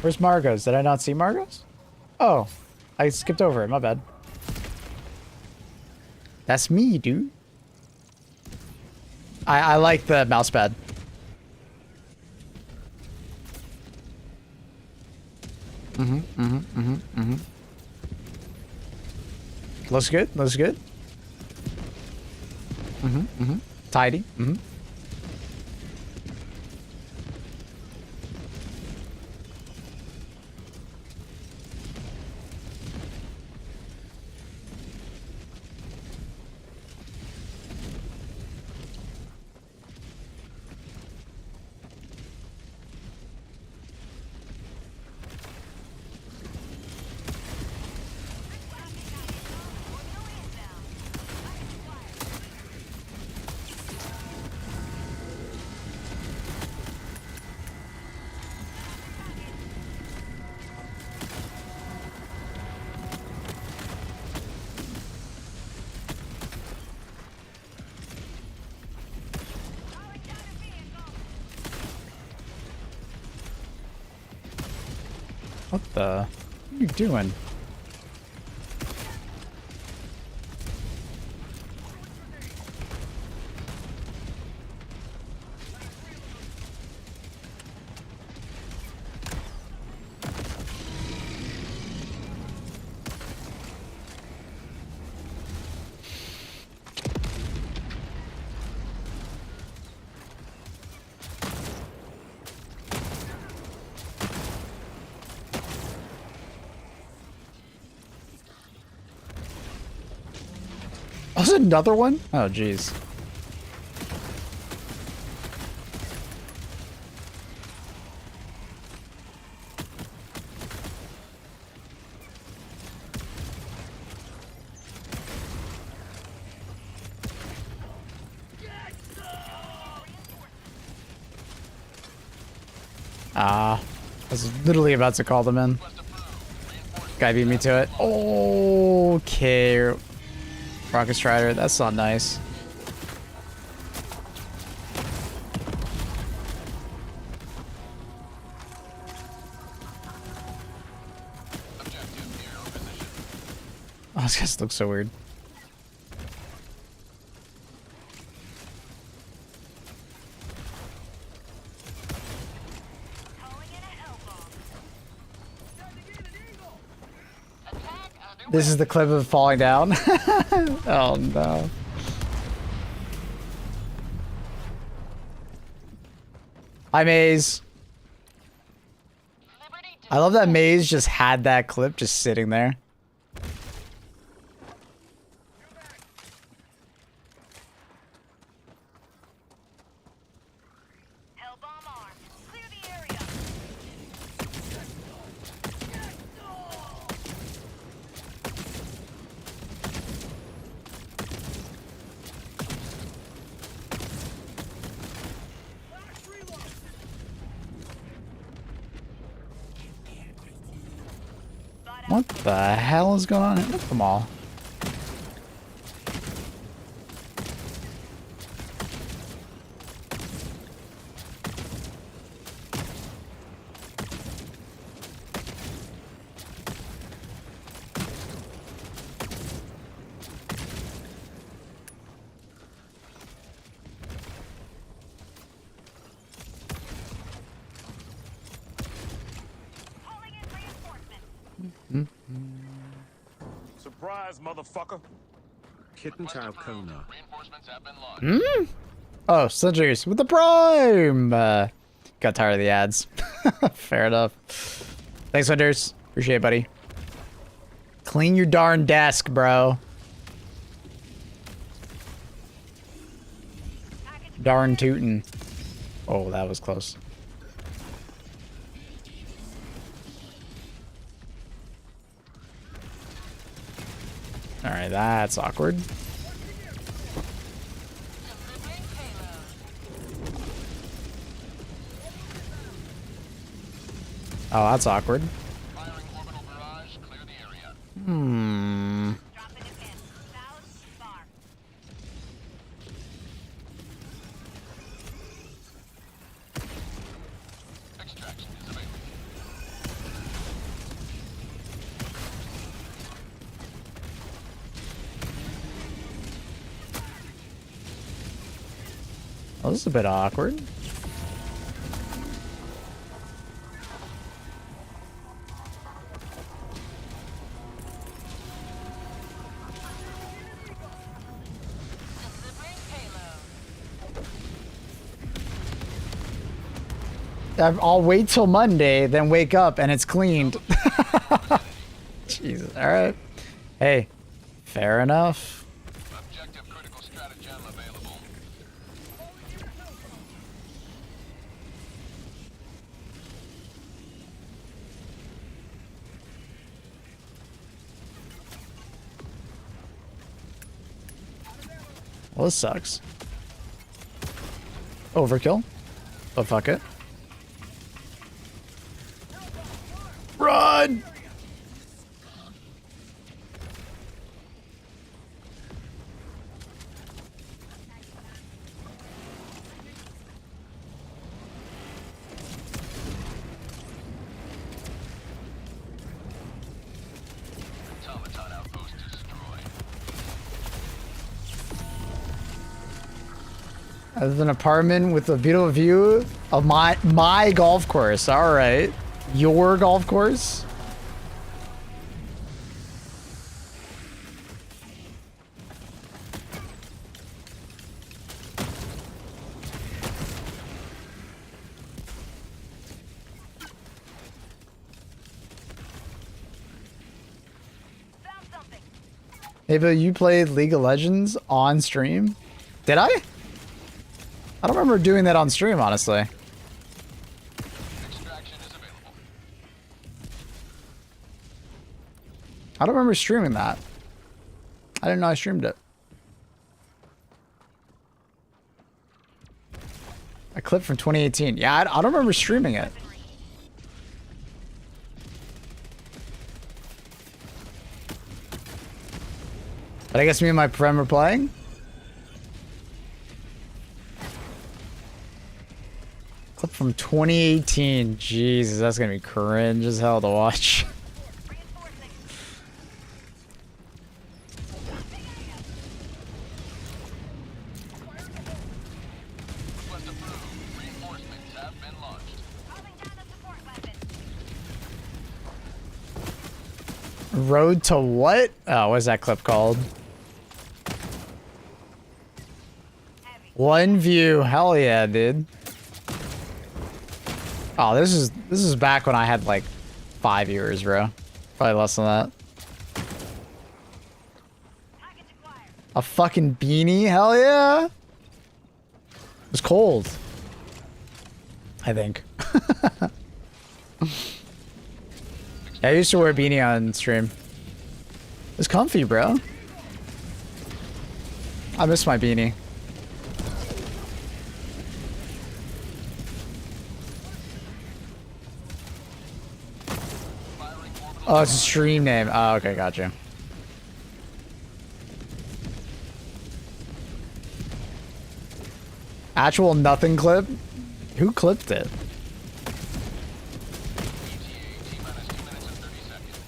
Where's Margot's? Did I not see Margot's? Oh, I skipped over it. My bad. That's me, dude. I like the mouse pad. Looks good. Looks good. Tidy. What the? What are you doing? there's another one? Oh, jeez. I was literally about to call them in. Guy beat me to it. Okay. Rocket Strider, that's not nice. Oh, this guy looks so weird. This is the clip of falling down. Oh no. Hi, Maze. I love that Maze just had that clip just sitting there. Hell bomb armed. Clear the area. What the hell is going on? Look at them all. Calling in reinforcements. Surprise, motherfucker. Kitten Tau Kona. Reinforcements have been launched. Oh, Slingers with the Prime! Got tired of the ads. Fair enough. Thanks, Hunters. Appreciate it, buddy. Clean your darn desk, bro. Darn tootin'. Oh, that was close. Alright, that's awkward. Oh, that's awkward. Firing orbital barrage. Clear the area. Hmm. Dropping a pin. South, far. Extraction is available. Oh, this is a bit awkward. I'll wait till Monday, then wake up and it's cleaned. Jesus. All right. Hey, fair enough. Objective critical stratagem available. Well, this sucks. Overkill. But fuck it. Run! Automaton outpost destroyed. As an apartment with a beautiful view of my golf course. All right. Your golf course? Found something. Hey, but you played League of Legends on stream? Did I? I don't remember doing that on stream, honestly. Extraction is available. I don't remember streaming that. I didn't know I streamed it. A clip from 2018. Yeah, I don't remember streaming it. But I guess me and my friend were playing. Clip from 2018. Jesus, that's gonna be cringe as hell to watch. Reinforcing. Request approved. Reinforcements have been launched. Calling down a support weapon. Road to what? Oh, what's that clip called? Heavy. One view. Hell yeah, dude. Oh, this is back when I had like 5 years, bro. Probably less than that. Package acquired. A fucking beanie? Hell yeah. It was cold. I think. I used to wear a beanie on stream. It's comfy, bro. I miss my beanie. Oh, it's a stream name. Oh, okay, gotcha. Actual nothing clip? Who clipped it? ETA T-minus 2 minutes and 30 seconds.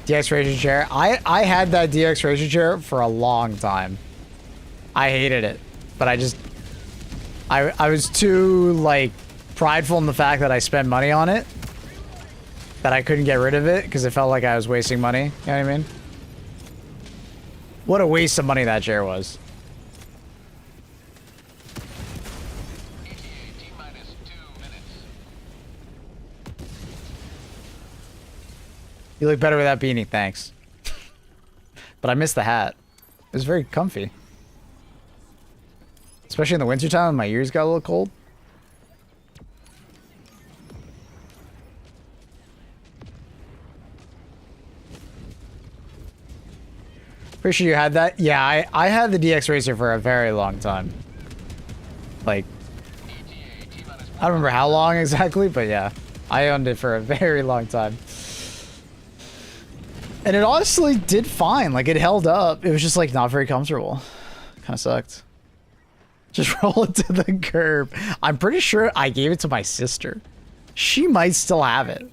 DX Racing Chair. I had that DX Racing Chair for a long time. I hated it. But I was too, like, prideful in the fact that I spent money on it. That I couldn't get rid of it because it felt like I was wasting money. You know what I mean? What a waste of money that chair was. ETA T-minus 2 minutes. You look better with that beanie, thanks. But I missed the hat. It was very comfy. Especially in the wintertime when my ears got a little cold. Pretty sure you had that? Yeah, I had the DX Racer for a very long time. Like, ETA T-minus I don't remember how long exactly, but yeah. I owned it for a very long time. And it honestly did fine. Like, it held up. It was just, like, not very comfortable. Kind of sucked. Just roll it to the curb. I'm pretty sure I gave it to my sister. She might still have it.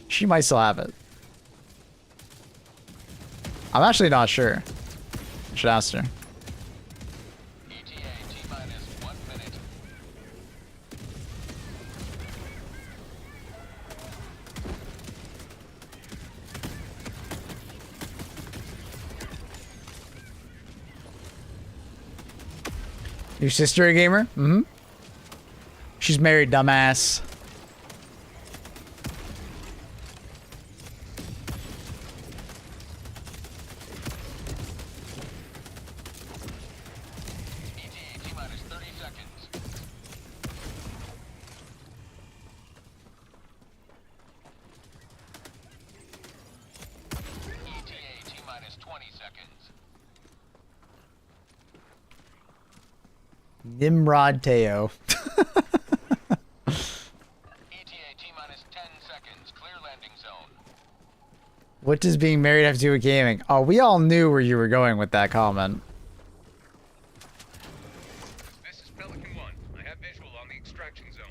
She might still have it. I'm actually not sure. I should ask her. ETA T-minus 1 minute. Your sister a gamer? Mm-hmm. She's married, dumbass. ETA T-minus 30 seconds. ETA T-minus 20 seconds. Nimrod Teo. ETA T-minus 10 seconds. Clear landing zone. What does being married have to do with gaming? Oh, we all knew where you were going with that comment. This is Pelican 1. I have visual on the extraction zone.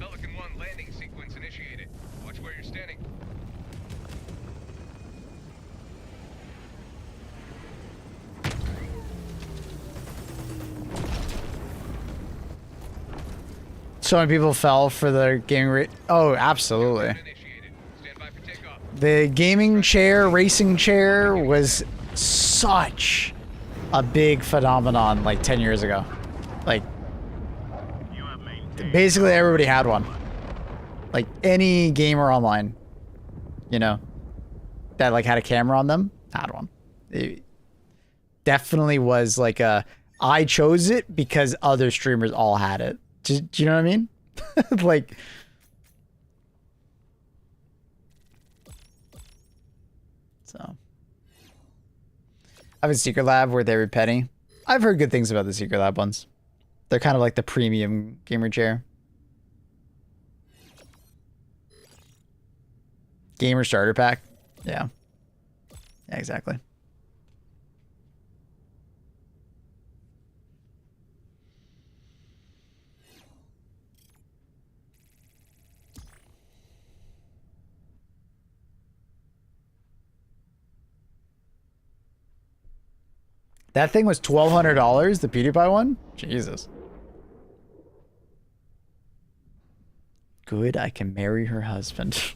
Pelican 1 landing sequence initiated. Watch where you're standing. So many people fell for the gaming Oh, absolutely. Initiated. Stand by for takeoff. The gaming chair, racing chair was such a big phenomenon like 10 years ago. Like, You have maintained basically everybody had one. Like any gamer online, you know, that like had a camera on them had one. It definitely was like a, I chose it because other streamers all had it. Do you know what I mean? Like, so I have a secret lab where they were petty. I've heard good things about the secret lab ones. They're kind of like the premium gamer chair. Gamer starter pack. Yeah. Yeah, exactly. That thing was $1,200, the PewDiePie one? Jesus. Good, I can marry her husband.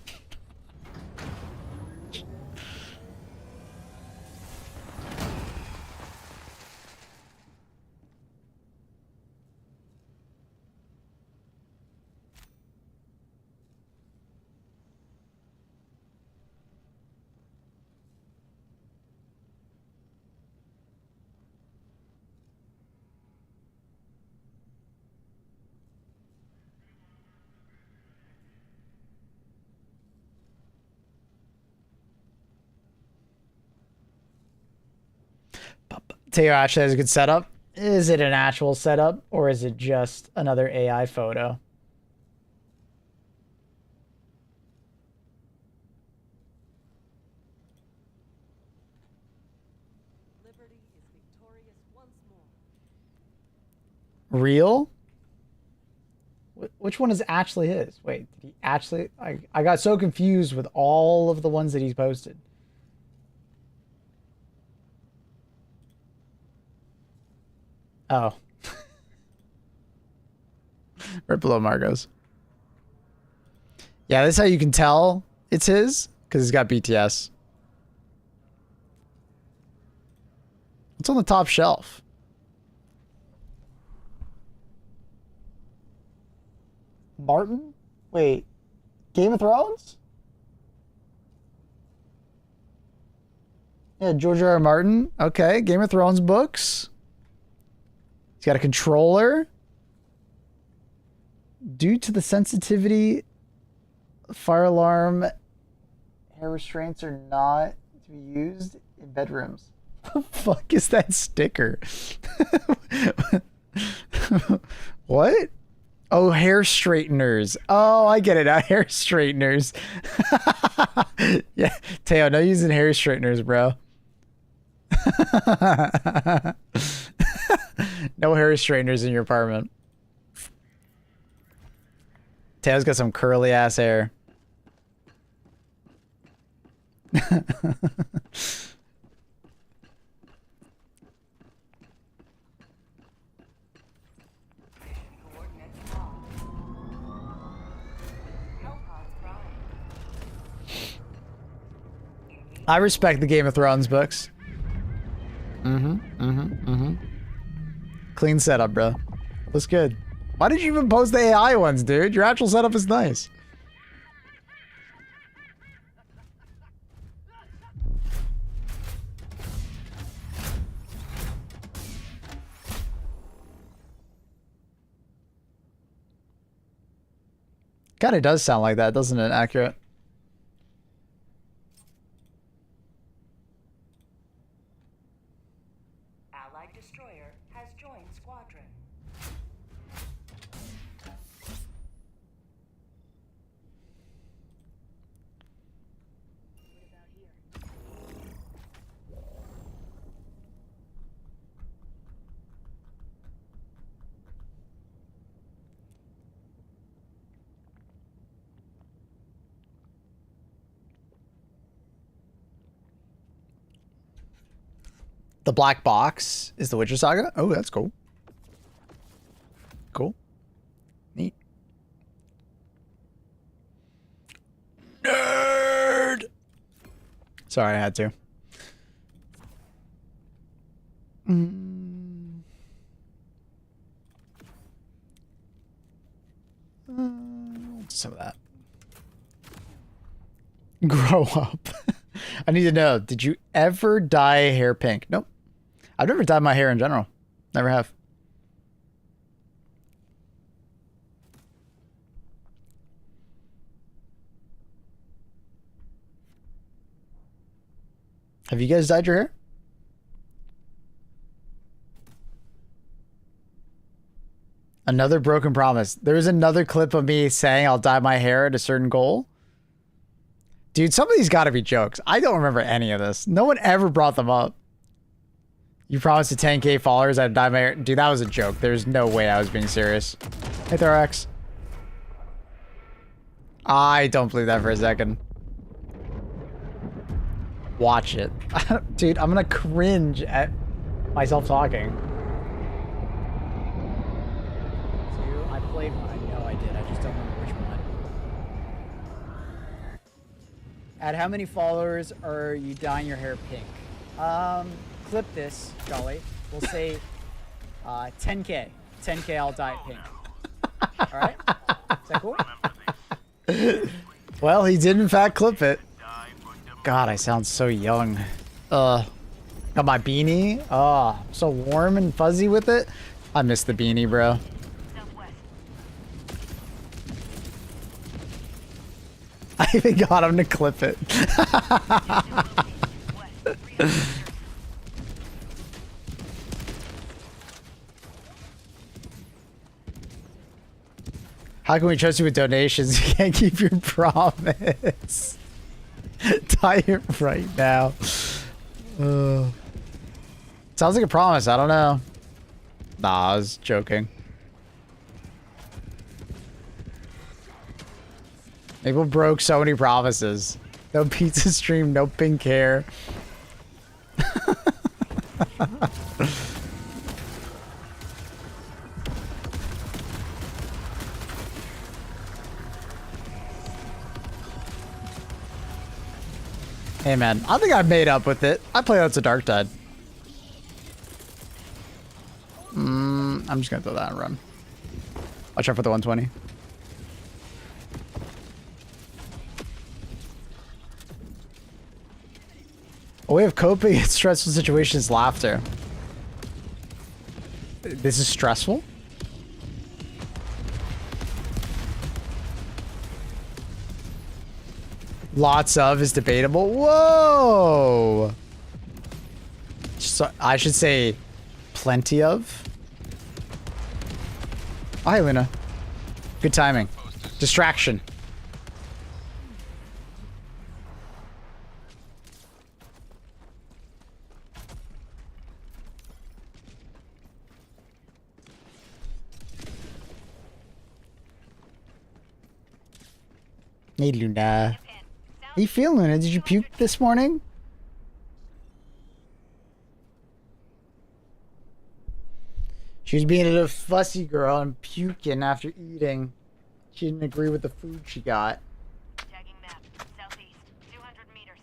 Teo actually has a good setup. Is it an actual setup or is it just another AI photo? Liberty is victorious once more. Real? Which one is actually his? Wait, did he actually? I got so confused with all of the ones that he's posted. Oh. Right below Margot's. Yeah, that's how you can tell it's his, because it's got BTS. It's on the top shelf. Martin? Wait. Game of Thrones? Yeah, George R. R. Martin. Okay, Game of Thrones books. He's got a controller. Due to the sensitivity, fire alarm, hair restraints are not to be used in bedrooms. What the fuck is that sticker? What? Oh, hair straighteners. Oh, I get it now. Hair straighteners. Yeah, Teo, no using hair straighteners, bro. No hair straighteners in your apartment. Teo's got some curly ass hair. Coordinates locked. Hellpods prime. I respect the Game of Thrones books. Clean setup, bro. Looks good. Why did you even post the AI ones, dude? Your actual setup is nice. Kind of does sound like that, doesn't it? Accurate. Allied destroyer has joined squadron. What about here? The black box is the Witcher Saga. Oh, that's cool. Cool. Neat. Nerd. Sorry, I had to. some of that. Grow up. I need to know, did you ever dye hair pink? Nope. I've never dyed my hair in general. Never have. Have you guys dyed your hair? Another broken promise. There's another clip of me saying I'll dye my hair at a certain goal. Dude, some of these gotta be jokes. I don't remember any of this. No one ever brought them up. You promised to 10k followers I'd dye my hair. Dude, that was a joke. There's no way I was being serious. Hey, Thorax. I don't believe that for a second. Watch it. Dude, I'm gonna cringe at myself talking. I played one. I know I did. I just don't remember which one. At how many followers are you dyeing your hair pink? Clip this, Jolly. We'll say 10k. 10k, I'll dye it pink. Alright? Is that cool? Well, he did in fact clip it. God, I sound so young. Got my beanie. Oh, so warm and fuzzy with it. I miss the beanie, bro. Southwest. I even got him to clip it. How can we trust you with donations? You can't keep your promise. Tie it right now. Sounds like a promise. I don't know. Nah, I was joking. People broke so many promises. No pizza stream, no pink hair. Hey man, I think I've made up with it. I play out to Dark Tide. I'm just gonna throw that and run. Watch out for the 120. A way of coping in stressful situations is laughter. This is stressful? Lots of is debatable. Whoa! So, I should say plenty of. Oh, hi, Luna. Good timing. Distraction. Hey, Luna. How you feeling, Luna? Did you puke this morning? She was being a little fussy girl and puking after eating. She didn't agree with the food she got. Tagging map. Southeast. 200 meters.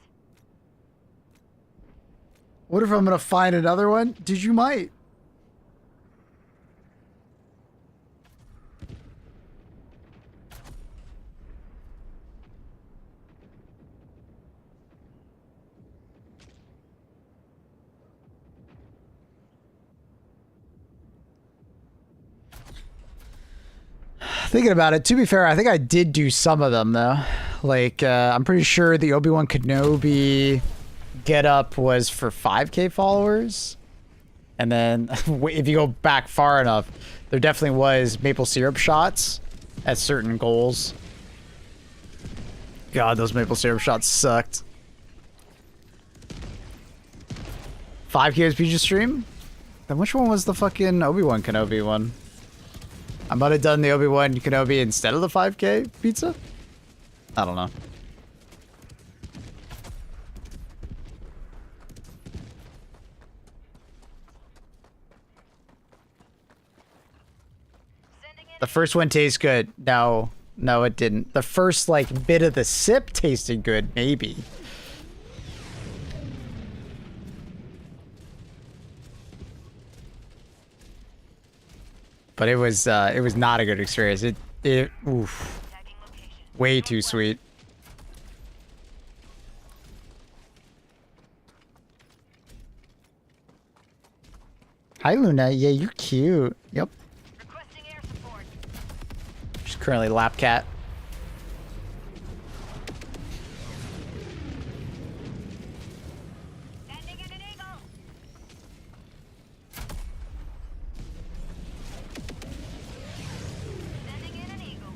What if I'm gonna find another one? Dude, you might. Thinking about it, to be fair, I think I did do some of them though. Like, I'm pretty sure the Obi-Wan Kenobi get up was for 5k followers. And then if you go back far enough, there definitely was maple syrup shots at certain goals. God, those maple syrup shots sucked. 5k was pizza stream? Then which one was the fucking Obi-Wan Kenobi one? I might have done the Obi-Wan Kenobi instead of the 5k pizza? I don't know. The first one tastes good. No, it didn't. The first, like, bit of the sip tasted good, maybe. But it was not a good experience. Oof. Tagging location. Way too sweet. Hi, Luna. Yeah, you're cute. Yep. Requesting air support. She's currently lap cat. Sending in an eagle. Sending in an eagle.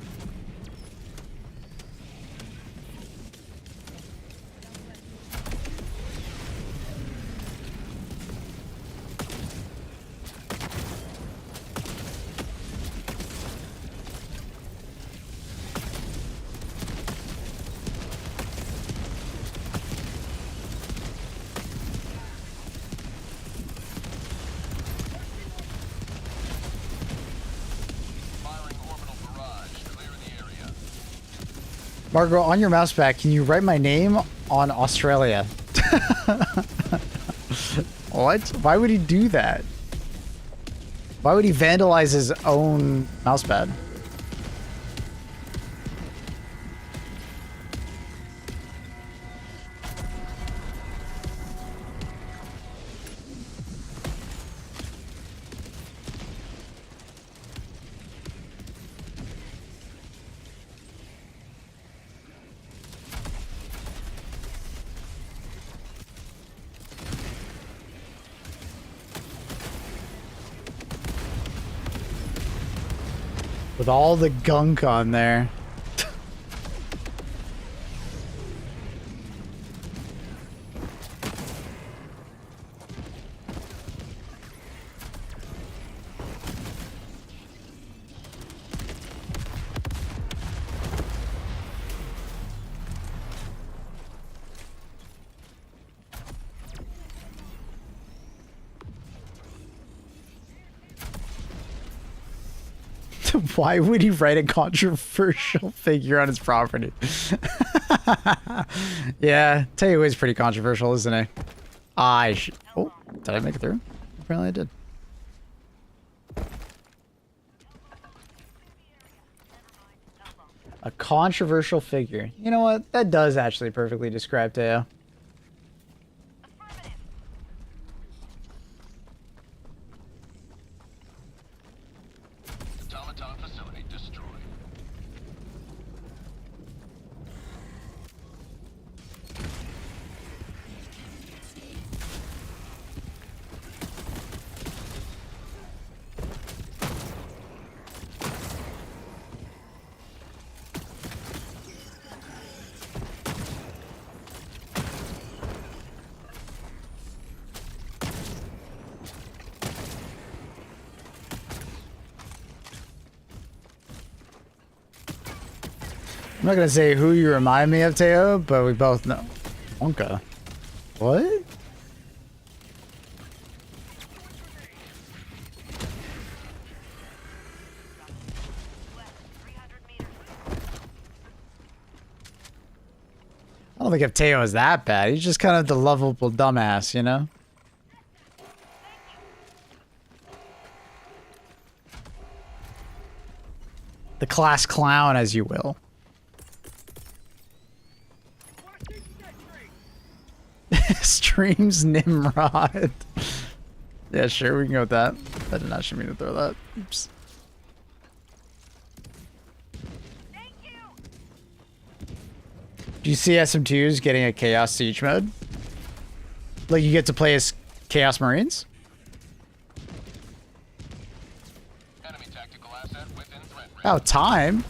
Firing orbital barrage. Clear the area. Margot, on your mouse pad, can you write my name on Australia? What? Why would he do that? Why would he vandalize his own mousepad? With all the gunk on there. Why would he write a controversial figure on his property? Yeah, Teo is pretty controversial, isn't he? Oh, did I make it through? Apparently I did. A controversial figure. You know what? That does actually perfectly describe Teo. Affirmative. Automaton facility destroyed. I'm not gonna say who you remind me of, Teo, but we both know. Wonka. What? West, 300 meters. I don't think if Teo is that bad. He's just kind of the lovable dumbass, you know? The class clown, as you will. Streams Nimrod. Yeah, sure, we can go with that. I did not shoot me to throw that. Oops. Thank you. Do you see SM2s getting a Chaos Siege mode? Like, you get to play as Chaos Marines? Enemy tactical asset within threat range. Oh, time.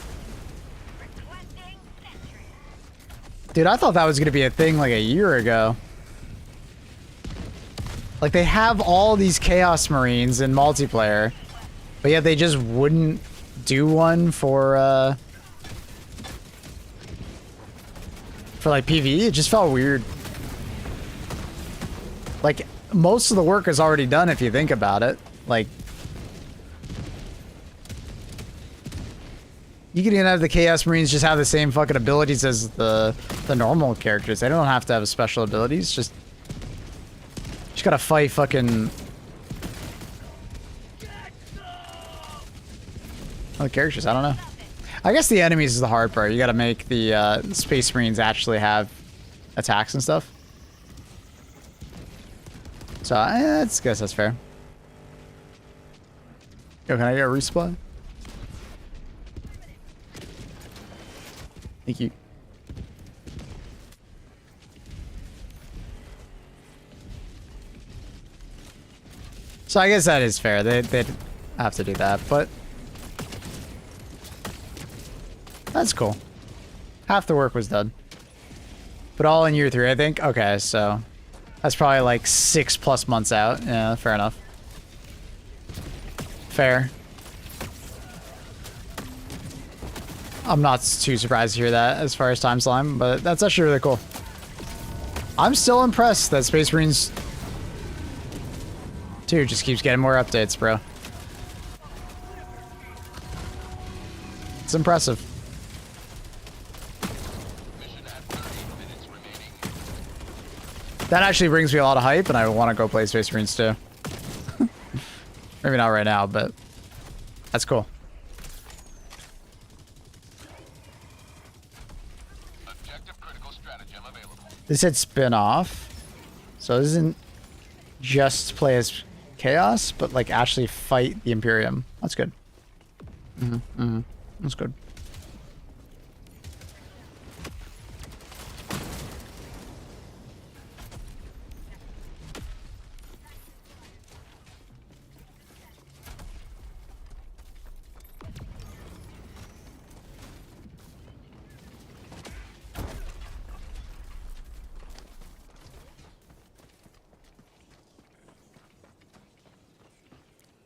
Requesting sentry. Dude, I thought that was going to be a thing like a year ago. Like, they have all these Chaos Marines in multiplayer, but yet they just wouldn't do one for like PvE. It just felt weird. Like, most of the work is already done if you think about it. Like, you could even have the Chaos Marines just have the same fucking abilities as the normal characters. They don't have to have special abilities. Just gotta fight fucking other characters. I don't know. I guess the enemies is the hard part. You got to make the Space Marines actually have attacks and stuff. So I guess that's fair. Yo, can I get a resupply? Thank you. So I guess that is fair. They'd have to do that, but that's cool. Half the work was done. But all in year 3, I think. Okay, so that's probably like 6+ months out. Yeah, fair enough. Fair. I'm not too surprised to hear that as far as time slime, but that's actually really cool. I'm still impressed that Space Marines 2 just keeps getting more updates, bro. It's impressive. That actually brings me a lot of hype, and I want to go play Space Marines 2. Maybe not right now, but that's cool. Objective critical stratagem available. This said spin-off, so this isn't just play as Chaos, but like actually fight the Imperium. That's good. That's good.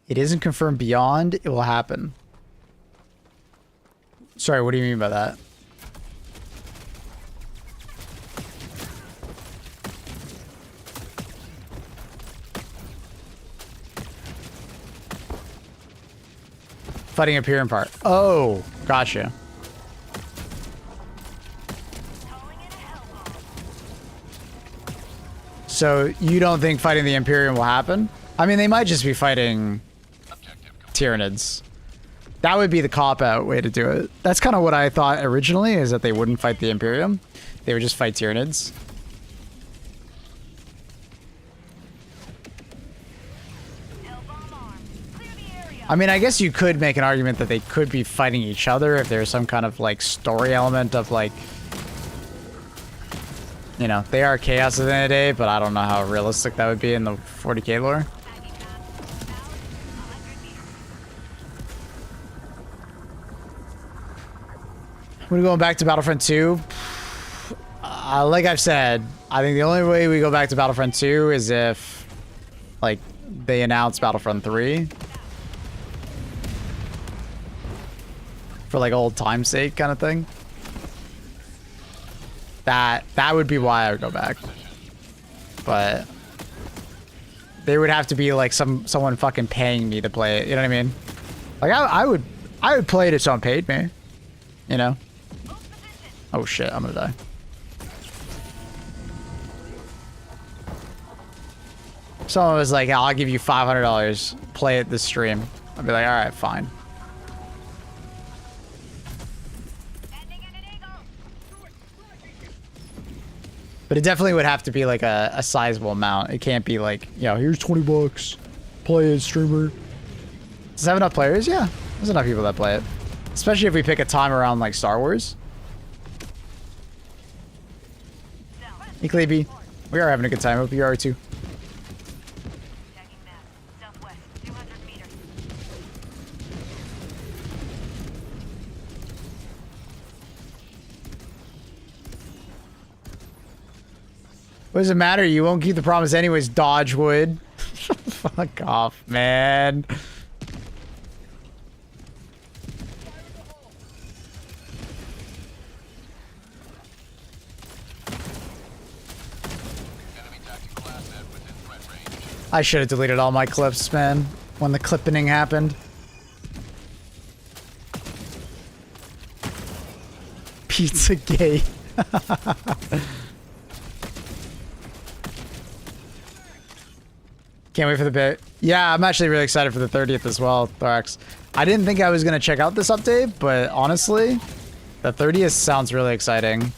It isn't confirmed beyond. It will happen. Sorry, what do you mean by that? Fighting Imperium part. Oh, gotcha. So you don't think fighting the Imperium will happen? I mean, they might just be fighting Tyranids. That would be the cop-out way to do it. That's kind of what I thought originally, is that they wouldn't fight the Imperium. They would just fight Tyranids. I mean, I guess you could make an argument that they could be fighting each other if there's some kind of, like, story element of, like... You know, they are Chaos at the end of the day, but I don't know how realistic that would be in the 40k lore. We're going back to Battlefront 2. Like I've said, I think the only way we go back to Battlefront 2 is if, like, they announce Battlefront 3. For, like, old time's sake kind of thing. That would be why I would go back. But there would have to be, like, someone fucking paying me to play it. You know what I mean? Like, I would play it if someone paid me. You know? Oh shit, I'm gonna die. Someone was like, I'll give you $500, play it this stream. I'd be like, alright, fine. But it definitely would have to be like a sizable amount. It can't be like, yo, here's $20. Play it, streamer. Does it have enough players? Yeah. There's enough people that play it. Especially if we pick a time around like Star Wars. Hey, Cleeby. We are having a good time. Hope you are too. What does it matter? You won't keep the promise anyways, Dodgewood. Fuck off, man. I should have deleted all my clips, man, when the clipping happened. Pizzagate. Can't wait for the bit. Yeah, I'm actually really excited for the 30th as well, Thorax. I didn't think I was going to check out this update, but honestly, the 30th sounds really exciting.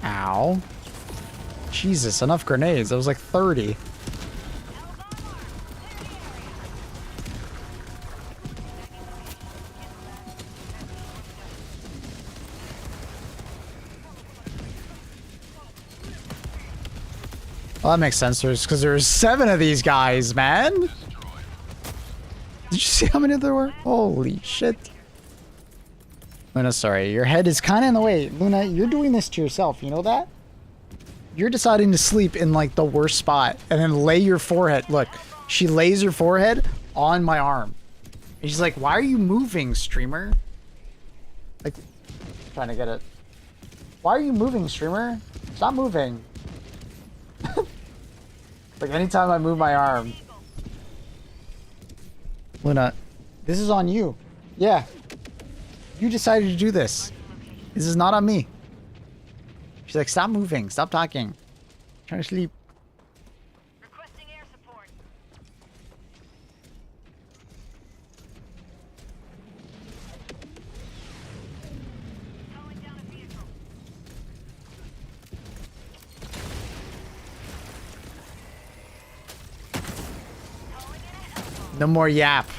Ow. Jesus, enough grenades. That was like 30. Well, that makes sense. There's because there's 7 of these guys, man. Did you see how many there were? Holy shit. Luna, sorry. Your head is kind of in the way. Luna, you're doing this to yourself. You know that? You're deciding to sleep in like the worst spot and then lay your forehead. Look, she lays her forehead on my arm. And she's like, why are you moving, streamer? Like, trying to get it. Why are you moving, streamer? Stop moving. Like anytime I move my arm. Luna, this is on you. Yeah. You decided to do this. This is not on me. She's like, stop moving. Stop talking. I'm trying to sleep. Requesting air support. Calling down a vehicle. Calling in a Helldiver. No more yap.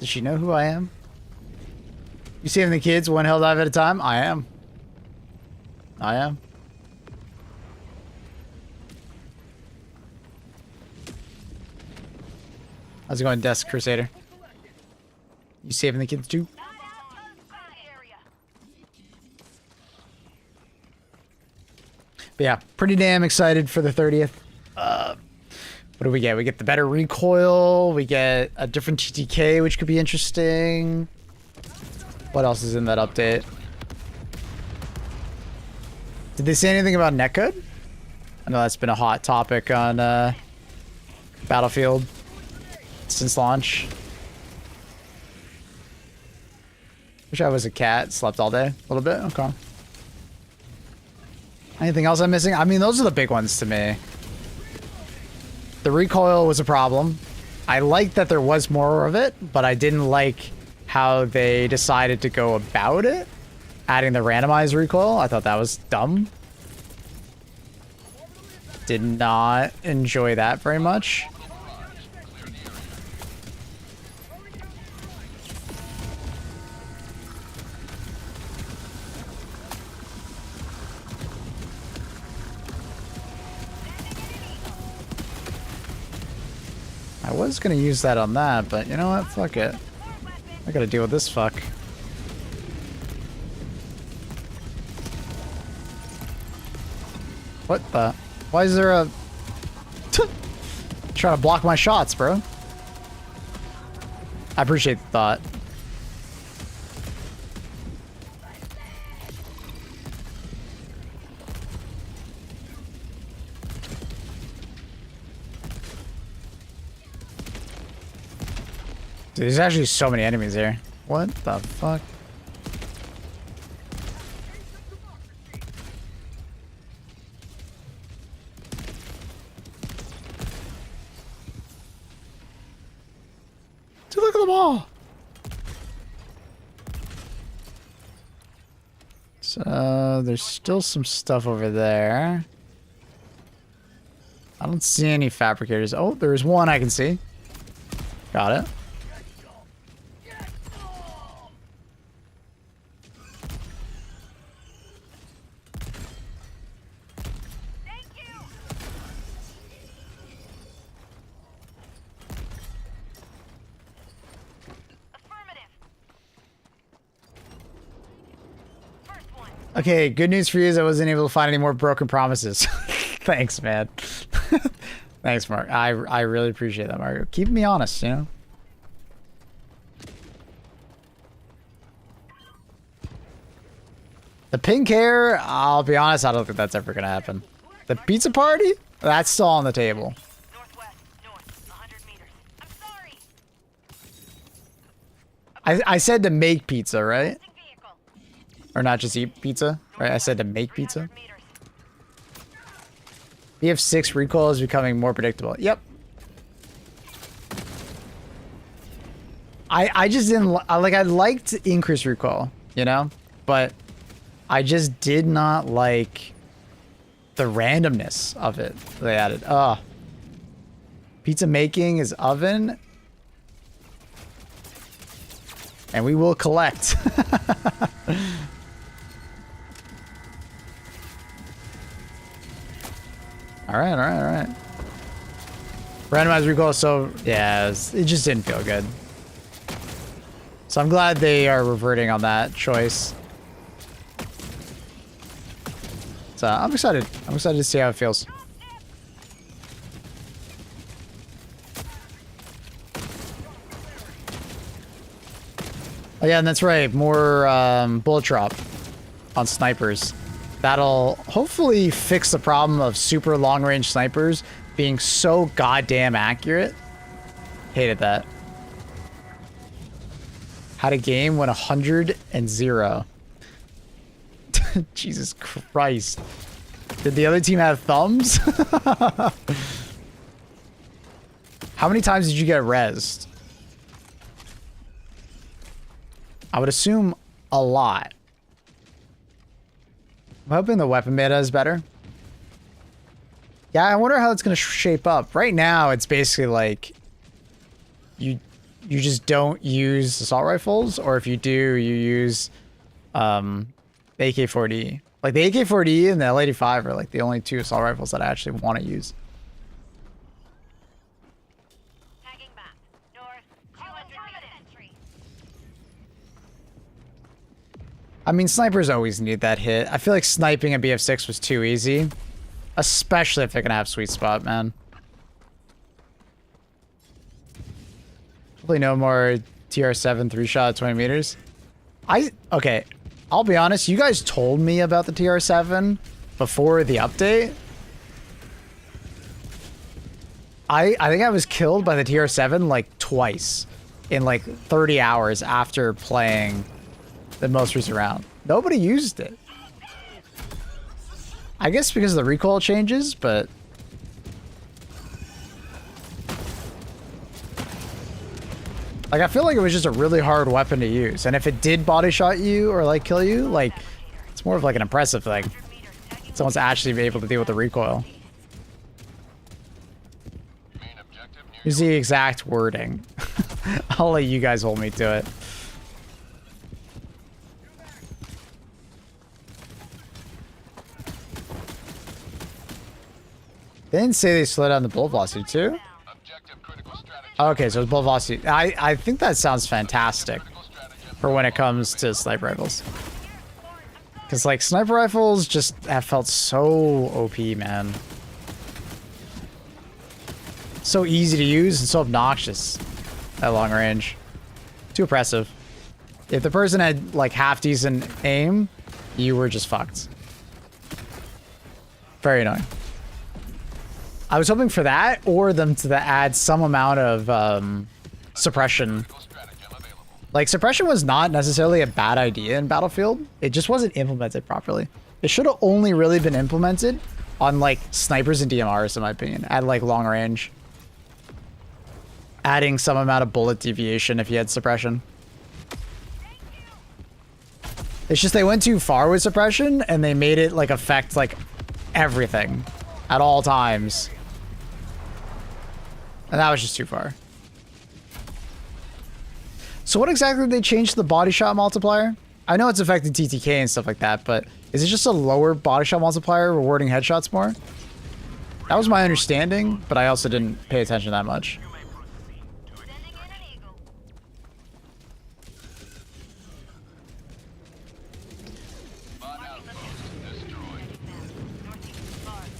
Does she know who I am? You saving the kids one hell dive at a time? I am. I am. How's it going, Desk Crusader? You saving the kids too? But yeah, pretty damn excited for the 30th. What do we get? We get the better recoil. We get a different TTK, which could be interesting. What else is in that update? Did they say anything about netcode? I know that's been a hot topic on Battlefield since launch. Wish I was a cat, slept all day. A little bit? Okay. Anything else I'm missing? I mean, those are the big ones to me. The recoil was a problem. I liked that there was more of it, but I didn't like how they decided to go about it. Adding the randomized recoil, I thought that was dumb. Did not enjoy that very much. I was gonna use that on that, but you know what? Fuck it. I gotta deal with this fuck. What the? Why is there a... Trying to block my shots, bro. I appreciate the thought. Dude, there's actually so many enemies here. What the fuck? Dude, look at them all. So there's still some stuff over there. I don't see any fabricators. Oh, there's one I can see. Got it. Okay, good news for you is I wasn't able to find any more broken promises. Thanks, man. Thanks, Mark. I really appreciate that, Mario. Keep me honest, you know? The pink hair, I'll be honest, I don't think that's ever gonna happen. The pizza party? That's still on the table. Northwest, north, 100 meters. I'm sorry. I said to make pizza, right? Passing vehicle. Or not just eat pizza, right? I said to make pizza. 300 meters. BF6 recoil is becoming more predictable. Yep. I just didn't like. I liked increased recoil, you know, but I just did not like the randomness of it they added. Pizza making is oven, and we will collect. All right. Randomized recoil, so yeah, it just didn't feel good. So I'm glad they are reverting on that choice. So I'm excited. I'm excited to see how it feels. Oh yeah, and that's right. More bullet drop on snipers. That'll hopefully fix the problem of super long range snipers being so goddamn accurate. Hated that. Had a game when 100-0. Jesus Christ. Did the other team have thumbs? How many times did you get rezzed? I would assume a lot. I'm hoping the weapon meta is better. Yeah, I wonder how it's going to shape up. Right now, it's basically like you just don't use assault rifles, or if you do, you use the AK-40. Like the AK-40 and the L85 are like the only two assault rifles that I actually want to use. Tagging map. North, 200 meters. I mean, snipers always need that hit. I feel like sniping a BF6 was too easy. Especially if they're going to have sweet spot, man. Hopefully no more TR7 3-shot at 20 meters. Okay, I'll be honest. You guys told me about the TR7 before the update. I think I was killed by the TR7 like twice in like 30 hours after playing the most recent round. Nobody used it. I guess because of the recoil changes, but like I feel like it was just a really hard weapon to use, and if it did body shot you or like kill you, like it's more of like an impressive thing. Someone's actually able to deal with the recoil. Here's the exact wording. I'll let you guys hold me to it. They didn't say they slowed down the bullet velocity too? Okay, so it's bullet velocity. I think that sounds fantastic for when it comes to sniper rifles. Because like sniper rifles just have felt so OP, man. So easy to use and so obnoxious at long range. Too oppressive. If the person had like half decent aim, you were just fucked. Very annoying. I was hoping for that, or them to add some amount of suppression. Like, suppression was not necessarily a bad idea in Battlefield. It just wasn't implemented properly. It should have only really been implemented on, like, snipers and DMRs, in my opinion, at, like, long range. Adding some amount of bullet deviation if you had suppression. It's just they went too far with suppression, and they made it, like, affect, like, everything at all times. And that was just too far. So what exactly did they change to the body shot multiplier? I know it's affected TTK and stuff like that, but is it just a lower body shot multiplier rewarding headshots more? That was my understanding, but I also didn't pay attention that much.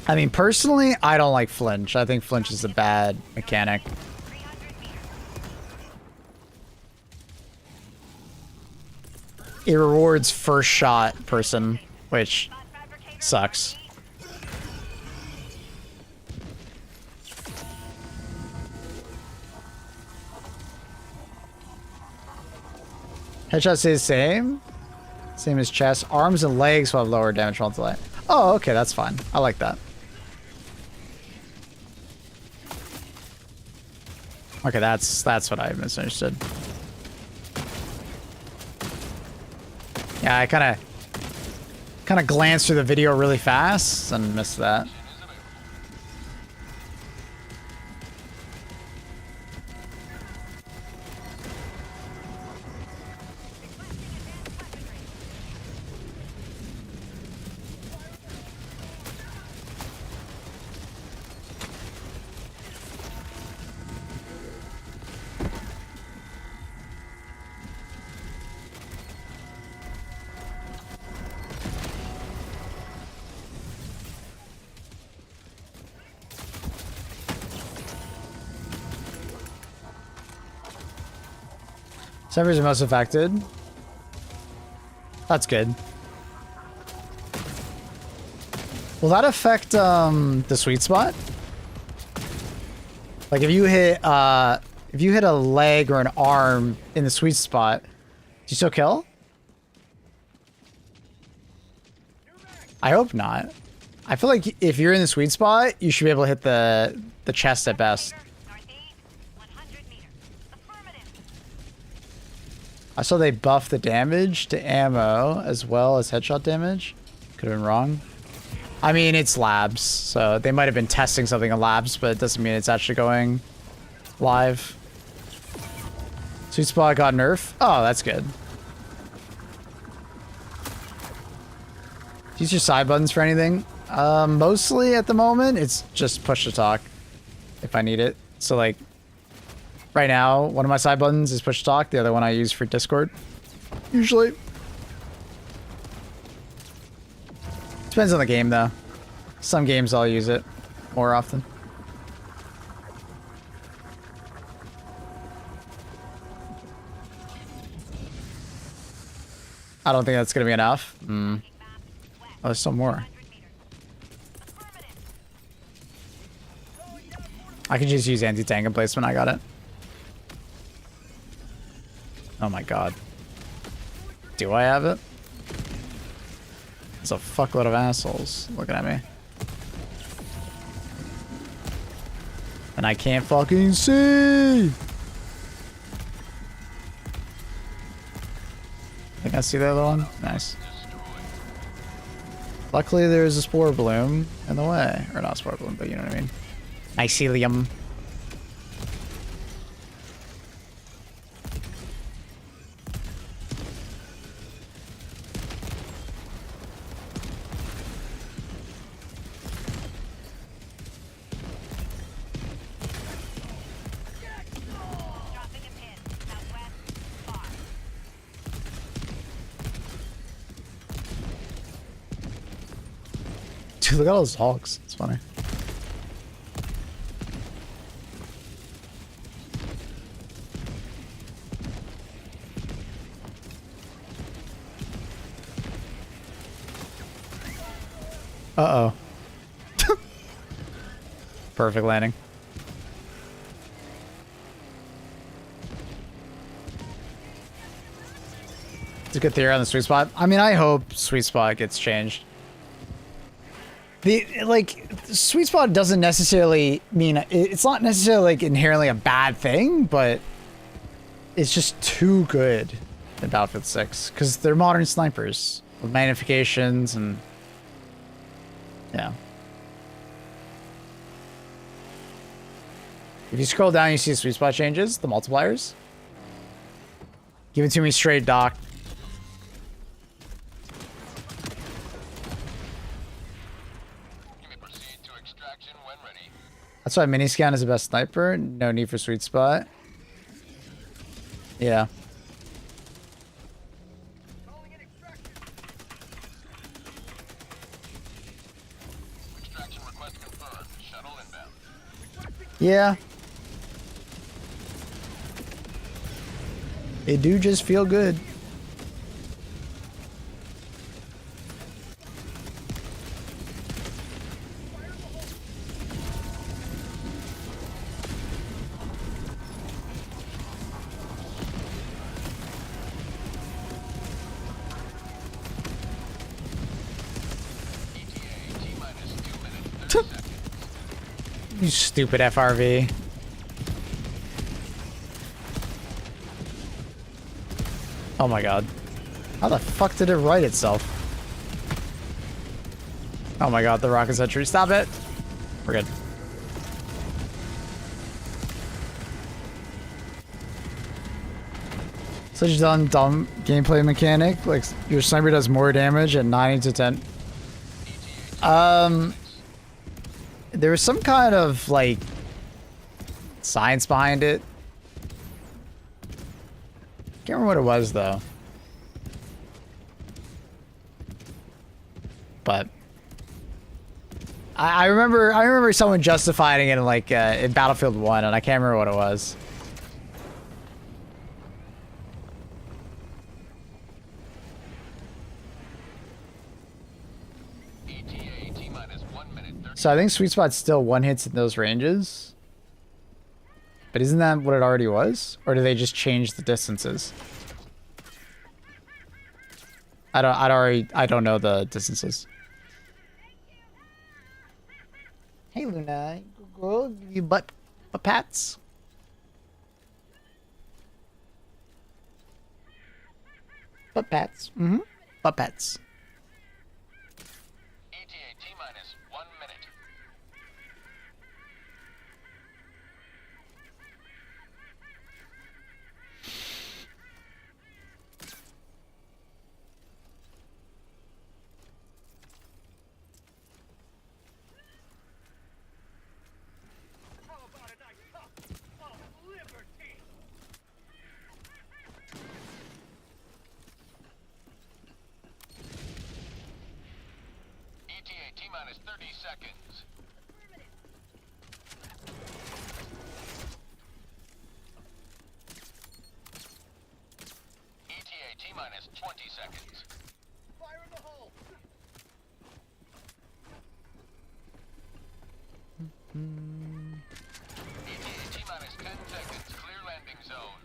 I mean, personally, I don't like flinch. I think flinch is a bad mechanic. It rewards first shot person, which sucks. Headshot stays same. Same as chest. Arms and legs will have lower damage roll delay. Oh, okay, that's fine. I like that. Okay, that's what I misunderstood. Yeah, I kind of glanced through the video really fast and missed that. Servers are most affected. That's good. Will that affect the sweet spot? Like if you hit a leg or an arm in the sweet spot, do you still kill? I hope not. I feel like if you're in the sweet spot, you should be able to hit the chest at best. I saw they buffed the damage to ammo as well as headshot damage. Could have been wrong. I mean, it's labs, so they might have been testing something in labs, but it doesn't mean it's actually going live. Sweet spot got nerf. Oh, that's good. Use your side buttons for anything? Mostly at the moment, it's just push to talk if I need it. So like, right now, one of my side buttons is push to talk. The other one I use for Discord, usually. Depends on the game, though. Some games I'll use it more often. I don't think that's going to be enough. Oh, there's still more. I can just use anti-tank emplacement. I got it. Oh my god. Do I have it? There's a fuckload of assholes looking at me. And I can't fucking see! I think I see the other one. Nice. Luckily there's a spore bloom in the way. Or not spore bloom, but you know what I mean. Mycelium. Dude, look at all those hogs. It's funny. Uh-oh. Perfect landing. It's a good theory on the sweet spot. I mean, I hope sweet spot gets changed. Like, sweet spot doesn't necessarily mean... It's not necessarily, like, inherently a bad thing, but it's just too good in Battlefield 6. Because they're modern snipers with magnifications and... Yeah. If you scroll down, you see the sweet spot changes, the multipliers. Give it to me straight, Doc. That's why Miniscan is the best sniper. No need for sweet spot. Yeah. Extraction request confirmed. Shuttle inbound. Yeah. It do just feel good. You stupid FRV. Oh my god. How the fuck did it right itself? Oh my god, the rocket sentry. Stop it. We're good. Such a dumb gameplay mechanic. Like, your sniper does more damage at 90 to 10. There was some kind of, like, science behind it. Can't remember what it was, though. But I remember someone justifying it in, like, in Battlefield 1, and I can't remember what it was. So I think sweet spot's still one hits in those ranges. But isn't that what it already was? Or do they just change the distances? I don't know the distances. Hey Luna, girl, give you butt pats. Butt pats. Mm-hmm. Butt pats. ETA T-minus 1 minute. ETA T-minus 30 seconds. ETA T-minus 20 seconds. Fire in the hole! ETA T-minus 10 seconds. Clear landing zone.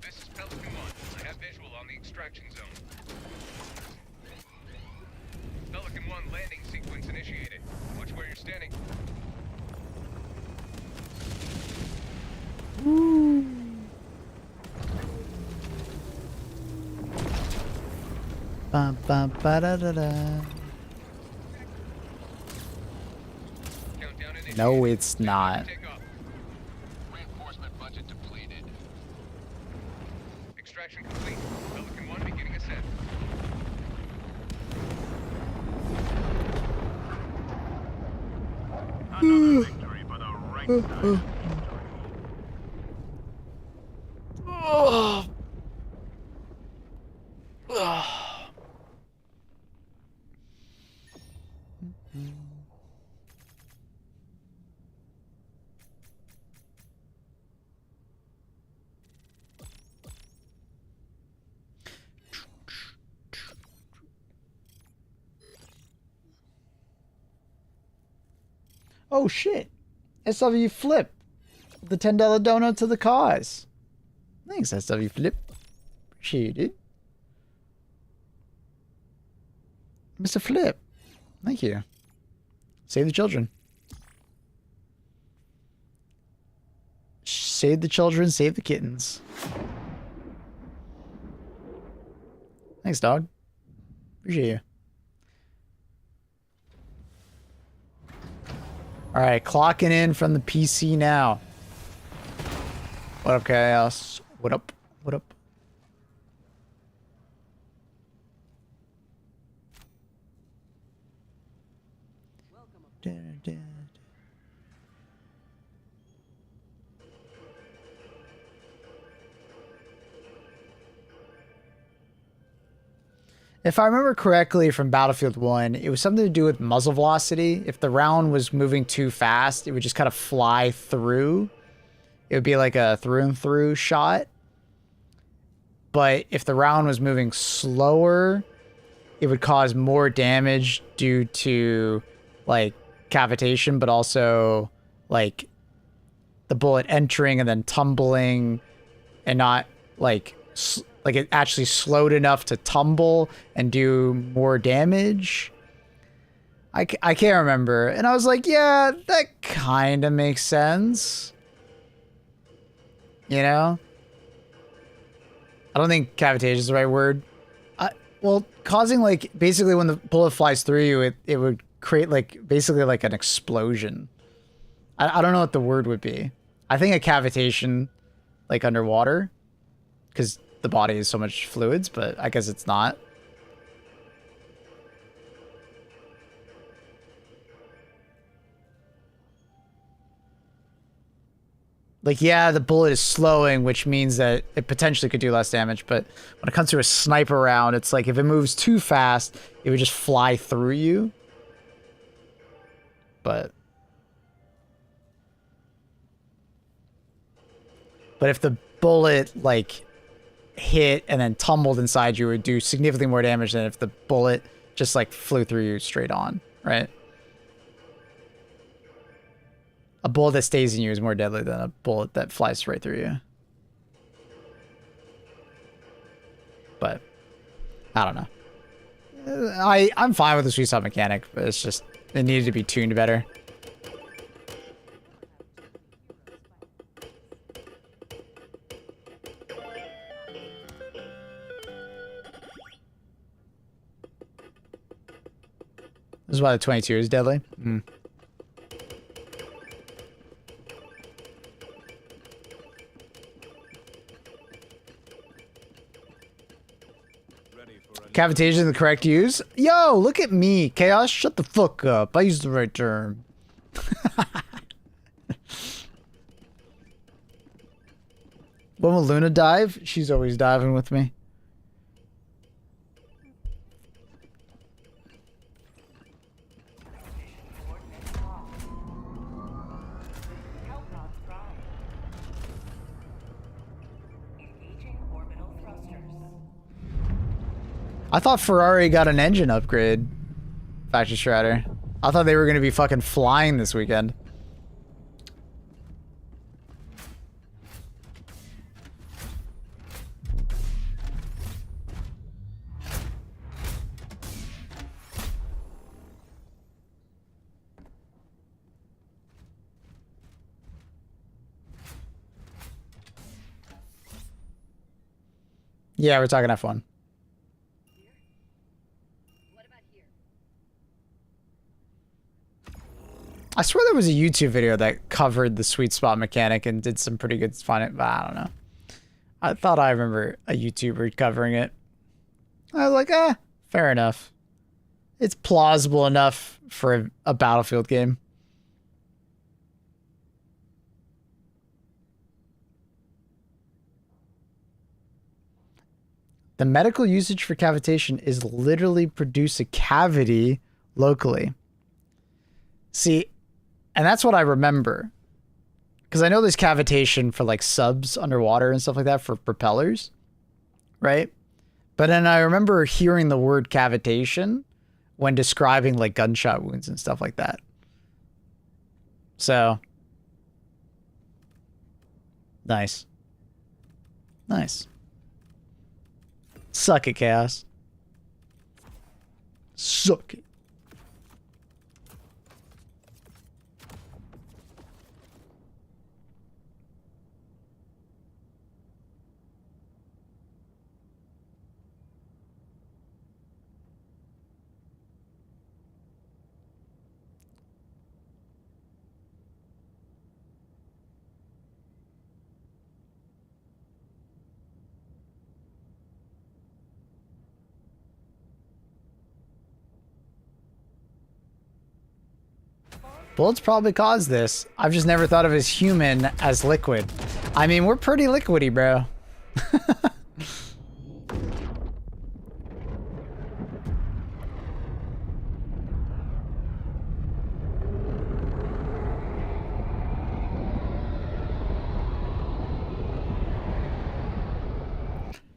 This is Pelican 1. I have visual on the extraction zone. Pelican 1 landing sequence initiated. Watch where you're standing. Bum, bum, ba-da-da-da. Countdown initiated. No, it's not. Take off. Reinforcement budget depleted. Extraction complete. Pelican 1 beginning ascent. Another victory for the right side. Oh shit. SW Flip. The $10 donut to the cause. Thanks, SW Flip. Appreciate it. Mr. Flip. Thank you. Save the children. Save the children, save the kittens. Thanks, dog. Appreciate you. Alright, clocking in from the PC now. What up, Chaos? What up? What up? If I remember correctly from Battlefield 1, it was something to do with muzzle velocity. If the round was moving too fast, it would just kind of fly through. It would be like a through and through shot. But if the round was moving slower, it would cause more damage due to like cavitation, but also like the bullet entering and then tumbling and not like Like it actually slowed enough to tumble and do more damage. I can't remember. And I was like, yeah, that kind of makes sense. You know? I don't think cavitation is the right word. Well, causing like, basically when the bullet flies through you, it would create like, basically like an explosion. I don't know what the word would be. I think a cavitation, like underwater, because the body is so much fluids, but I guess it's not. Like, yeah, the bullet is slowing, which means that it potentially could do less damage, but when it comes to a sniper round, it's like if it moves too fast, it would just fly through you. But if the bullet, like, hit and then tumbled inside you, it would do significantly more damage than if the bullet just, like, flew through you straight on, right? A bullet that stays in you is more deadly than a bullet that flies right through you. But I don't know. I'm fine with the sweet spot mechanic, but it's just it needed to be tuned better. This is why the 22 is deadly. Mm. Cavitation is the correct use. Yo, look at me. Chaos, shut the fuck up. I used the right term. When will Luna dive? She's always diving with me. I thought Ferrari got an engine upgrade. Factory Strider. I thought they were going to be fucking flying this weekend. Yeah, we're talking F1. I swear there was a YouTube video that covered the sweet spot mechanic and did some pretty good fun, but I don't know. I thought I remember a YouTuber covering it. I was like, fair enough. It's plausible enough for a Battlefield game. The medical usage for cavitation is literally produce a cavity locally. See, and that's what I remember. Because I know there's cavitation for like subs underwater and stuff like that for propellers. Right? But then I remember hearing the word cavitation when describing like gunshot wounds and stuff like that. So. Nice. Nice. Suck it, Chaos. Suck it. Bullets probably caused this. I've just never thought of as human as liquid. I mean, we're pretty liquidy, bro.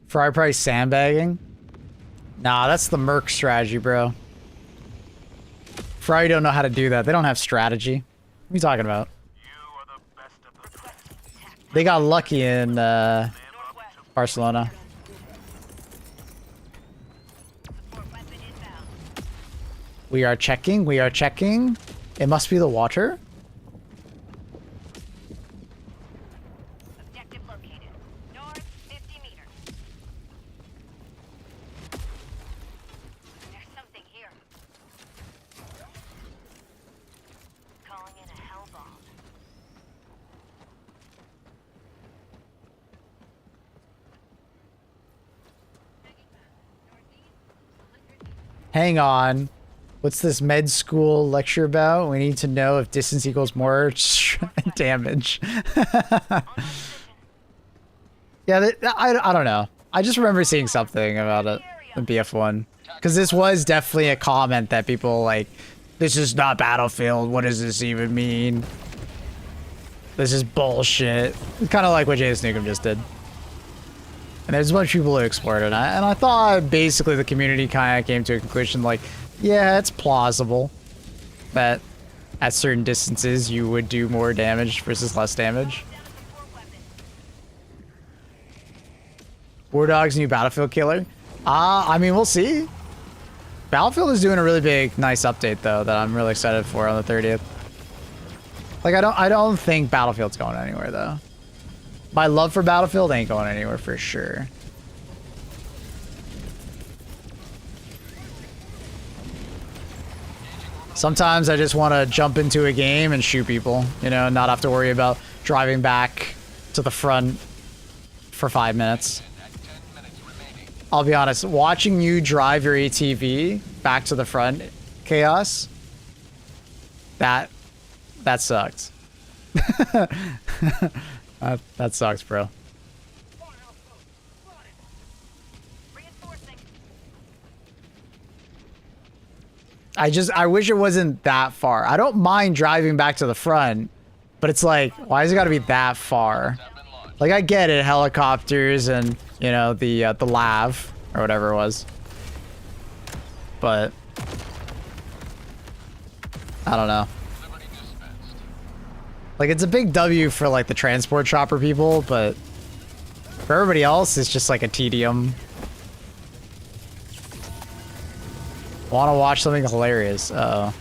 Fry price sandbagging? Nah, that's the Merc strategy, bro. Fry don't know how to do that. They don't have strategy. What are you talking about? They got lucky in Barcelona. We are checking. We are checking. It must be the water. Objective located. North 50 meters. There's something here. Calling in a hell bomb. Hang on. What's this med school lecture about? We need to know if distance equals more damage. Yeah, I don't know. I just remember seeing something about it in BF1. Because this was definitely a comment that people like, this is not Battlefield. What does this even mean? This is bullshit. It's kind of like what Jason Newcomb just did. And there's a bunch of people who explored it. And I thought basically the community kind of came to a conclusion like, yeah, it's plausible that at certain distances you would do more damage versus less damage. War Dog's new Battlefield killer? I mean, we'll see. Battlefield is doing a really big, nice update though that I'm really excited for on the 30th. Like, I don't think Battlefield's going anywhere though. My love for Battlefield ain't going anywhere for sure. Sometimes I just want to jump into a game and shoot people, you know, not have to worry about driving back to the front for 5 minutes. I'll be honest, watching you drive your ATV back to the front, Chaos, that sucked. That sucks, bro. I wish it wasn't that far. I don't mind driving back to the front, but it's like, why has it got to be that far? Like, I get it, helicopters and, you know, the lav or whatever it was. But I don't know. Like, it's a big W for like the transport chopper people, but for everybody else, it's just like a tedium. Want to watch something hilarious? Uh-oh.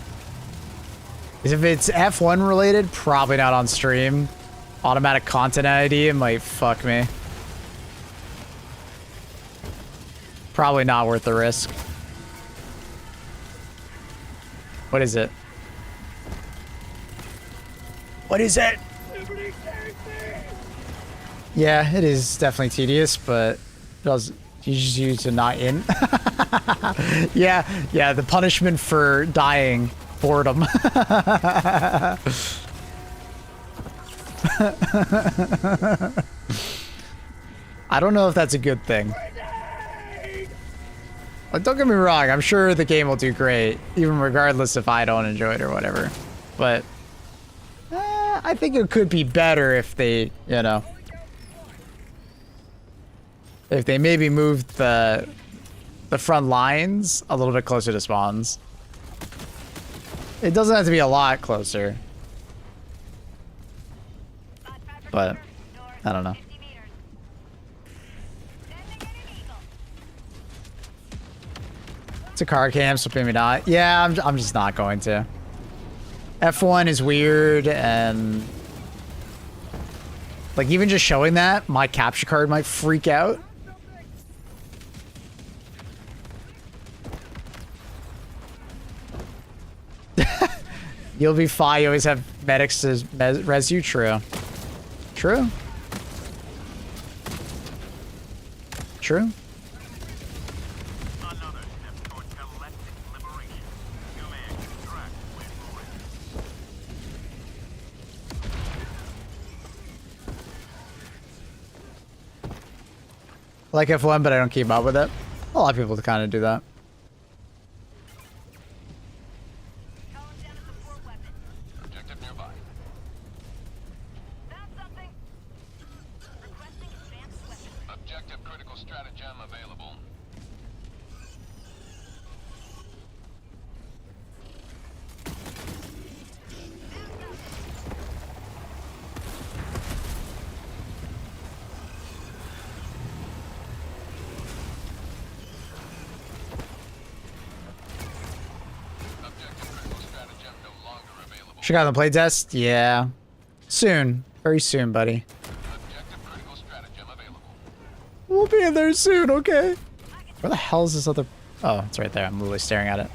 If it's F1 related, probably not on stream. Automatic content ID, it might fuck me. Probably not worth the risk. What is it? What is it? Yeah, it is definitely tedious, but it does teaches you to not in. yeah, the punishment for dying, boredom. I don't know if that's a good thing. Like, don't get me wrong, I'm sure the game will do great, even regardless if I don't enjoy it or whatever. But I think it could be better if they, you know, if they maybe moved the front lines a little bit closer to spawns. It doesn't have to be a lot closer. But I don't know. It's a car cam, so maybe not. Yeah, I'm just not going to. F1 is weird, and like even just showing that, my capture card might freak out. You'll be fine. You always have medics to res you. True. True. True. I like F1, but I don't keep up with it. A lot of people kind of do that. Objective nearby. Objective critical stratagem available. Should got on the playtest? Yeah. Soon. Very soon, buddy. Objective critical stratagem available. We'll be in there soon, okay? Where the hell is this other... Oh, it's right there. I'm literally staring at it.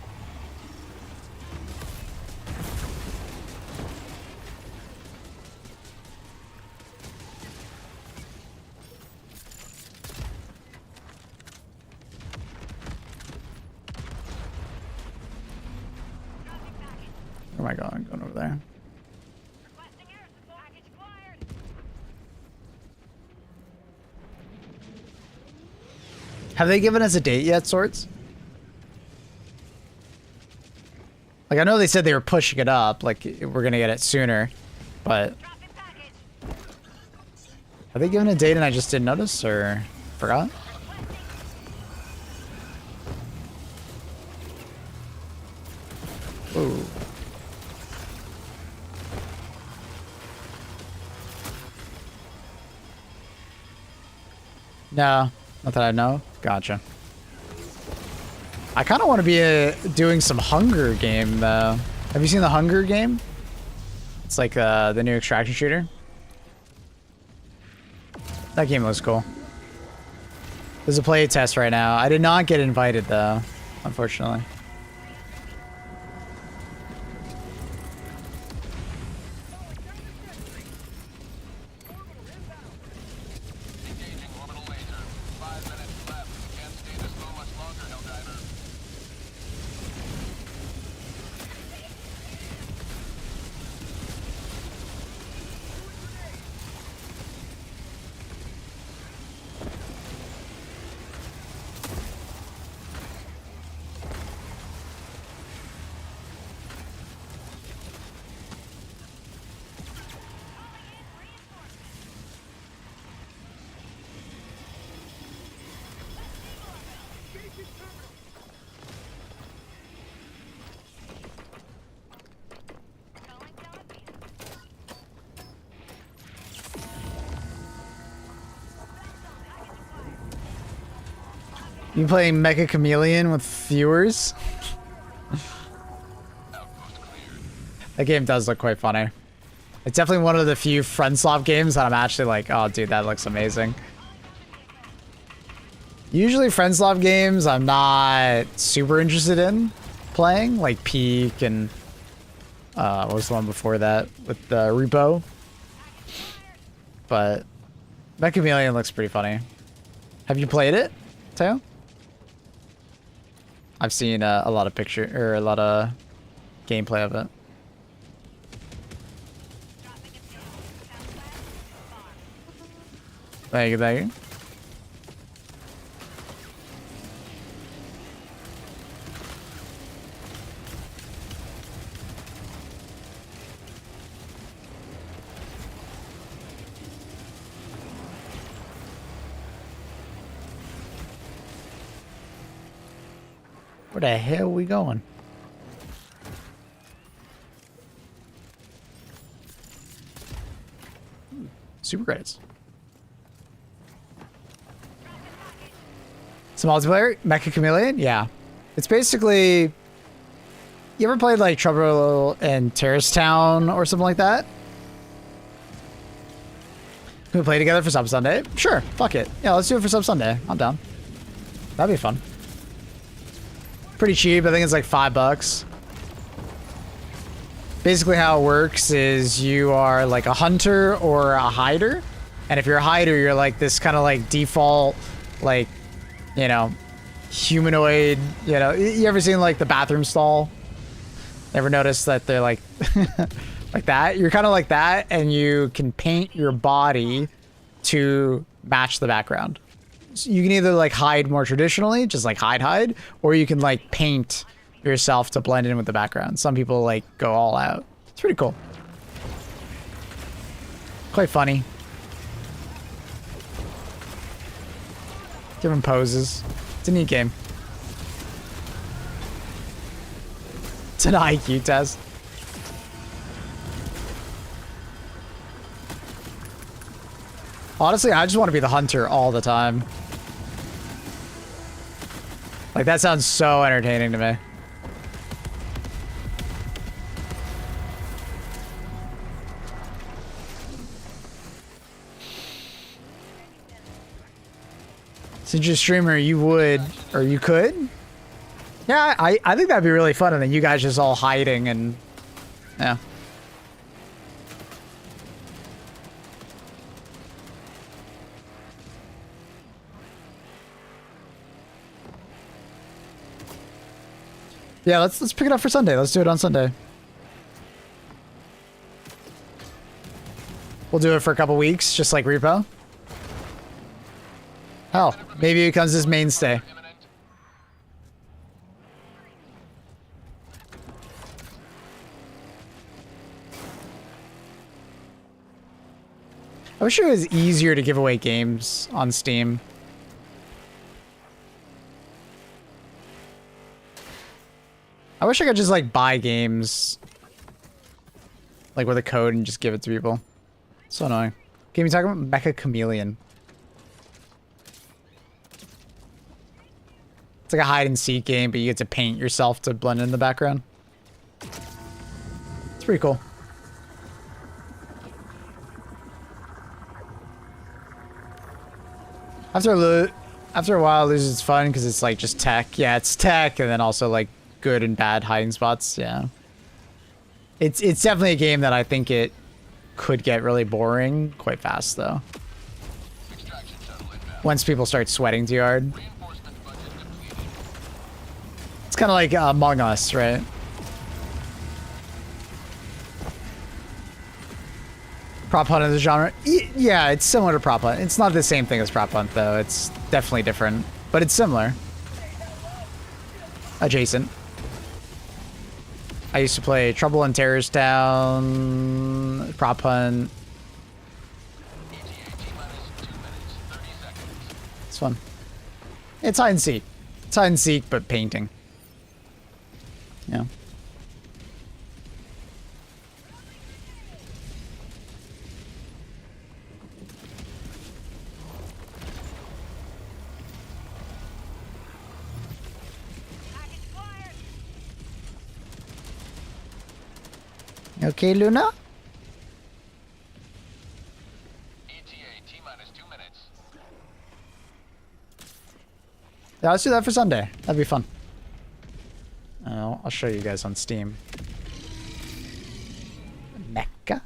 Where am I going? Going over there. Requesting air support. Package acquired. Have they given us a date yet, Swords? Like, I know they said they were pushing it up, like, we're gonna get it sooner, but... Dropping package. Have they given a date and I just didn't notice, or forgot? Ooh. No, not that I know. Gotcha. I kind of want to be doing some Hunger game, though. Have you seen the Hunger game? It's like the new extraction shooter. That game looks cool. There's a play test right now. I did not get invited, though, unfortunately. Engaging orbital laser. 5 minutes left. Can't stay this low much longer, Helldiver. Calling down a beacon. You playing Mecha Chameleon with viewers? That game does look quite funny. It's definitely one of the few FriendSwap games that I'm actually like, oh dude, that looks amazing. Usually FriendSwap games I'm not super interested in playing, like Peak and what was the one before that with the Repo? But Mecha Chameleon looks pretty funny. Have you played it, Teo? I've seen a lot of a lot of gameplay of it. Dropping a fuel. Southwest. Farm. Thank you, thank you. Where the hell are we going? Super credits. Some multiplayer? Mecha Chameleon? Yeah. It's basically... You ever played like Trouble in Terrace Town or something like that? Can we play together for Sub Sunday? Sure, fuck it. Yeah, let's do it for Sub Sunday. I'm down. That'd be fun. Pretty cheap. I think it's like $5. Basically how it works is you are like a hunter or a hider. And if you're a hider, you're like this kind of like default, like, you know, humanoid, you know, you ever seen like the bathroom stall? Ever notice that they're like, like that? You're kind of like that, and you can paint your body to match the background. So you can either like hide more traditionally, just like hide, or you can like paint yourself to blend in with the background. Some people like go all out. It's pretty cool. Quite funny. Different poses. It's a neat game. It's an IQ test. Honestly, I just want to be the hunter all the time. Like, that sounds so entertaining to me. Since you're a streamer, you would, or you could. Yeah, I think that'd be really fun, and then you guys just all hiding and, yeah. Yeah, let's pick it up for Sunday. Let's do it on Sunday. We'll do it for a couple weeks, just like Repo. Hell, maybe it becomes his mainstay. I wish it was easier to give away games on Steam. I wish I could just like buy games like with a code and just give it to people. So annoying. Game you talking about? Mecha Chameleon. It's like a hide and seek game, but you get to paint yourself to blend in the background. It's pretty cool. After a while, it loses fun because it's like just tech. Yeah, it's tech, and then also like good and bad hiding spots. Yeah, it's definitely a game that I think it could get really boring quite fast though. Once people start sweating too hard. It's kind of like Among Us, right? Prop hunt is a genre. Yeah, it's similar to prop hunt. It's not the same thing as prop hunt though. It's definitely different, but it's similar. Adjacent. I used to play Trouble in Terrorist Town, prop hunt. It's fun. It's hide and seek. It's hide and seek, but painting. Yeah. Okay, Luna? ETA, T-minus 2 minutes. Yeah, let's do that for Sunday. That'd be fun. I'll show you guys on Steam. Mecha?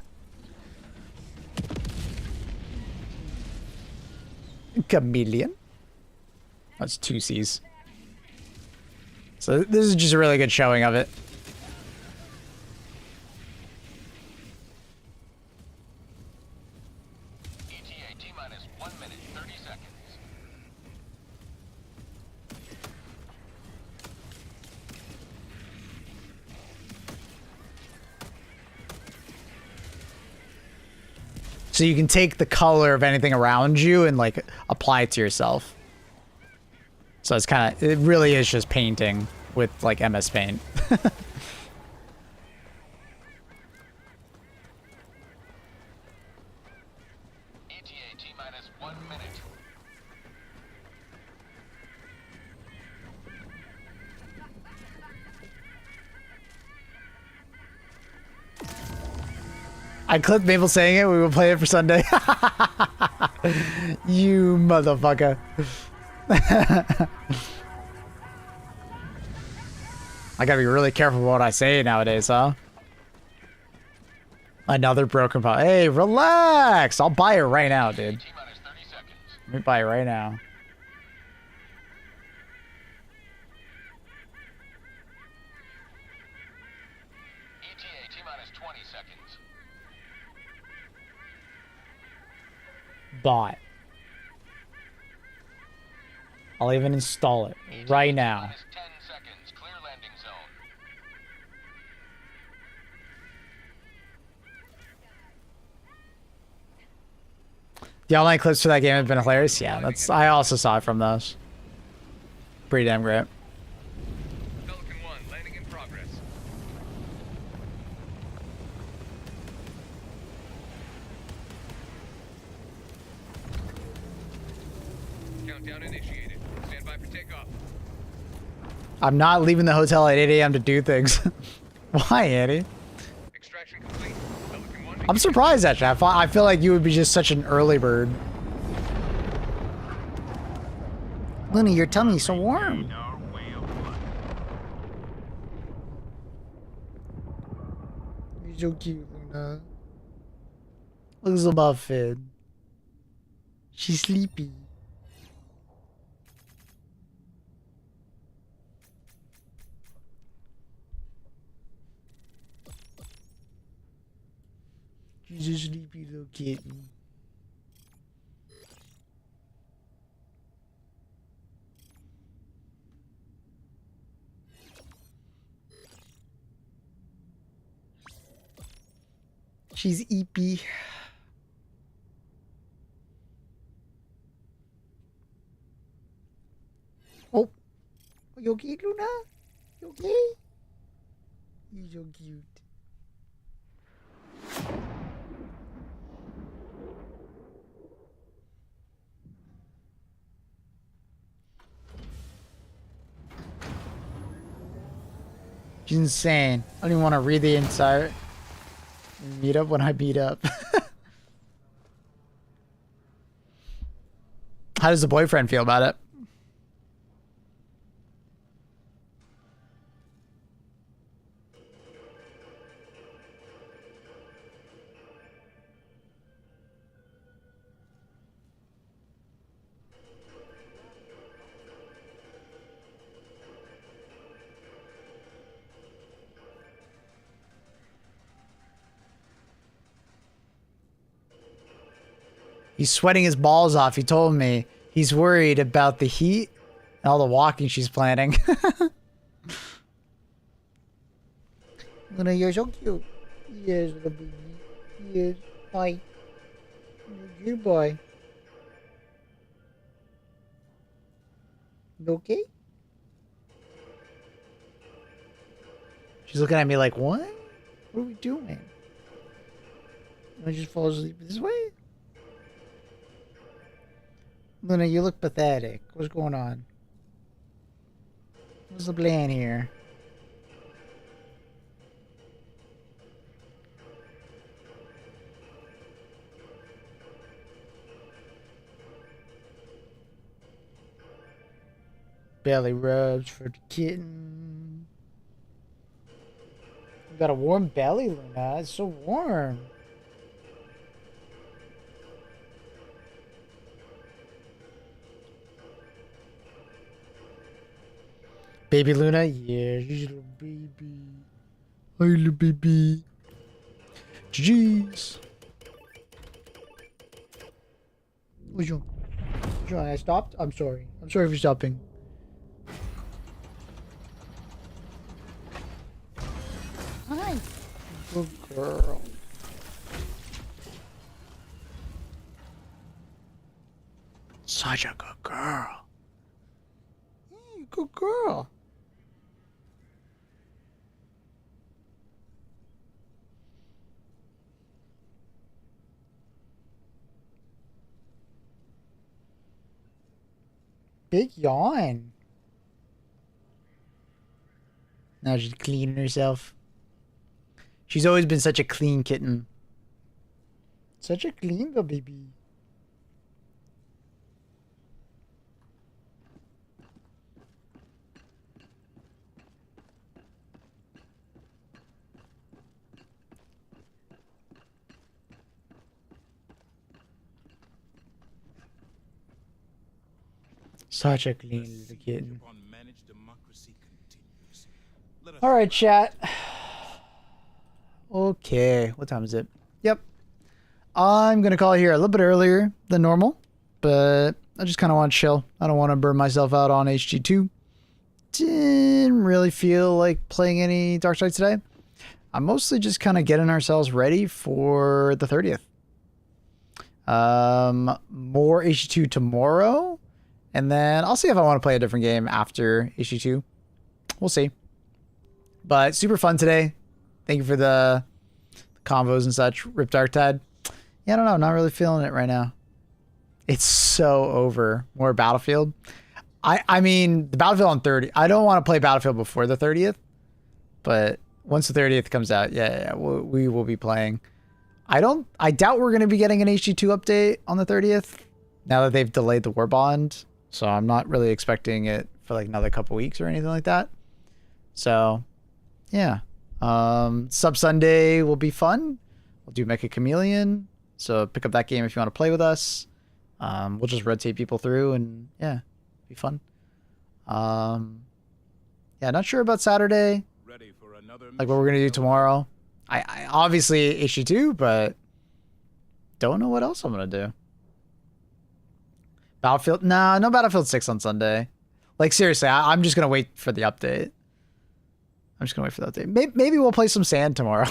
Chameleon? That's 2 C's. So this is just a really good showing of it. ETA, T-minus 1 minute, 30 seconds. So you can take the color of anything around you and like apply it to yourself. So it's kind of, it really is just painting with like MS Paint. ETA, T-minus 1 minute. I clipped Mabel saying it. We will play it for Sunday. You motherfucker. I gotta be really careful what I say nowadays, huh? Another broken pot. Hey, relax. I'll buy it right now, dude. T-minus 30 seconds. Let me buy it right now. ETA, T-minus 20 seconds. Bought. I'll even install it right now. Minus 10 seconds. Clear landing zone. The online clips for that game have been hilarious. Yeah, that's. I also saw it from those. Pretty damn great. Pelican 1, landing in progress. Countdown initiated. Stand by for takeoff. I'm not leaving the hotel at 8 a.m. to do things. Why, Andy? Extraction complete. Pelican 1. I'm surprised actually. I feel like you would be just such an early bird. Luna, your tummy's so warm. You're so cute, Luna. Look at the muffin. She's sleepy. She's a sleepy little kitten. She's eepy. Oh, are you okay, Luna? You okay? You're so cute. She's insane. I don't even want to read the entire meet up when I beat up. How does the boyfriend feel about it? He's sweating his balls off. He told me he's worried about the heat and all the walking she's planning. Luna, you're so cute. Yes, little baby. Yes. Hi. You're a good boy. You okay? She's looking at me like, what? What are we doing? I just fall asleep this way? Luna, you look pathetic. What's going on? What's the plan here? Belly rubs for the kitten. You got a warm belly, Luna. It's so warm. Baby Luna? Yeah, she's a little baby. Hi, little baby. Jeez. What's wrong? What's wrong? I stopped? I'm sorry. I'm sorry for stopping. Hi. Good girl. Such a good girl. Hey, good girl. Big yawn. Now she's cleaning herself. She's always been such a clean kitten. Such a clean little baby. Such a clean little kitten. Alright, chat. Okay, what time is it? Yep. I'm gonna call it here a little bit earlier than normal, but I just kind of want to chill. I don't want to burn myself out on HG2. Didn't really feel like playing any Dark Side today. I'm mostly just kind of getting ourselves ready for the 30th. More HG2 tomorrow. And then I'll see if I want to play a different game after HG2. We'll see. But super fun today. Thank you for the combos and such. Rip Dark Tide. Yeah, I don't know. Not really feeling it right now. It's so over. More Battlefield. I mean, the Battlefield on 30. I don't want to play Battlefield before the 30th. But once the 30th comes out, yeah, we will be playing. I doubt we're going to be getting an HG2 update on the 30th. Now that they've delayed the War Bond So I'm not really expecting it for like another couple weeks or anything like that. So yeah. Sub Sunday will be fun. We'll do Mecha Chameleon. So pick up that game if you want to play with us. We'll just rotate people through and yeah, be fun. Yeah, not sure about Saturday. Ready for another Like what we're gonna do tomorrow. I obviously HE2, but don't know what else I'm gonna do. Battlefield, nah, no Battlefield 6 on Sunday. Like seriously, I'm just gonna wait for the update. I'm just gonna wait for the update. Maybe we'll play some Sand tomorrow,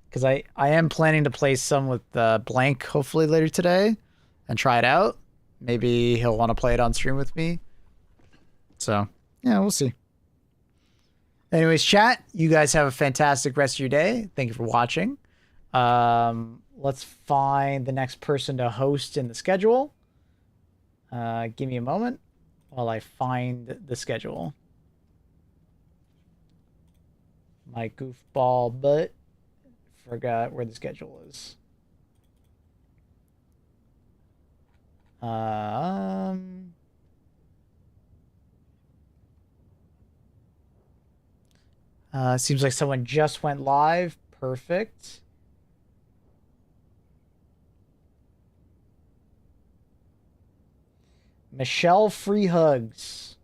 because I am planning to play some with Blank hopefully later today, and try it out. Maybe he'll want to play it on stream with me. So yeah, we'll see. Anyways, chat, you guys have a fantastic rest of your day. Thank you for watching. Let's find the next person to host in the schedule. Give me a moment while I find the schedule. My goofball butt forgot where the schedule is. Seems like someone just went live. Perfect. Michelle Free Hugs.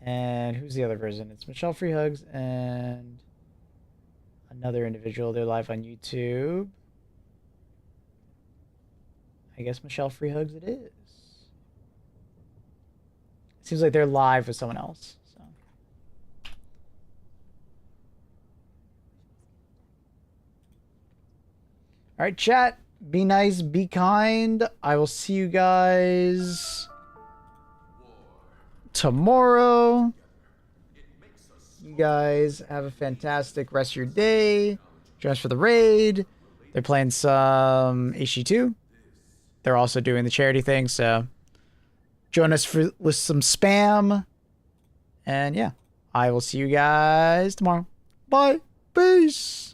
And who's the other person? It's Michelle Free Hugs and another individual. They're live on YouTube. I guess Michelle Free Hugs it is. Seems like they're live with someone else. So. All right, chat. Be nice, be kind. I will see you guys tomorrow. You guys have a fantastic rest of your day. Join us for the raid. They're playing some HE2. They're also doing the charity thing, so join us with some spam. And yeah, I will see you guys tomorrow. Bye. Peace.